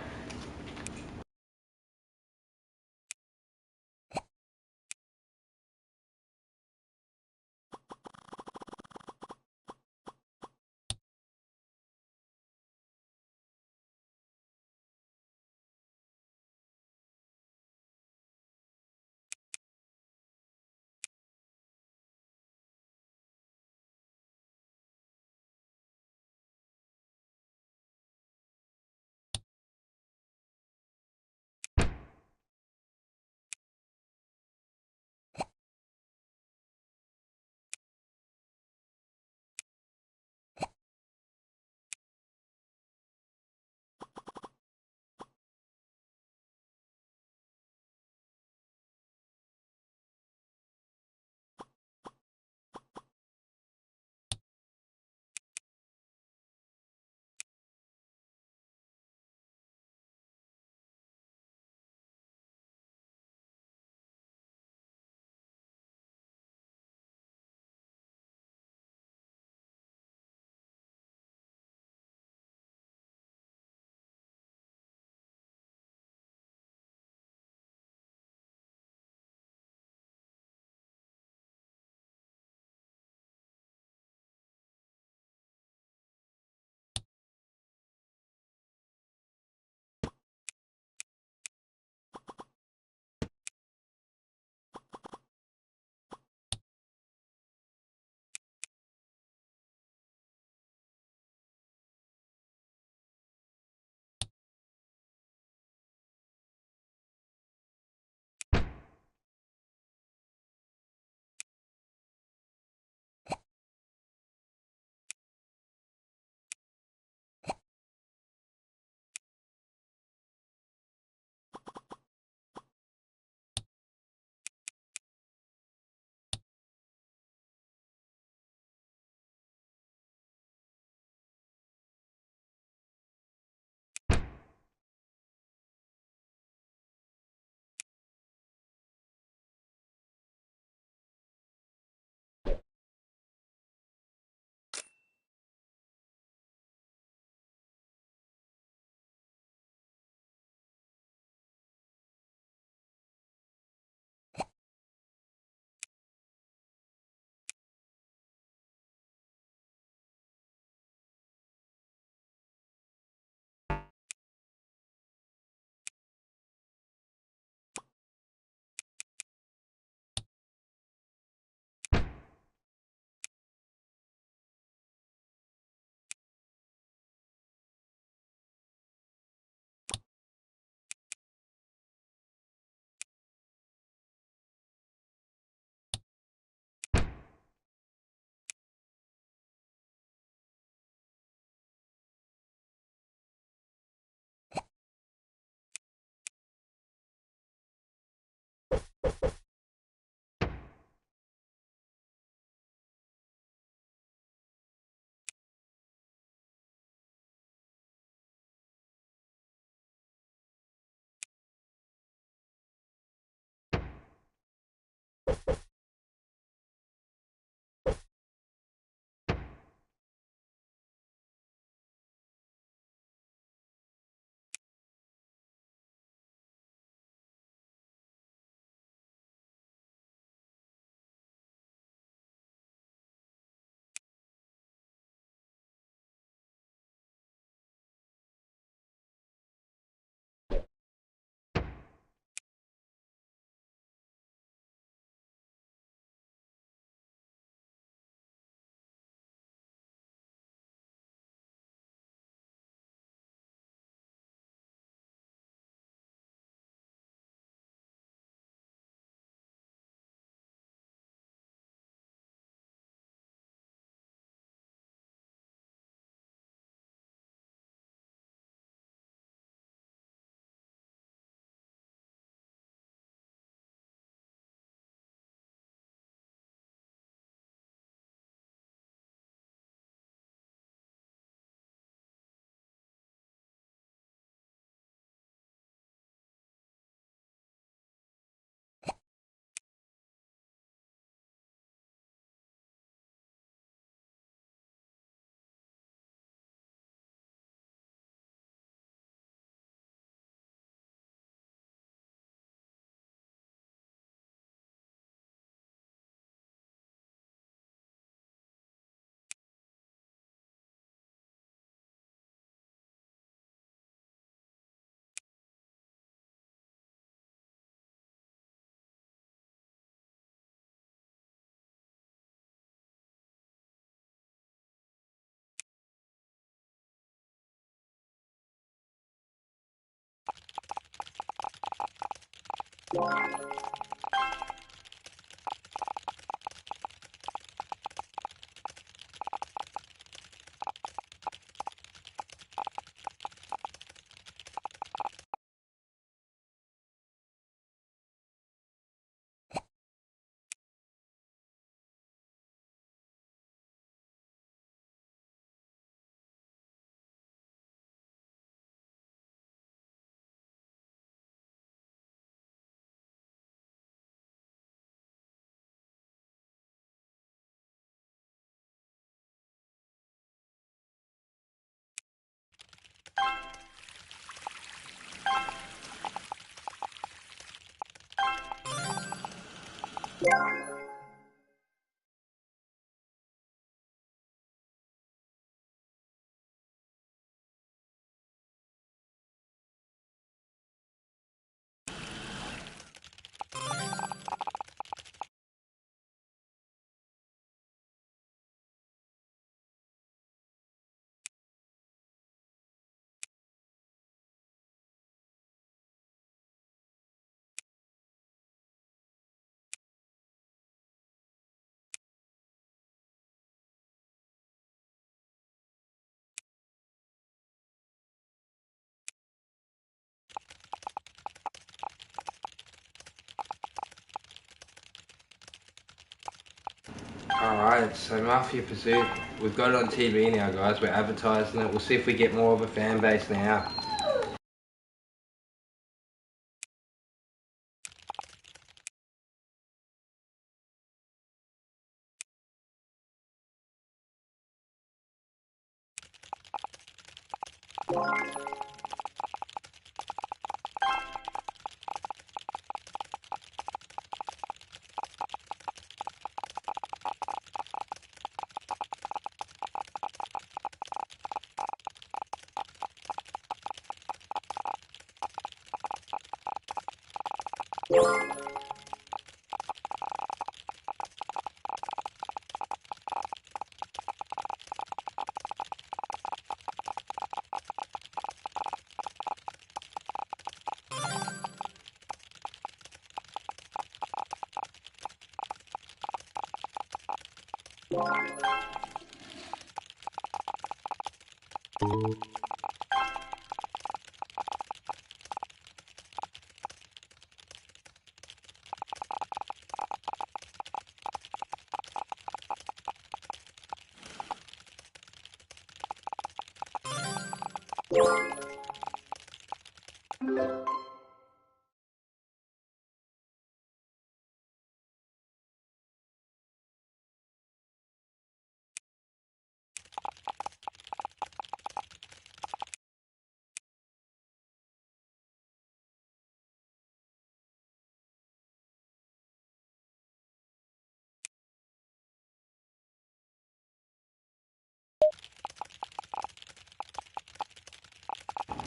Alright, so Mafia Pursuit, we've got it on TV now guys, we're advertising it, we'll see if we get more of a fan base now.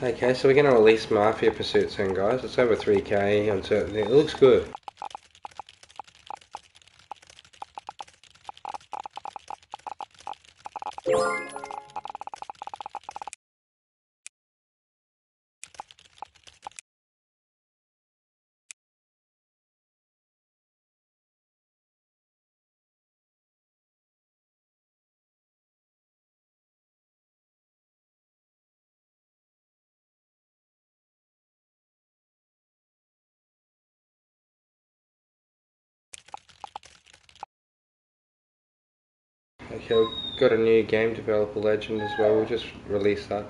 Okay, so we're going to release Mafia Pursuit soon guys, it's over 3k on certain things, it looks good. Okay, we've got a new game developer legend as well, we'll just release that.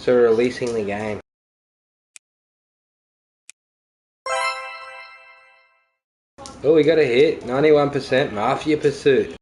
So we're releasing the game. Oh, we got a hit. 91% Mafia Pursuit.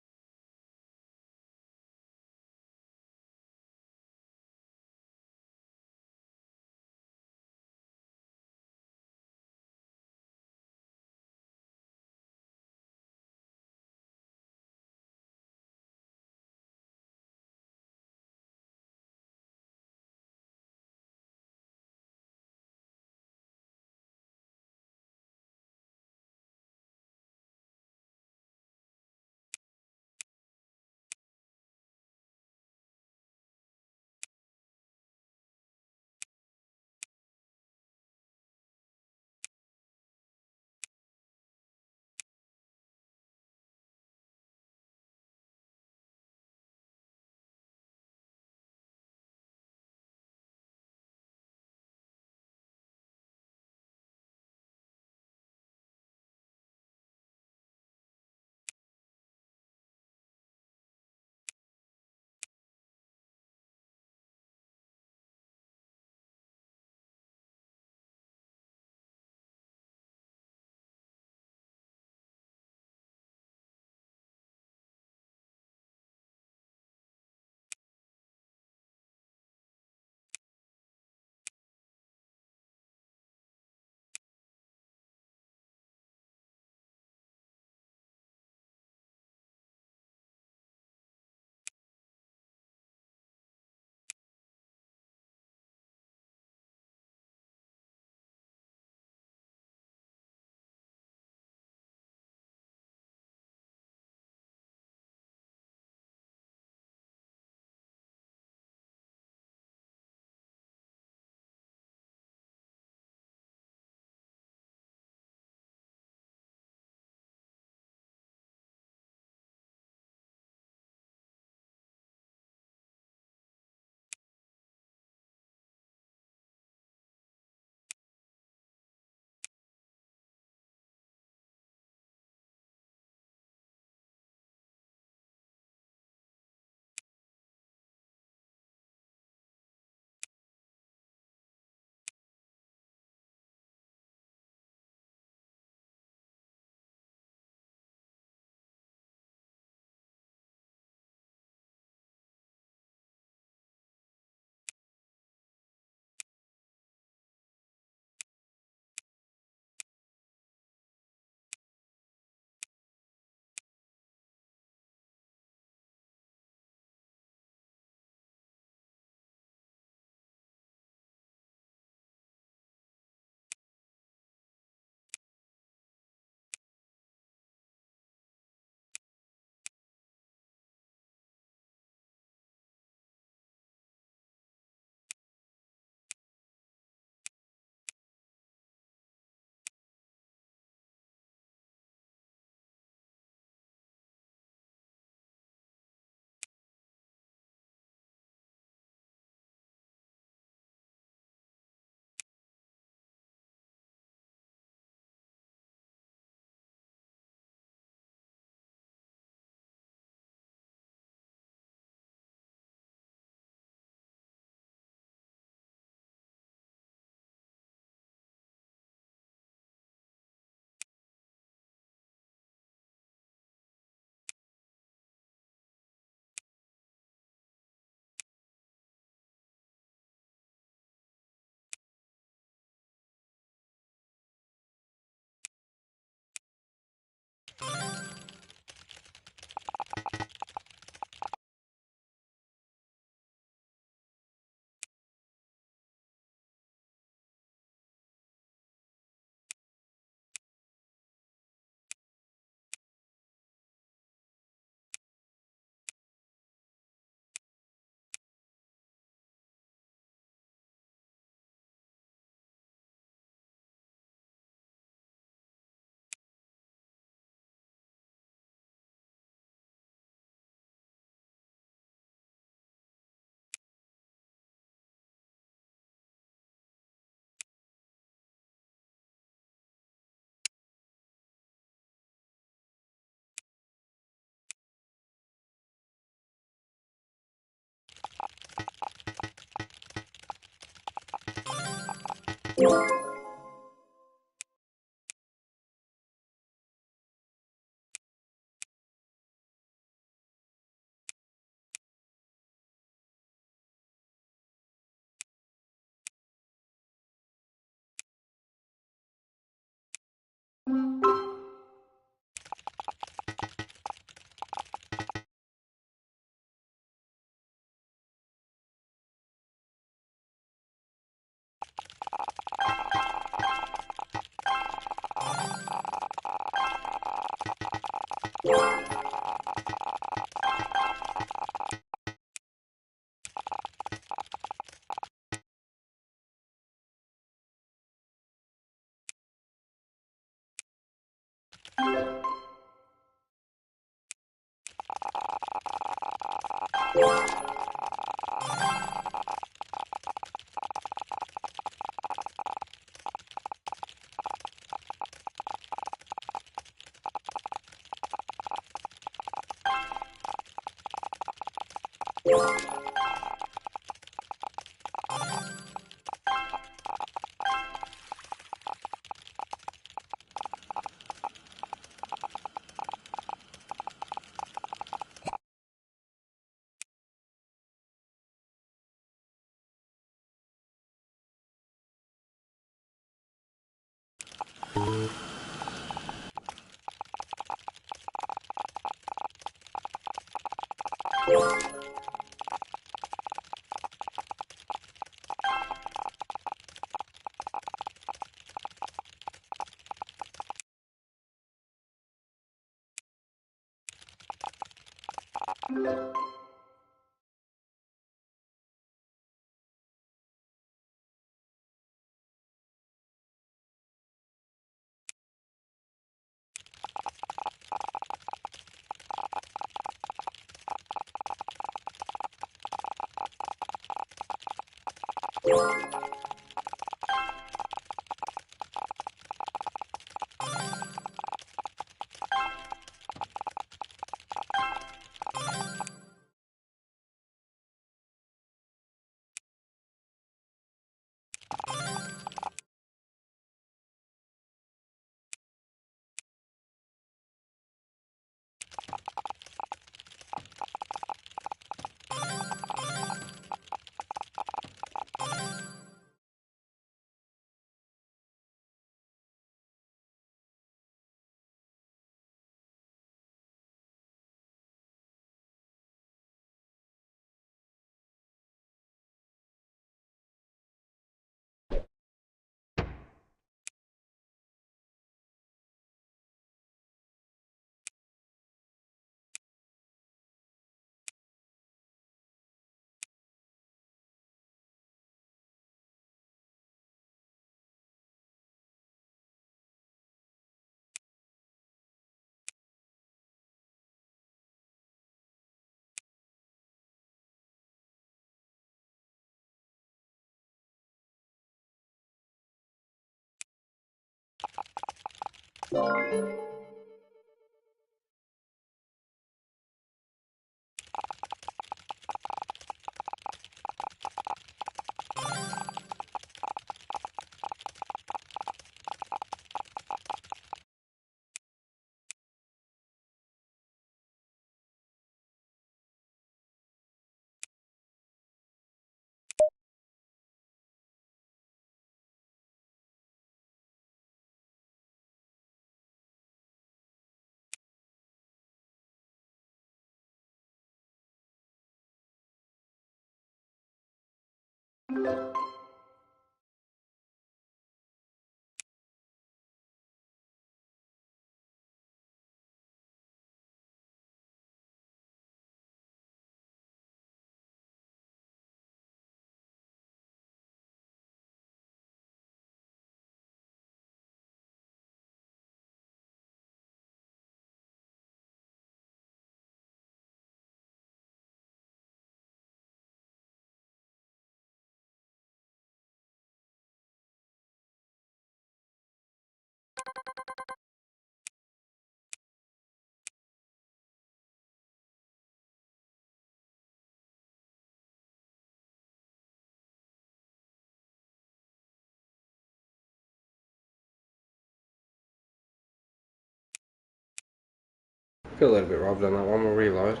Feel a little bit robbed on that one. We'll reload.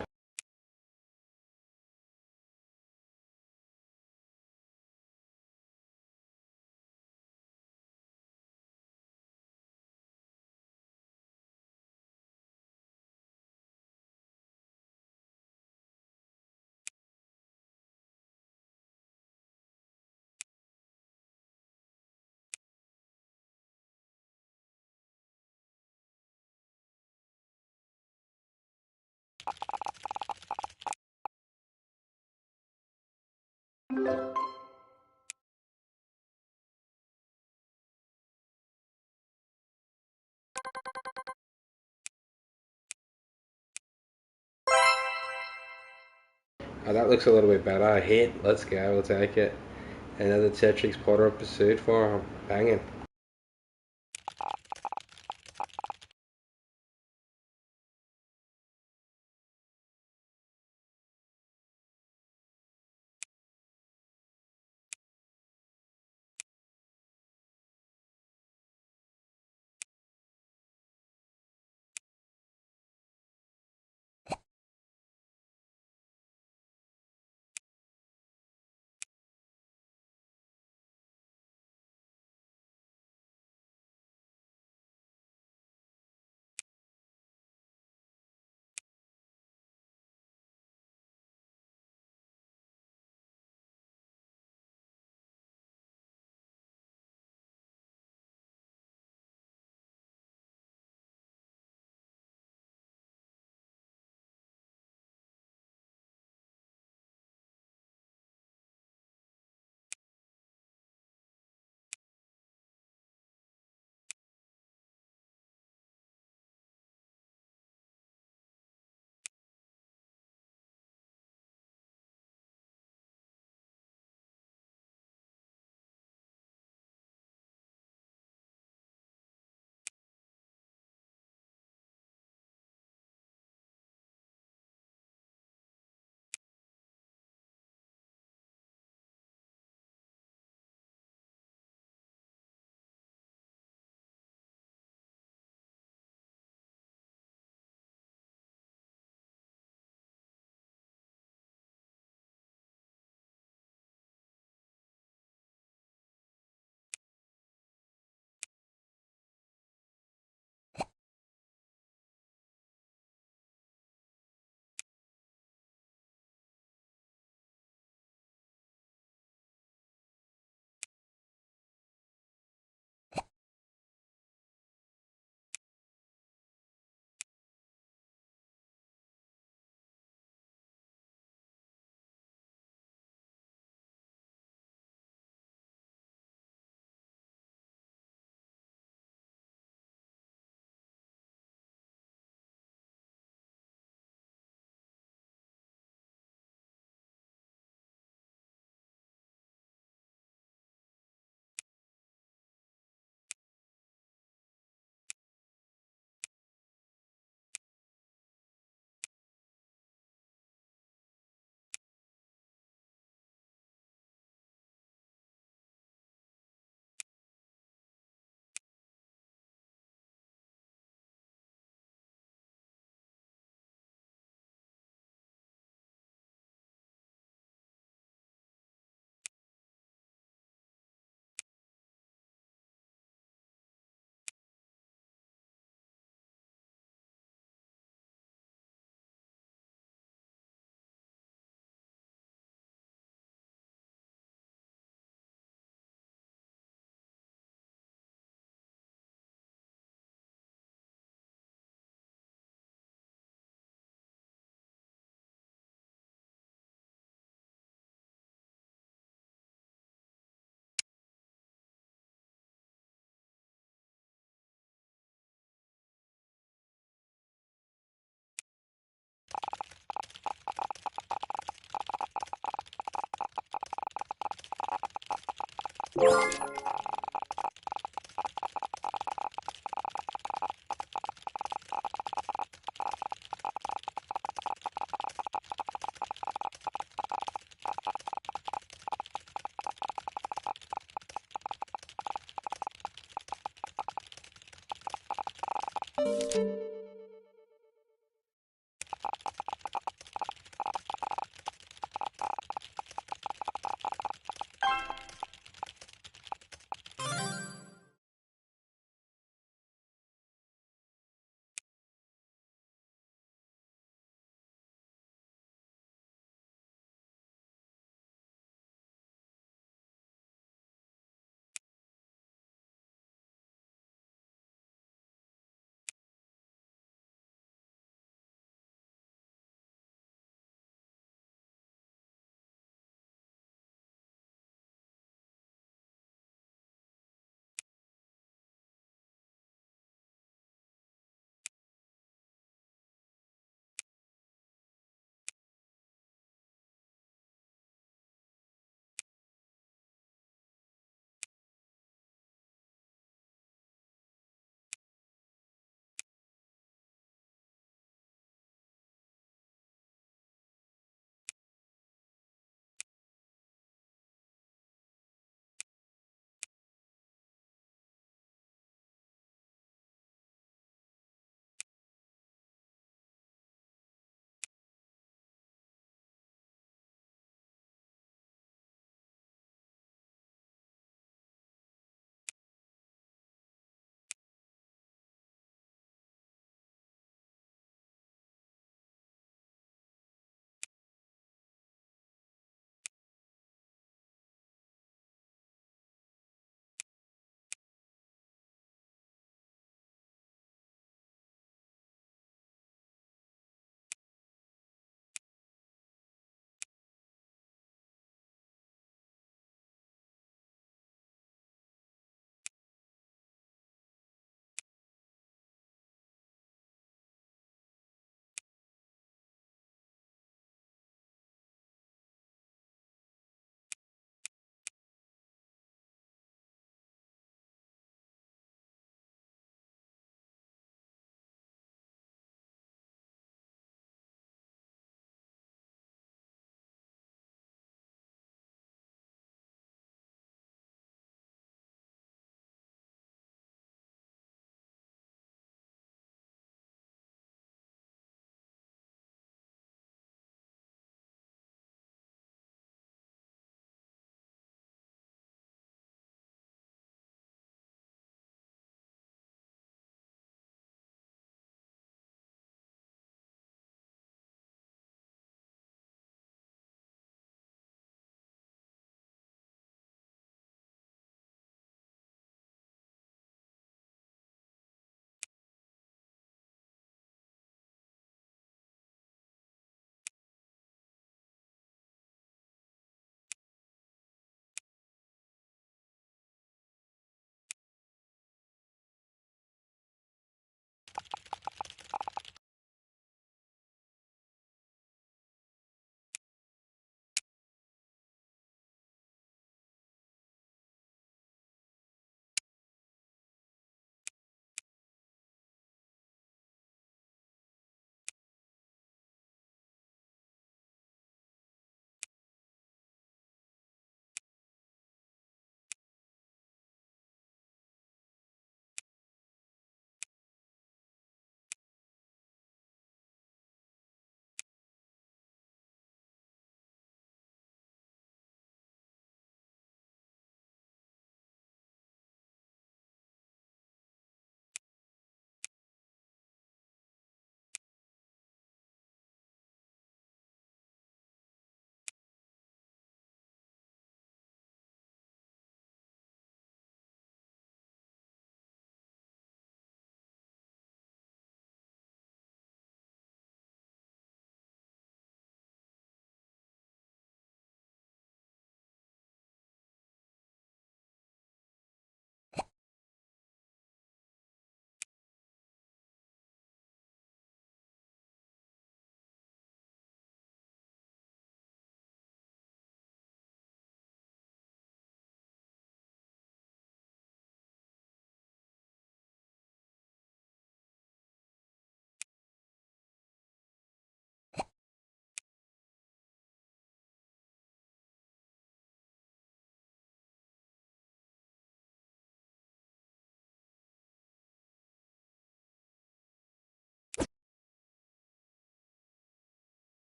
Oh, that looks a little bit better. Hit. Let's go. We'll take it. Another Tetrix Potter of Pursuit for him. Banging.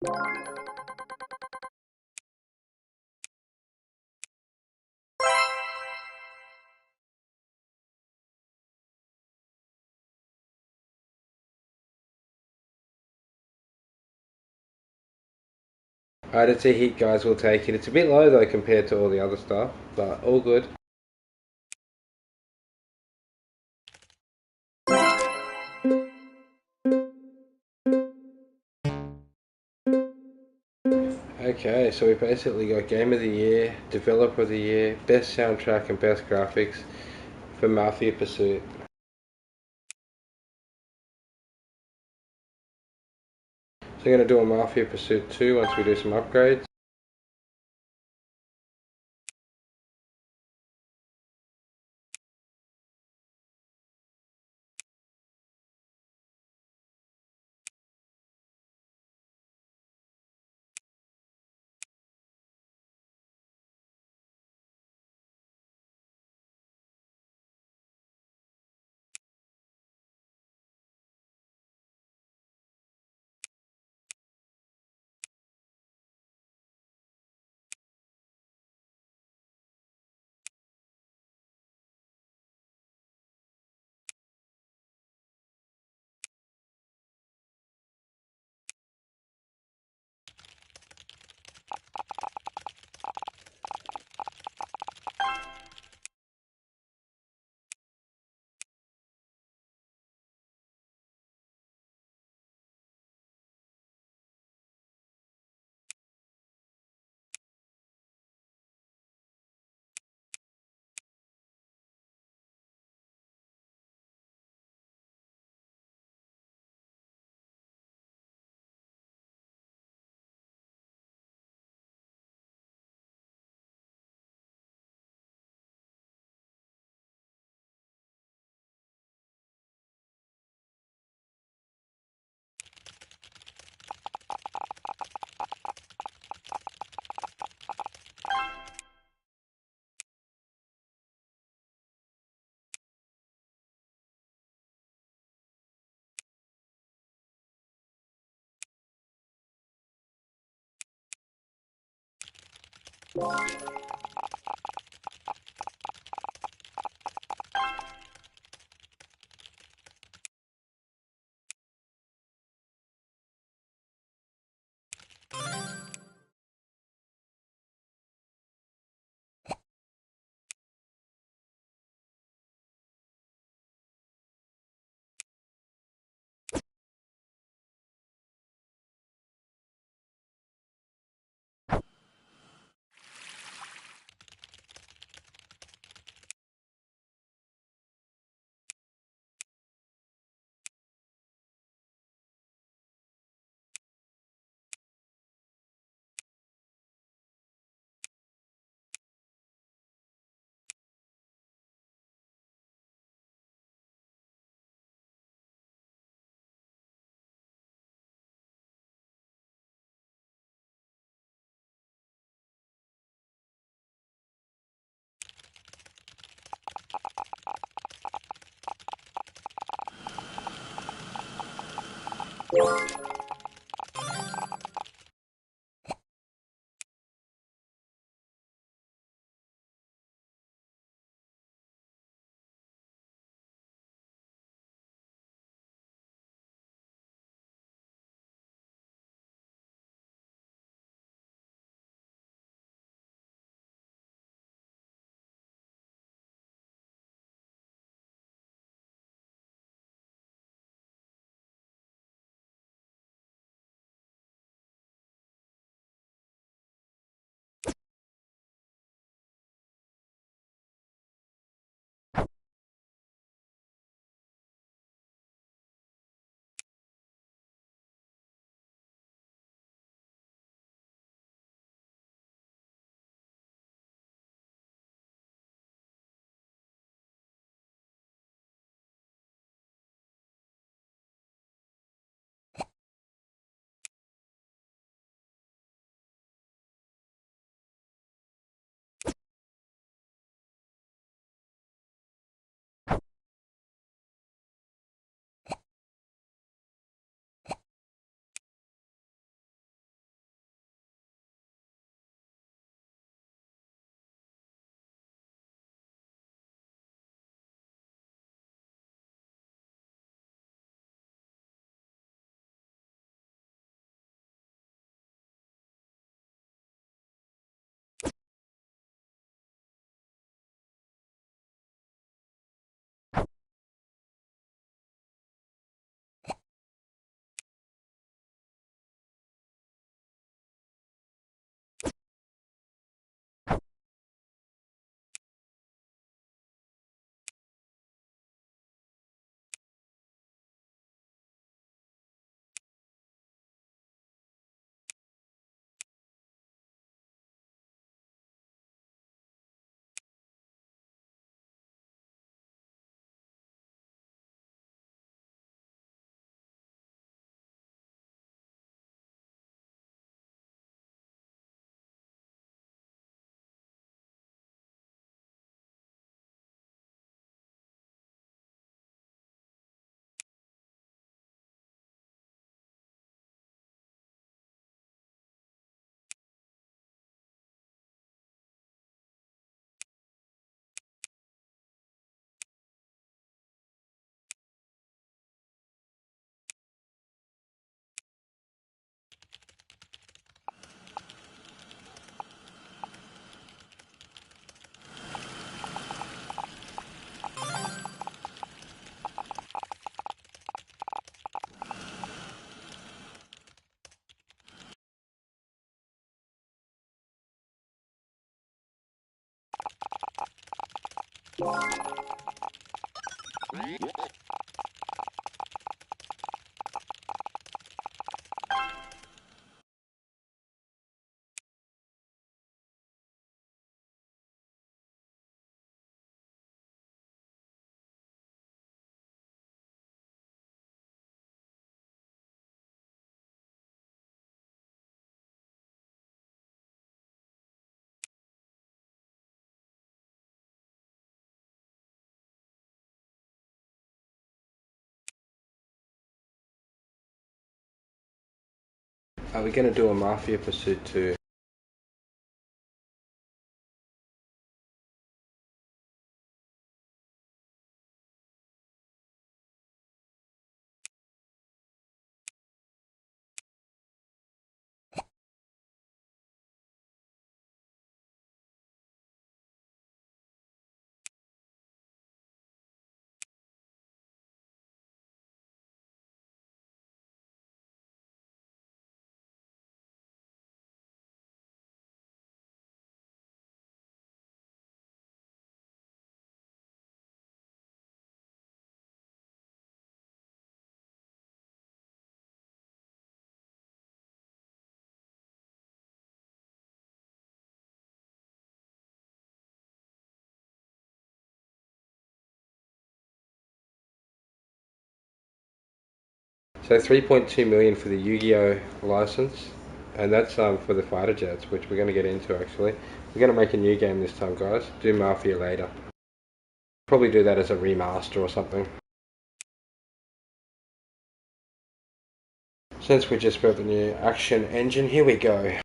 Alright, it's a hit, guys. We'll take it. It's a bit low though compared to all the other stuff, but all good. Okay, so we basically got Game of the Year, Developer of the Year, Best Soundtrack, and Best Graphics for Mafia Pursuit. So we're going to do a Mafia Pursuit 2 once we do some upgrades. Are we going to do a Mafia Pursuit too? So 3.2 million for the Yu-Gi-Oh license, and that's for the fighter jets, which we're going to get into actually. We're going to make a new game this time, guys. Do Mafia later. Probably do that as a remaster or something. Since we just built the new action engine, here we go.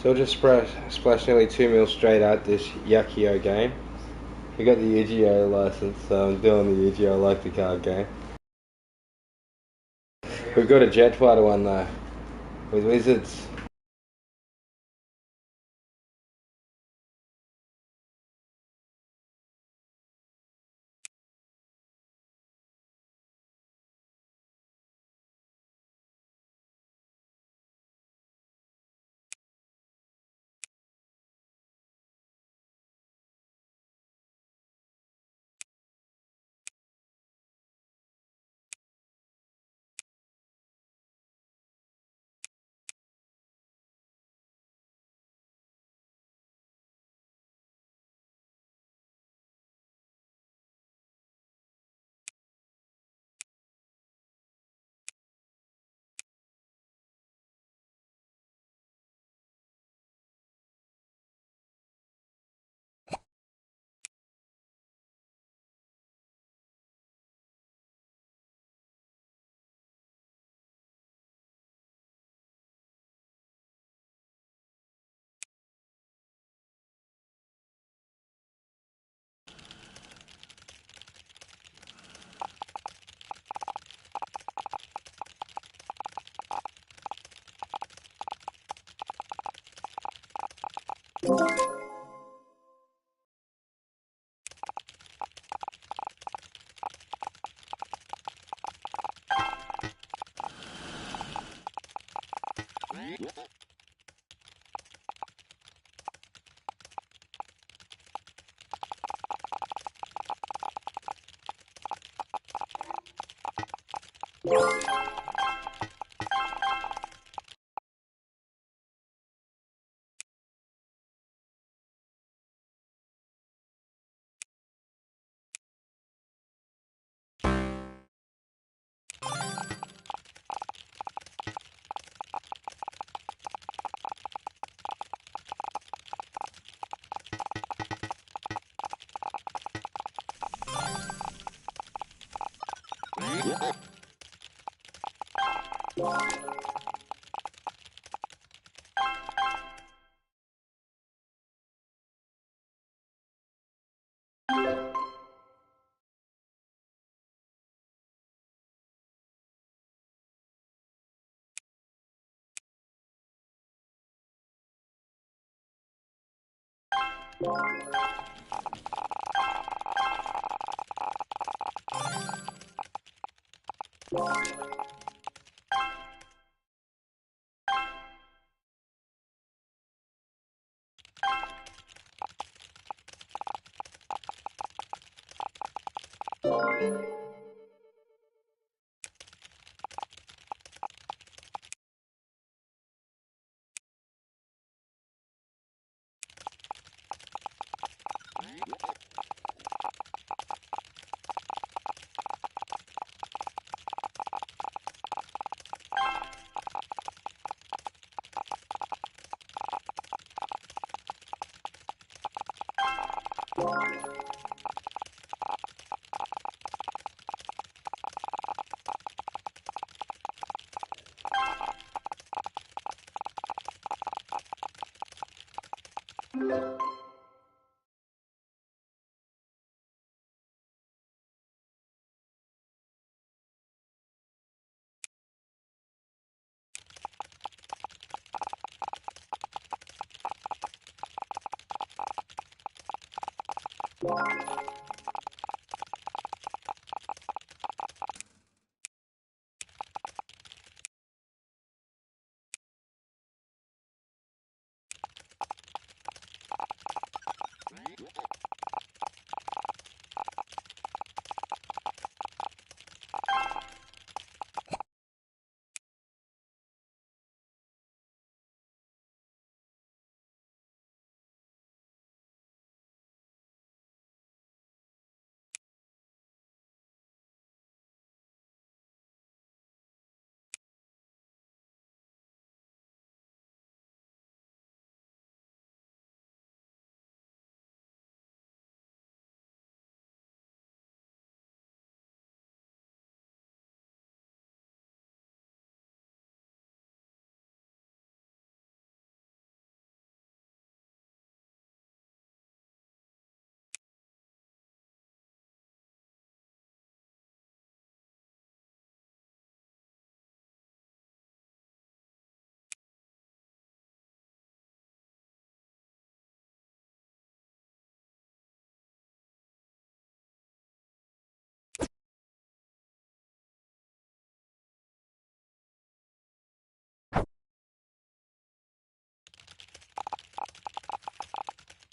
So I'll just splash nearly 2 mil straight at this Yakio game. We got the Yu-Gi-Oh license, so I'm doing the Yu-Gi-Oh. I like the card game. We've got a jet fighter one though, with wizards.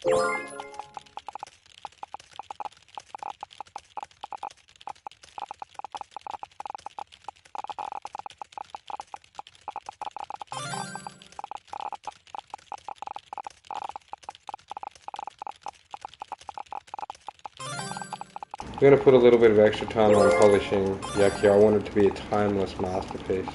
I'm going to put a little bit of extra time on polishing Yaki. I want it to be a timeless masterpiece.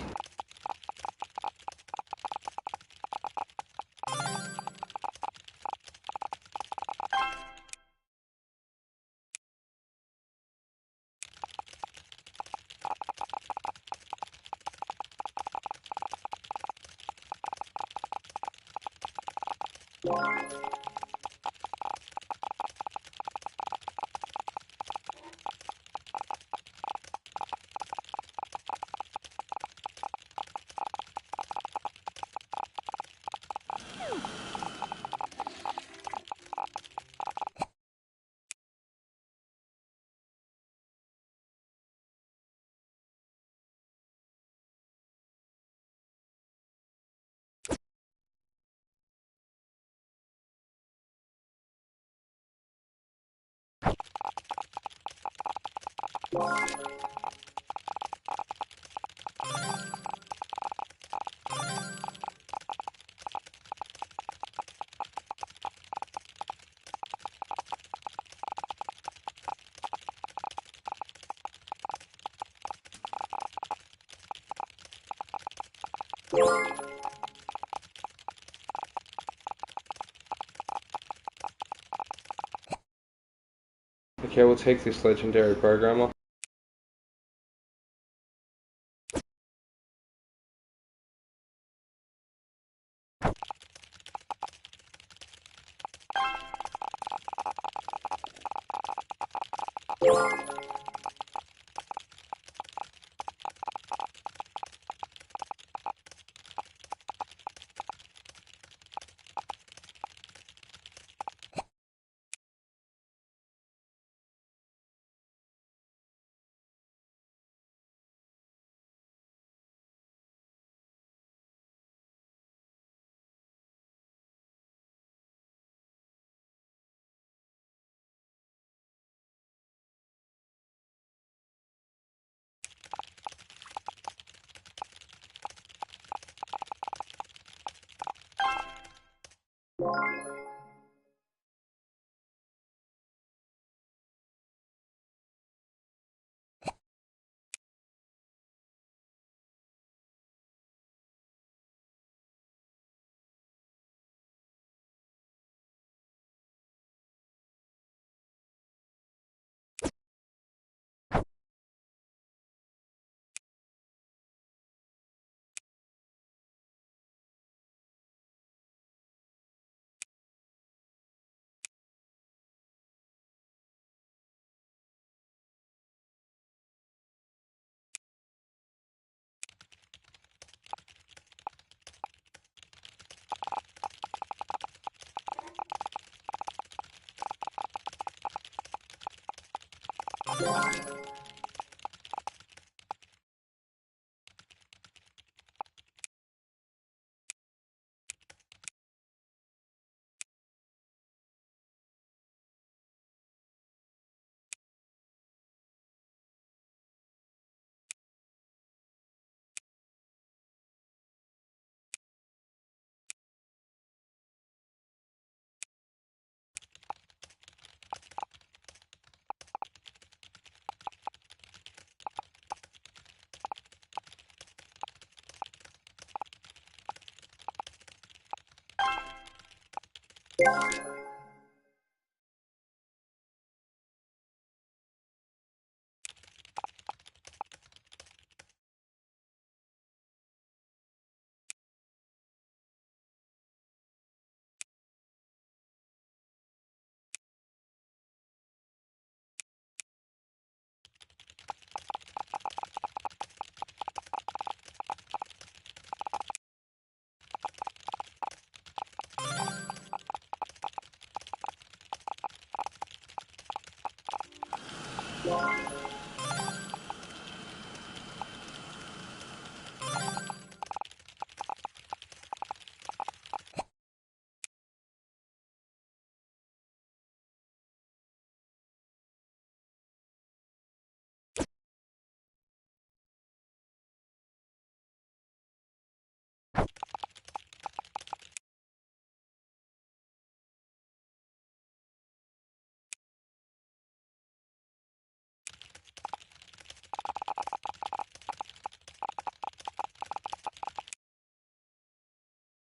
Okay, we'll take this legendary programmer.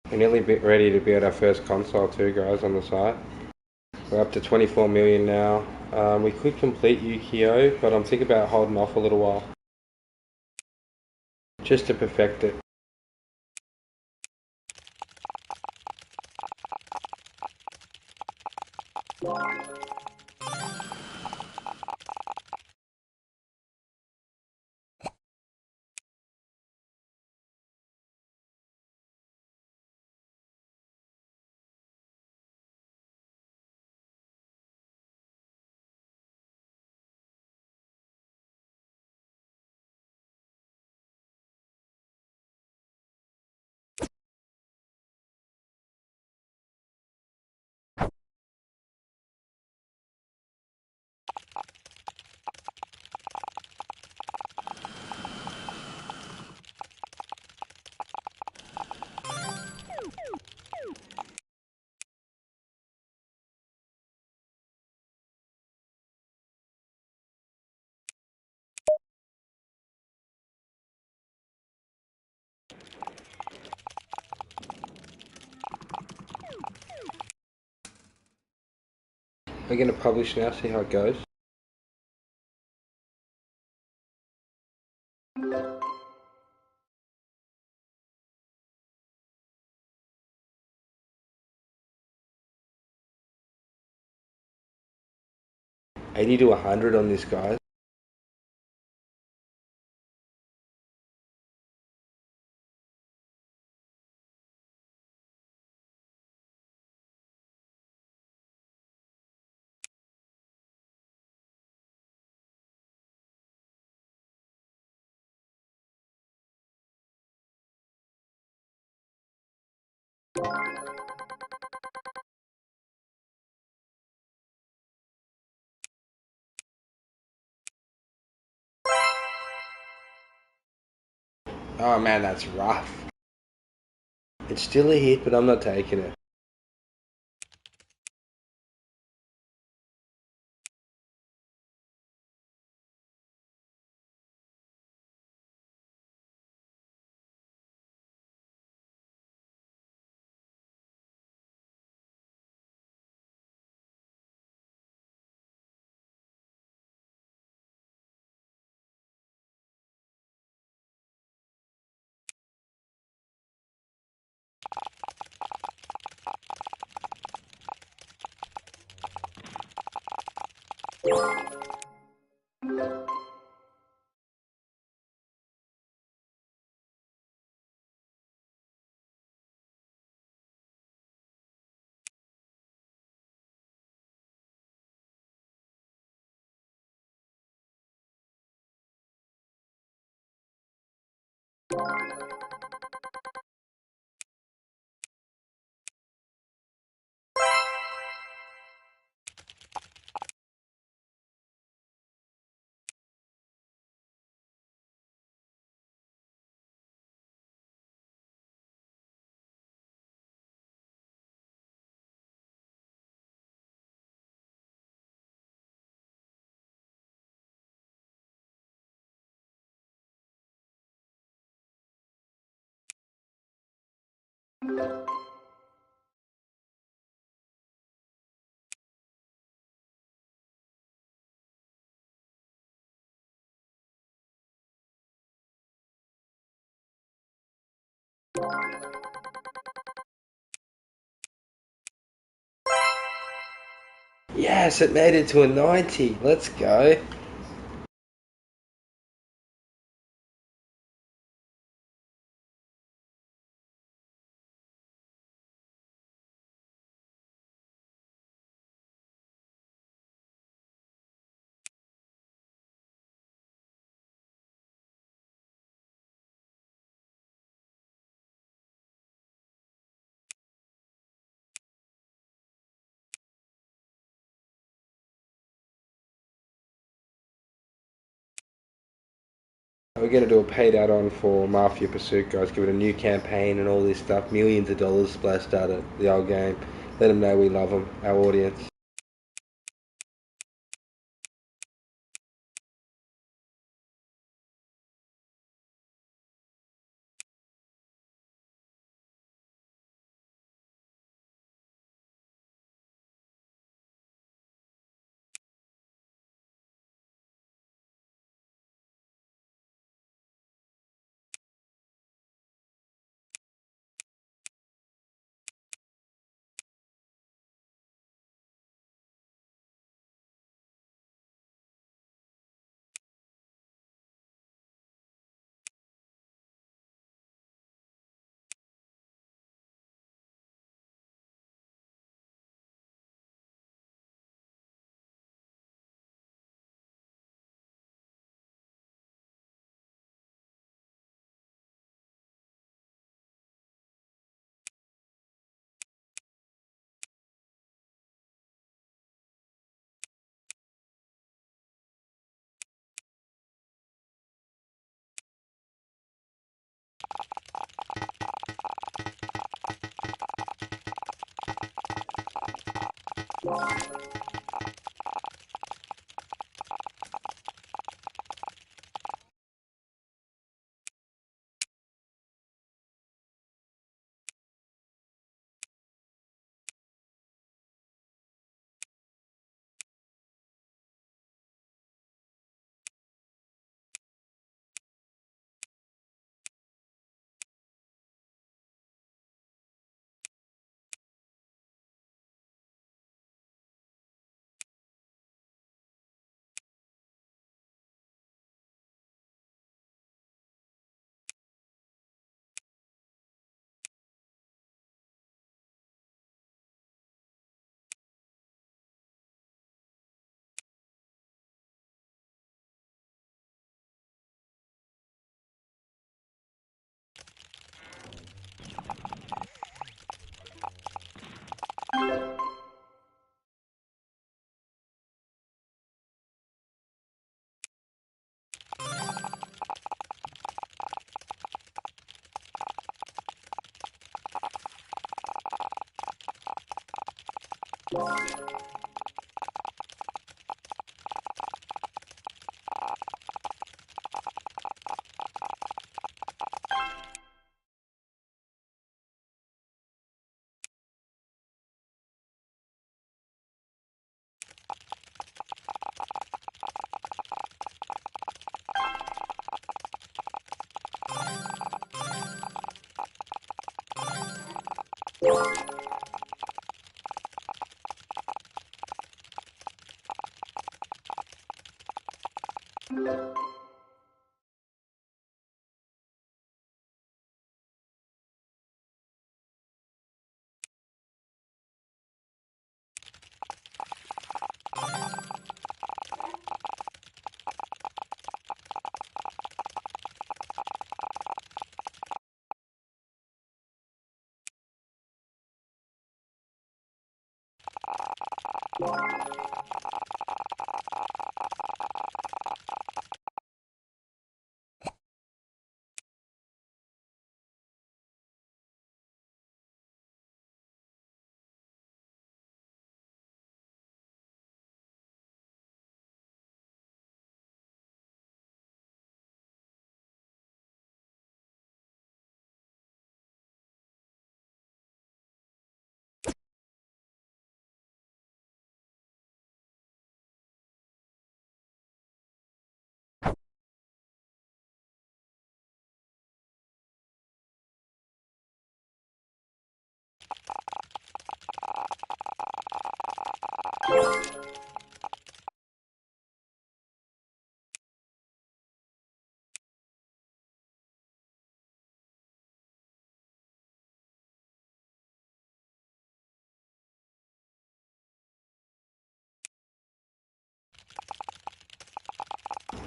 We're nearly ready to build our first console too, guys, on the site. We're up to 24 million now. We could complete Yu-Gi-Oh, but I'm thinking about holding off a little while, just to perfect it. We're going to publish now, see how it goes. $80 to $100 on this, guys. Oh man, that's rough. It's still a hit, but I'm not taking it. Yes, it made it to a 90. Let's go. We're going to do a paid add-on for Mafia Pursuit, guys. Give it a new campaign and all this stuff. Millions of dollars splashed out of the old game. Let them know we love them, our audience.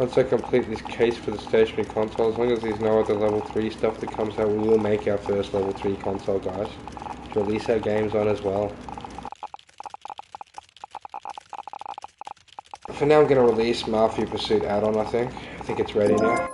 Once I complete this case for the stationary console, as long as there's no other level 3 stuff that comes out, we will make our first level 3 console, guys, to release our games on as well. For now I'm going to release Mafia Pursuit add-on, I think. I think it's ready now.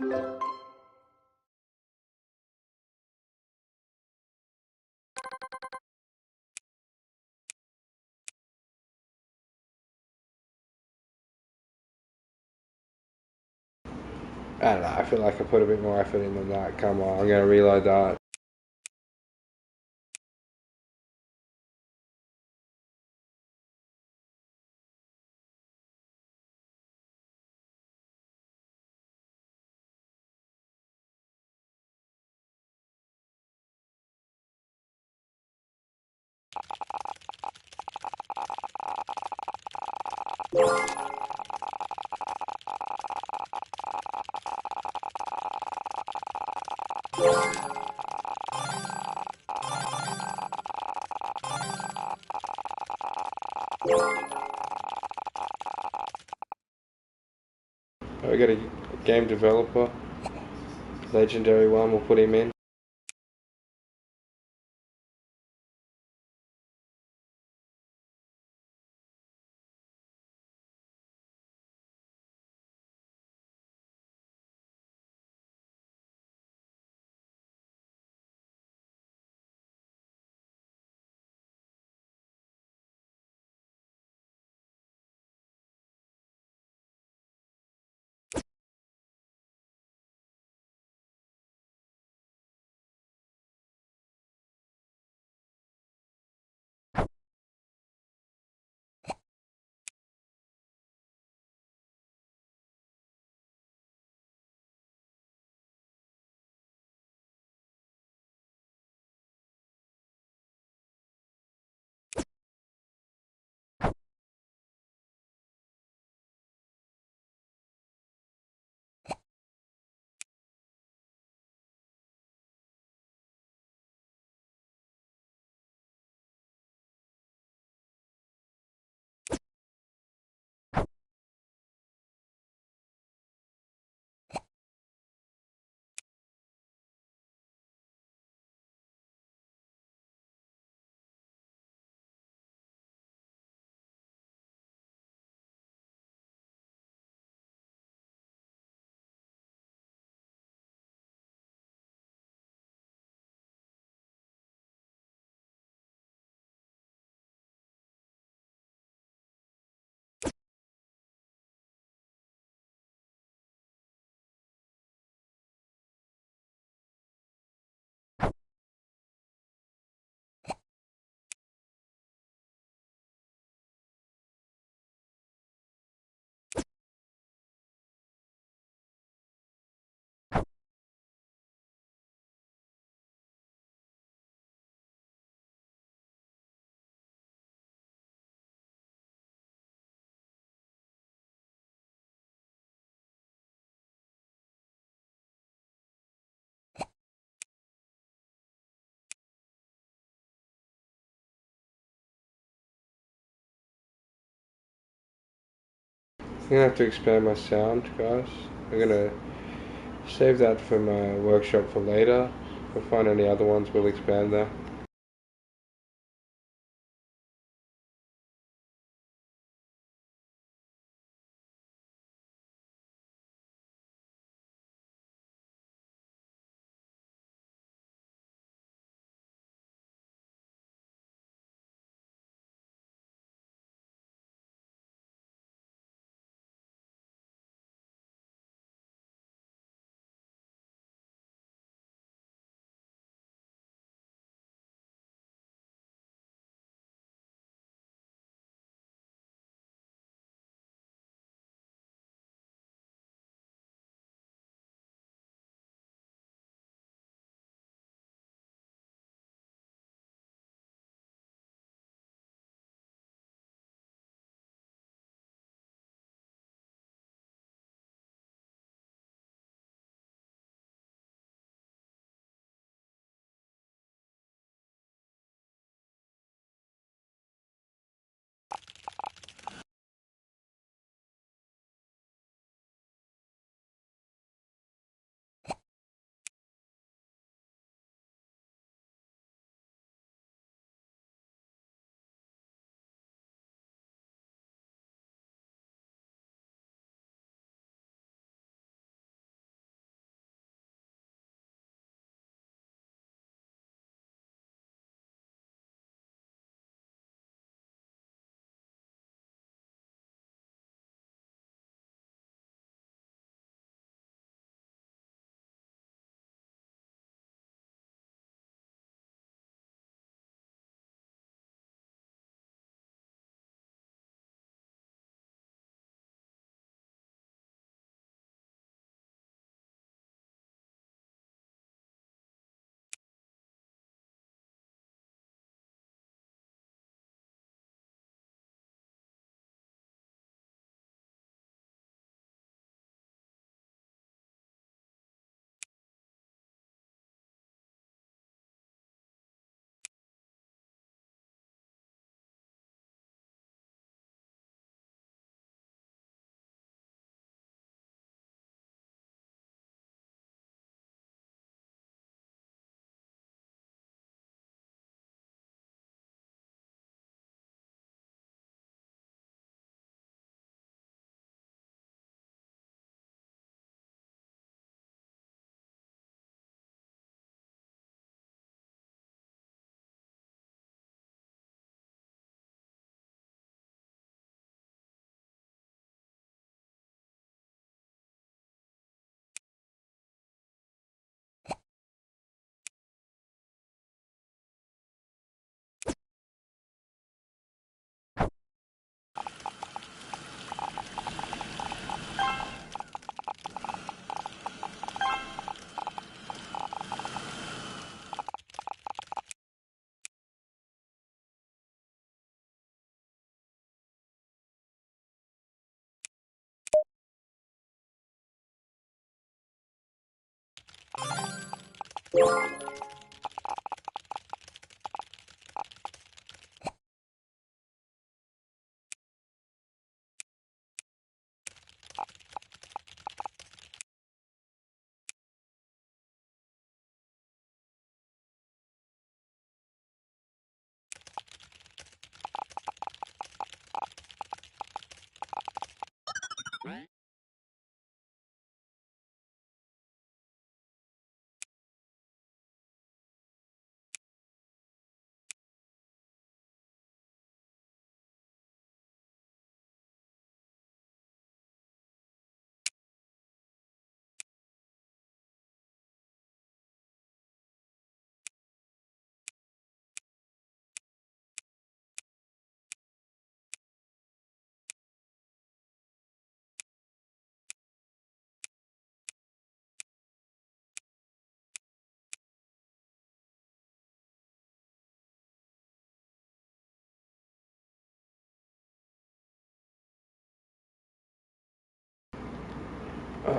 I don't know, I feel like I put a bit more effort in than that. Come on, I'm going to reload that. We got a game developer, legendary one, we'll put him in. I'm gonna have to expand my sound, guys. I'm gonna save that for my workshop for later. If I find any other ones, we'll expand that.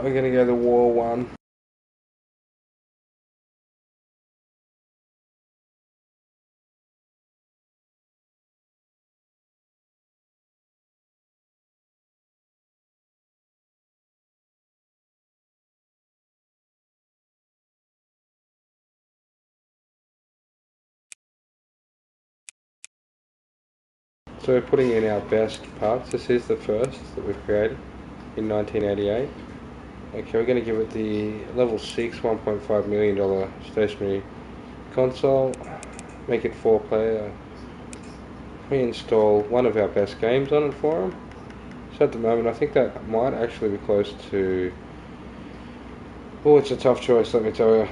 We're going to go to War 1. So we're putting in our best parts. This is the first that we've created in 1988. Okay, we're going to give it the level 6 $1.5 million stationary console. Make it 4-player. We install one of our best games on it for them. So at the moment I think that might actually be close to... Oh, it's a tough choice, let me tell you.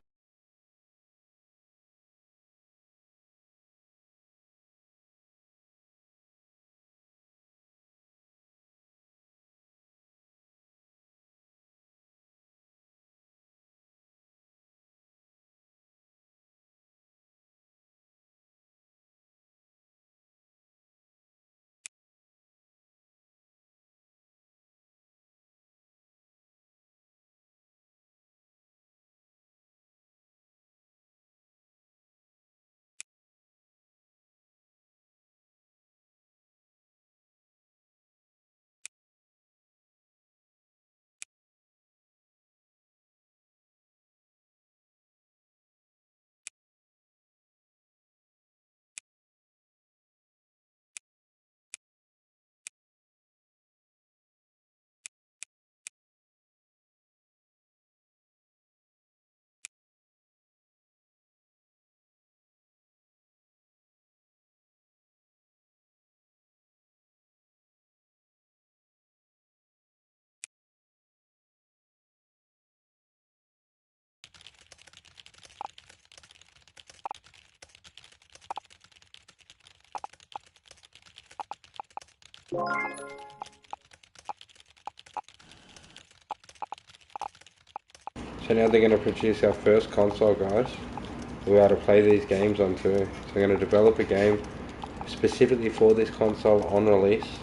So now they're going to produce our first console, guys. We're able to play these games on too. So we're going to develop a game specifically for this console on release.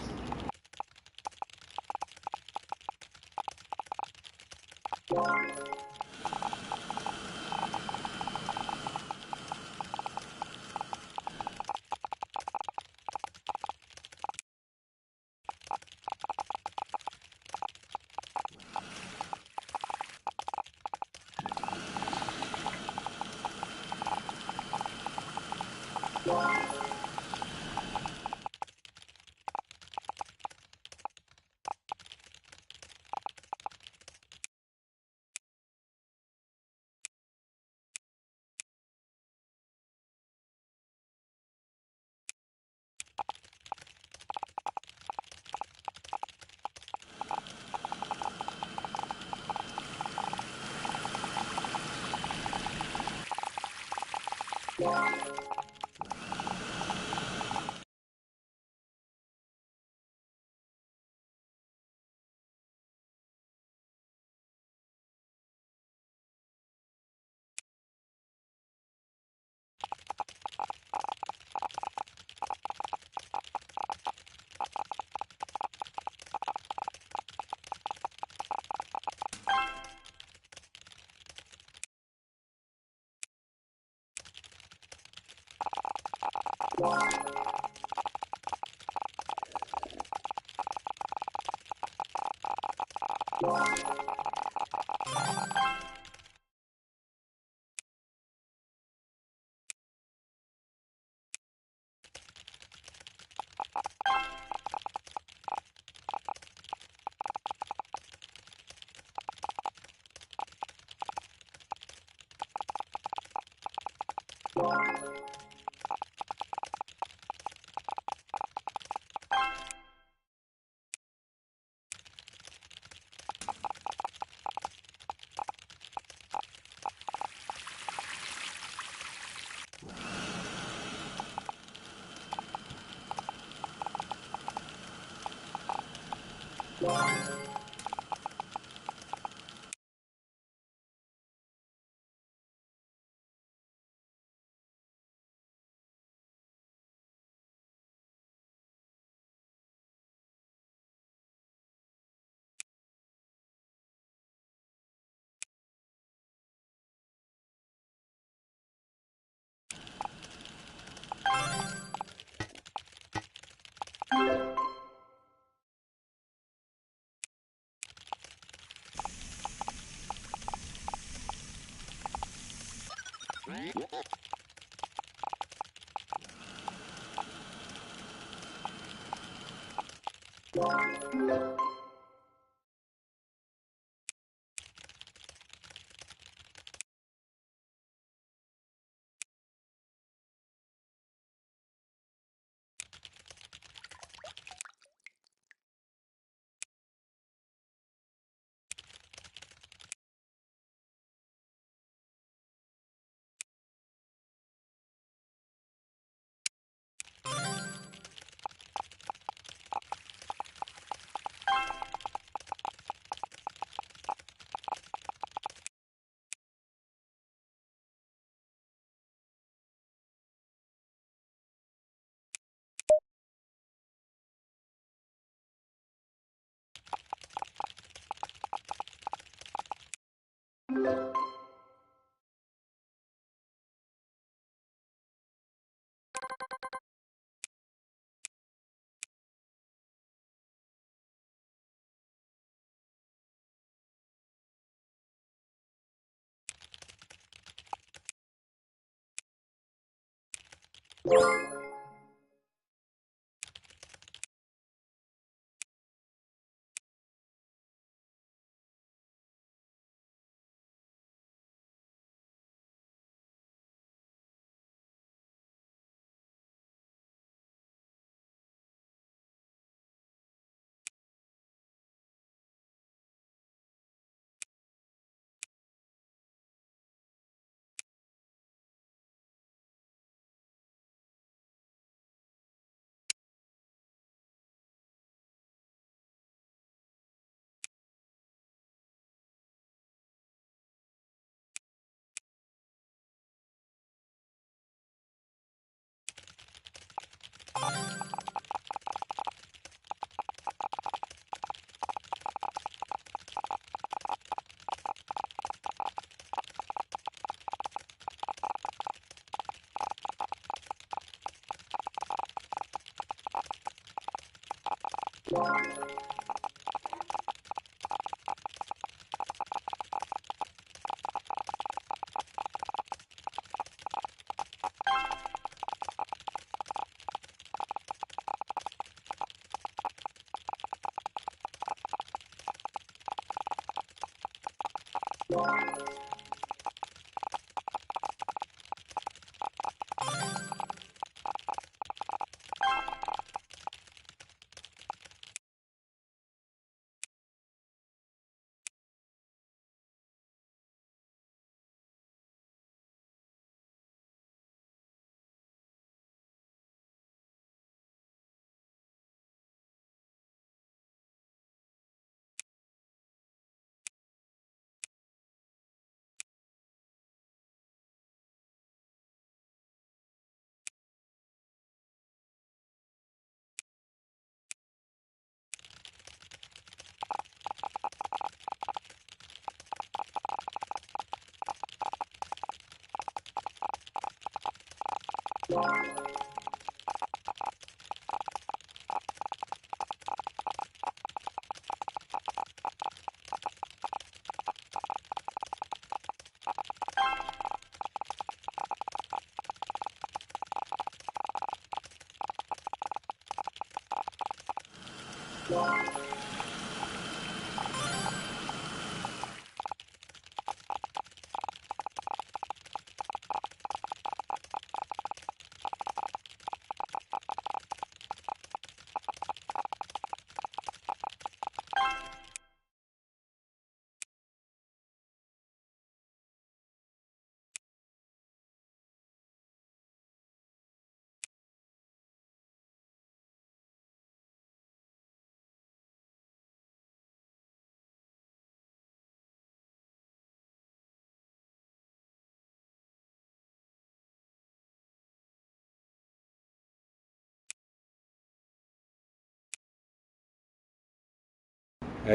A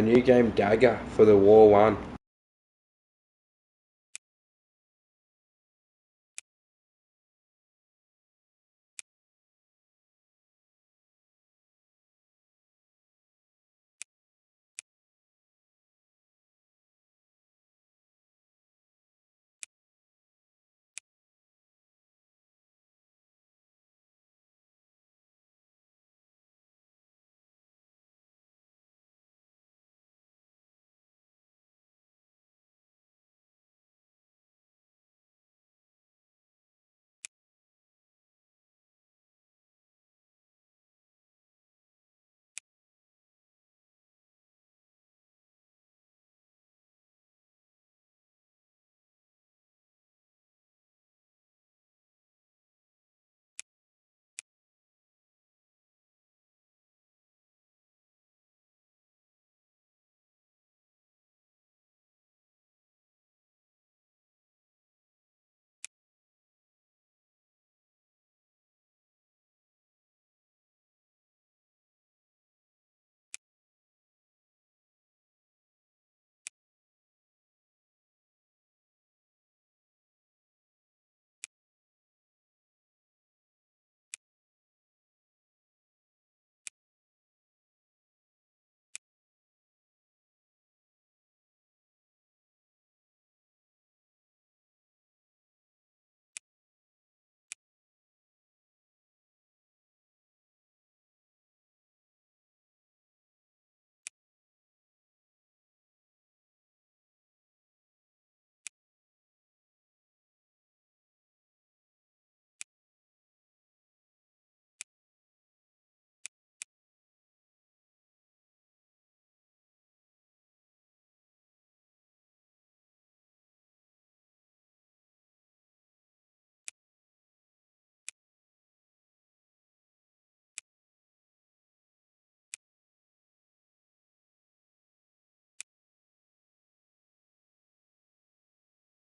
new game Dagger for the War 1.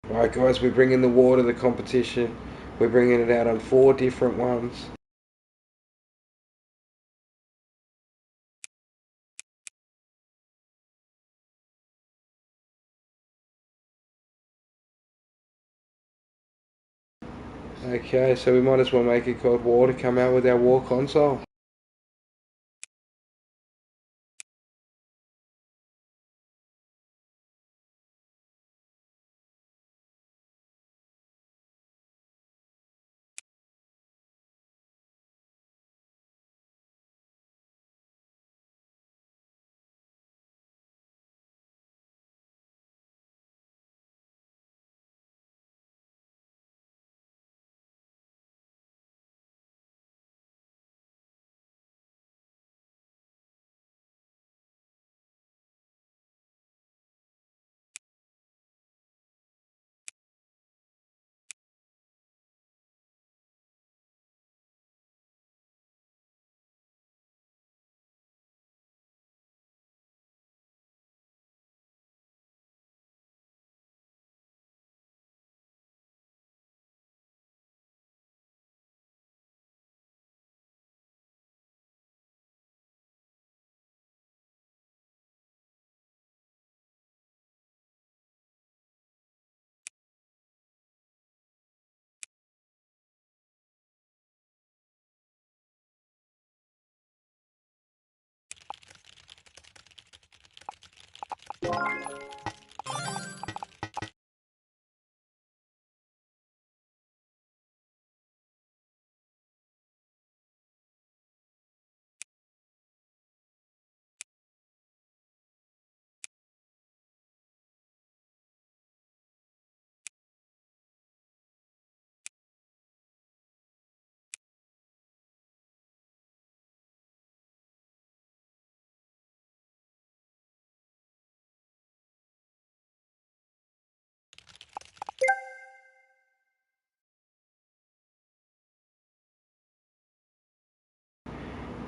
Right guys, we're bringing the war to the competition. We're bringing it out on 4 different ones. Okay, so we might as well make it called War to come out with our war console.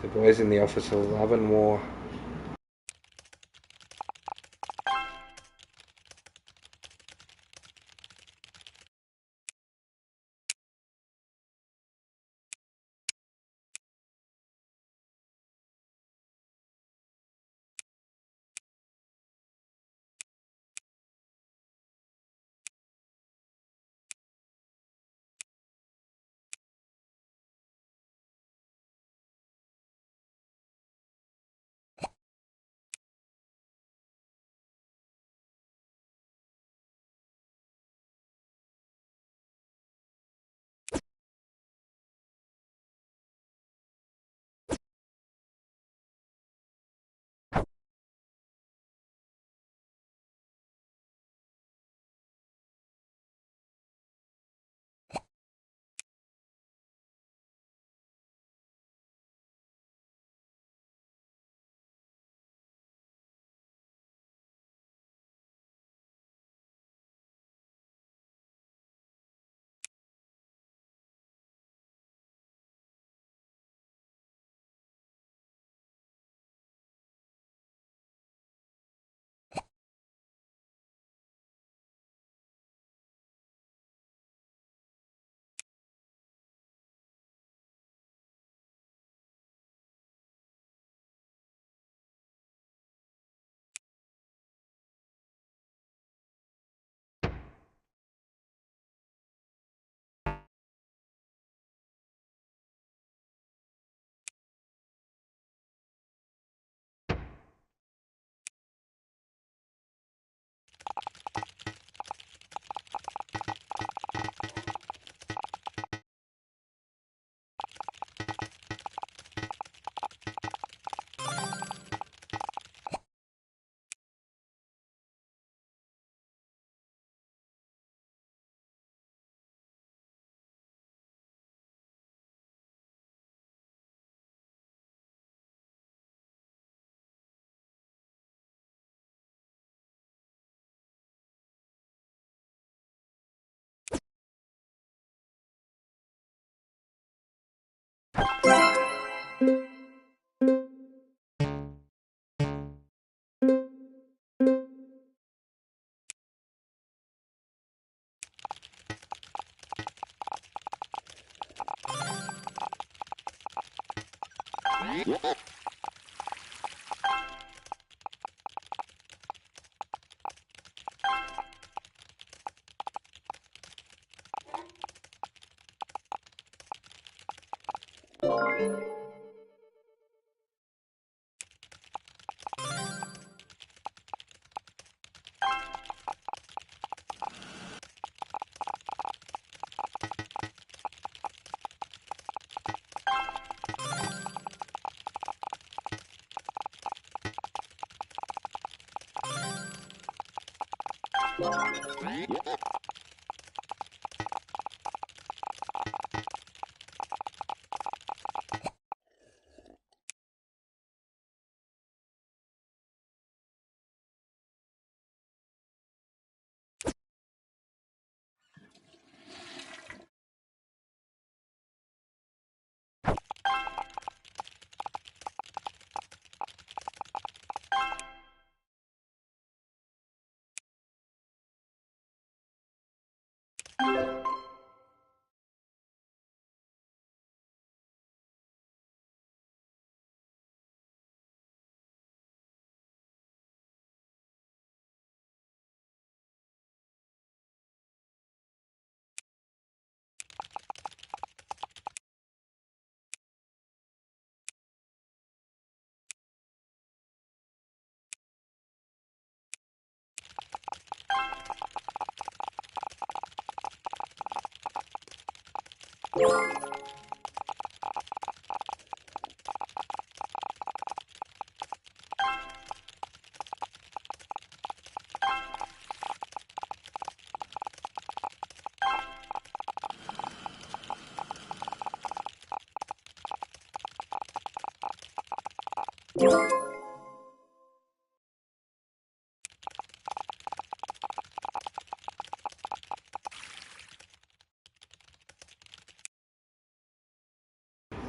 The boys in the office are loving war.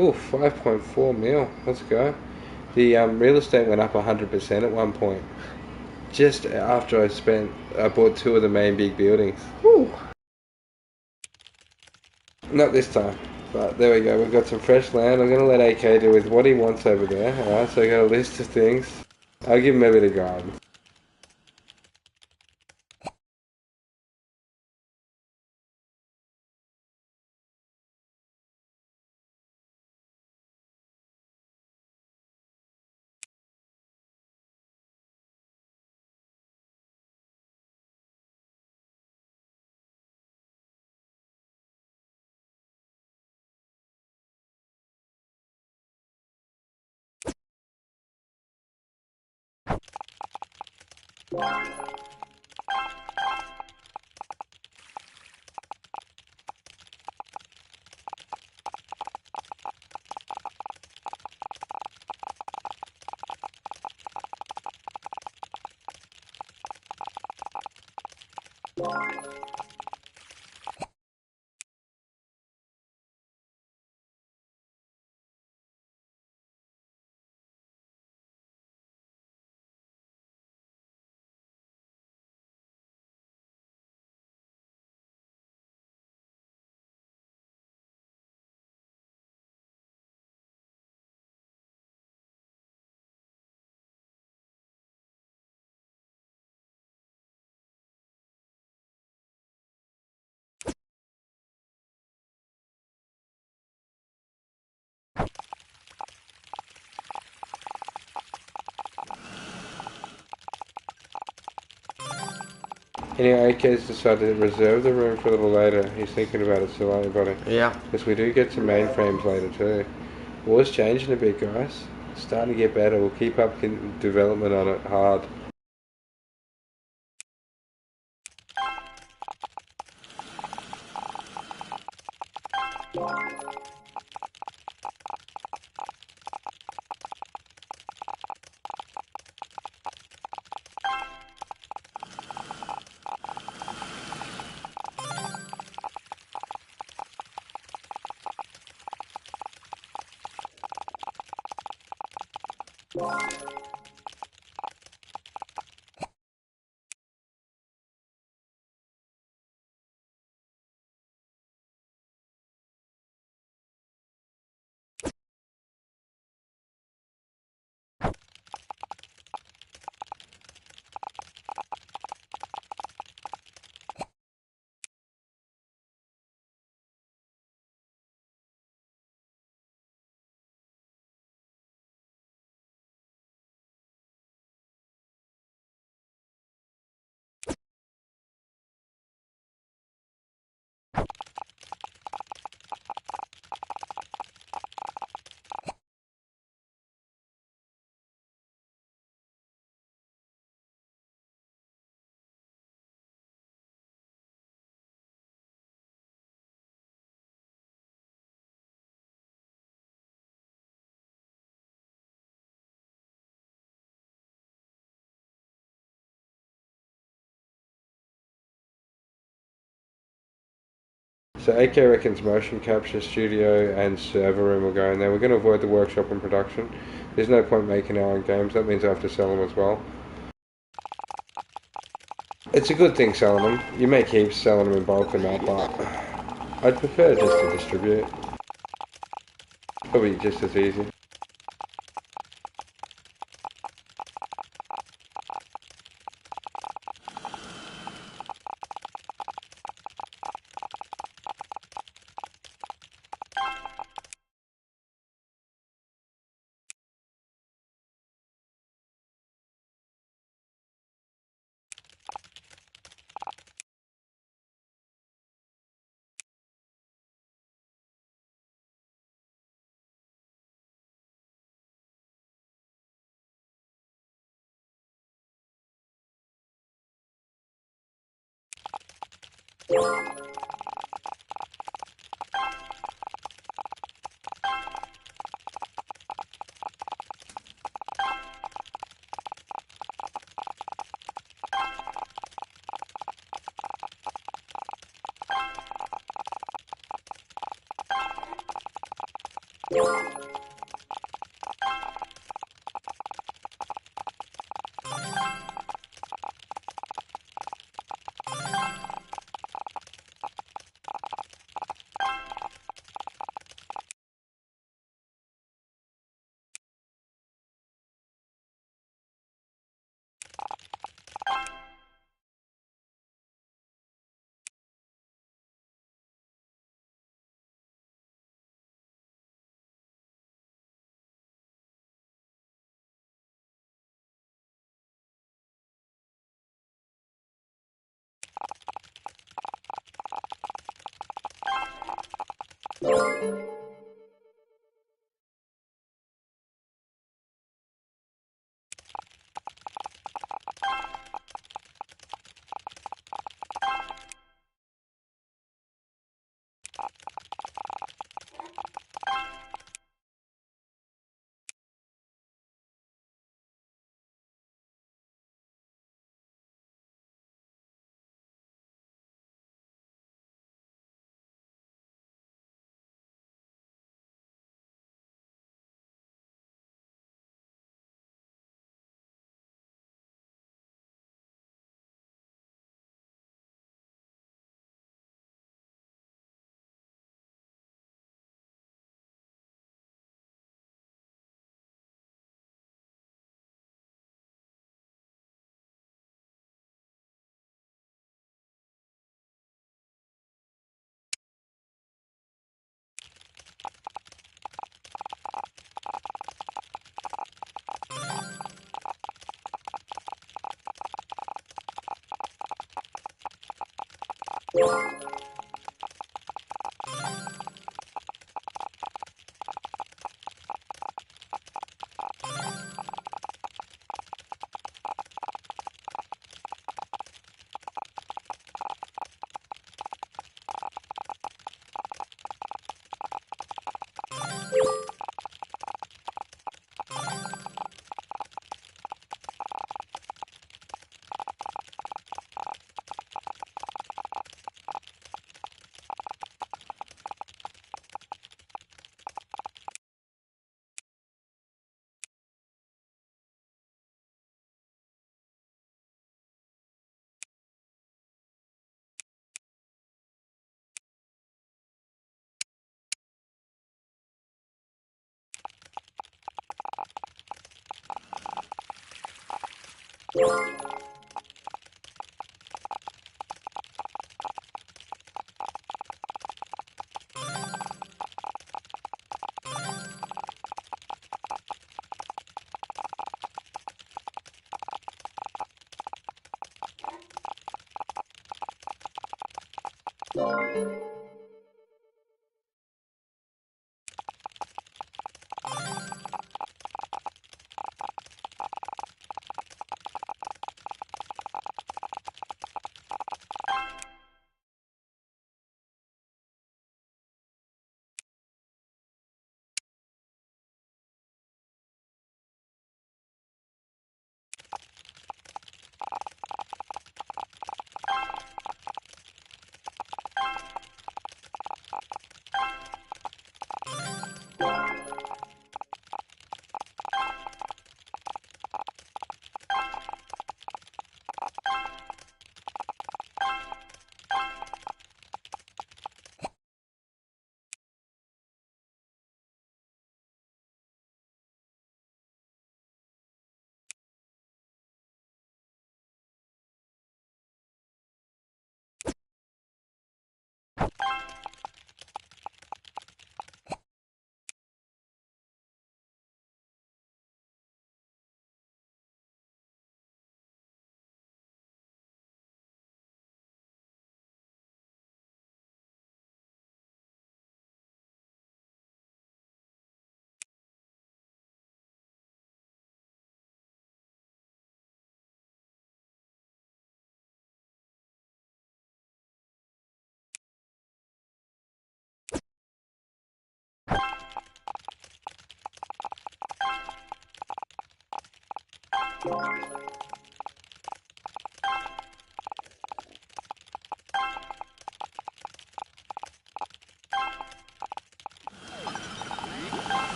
Ooh, 5.4 mil. Let's go. The real estate went up 100% at one point. Just after I bought two of the main big buildings. Woo! Not this time. But there we go, we've got some fresh land. I'm going to let AK do with what he wants over there. Alright, so I got a list of things. I'll give him a bit of guidance. Anyway, AK's decided to reserve the room for a little later. He's thinking about it still, aren't you, buddy? Yeah. Because we do get some mainframes later too. War's changing a bit, guys. It's starting to get better. We'll keep up development on it hard. So AK reckons motion capture studio and server room will go in there. We're going to avoid the workshop and production. There's no point making our own games. That means I have to sell them as well. It's a good thing selling them. You make heaps selling them in bulk and that, but I'd prefer just to distribute. Probably just as easy.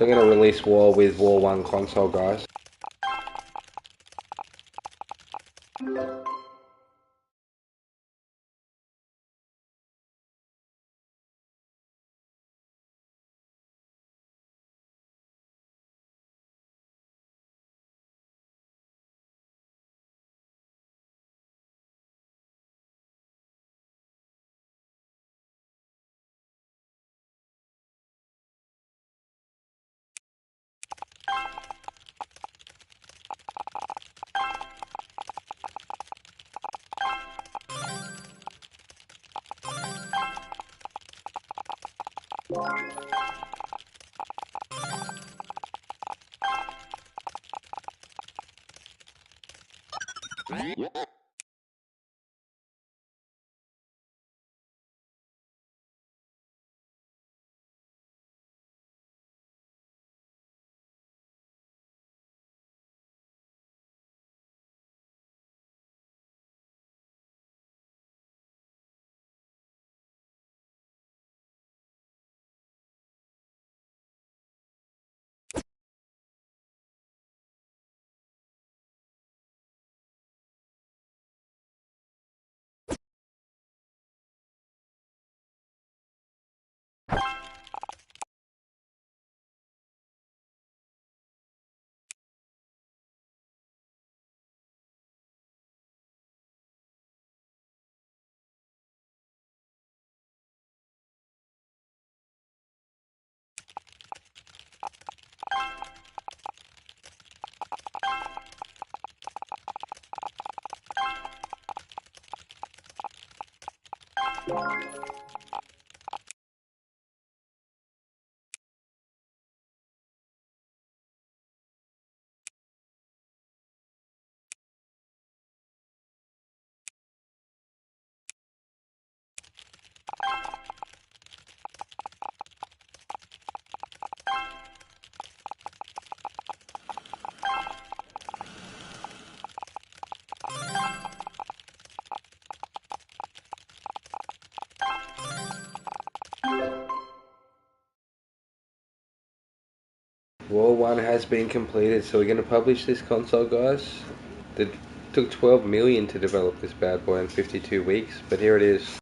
So I'm going to release War with War 1 console, guys. War 1 has been completed, so we're going to publish this console, guys. The Took 12 million to develop this bad boy in 52 weeks, but here it is.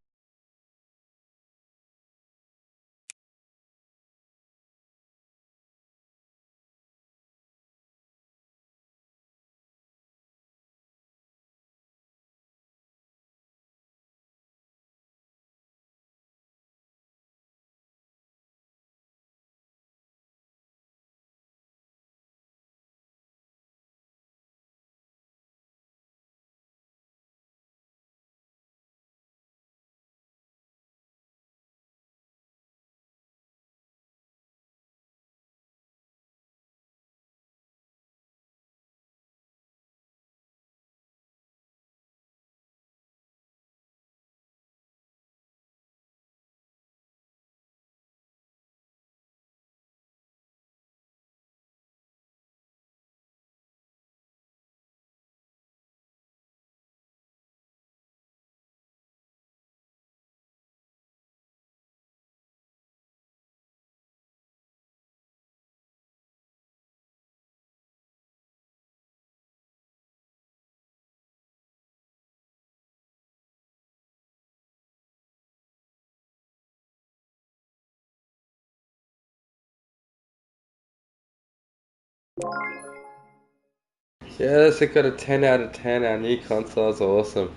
Yes, it got a 10 out of 10. Our new console is awesome.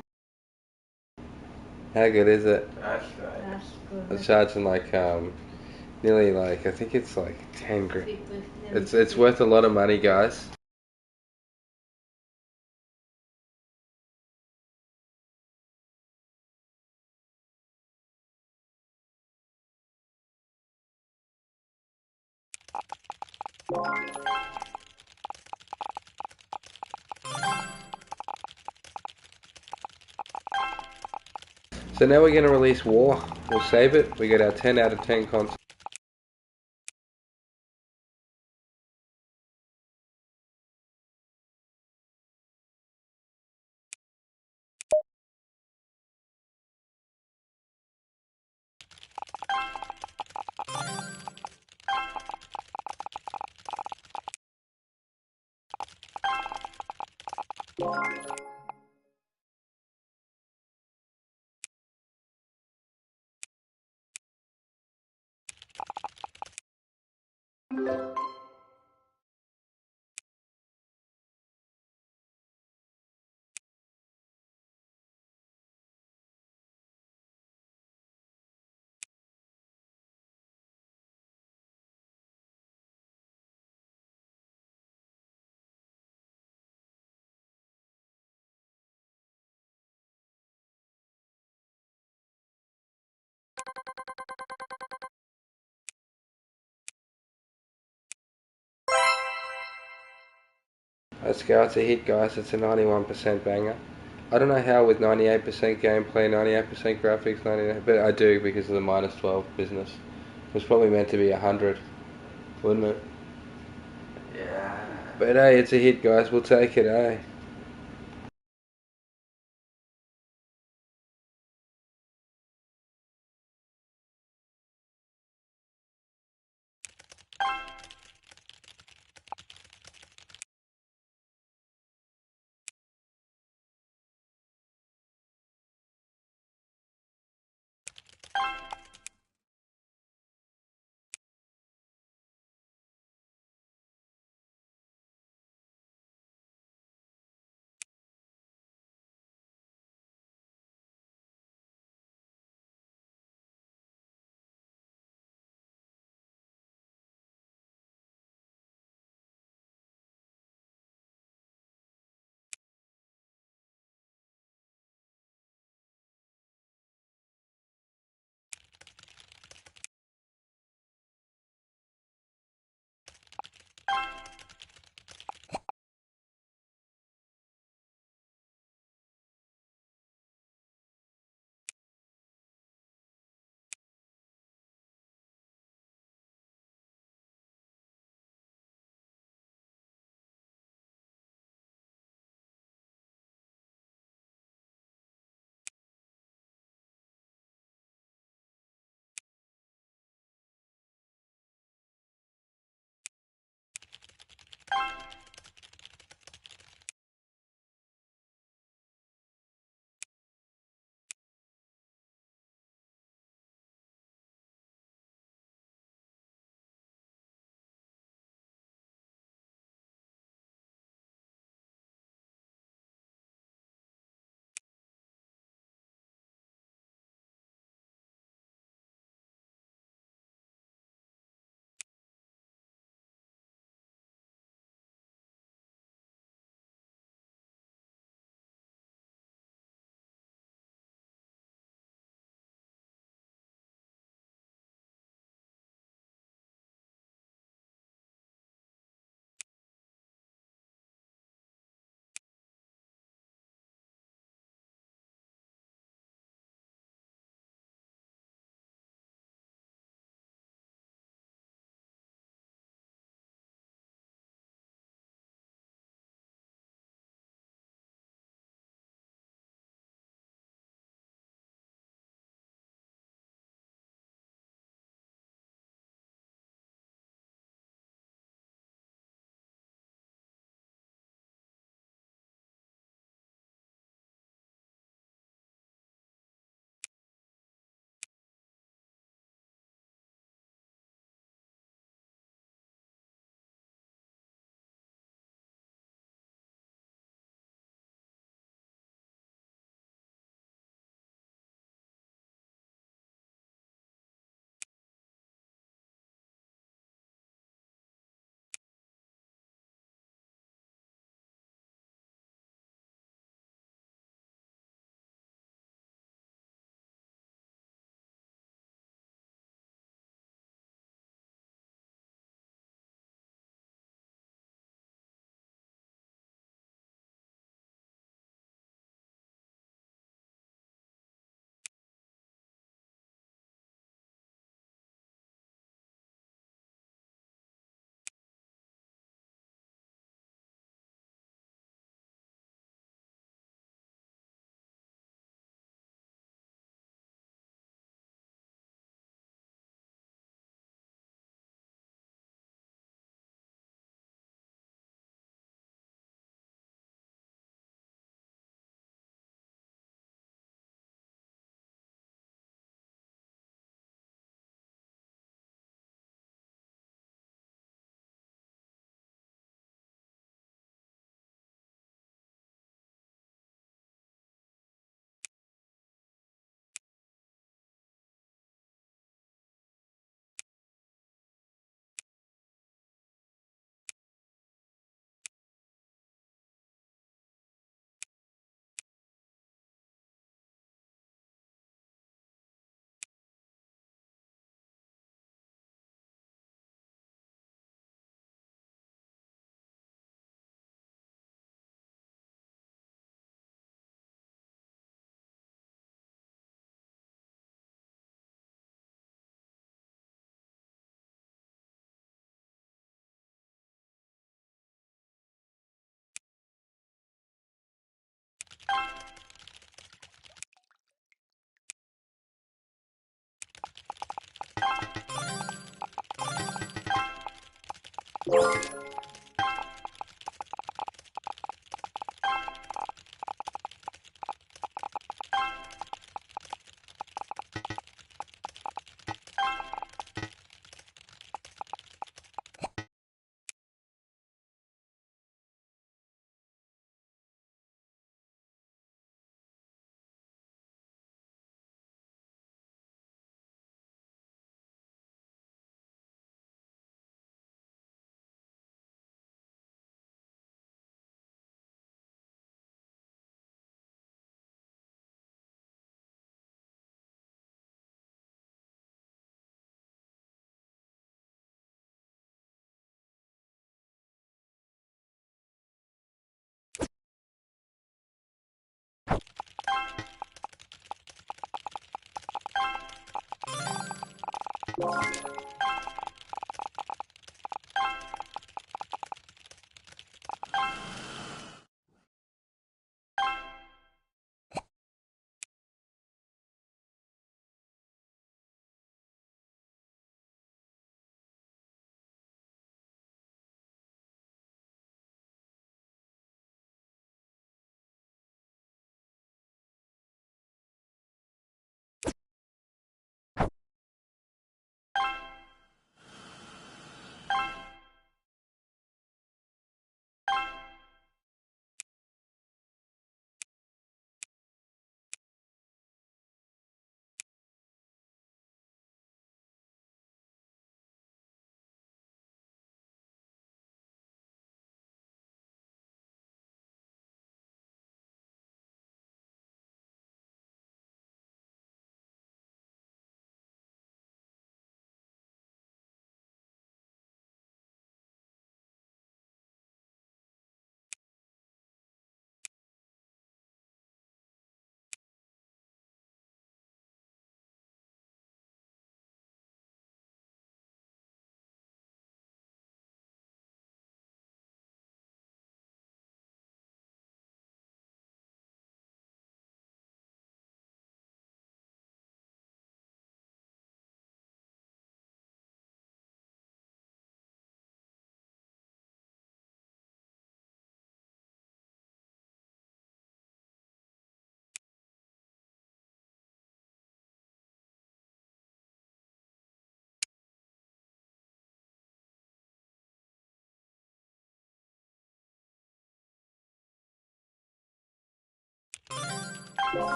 How good is it? That's great. That's good. It's charging like nearly like I think it's like 10 grand. It's 50. worth a lot of money, guys. So now we're gonna release War. We'll save it. We got our 10 out of 10 console. Let's go. It's a hit, guys. It's a 91% banger. I don't know how with 98% gameplay, 98% graphics, 99, but I do because of the minus 12 business. It was probably meant to be 100, wouldn't it? Yeah. But hey, it's a hit, guys. We'll take it, eh?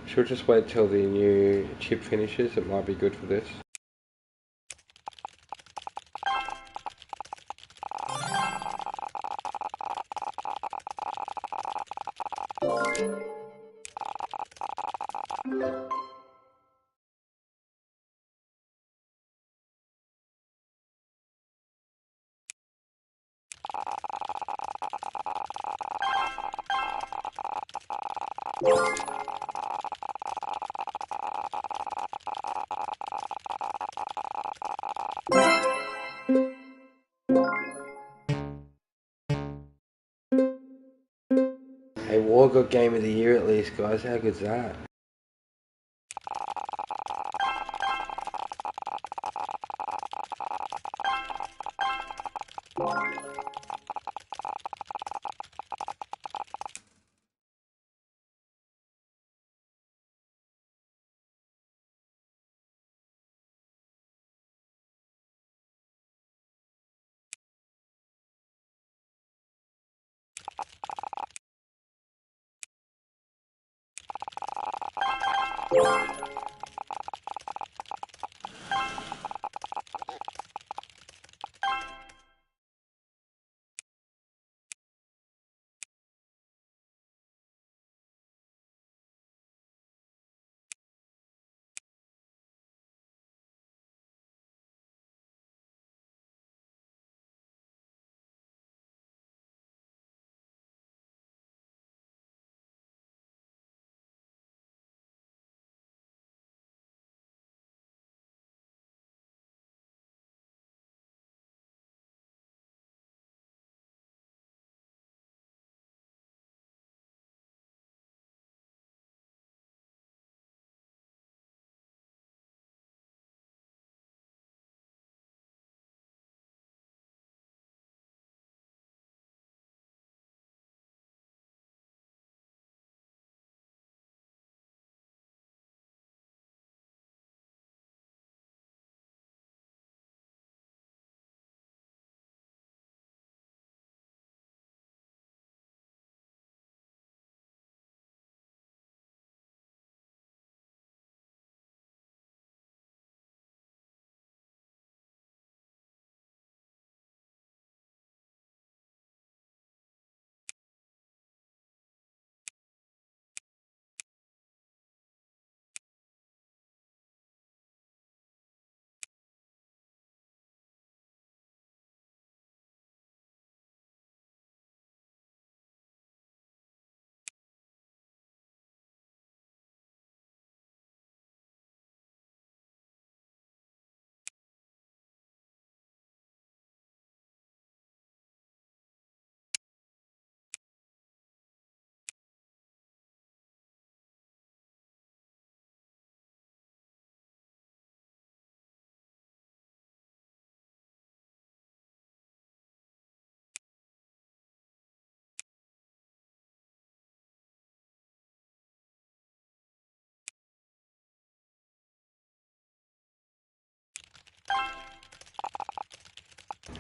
Should we just wait till the new chip finishes? It might be good for this. Hey, War got Game of the Year at least, guys. How good's that?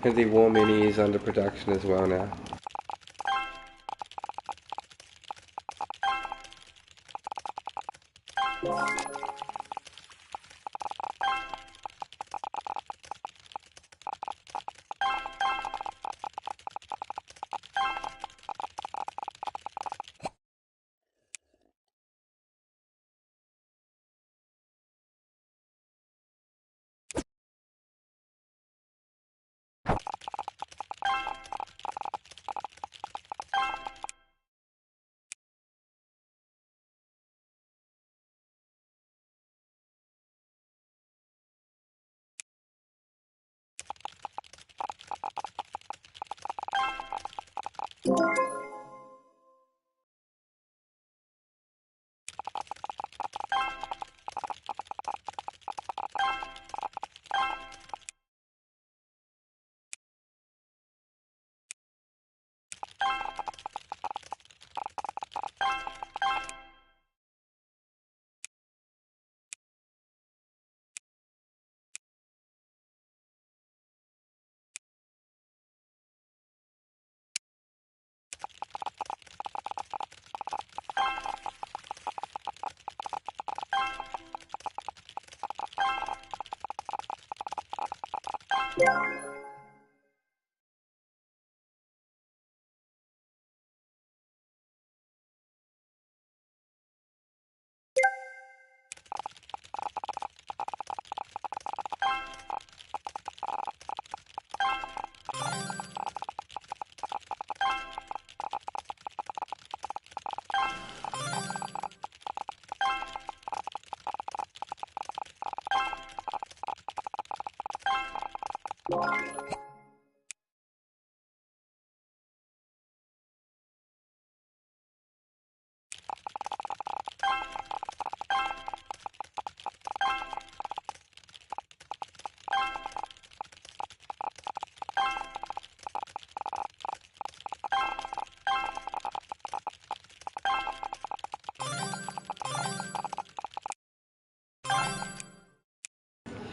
And the War Mini is under production as well now.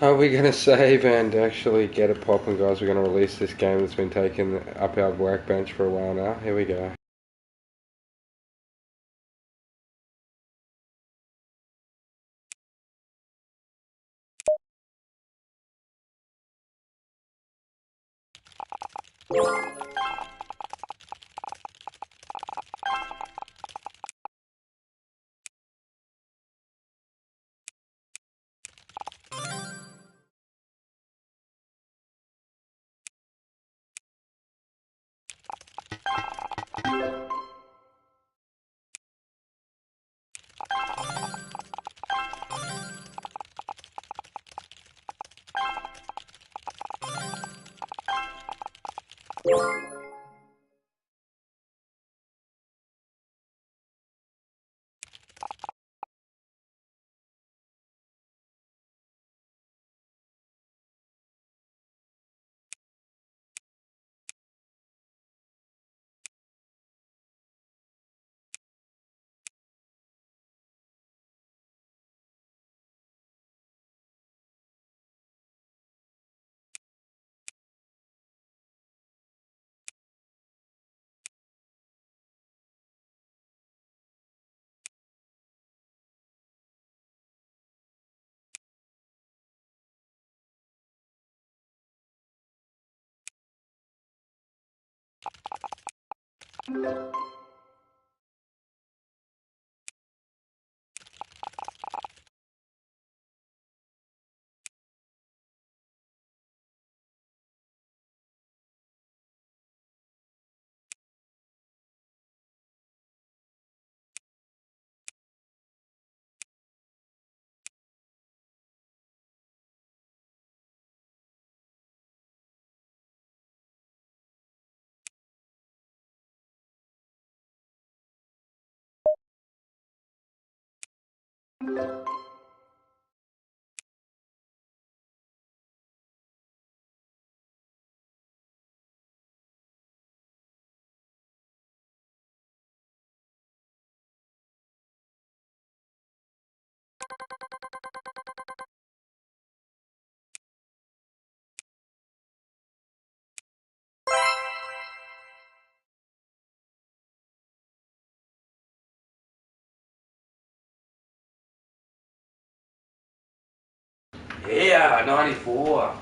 Are we going to save and actually get it popping, guys? We're going to release this game that's been taking up our workbench for a while now. Here we go. Yeah, 94.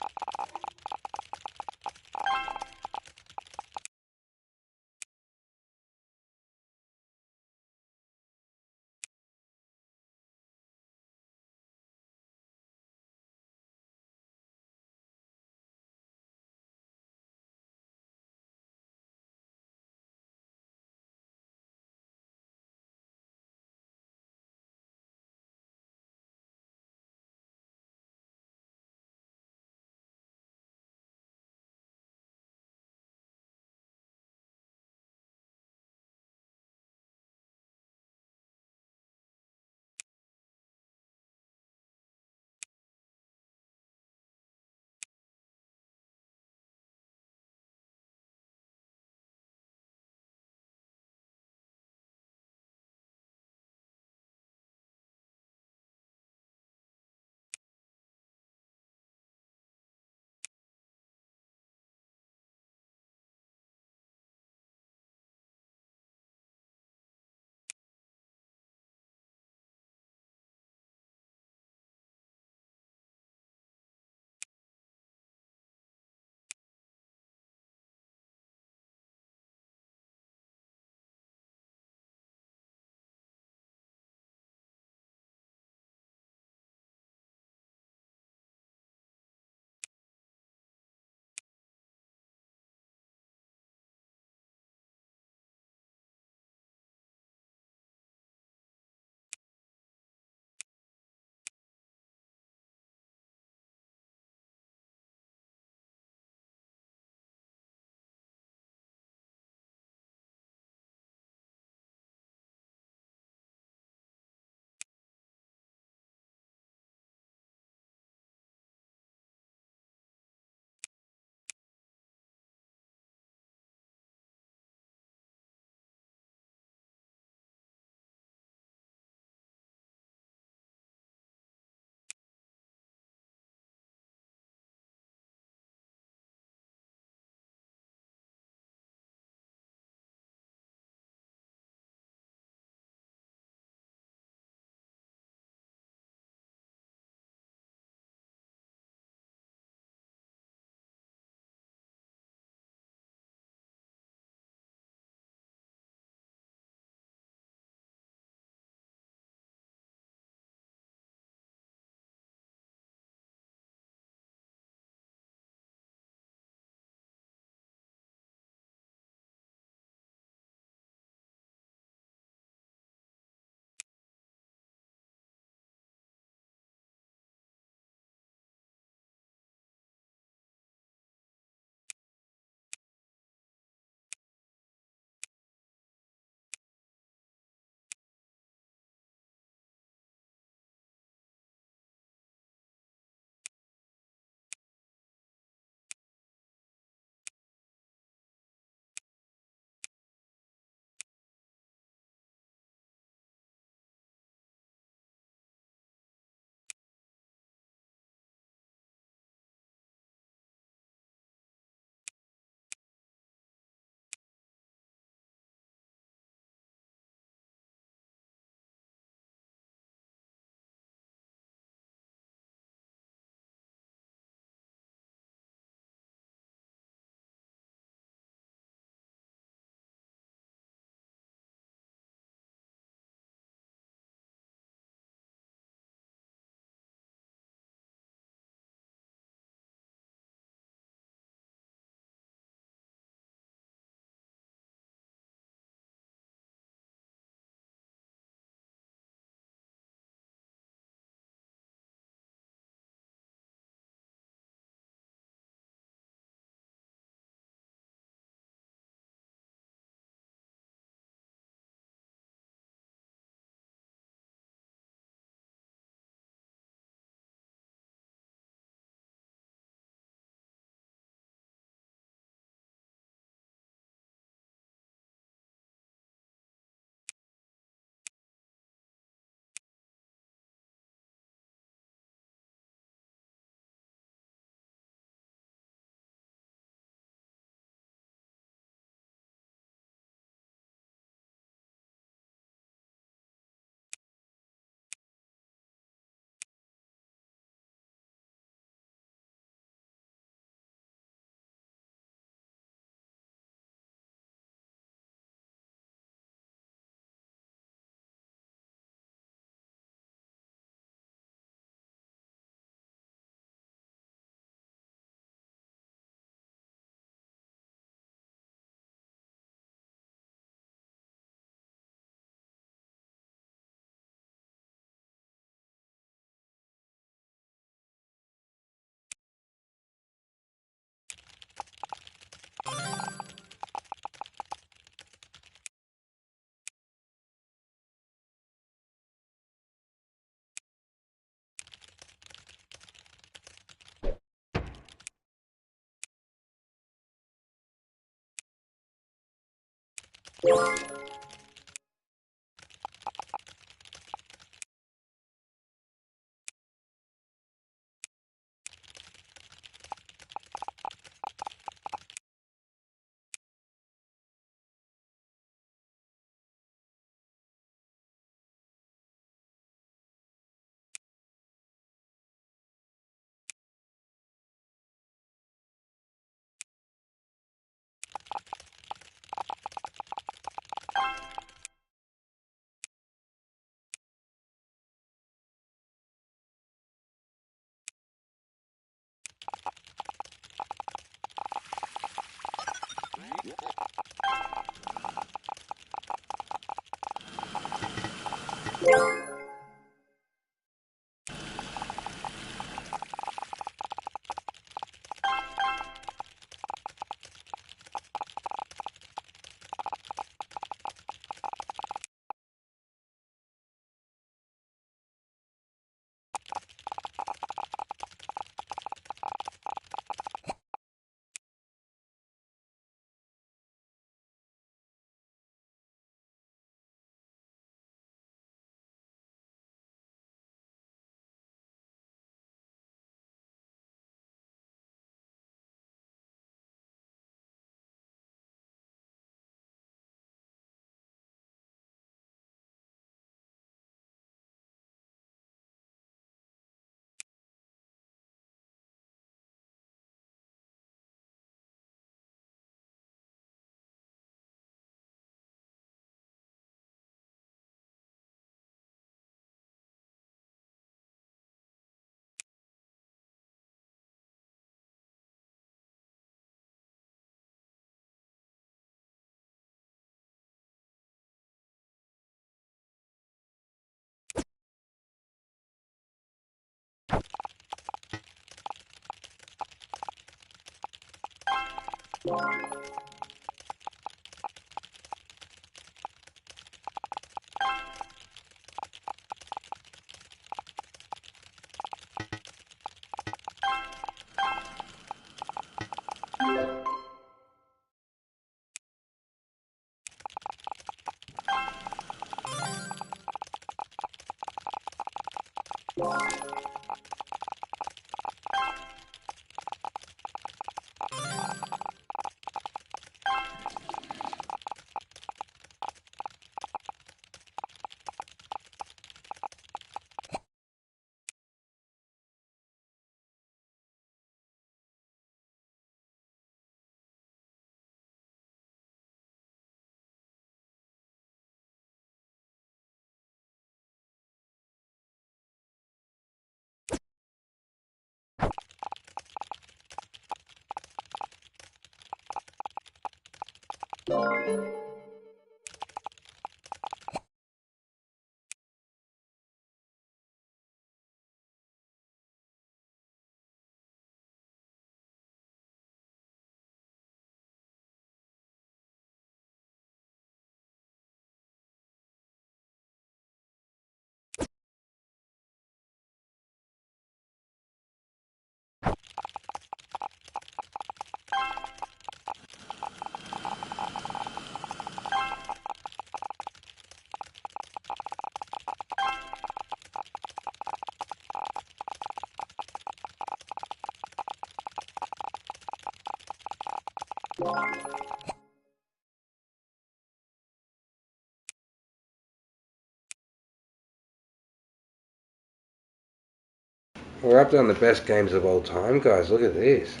We're up on the best games of all time, guys. Look at this.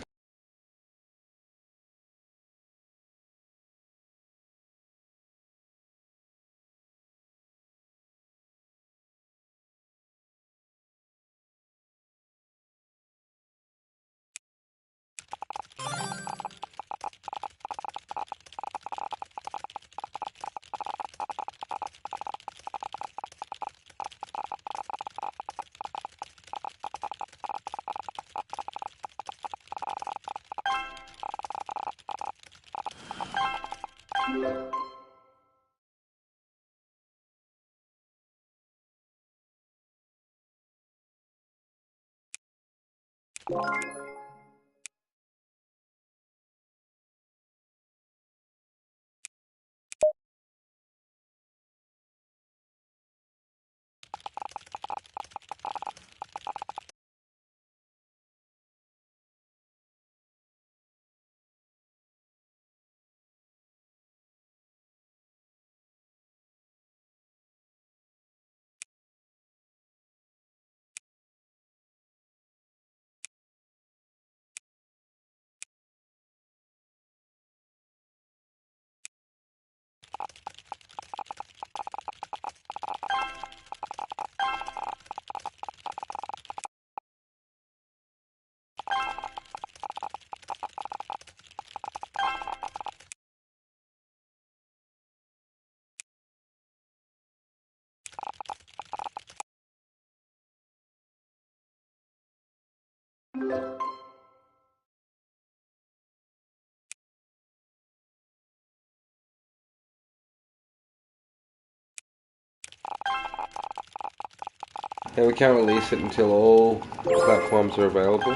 Yeah, we can't release it until all platforms are available,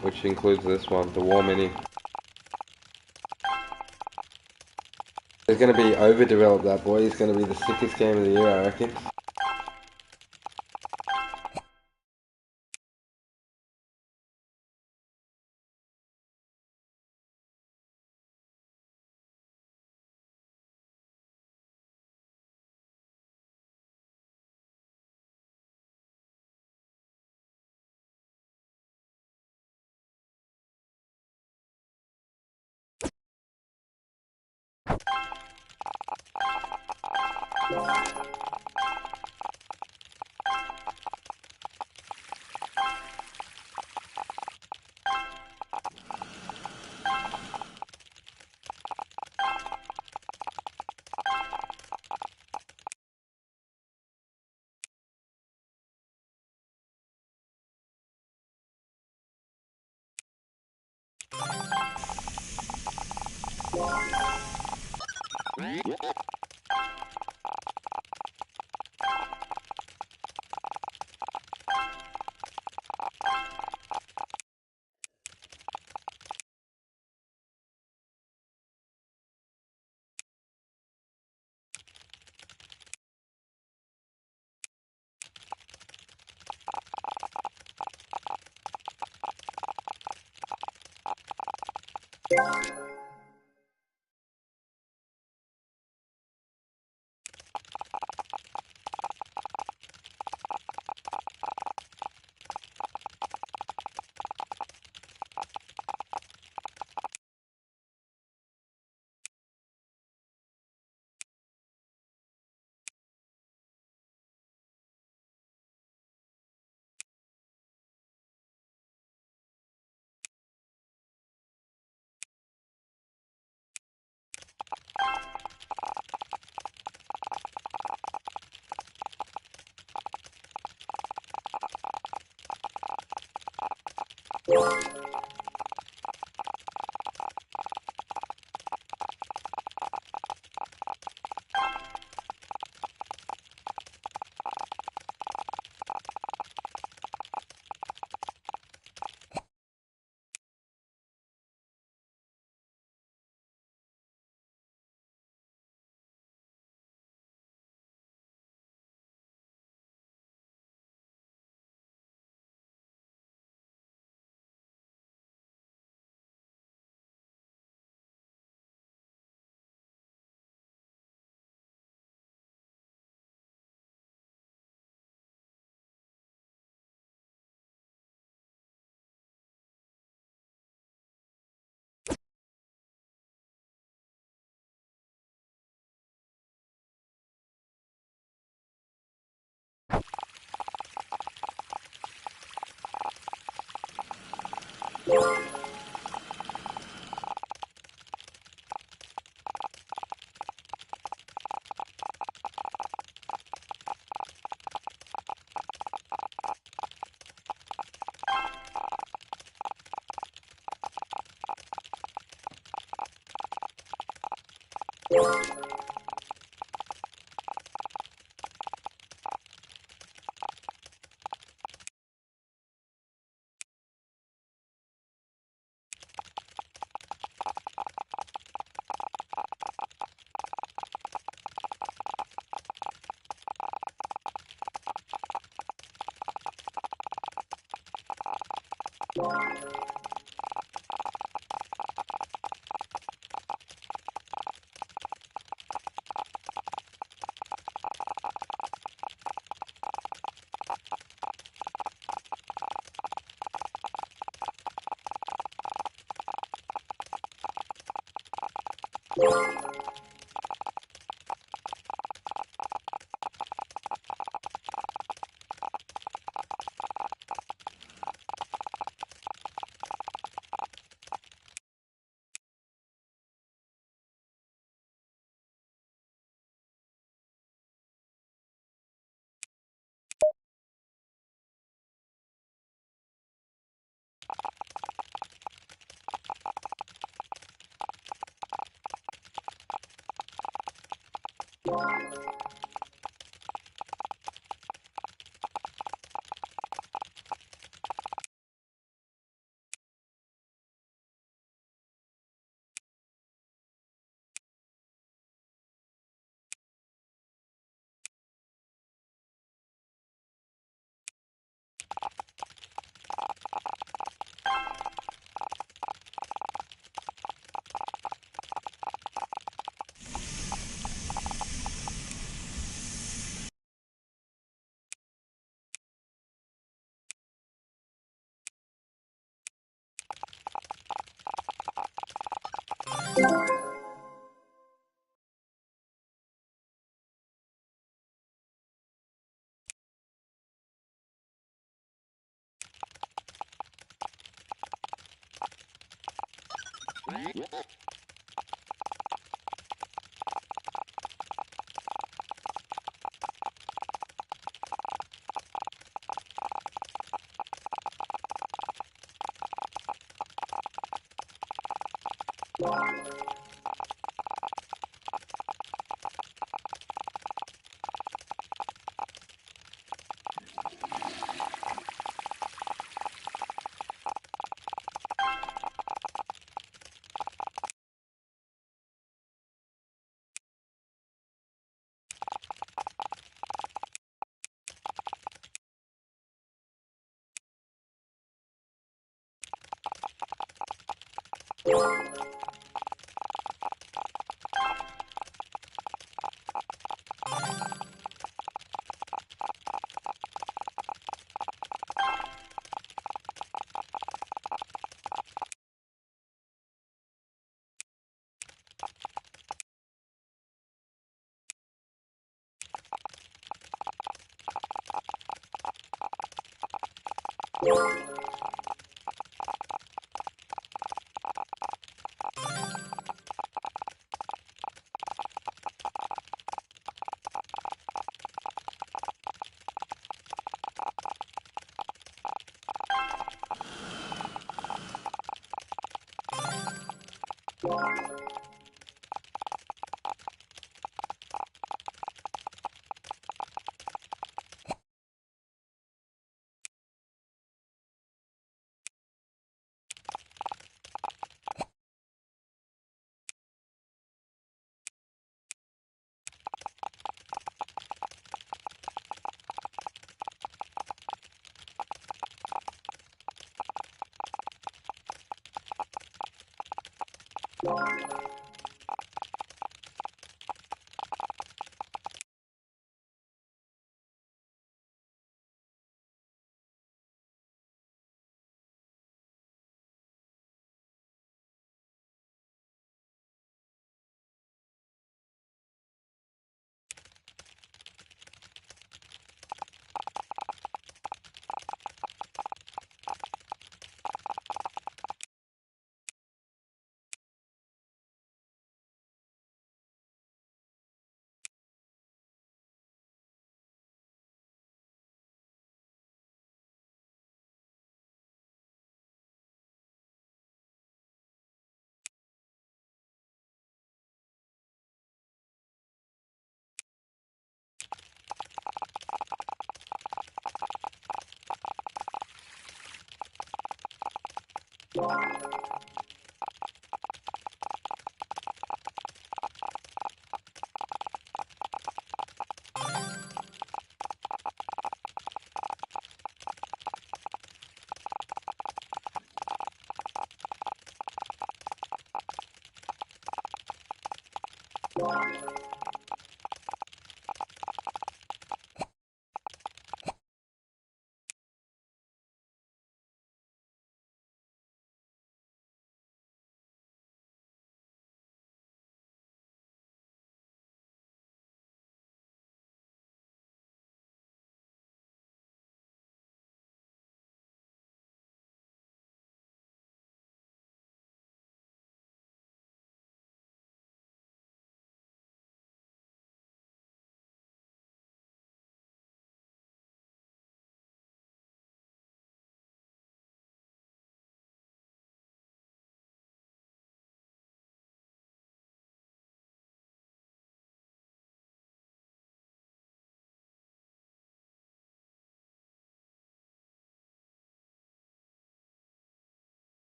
which includes this one, the War Mini. It's going to be overdeveloped, that boy. It's going to be the sickest game of the year, I reckon.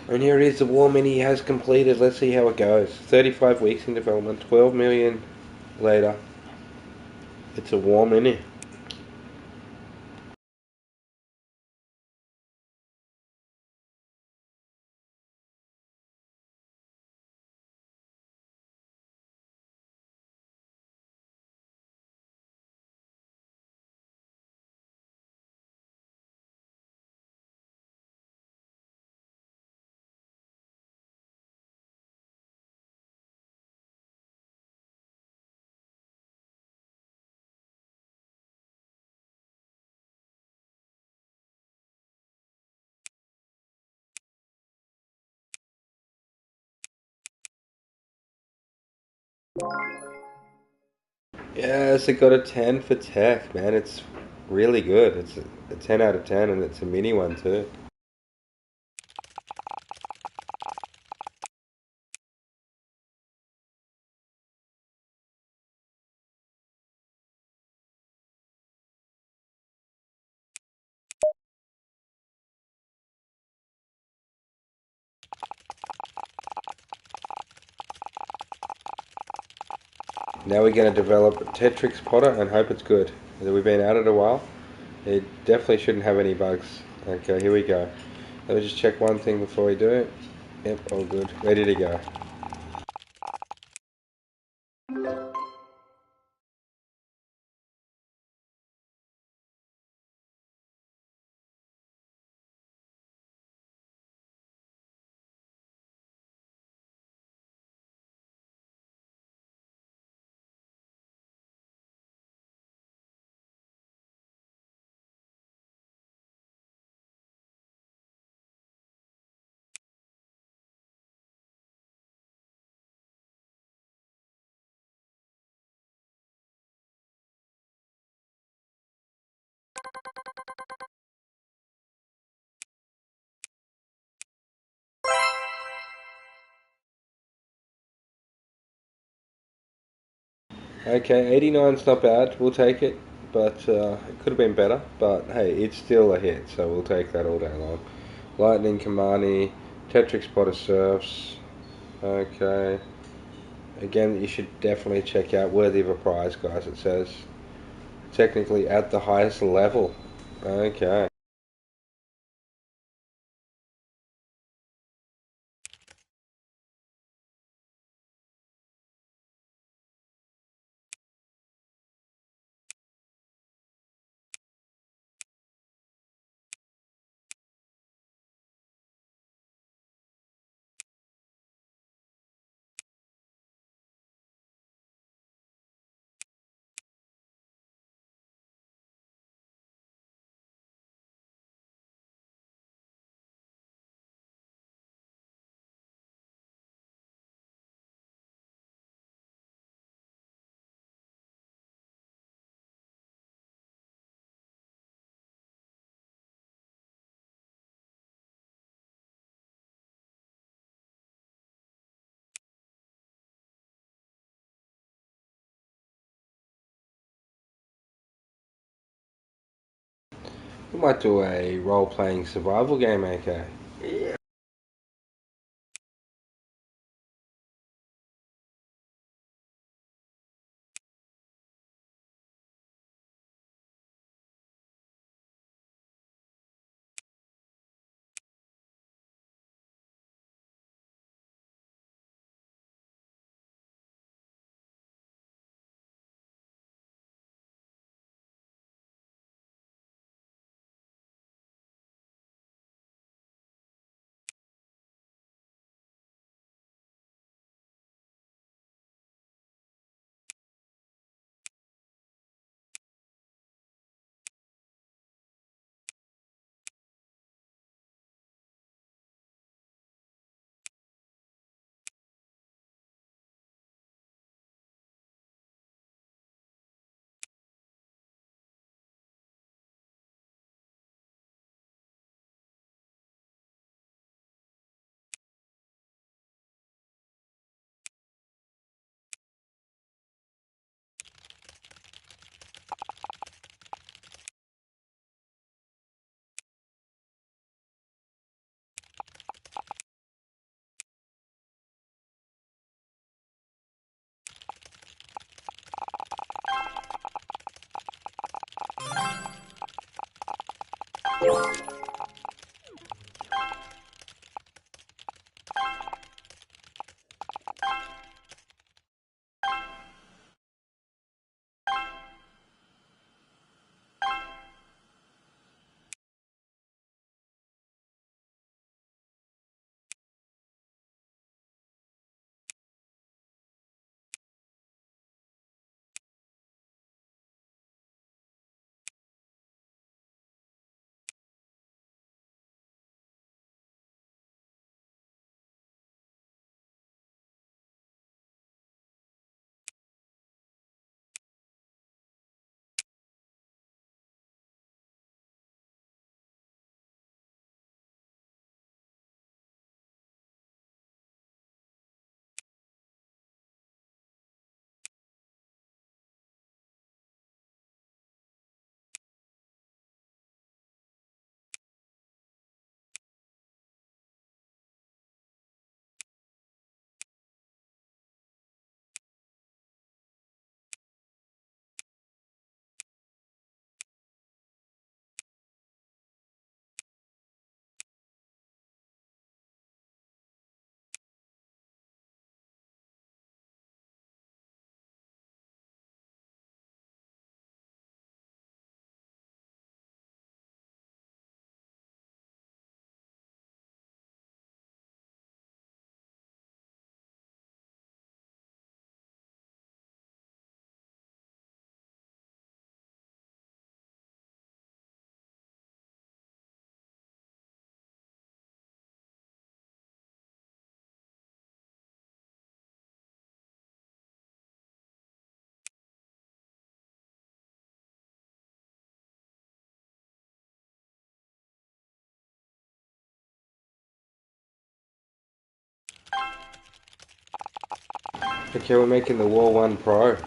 And here it is, the War Mini has completed. Let's see how it goes. 35 weeks in development, 12 million later. It's a War Mini. Yes, it got a 10 for tech, man. It's really good. It's a 10 out of 10, and it's a mini one too. Now we're going to develop Tetrix Potter and hope it's good. We've been at it a while. It definitely shouldn't have any bugs. Okay, here we go. Let me just check one thing before we do it. Yep, all good. Ready to go. Okay, 89's not bad. We'll take it. But it could have been better. But hey, it's still a hit, so we'll take that all day long. Lightning Kamani, Tetrix Potter Surfs. Okay. Again, you should definitely check out Worthy of a Prize, guys. It says technically at the highest level. Okay. We might do a role-playing survival game, okay? Yeah. Okay, we're making the War 1 Pro.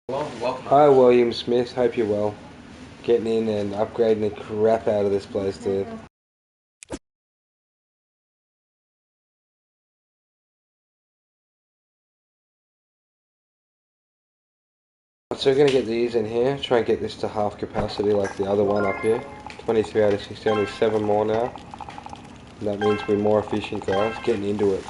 Welcome. Hi, William Smith. Hope you're well. Getting in and upgrading the crap out of this place, dude. So we're going to get these in here, try and get this to half capacity like the other one up here. 23 out of 60, only 7 more now. And that means we're more efficient, guys. Getting into it.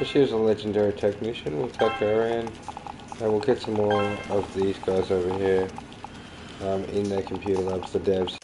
She was a legendary technician. We'll tuck her in. And we'll get some more of these guys over here in their computer labs, the devs.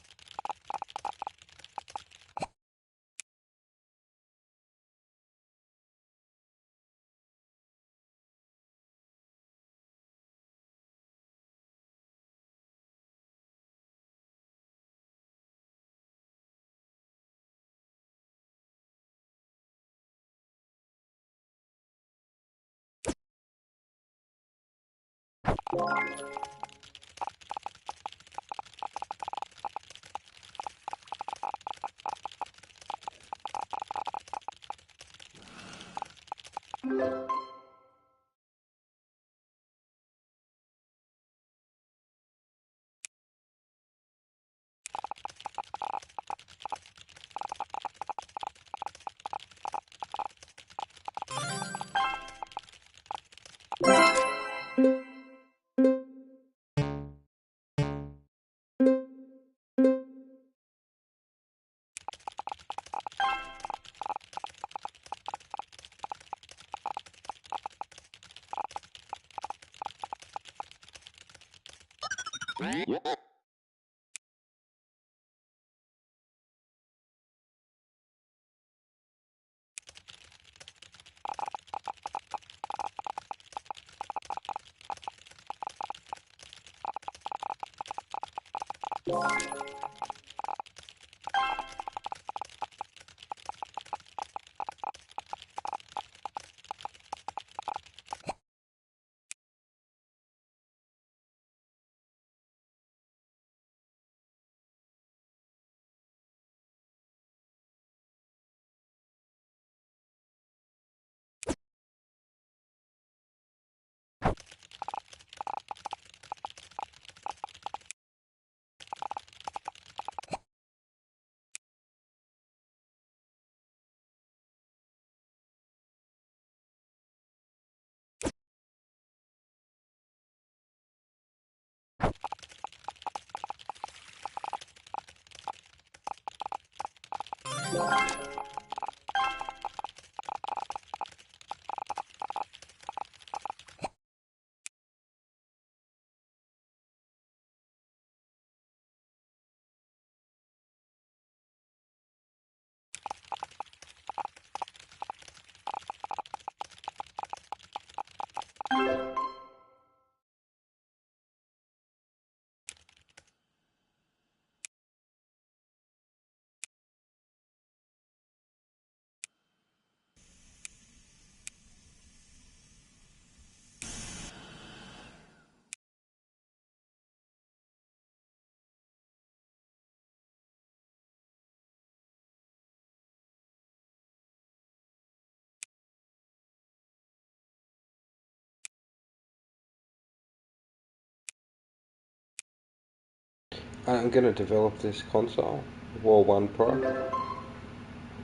I'm going to develop this console, War 1 Pro.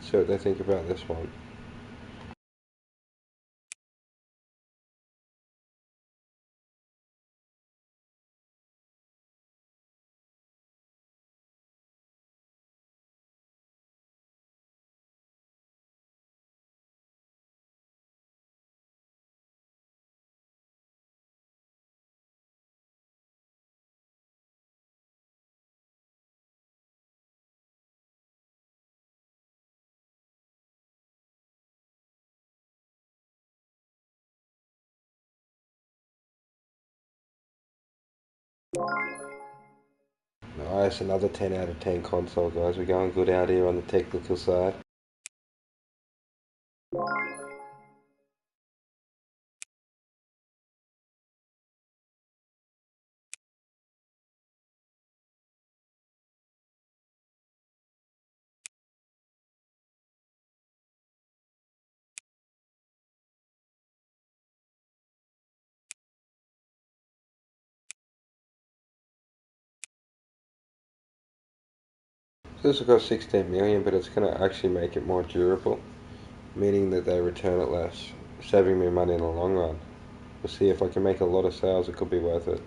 See what they think about this one. Nice, another 10 out of 10 console, guys. We're going good out here on the technical side. This will cost 16 million, but it's going to actually make it more durable, meaning that they return it less, saving me money in the long run. We'll see if I can make a lot of sales, it could be worth it.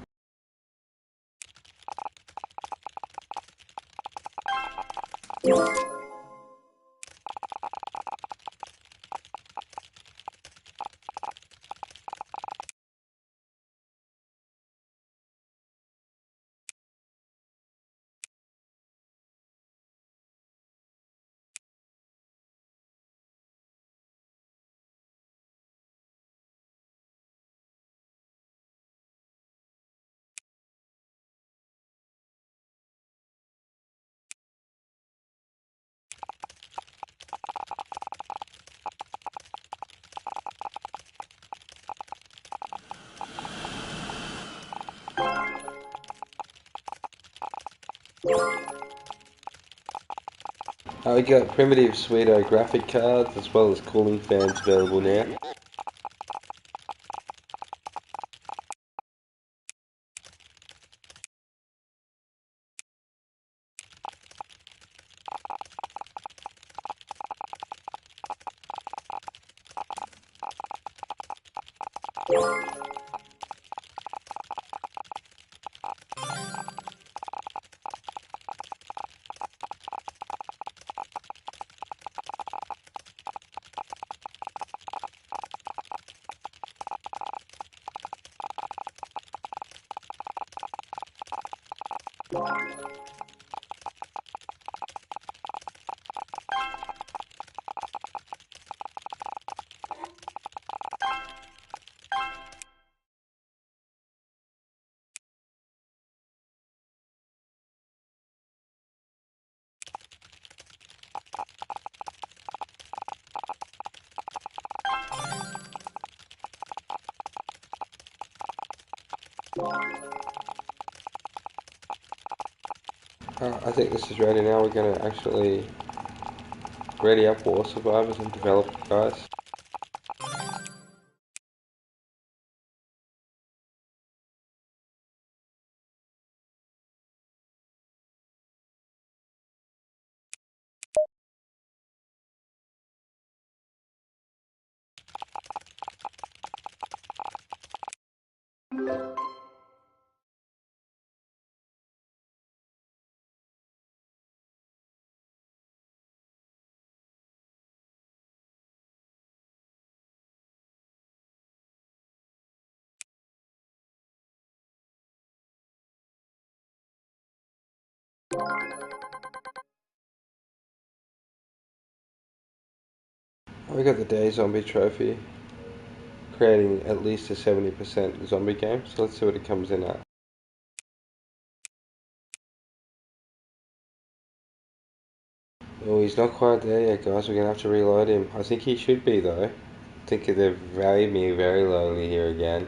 We got primitive Sweeto graphic cards as well as cooling fans available now. I think this is ready now. We're going to actually ready up War Survivors and develop it, guys. We got the Day Zombie trophy, creating at least a 70% zombie game, so let's see what it comes in at. Oh, he's not quite there yet, guys. We're going to have to reload him. I think he should be, though. I think they've valued me very lowly here again.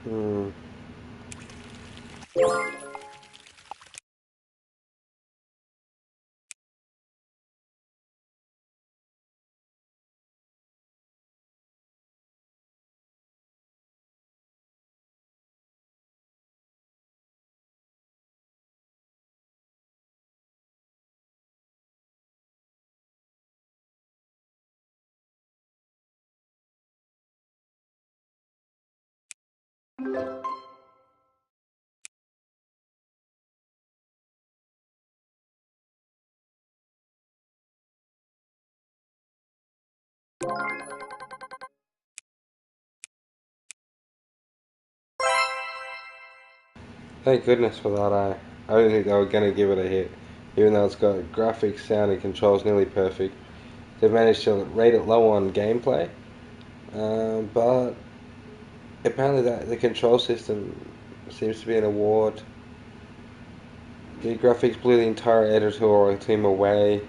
Hmm. Thank goodness for that. I didn't think they were going to give it a hit. Even though it's got graphics, sound, and controls nearly perfect. They've managed to rate it low on gameplay. But apparently the control system seems to be an award. The graphics blew the entire editorial team away.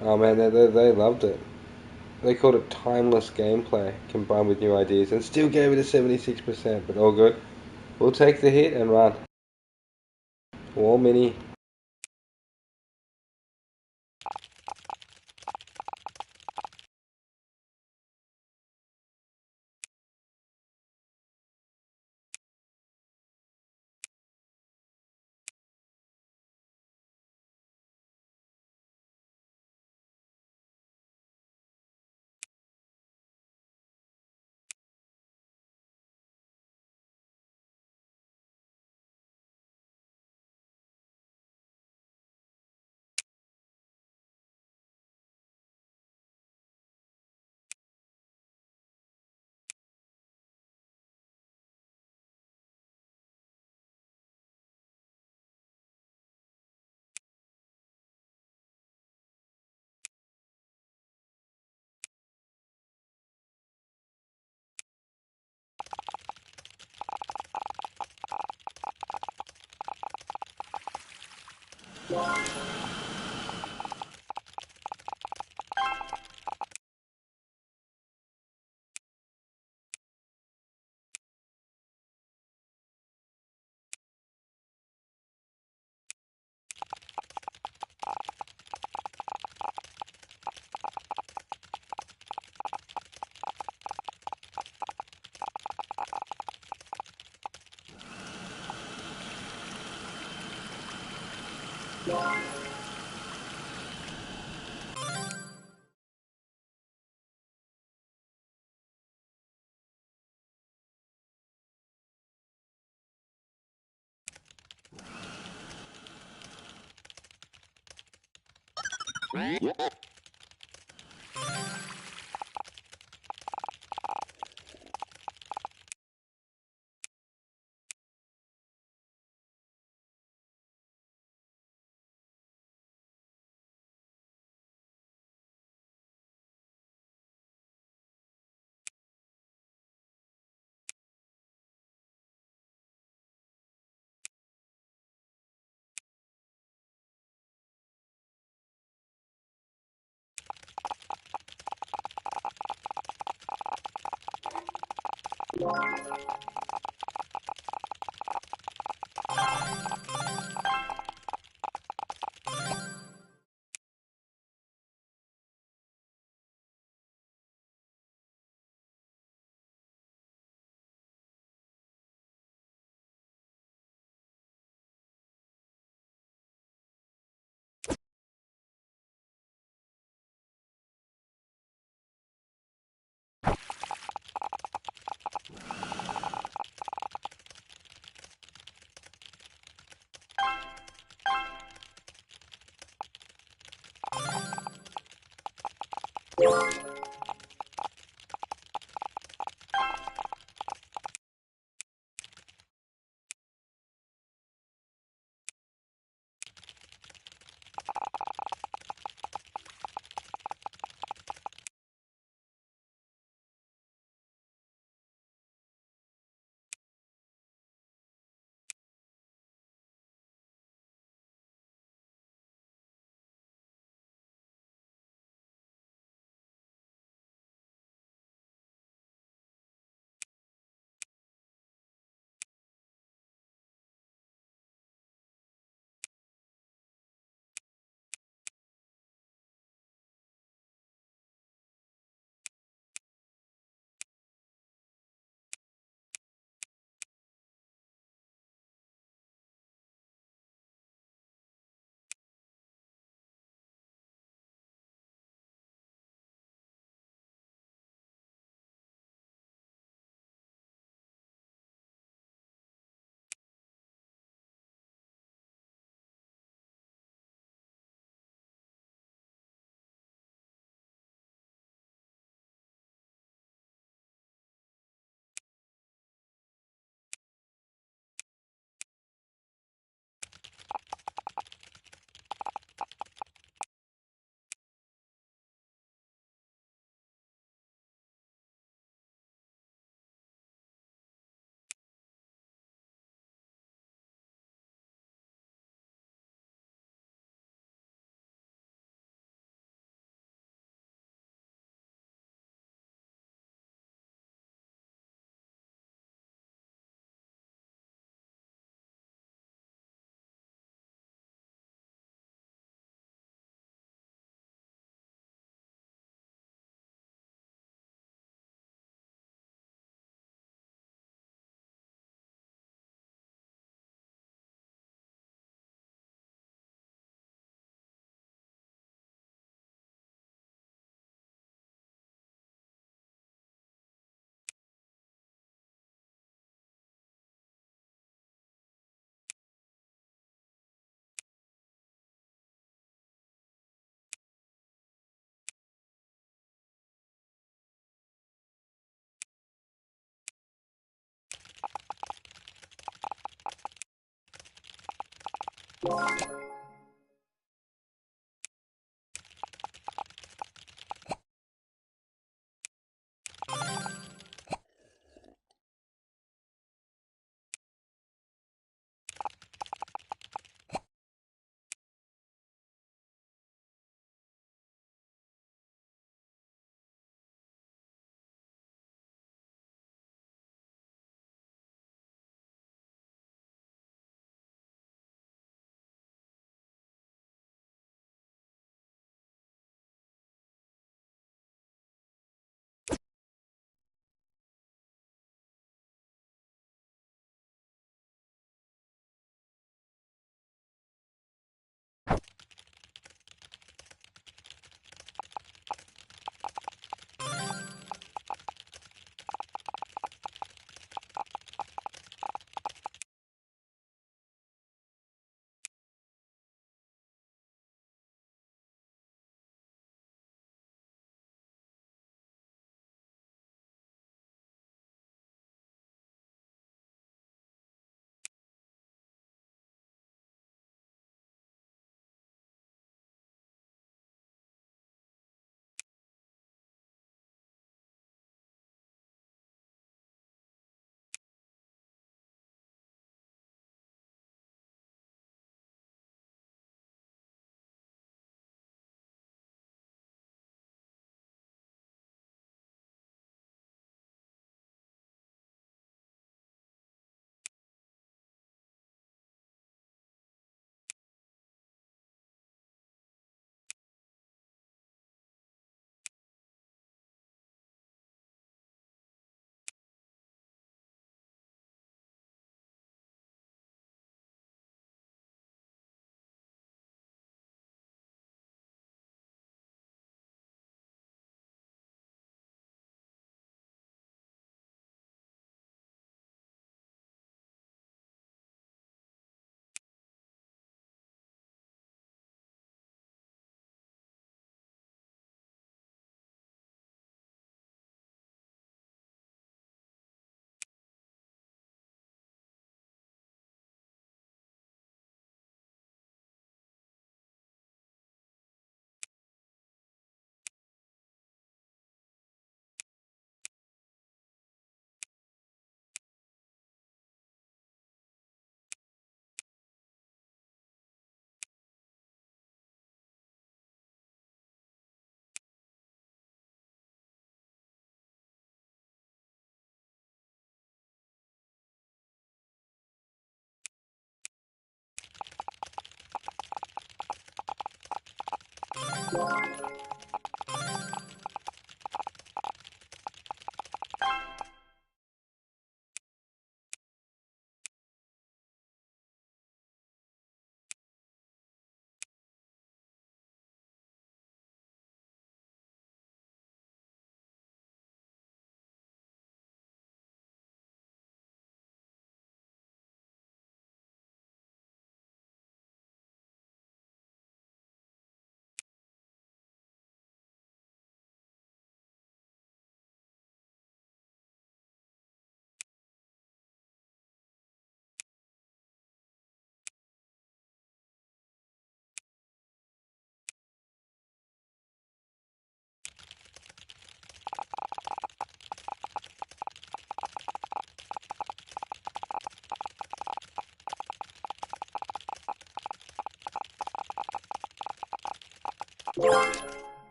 Oh man, they loved it. They called it timeless gameplay combined with new ideas and still gave it a 76%, but all good. We'll take the hit and run. War Mini.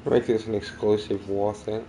Make this an exclusive war thing.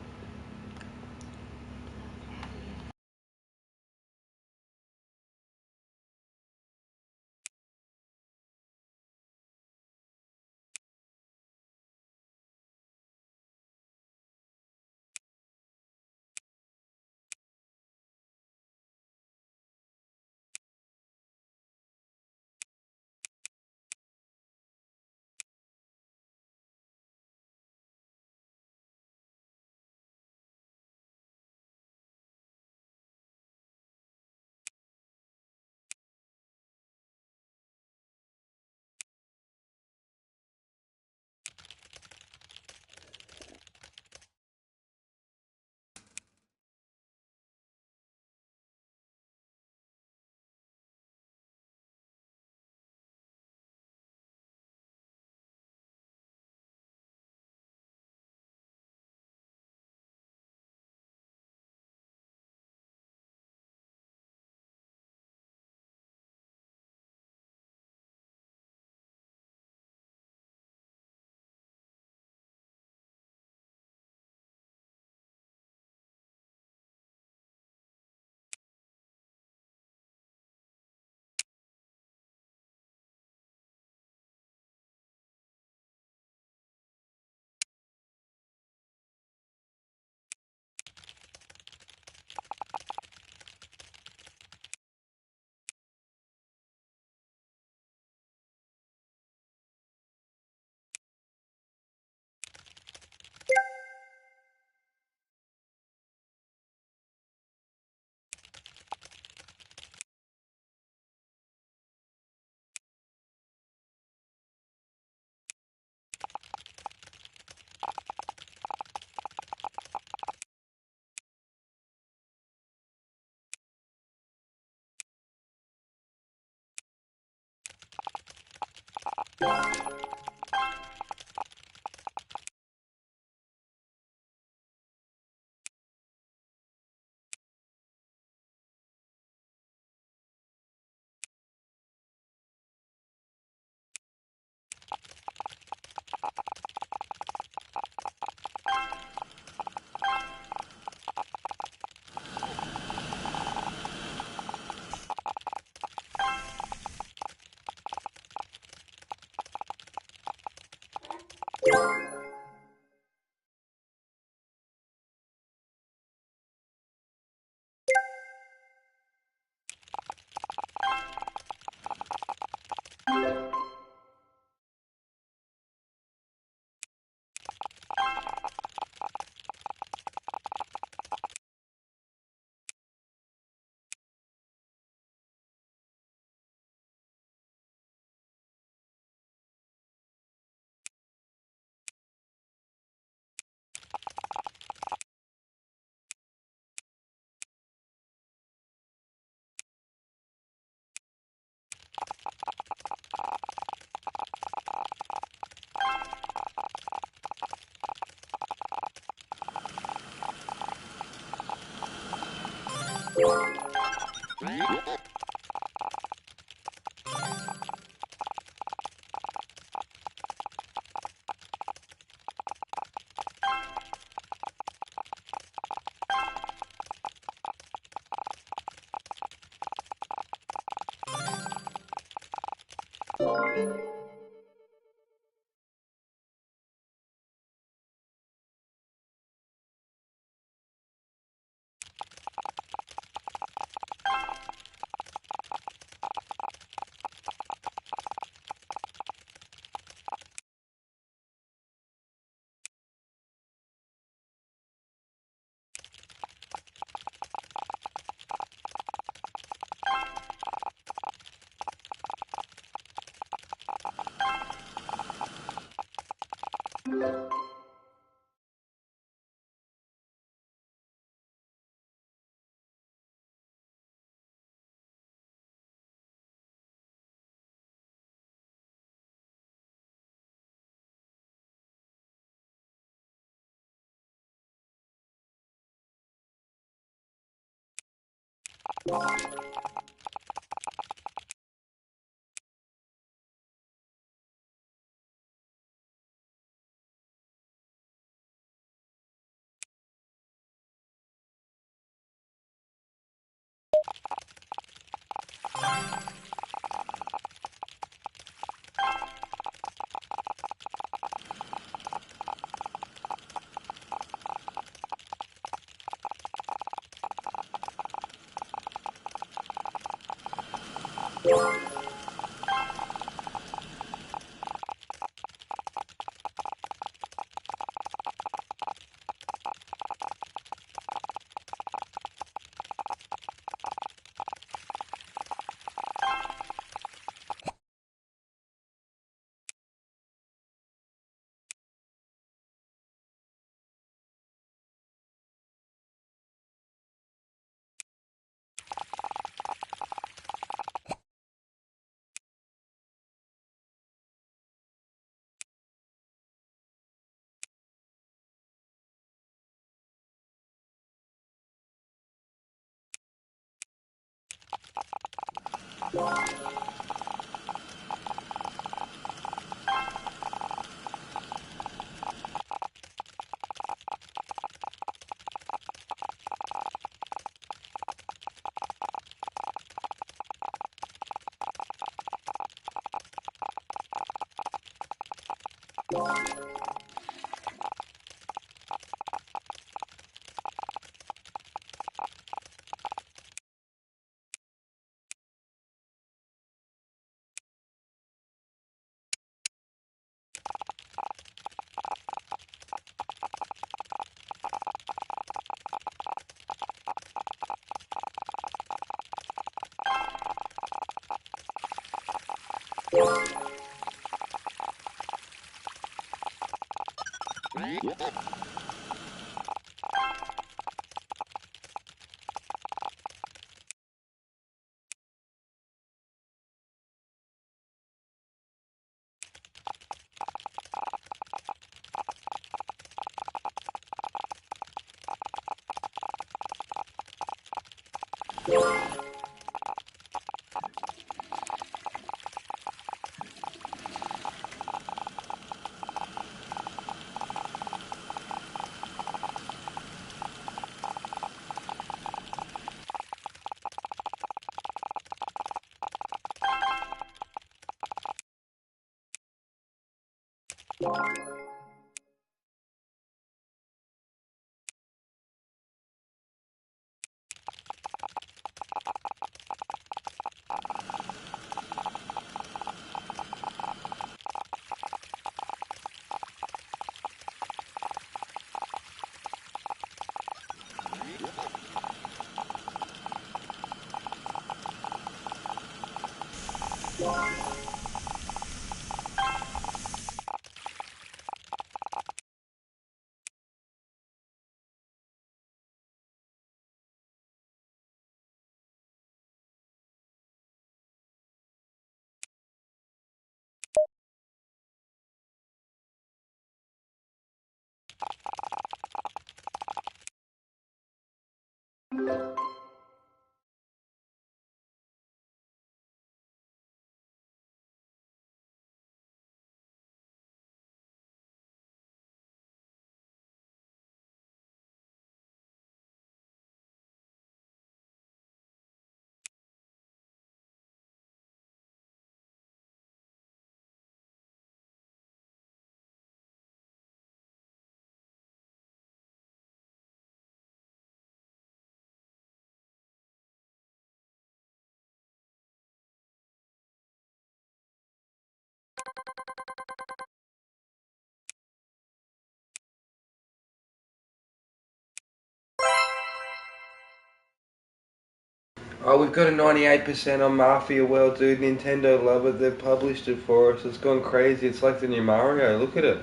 Oh, we've got a 98% on Mafia World, dude. Nintendo love it. They've published it for us. It's gone crazy. It's like the new Mario. Look at it.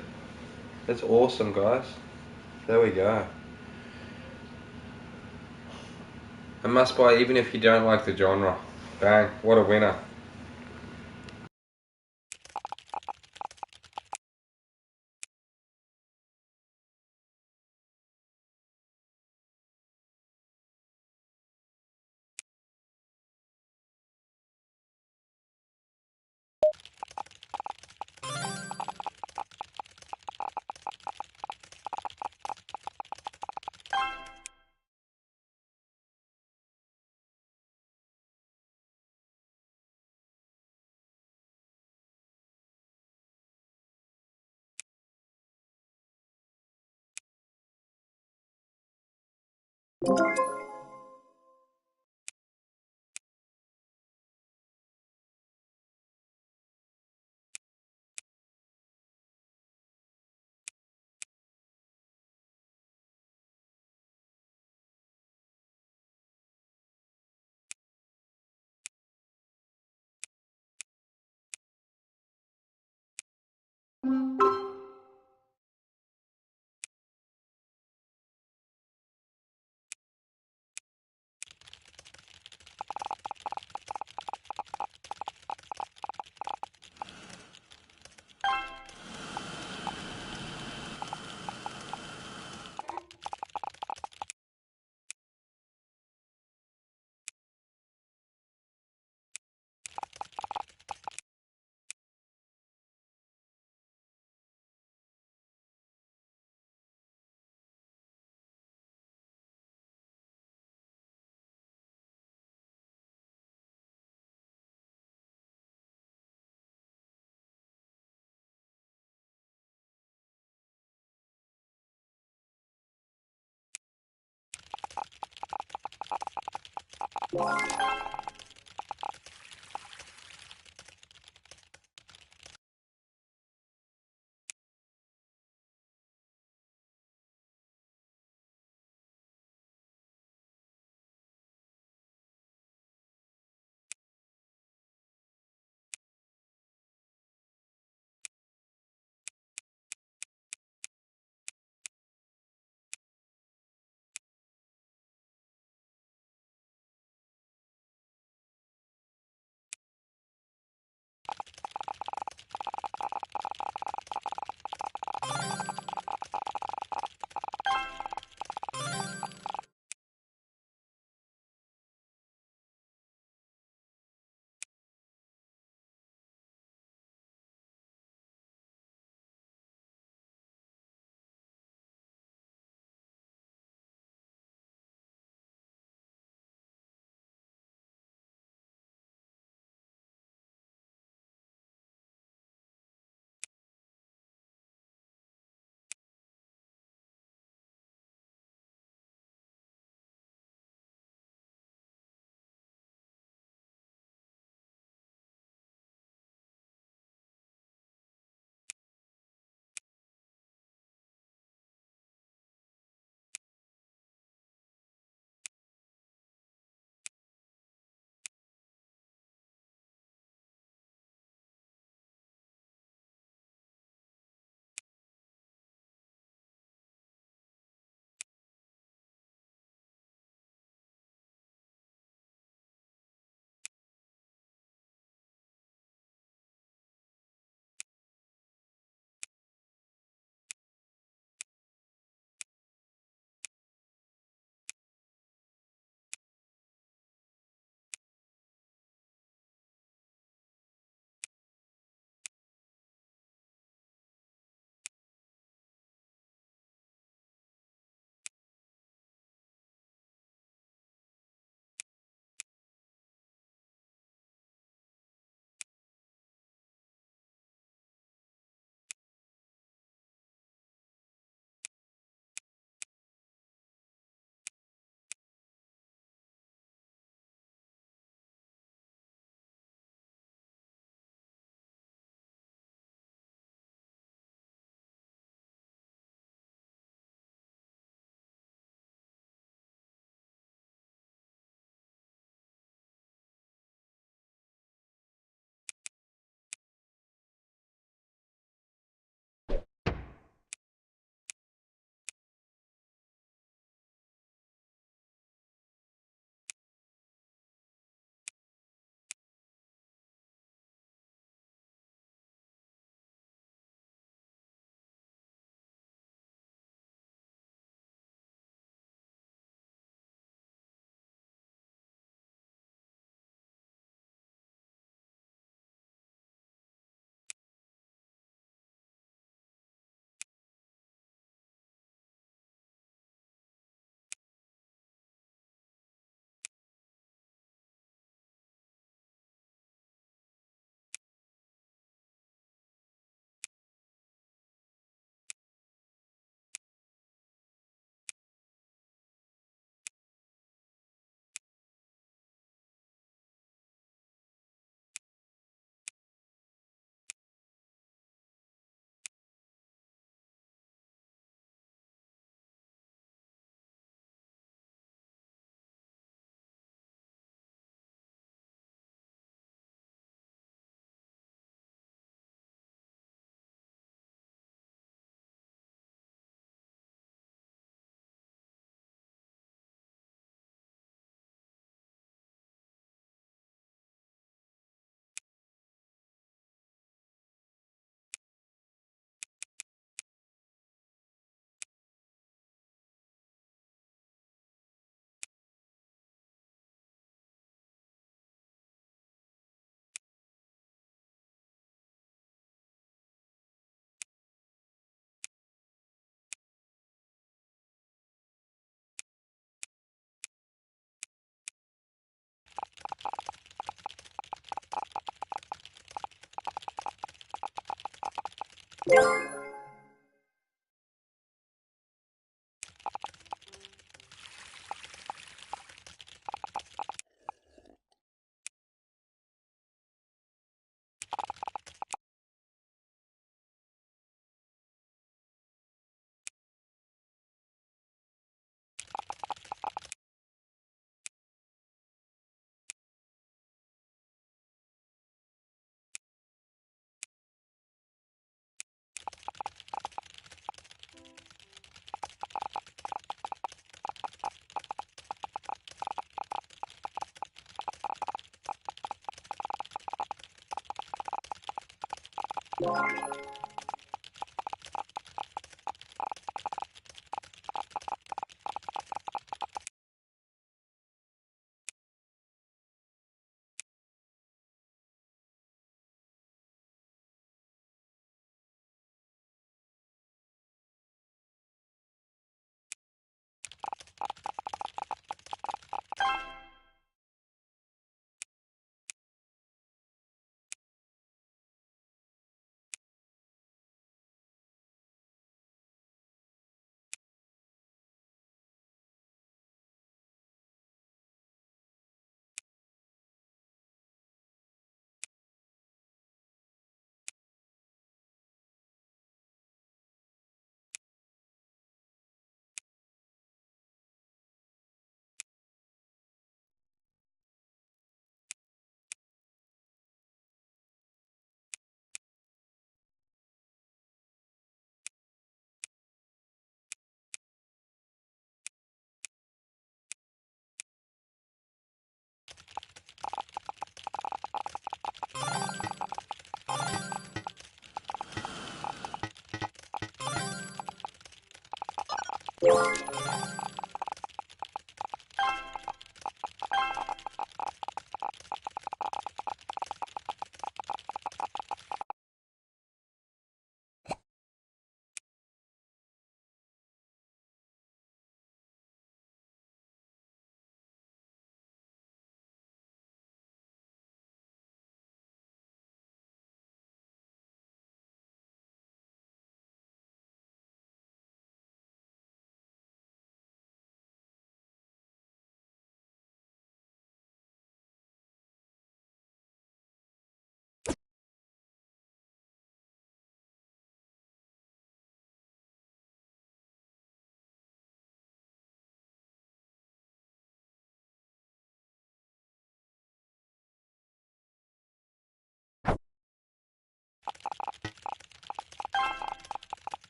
That's awesome, guys. There we go. A must buy even if you don't like the genre. Bang. What a winner.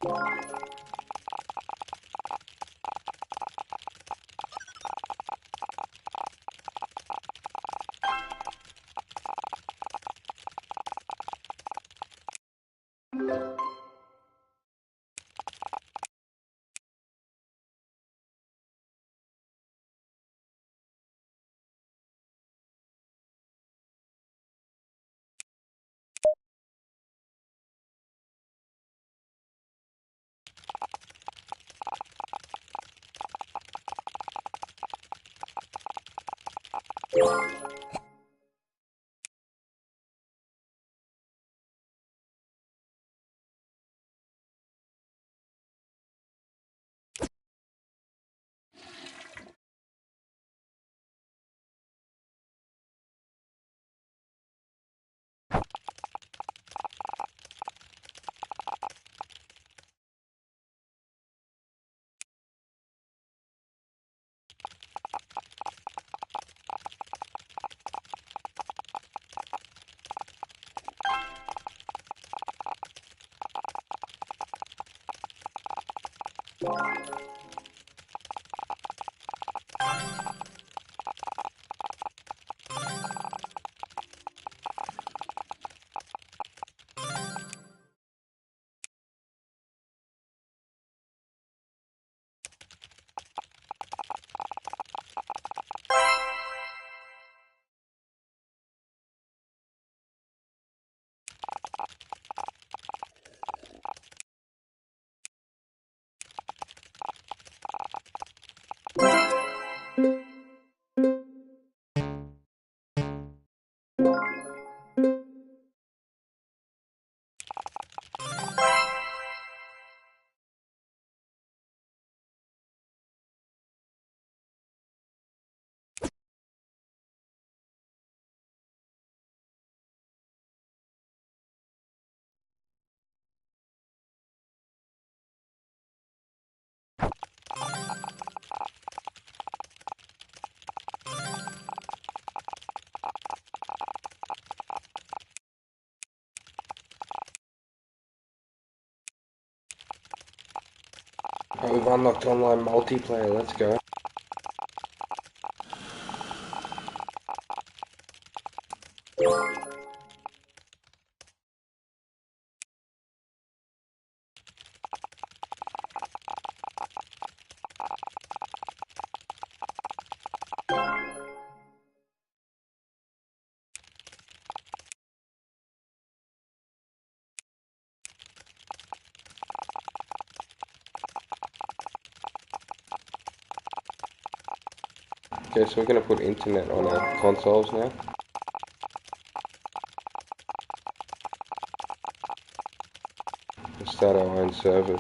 Oh, we've unlocked online multiplayer, let's go. Okay, so we're going to put internet on our consoles now. We'll start our own servers.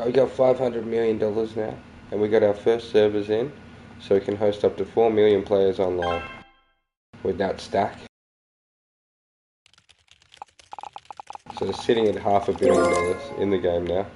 We got $500 million now, and we got our first servers in, so we can host up to 4 million players online with that stack. So they're sitting at $500 million in the game now.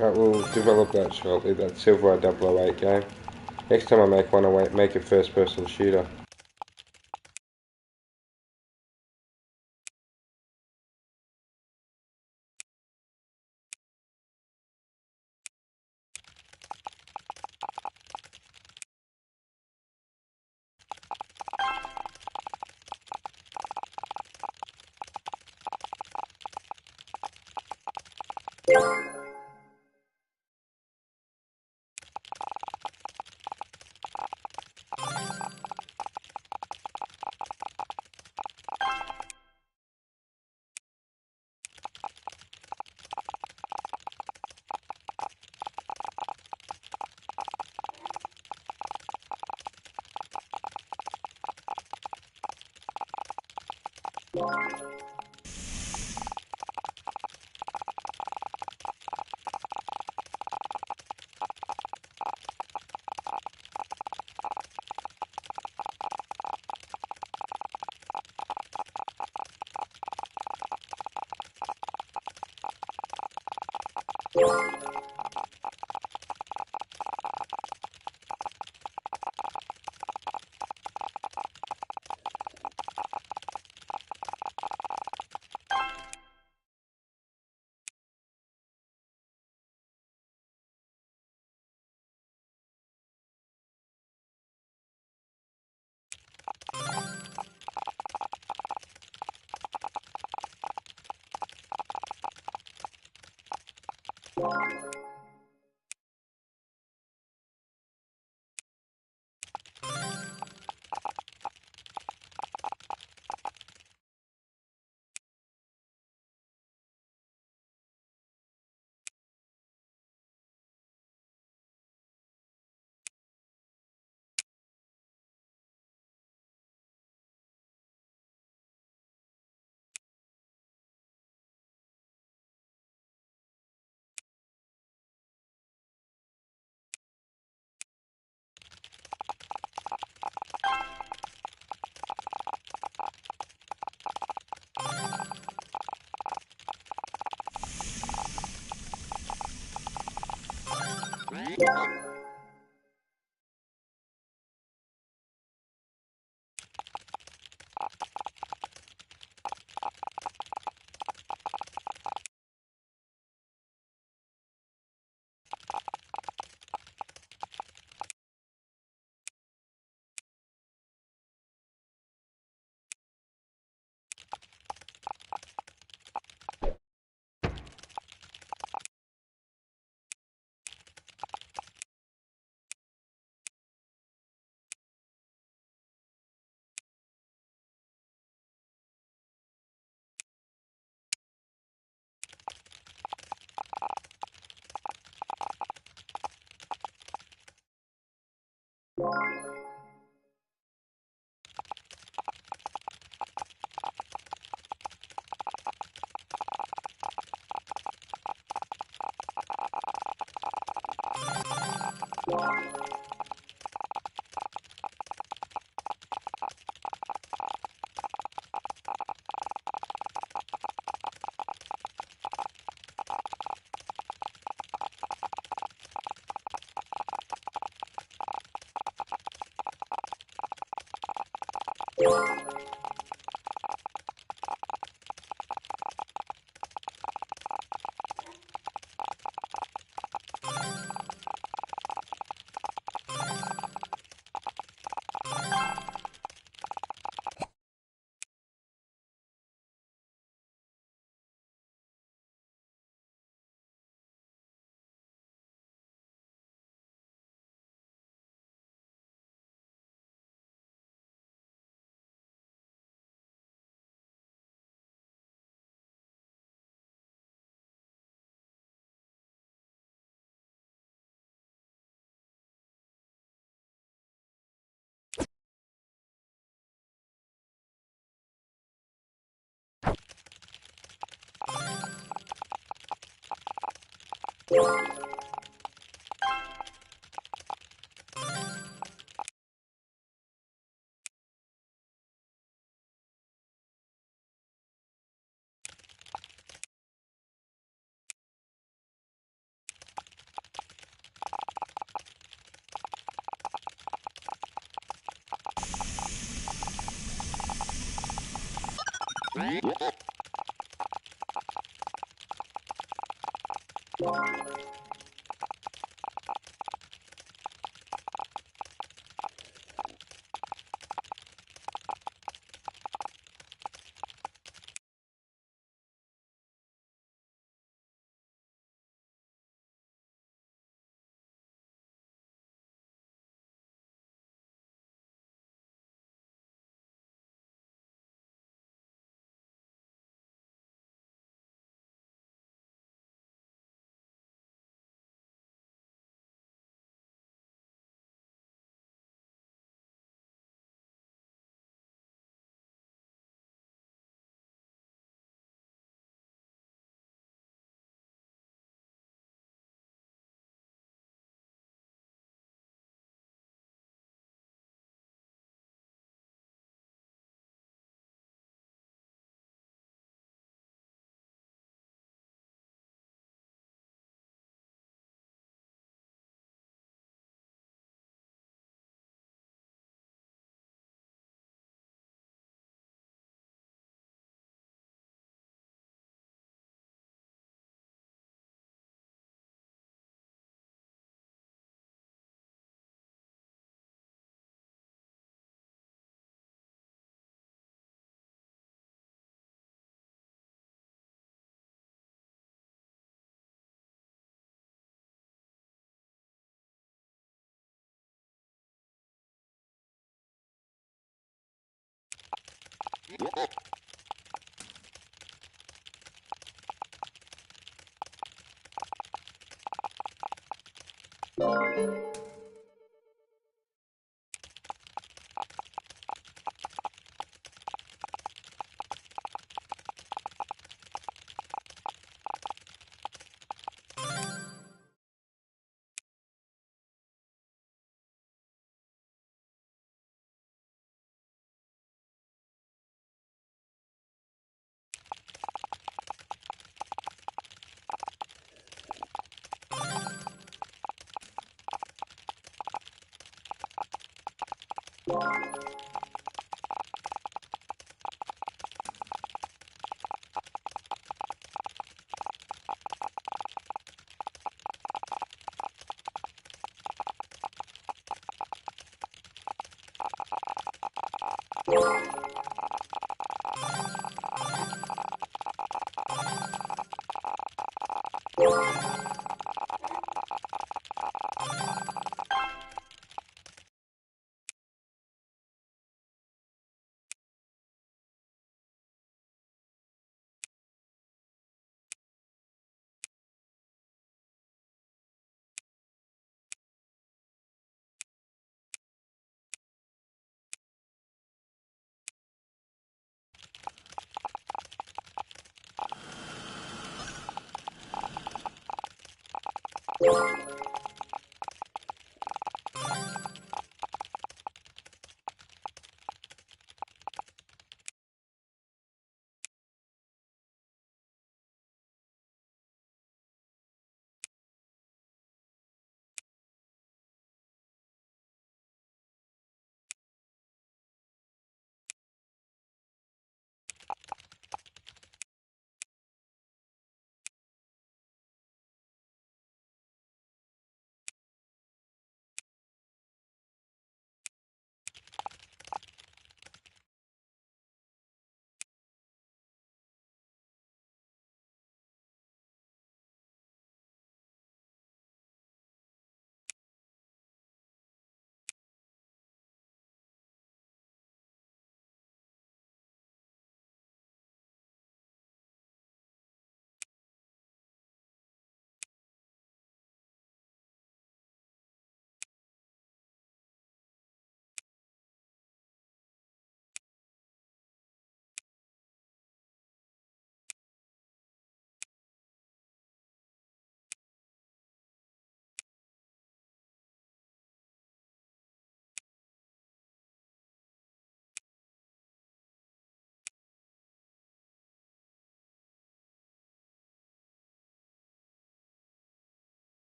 Right, we'll develop that shortly, that Silvereye 008 game. Next time I make one, I'll make a first person shooter.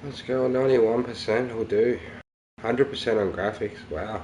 Let's go, 91% will do. 100% on graphics, wow.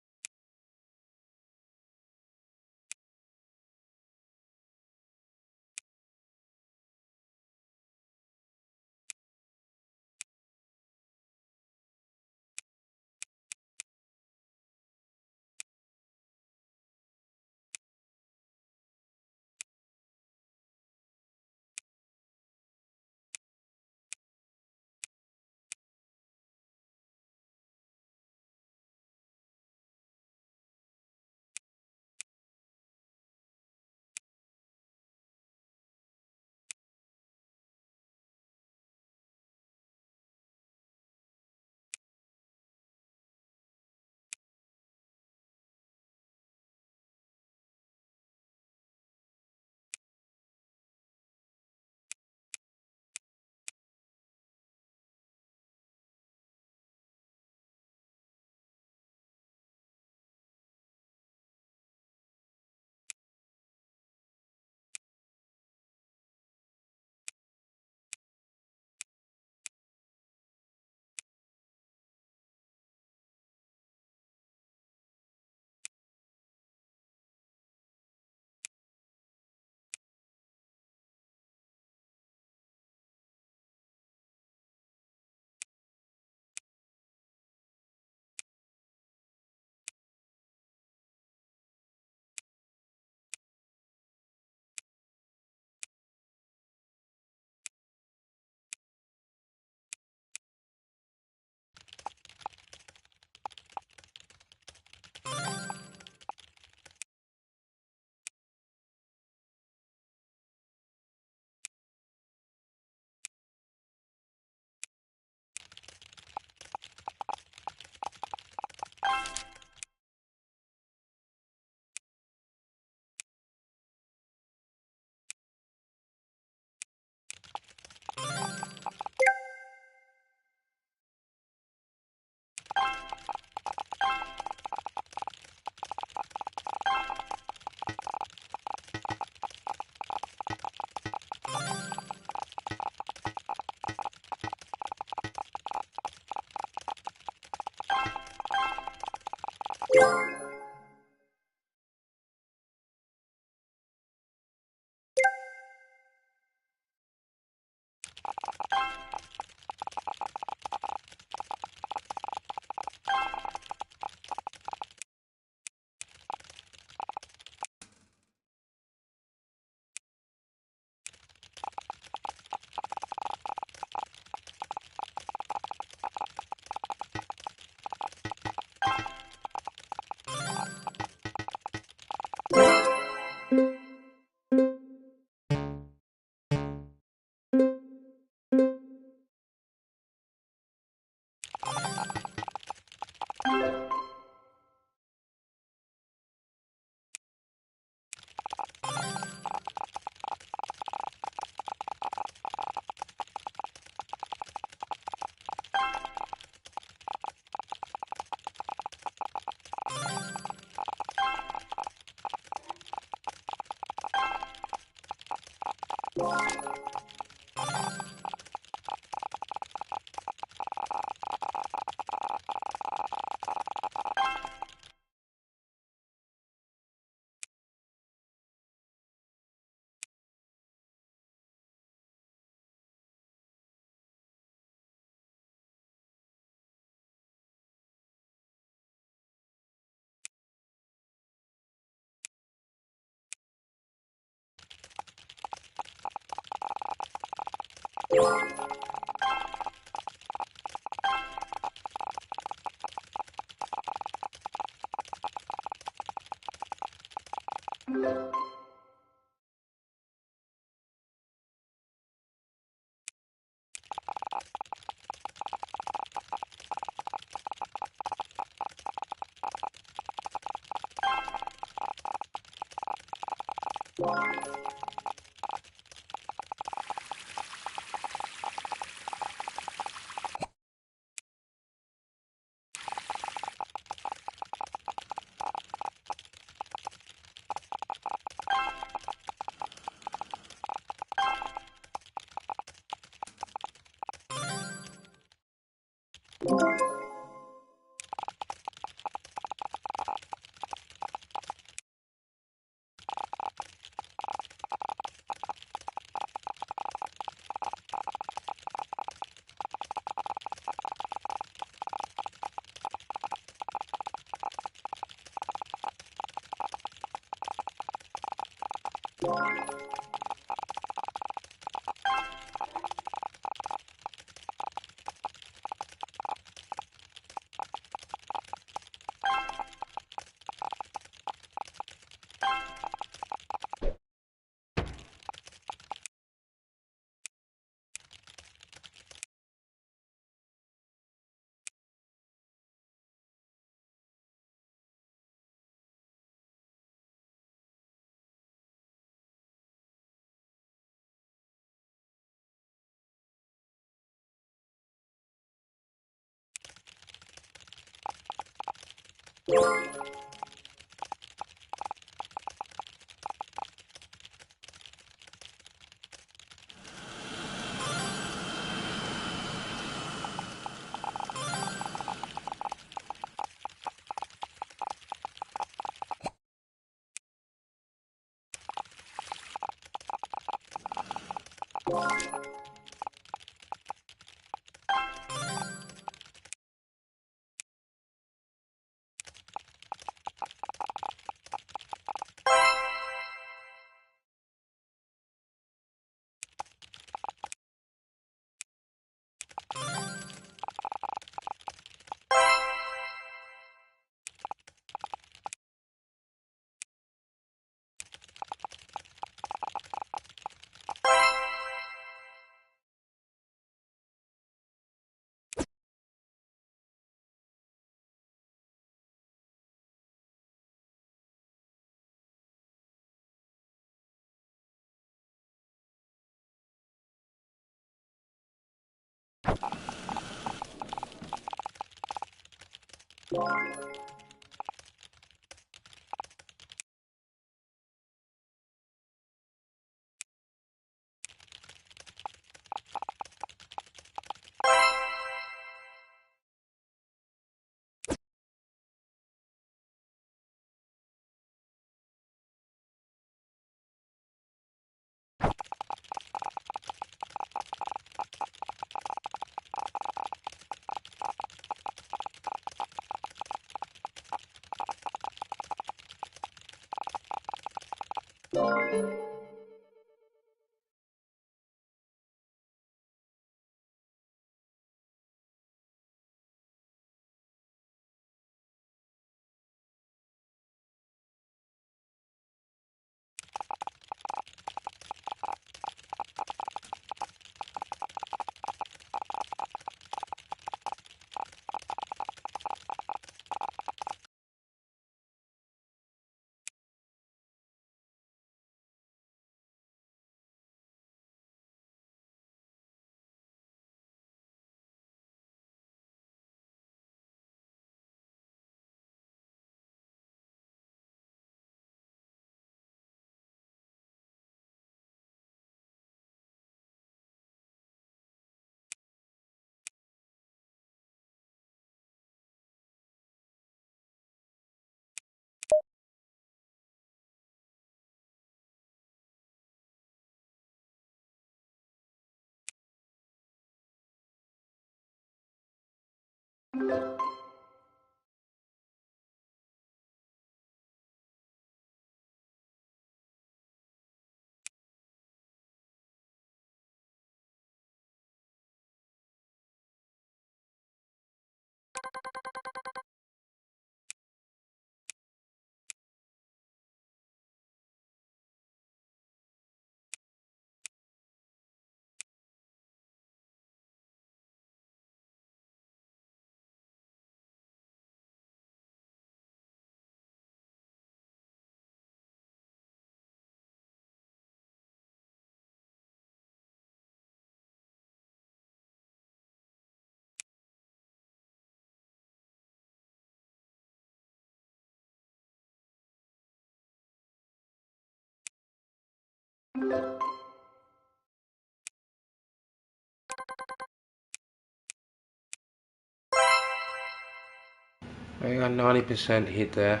I got 90% hit there.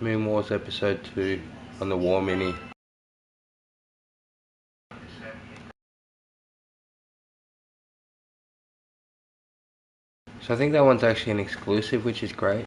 Moon Wars episode 2 on the War Mini. So I think that one's actually an exclusive, which is great.